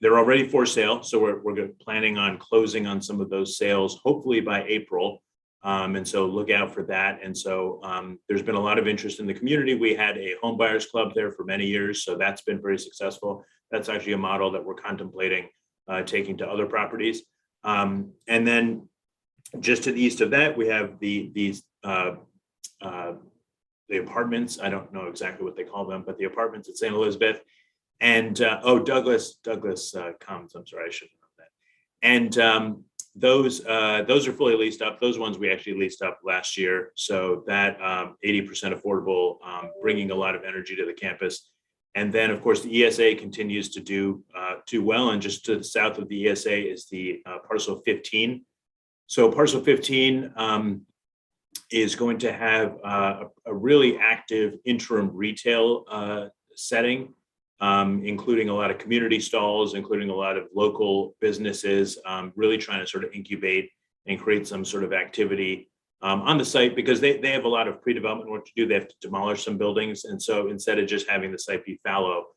they're already for sale. So we're planning on closing on some of those sales, hopefully by April. And so look out for that. And so there's been a lot of interest in the community. We had a home buyers club there for many years. So that's been very successful. That's actually a model that we're contemplating taking to other properties. And then just to the east of that, we have the apartments. I don't know exactly what they call them, but the apartments at St. Elizabeth. And Douglas Commons. I'm sorry, I should know that. And those are fully leased up. Those ones we actually leased up last year. So that 80% affordable, bringing a lot of energy to the campus. And then, of course, the ESA continues to do well. And just to the south of the ESA is the parcel 15. So parcel 15 is going to have a really active interim retail setting, including a lot of community stalls, including a lot of local businesses, really trying to sort of incubate and create some sort of activity on the site, because they have a lot of pre-development work to do. They have to demolish some buildings. And so instead of just having the site be fallow,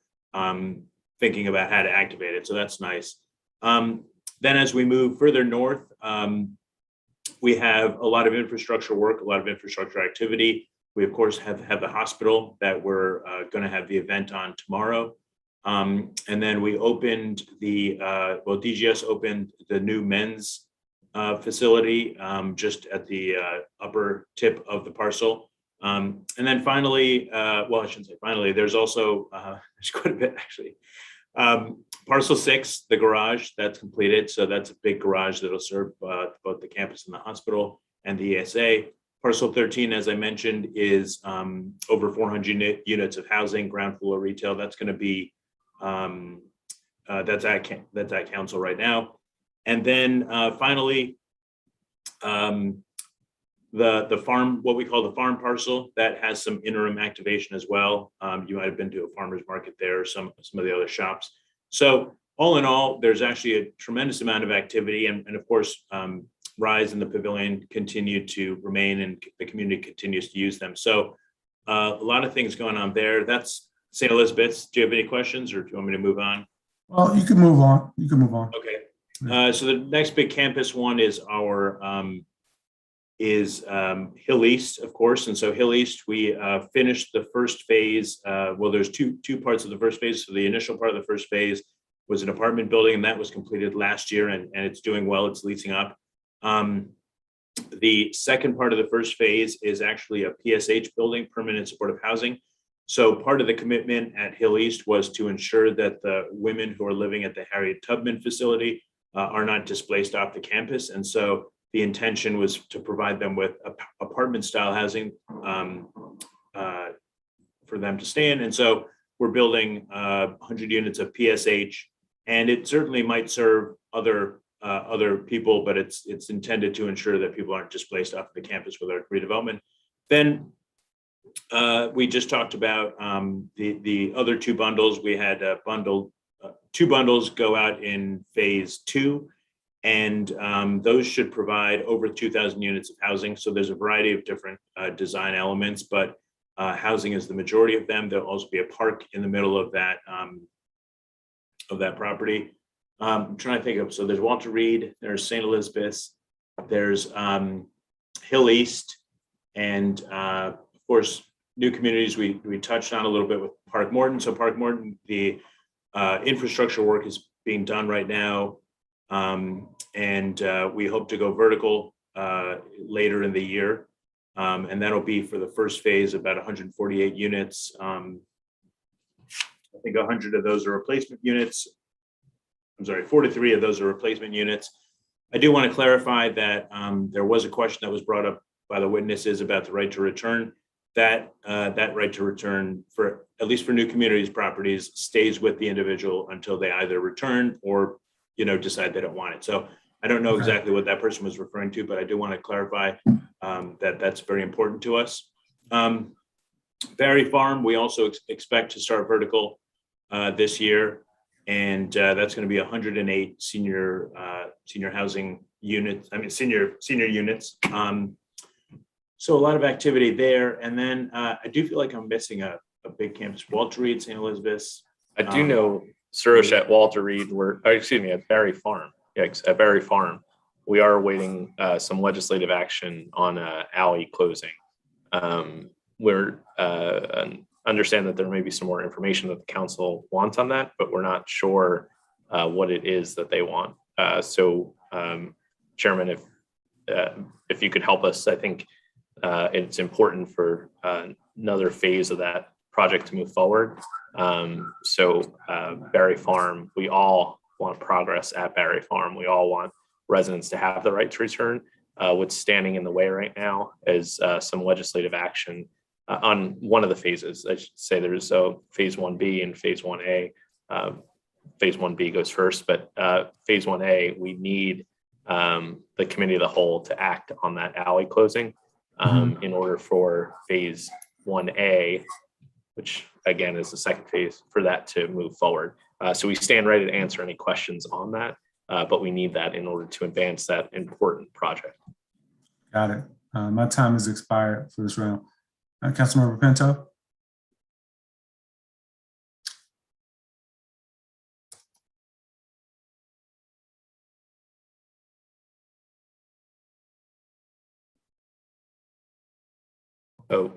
thinking about how to activate it. So that's nice. Then as we move further north, we have a lot of infrastructure work, a lot of infrastructure activity. We, of course, have the hospital that we're going to have the event on tomorrow. And then we opened DGS opened the new men's facility just at the upper tip of the parcel. And then finally, well, I shouldn't say finally, there's also, there's quite a bit actually. Parcel 6, the garage, that's completed. So that's a big garage that'll serve both the campus and the hospital and the ESA. Parcel 13, as I mentioned, is over 400 units of housing, ground floor retail. That's going to be, that's at council right now. And then finally, the farm, what we call the farm parcel, that has some interim activation as well. You might have been to a farmer's market there, or some of the other shops. So all in all, there's actually a tremendous amount of activity. And of course, Rise and the Pavilion continue to remain, and the community continues to use them. So a lot of things going on there. That's St. Elizabeth's. Do you have any questions, or do you want me to move on? Well, you can move on. You can move on. Okay. So the next big campus one is our Hill East, of course. And so Hill East, we finished the first phase. Well, there's two parts of the first phase. So the initial part of the first phase was an apartment building, and that was completed last year, and it's doing well. It's leasing up. The second part of the first phase is actually a PSH building, permanent supportive housing. So part of the commitment at Hill East was to ensure that the women who are living at the Harriet Tubman facility are not displaced off the campus. And so the intention was to provide them with apartment style housing for them to stay in. And so we're building 100 units of PSH, and it certainly might serve other people, but it's intended to ensure that people aren't displaced off the campus with our redevelopment. Then we just talked about the other two bundles. We had two bundles go out in phase 2, and those should provide over 2,000 units of housing. So there's a variety of different design elements, but housing is the majority of them. There'll also be a park in the middle of that property. I'm trying to think of, so there's Walter Reed, there's St. Elizabeth's, there's Hill East, and of course, new communities we touched on a little bit with Park Morton. So Park Morton, the infrastructure work is being done right now, and we hope to go vertical later in the year. And that'll be for the first phase, about 148 units. I think 100 of those are replacement units. I'm sorry, 43 of those are replacement units. I do want to clarify that there was a question that was brought up by the witnesses about the right to return. That right to return, for at least for new communities properties, stays with the individual until they either return or decide they don't want it. So I don't know exactly what that person was referring to, but I do want to clarify that that's very important to us. Barry Farm, we also expect to start vertical this year, and that's going to be 108 senior housing units. I mean senior units. So a lot of activity there, and then I do feel like I'm missing a big campus. Walter Reed, St. Elizabeth's. I do know, Suresh, at Walter Reed, at Barry Farm. Yeah, at Barry Farm, we are awaiting some legislative action on alley closing. We're understand that there may be some more information that the council wants on that, but we're not sure what it is that they want. So, Chairman, if you could help us, I think it's important for another phase of that project to move forward. So Barry Farm, we all want progress at Barry Farm. We all want residents to have the right to return. What's standing in the way right now is some legislative action on one of the phases. I should say there's phase 1B and phase 1A. Phase 1B goes first, but phase 1A, we need the committee of the whole to act on that alley closing in order for phase 1A, which again is the second phase, for that to move forward. So we stand ready to answer any questions on that, but we need that in order to advance that important project. Got it. My time has expired for this round. Councilmember Pinto. Oh,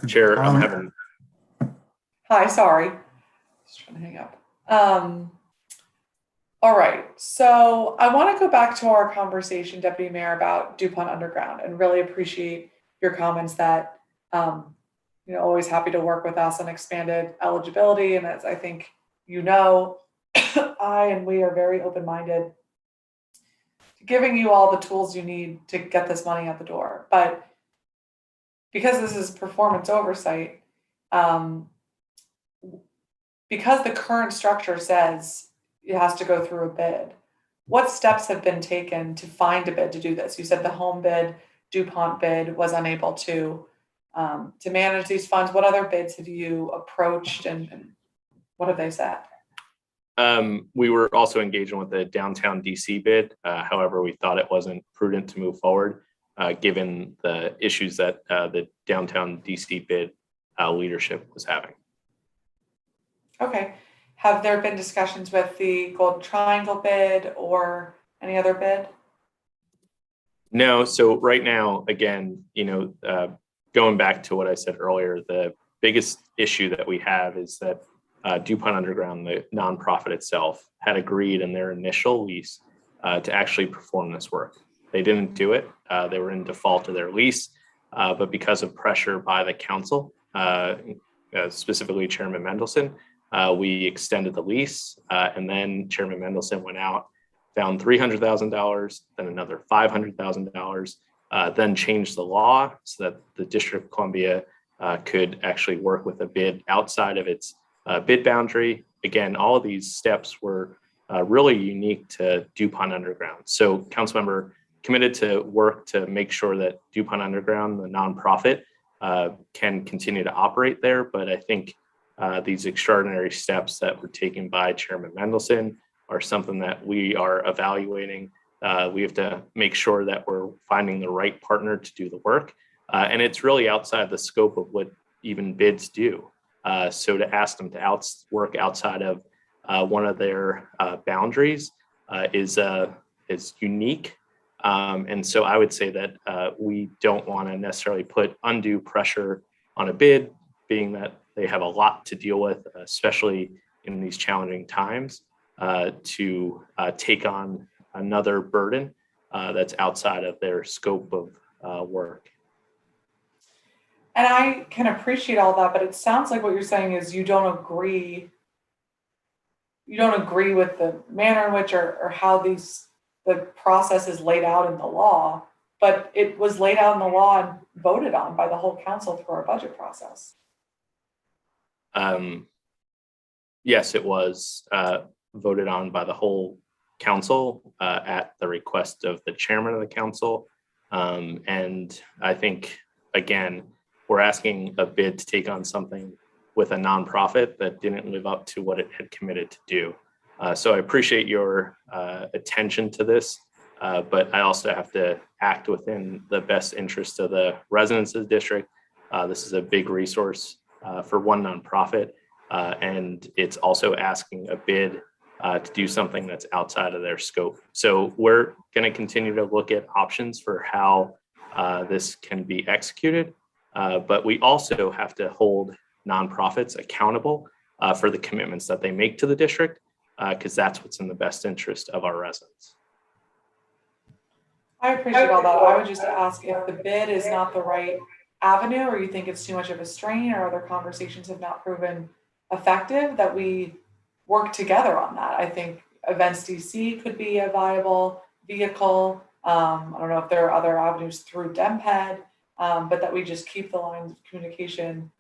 Chair, I'm having. Hi, sorry. Just trying to hang up. All right, so I want to go back to our conversation, Deputy Mayor, about DuPont Underground, and really appreciate your comments that, always happy to work with us on expanded eligibility. And as I think I and we are very open-minded to giving you all the tools you need to get this money out the door. But because this is performance oversight, because the current structure says it has to go through a bid, what steps have been taken to find a bid to do this? You said the home bid, DuPont bid, was unable to manage these funds. What other bids have you approached, and what have they said? We were also engaging with the downtown DC bid. However, we thought it wasn't prudent to move forward given the issues that the downtown DC bid leadership was having. Okay. Have there been discussions with the Golden Triangle bid or any other bid? No. So right now, again, going back to what I said earlier, the biggest issue that we have is that DuPont Underground, the nonprofit itself, had agreed in their initial lease to actually perform this work. They didn't do it. They were in default of their lease, but because of pressure by the council, specifically Chairman Mendelson. We extended the lease, and then Chairman Mendelson went out, found $300,000, then another $500,000, then changed the law so that the District of Columbia could actually work with a bid outside of its bid boundary. Again, all of these steps were really unique to DuPont Underground. So Councilmember committed to work to make sure that DuPont Underground, the nonprofit, can continue to operate there. But I think these extraordinary steps that were taken by Chairman Mendelson are something that we are evaluating. We have to make sure that we're finding the right partner to do the work. And it's really outside the scope of what even bids do. So to ask them to work outside of one of their boundaries is unique. And so I would say that we don't want to necessarily put undue pressure on a bid, being that they have a lot to deal with, especially in these challenging times, to take on another burden that's outside of their scope of work. And I can appreciate all that, but it sounds like what you're saying is you don't agree with the manner in which or how the process is laid out in the law, but it was laid out in the law and voted on by the whole council through our budget process. Yes, it was voted on by the whole council at the request of the chairman of the council. And I think, again, we're asking a bid to take on something with a nonprofit that didn't live up to what it had committed to do. So I appreciate your attention to this, but I also have to act within the best interest of the residents of the district. This is a big resource for one nonprofit, and it's also asking a bid to do something that's outside of their scope. So we're going to continue to look at options for how this can be executed, but we also have to hold nonprofits accountable for the commitments that they make to the district, because that's what's in the best interest of our residents. I appreciate all that. I would just ask if the bid is not the right avenue, or you think it's too much of a strain, or other conversations have not proven effective, that we work together on that. I think Events DC could be a viable vehicle. I don't know if there are other avenues through Dmped, but that we just keep the lines of communication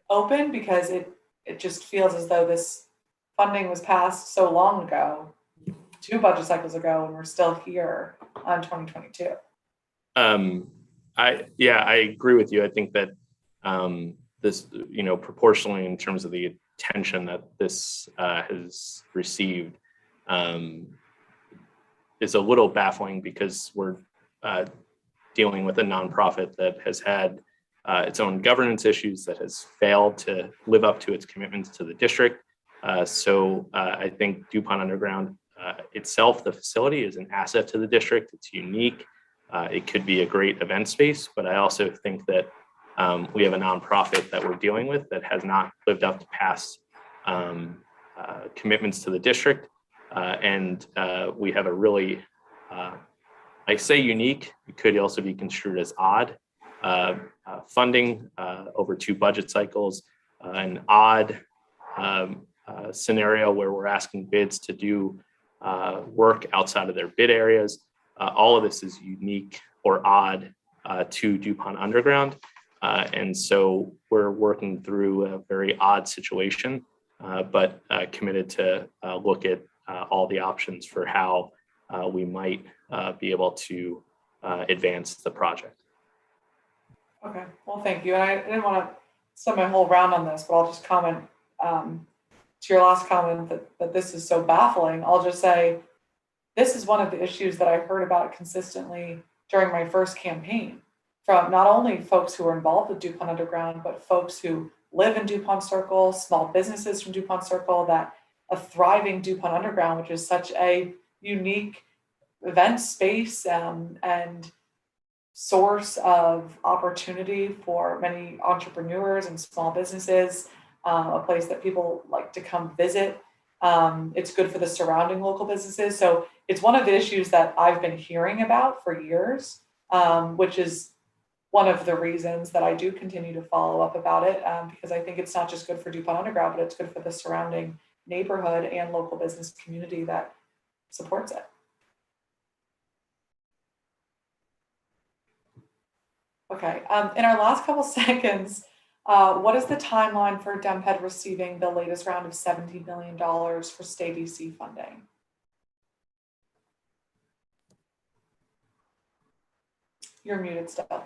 open, because it just feels as though this funding was passed so long ago, 2 budget cycles ago, and we're still here on 2022. I agree with you. I think that this, proportionally in terms of the attention that this has received, is a little baffling, because we're dealing with a nonprofit that has had its own governance issues, that has failed to live up to its commitments to the district. So I think DuPont Underground itself, the facility, is an asset to the district. It's unique. It could be a great event space, but I also think that we have a nonprofit that we're dealing with that has not lived up to past commitments to the district. And we have a really, I say unique, it could also be construed as odd, funding over 2 budget cycles, an odd scenario where we're asking bids to do work outside of their bid areas. All of this is unique or odd to DuPont Underground. And so we're working through a very odd situation, but committed to look at all the options for how we might be able to advance the project. Okay, well, thank you. And I didn't want to spend my whole round on this, but I'll just comment to your last comment that this is so baffling. I'll just say, this is one of the issues that I heard about consistently during my first campaign, from not only folks who are involved with DuPont Underground, but folks who live in DuPont Circle, small businesses from DuPont Circle, that a thriving DuPont Underground, which is such a unique event space and source of opportunity for many entrepreneurs and small businesses, a place that people like to come visit. It's good for the surrounding local businesses. So it's one of the issues that I've been hearing about for years, which is one of the reasons that I do continue to follow up about it, because I think it's not just good for DuPont Underground, but it's good for the surrounding neighborhood and local business community that supports it. Okay, in our last couple seconds, what is the timeline for Dmped receiving the latest round of $70 million for Stay DC funding? You're muted still.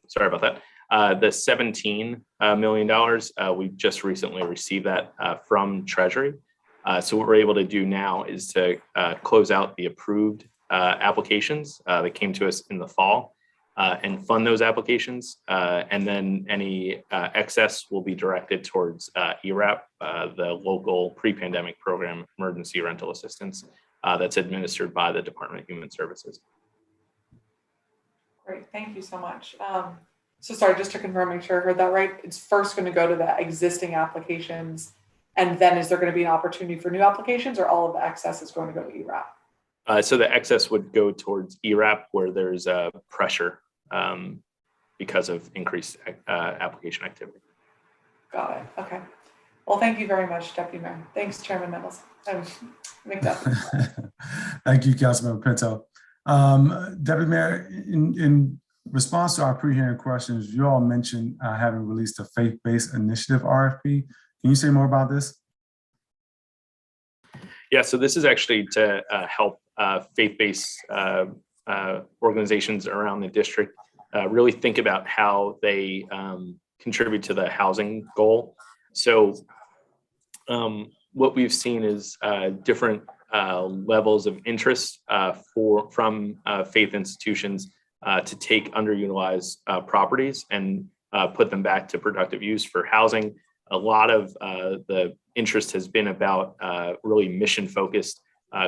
Sorry about that. The $17 million, we just recently received that from Treasury. So what we're able to do now is to close out the approved applications that came to us in the fall and fund those applications. And then any excess will be directed towards ERAP, the local pre-pandemic program, emergency rental assistance, that's administered by the Department of Human Services. Great, thank you so much. So sorry, just to confirm, make sure I heard that right. It's first going to go to the existing applications, and then is there going to be an opportunity for new applications, or all of the excess is going to go to ERAP? So the excess would go towards ERAP, where there's pressure because of increased application activity. Got it. Okay. Well, thank you very much, Deputy Mayor. Thanks, Chairman Mills. McDuffie. Thank you, Councilmember Pinto. Deputy Mayor, in response to our pre-hearing questions, you all mentioned having released a faith-based initiative RFP. Can you say more about this? Yeah, so this is actually to help faith-based organizations around the district really think about how they contribute to the housing goal. So what we've seen is different levels of interest from faith institutions to take underutilized properties and put them back to productive use for housing. A lot of the interest has been about really mission focused,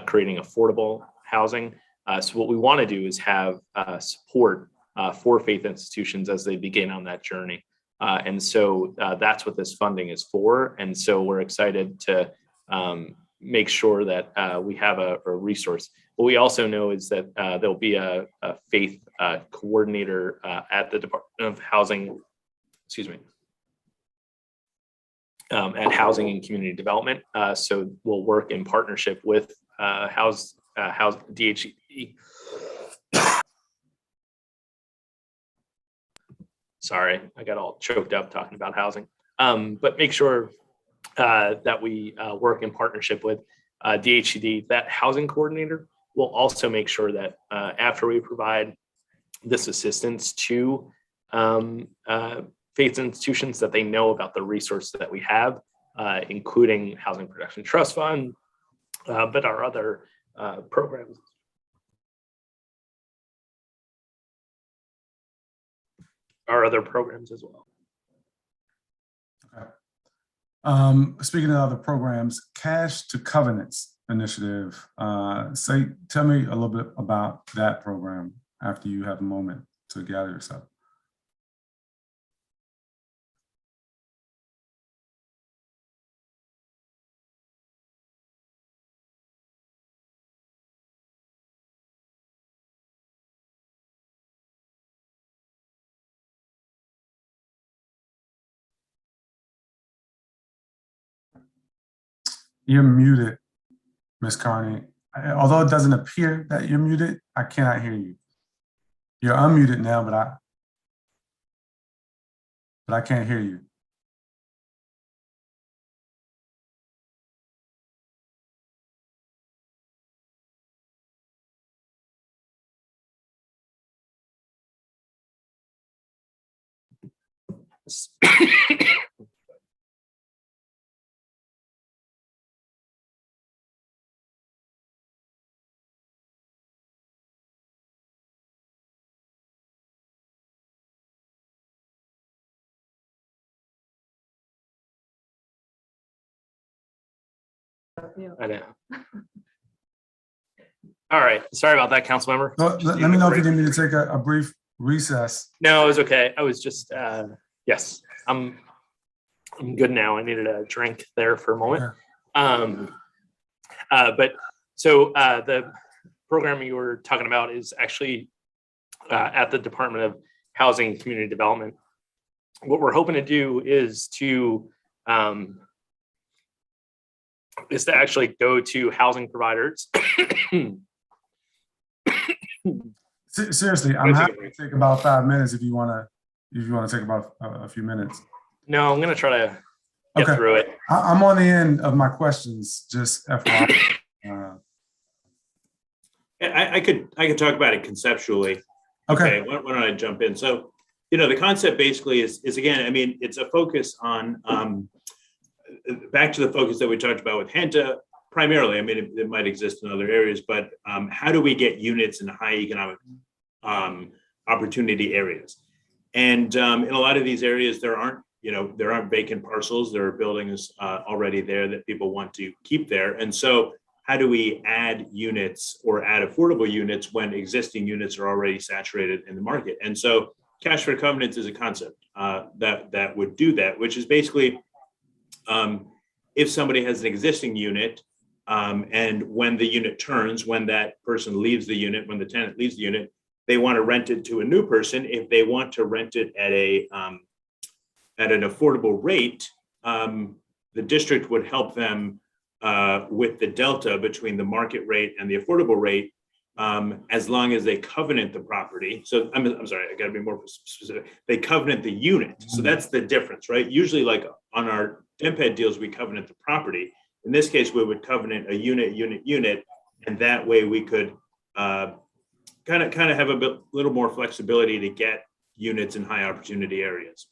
creating affordable housing. So what we want to do is have support for faith institutions as they begin on that journey. And so that's what this funding is for. And so we're excited to make sure that we have a resource. What we also know is that there'll be a faith coordinator at the Department of Housing, at Housing and Community Development. So we'll work in partnership with DHED. Sorry, I got all choked up talking about housing. But make sure that we work in partnership with DHED. That housing coordinator will also make sure that after we provide this assistance to faith institutions, that they know about the resources that we have, including Housing Production Trust Fund, but our other programs. Our other programs as well. Okay. Speaking of other programs, Cash to Covenants initiative. Tell me a little bit about that program after you have a moment to gather yourself. You're muted, Ms. Carney. Although it doesn't appear that you're muted, I cannot hear you. You're unmuted now, but I can't hear you. I know. All right. Sorry about that, council member. Let me know if you need me to take a brief recess. No, it was okay. I was just, yes, I'm good now. I needed a drink there for a moment. But so the program you were talking about is actually at the Department of housing and community development. What we're hoping to do is to actually go to housing providers. Seriously, I'm happy to take about 5 minutes if you want to take about a few minutes. No, I'm going to try to get through it. I'm on the end of my questions, just FYI. I could talk about it conceptually. Okay. Why don't I jump in? So, the concept basically is again, I mean, it's a focus on back to the focus that we talked about with Henta primarily. I mean, it might exist in other areas, but how do we get units in high economic opportunity areas? And in a lot of these areas, there aren't vacant parcels. There are buildings already there that people want to keep there. And so how do we add units or add affordable units when existing units are already saturated in the market? And so cash for covenants is a concept that would do that, which is basically if somebody has an existing unit and when the unit turns, when that person leaves the unit, when the tenant leaves the unit, they want to rent it to a new person. If they want to rent it at an affordable rate, the district would help them with the delta between the market rate and the affordable rate, as long as they covenant the property. So I'm sorry, I got to be more specific. They covenant the unit. So that's the difference, right? Usually, like on our Dmped deals, we covenant the property. In this case, we would covenant a unit, and that way we could kind of have a little more flexibility to get units in high opportunity areas.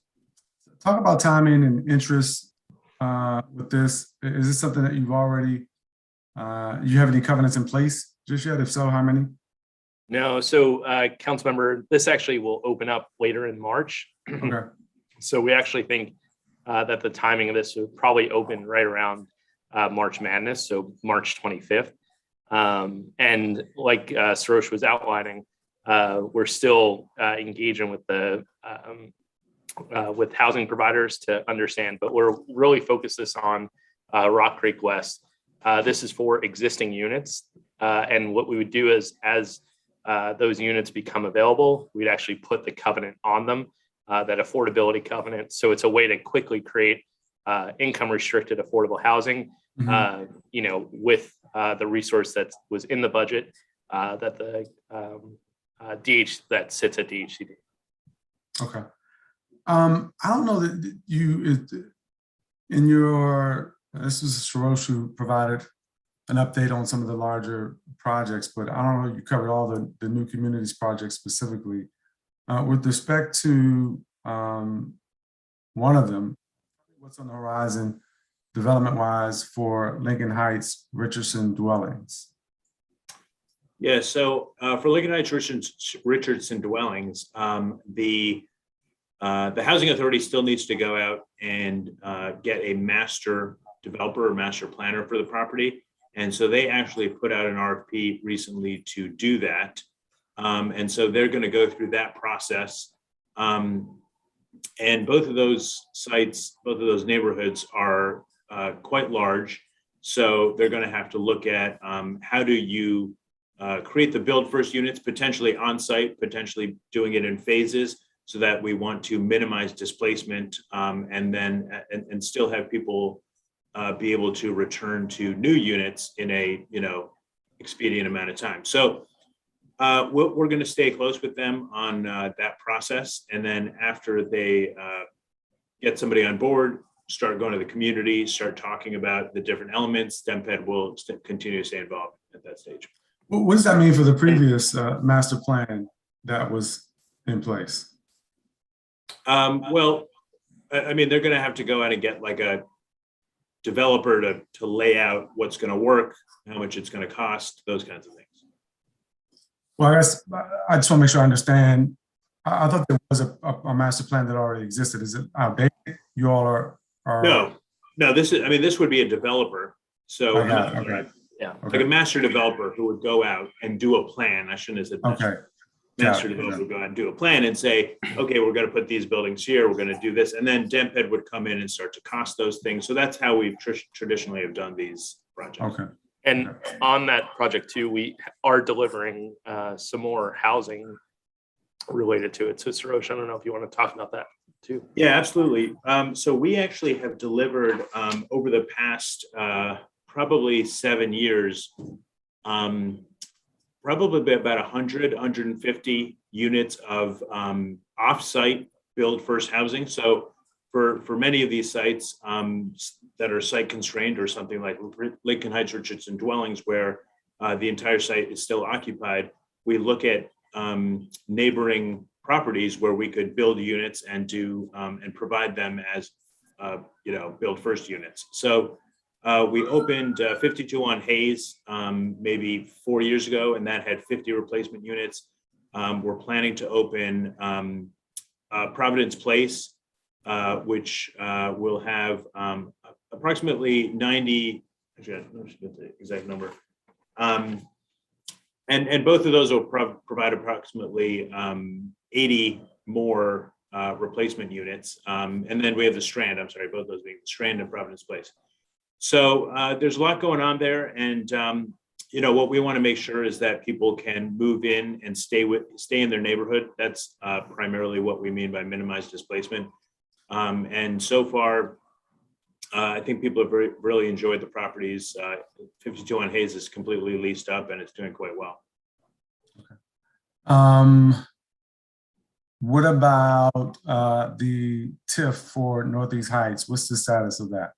Talk about timing and interest with this. Is this something that you've already, you have any covenants in place just yet? If so, how many? No, so council member, this actually will open up later in March. Okay. So we actually think that the timing of this would probably open right around March Madness, so March 25th. And like Sarosh was outlining, we're still engaging with the with housing providers to understand, but we're really focused this on Rock Creek West. This is for existing units, and what we would do is as those units become available, we'd actually put the covenant on them, that affordability covenant. So it's a way to quickly create income restricted affordable housing, with the resource that was in the budget that the that sits at DHCD. Okay. I don't know that you, in your, this was Sarosh who provided an update on some of the larger projects, but I don't know, you covered all the new communities projects specifically. With respect to one of them, what's on the horizon development-wise for Lincoln Heights Richardson dwellings? Yeah, so for Lincoln Heights Richardson dwellings, the housing authority still needs to go out and get a master developer or master planner for the property. And so they actually put out an RFP recently to do that. And so they're going to go through that process. And both of those sites, both of those neighborhoods are quite large. So they're going to have to look at how do you create the build first units, potentially on site, potentially doing it in phases, so that we want to minimize displacement and then and still have people be able to return to new units in a expedient amount of time. So we're going to stay close with them on that process, and then after they get somebody on board, start going to the community, start talking about the different elements, Dmped will continue to stay involved at that stage. What does that mean for the previous master plan that was in place? Well, I mean, they're going to have to go out and get like a developer to lay out what's going to work, how much it's going to cost, those kinds of things. Well, I guess I just want to make sure I understand. I thought there was a master plan that already existed. Is it outdated? You all are No, this would be a developer. So okay. Yeah, okay. Like a master developer who would go out and do a plan. I shouldn't have said master. Master developer would go out and do a plan and say, okay, we're going to put these buildings here, we're going to do this, and then Dmped would come in and start to cost those things. So that's how we've traditionally have done these projects. Okay. And on that project too, we are delivering some more housing related to it. So Sarosh, I don't know if you want to talk about that too. Yeah, absolutely. So we actually have delivered over the past probably 7 years, probably about 100, 150 units of off-site build first housing. So for many of these sites that are site constrained, or something like Lincoln Heights Richardson dwellings, where the entire site is still occupied, we look at neighboring properties where we could build units and do and provide them as build first units. So we opened 52 on Hayes maybe 4 years ago, and that had 50 replacement units. We're planning to open Providence Place, which will have approximately 90. Actually, I don't know the exact number. And both of those will provide approximately 80 more replacement units. And then we have the Strand, I'm sorry, both those being the Strand and Providence Place. So there's a lot going on there. And, what we want to make sure is that people can move in and stay in their neighborhood. That's primarily what we mean by minimized displacement. And so far, I think people have really enjoyed the properties. 52 on Hayes is completely leased up and it's doing quite well. What about the TIF for Northeast Heights? What's the status of that?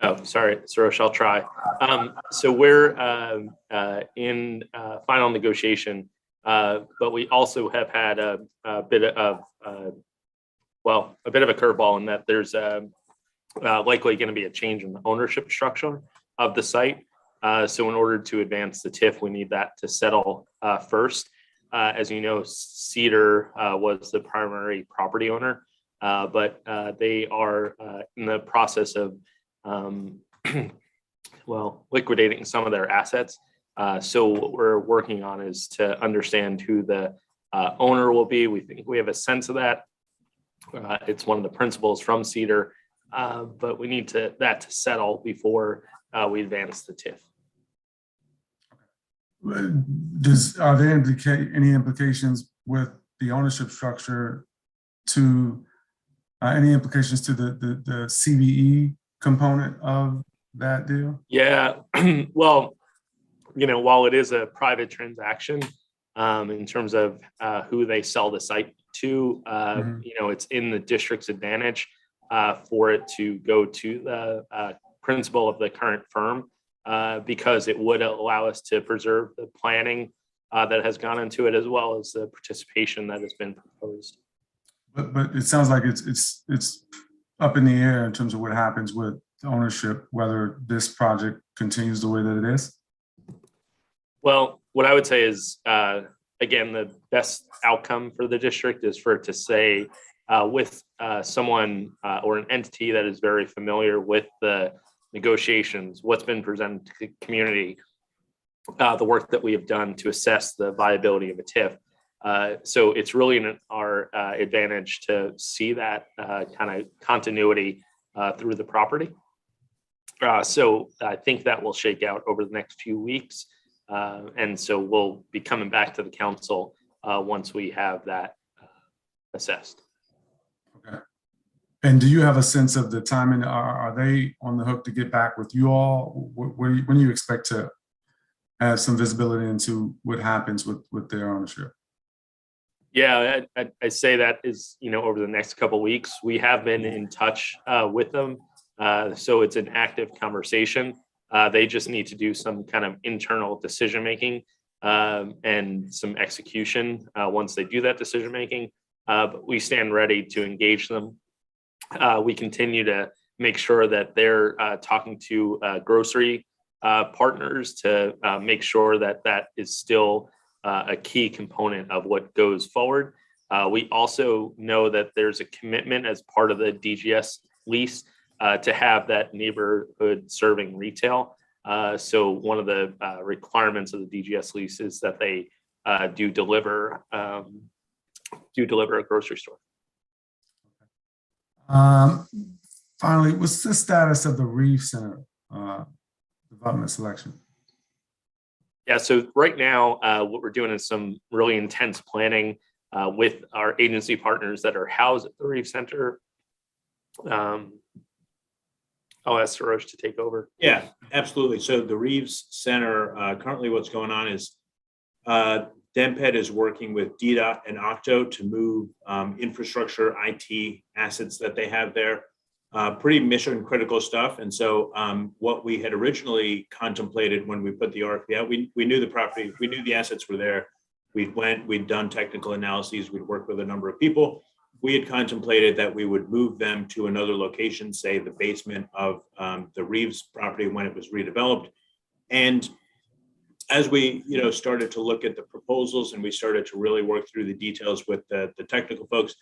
Oh, sorry, Sarosh, I'll try. So we're in final negotiation, but we also have had a bit of a curveball in that there's likely going to be a change in the ownership structure of the site. So in order to advance the TIF, we need that to settle first. As you know, Cedar was the primary property owner, but they are in the process of liquidating some of their assets. So what we're working on is to understand who the owner will be. We think we have a sense of that. It's one of the principals from Cedar, but we need that to settle before we advance the TIF. Are there any implications with the ownership structure to any implications to the CBE component of that deal? Yeah, well, while it is a private transaction, in terms of who they sell the site to, it's in the district's advantage for it to go to the principal of the current firm, because it would allow us to preserve the planning that has gone into it, as well as the participation that has been proposed. But it sounds like it's up in the air in terms of what happens with ownership, whether this project continues the way that it is. Well, what I would say is, again, the best outcome for the district is for it to say with someone or an entity that is very familiar with the negotiations, what's been presented to the community, the work that we have done to assess the viability of a TIF. So it's really in our advantage to see that kind of continuity through the property. So I think that will shake out over the next few weeks. And so we'll be coming back to the council once we have that assessed. Okay. And do you have a sense of the timing? Are they on the hook to get back with you all? When do you expect to have some visibility into what happens with their ownership? Yeah, I say that is, over the next couple of weeks. We have been in touch with them. So it's an active conversation. They just need to do some kind of internal decision-making and some execution once they do that decision-making. But we stand ready to engage them. We continue to make sure that they're talking to grocery partners to make sure that that is still a key component of what goes forward. We also know that there's a commitment as part of the DGS lease to have that neighborhood serving retail. So one of the requirements of the DGS lease is that they do deliver a grocery store. Finally, what's the status of the Reeves Center development selection? Yeah, so right now, what we're doing is some really intense planning with our agency partners that are housed at the Reeves Center. I'll ask Sarosh to take over. Yeah, absolutely. So the Reeves Center, currently what's going on is Dmped is working with DDOT and Octo to move infrastructure IT assets that they have there. Pretty mission critical stuff. And so what we had originally contemplated when we put the RFP out, we knew the property, we knew the assets were there. We'd done technical analyses, we'd worked with a number of people. We had contemplated that we would move them to another location, say the basement of the Reeves property when it was redeveloped. And as we started to look at the proposals and we started to really work through the details with the technical folks,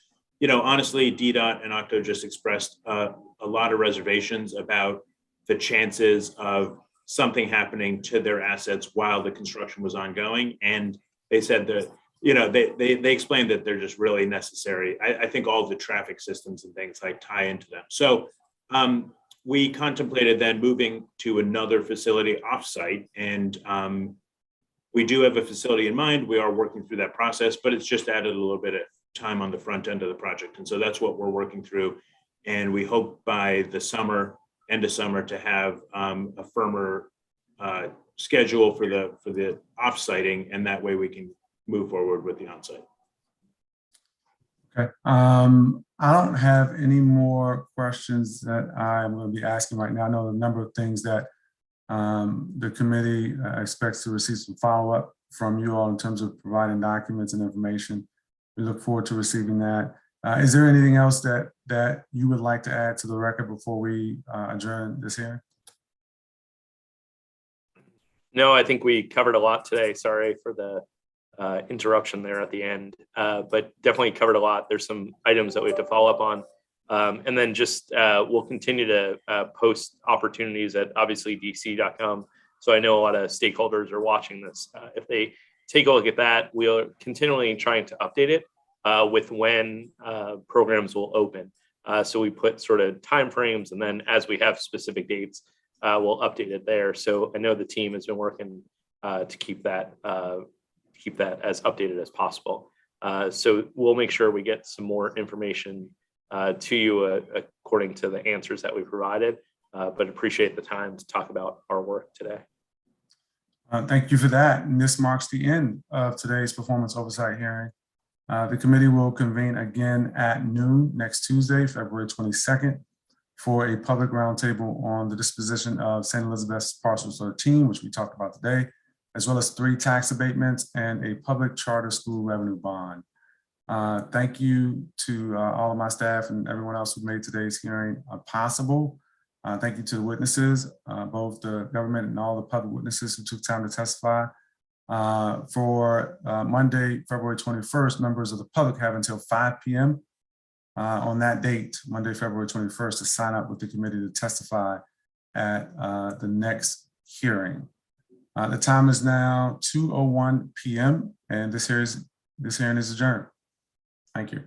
honestly, DDOT and Octo just expressed a lot of reservations about the chances of something happening to their assets while the construction was ongoing. And they said that, they explained that they're just really necessary. I think all the traffic systems and things like tie into them. So we contemplated then moving to another facility offsite, and we do have a facility in mind. We are working through that process, but it's just added a little bit of time on the front end of the project. And so that's what we're working through. And we hope by the end of summer to have a firmer schedule for the offsiting, and that way we can move forward with the onsite. Okay. I don't have any more questions that I'm going to be asking right now. I know a number of things that the committee expects to receive some follow-up from you all in terms of providing documents and information. We look forward to receiving that. Is there anything else that you would like to add to the record before we adjourn this hearing? No, I think we covered a lot today. Sorry for the interruption there at the end, but definitely covered a lot. There's some items that we have to follow up on. And then just we'll continue to post opportunities at obviously dc.com. So I know a lot of stakeholders are watching this. If they take a look at that, we're continually trying to update it with when programs will open. So we put sort of timeframes, and then as we have specific dates, we'll update it there. So I know the team has been working to keep that as updated as possible. So we'll make sure we get some more information to you according to the answers that we provided, but appreciate the time to talk about our work today. Thank you for that. And this marks the end of today's performance oversight hearing. The committee will convene again at noon next Tuesday, February 22nd, for a public roundtable on the disposition of St. Elizabeth's Parcel 13, which we talked about today, as well as 3 tax abatements and a public charter school revenue bond. Thank you to all of my staff and everyone else who made today's hearing possible. Thank you to the witnesses, both the government and all the public witnesses who took time to testify. For Monday, February 21st, members of the public have until 5 p.m. On that date, Monday, February 21st, to sign up with the committee to testify at the next hearing. The time is now 2:01 p.m. and this hearing is adjourned. Thank you.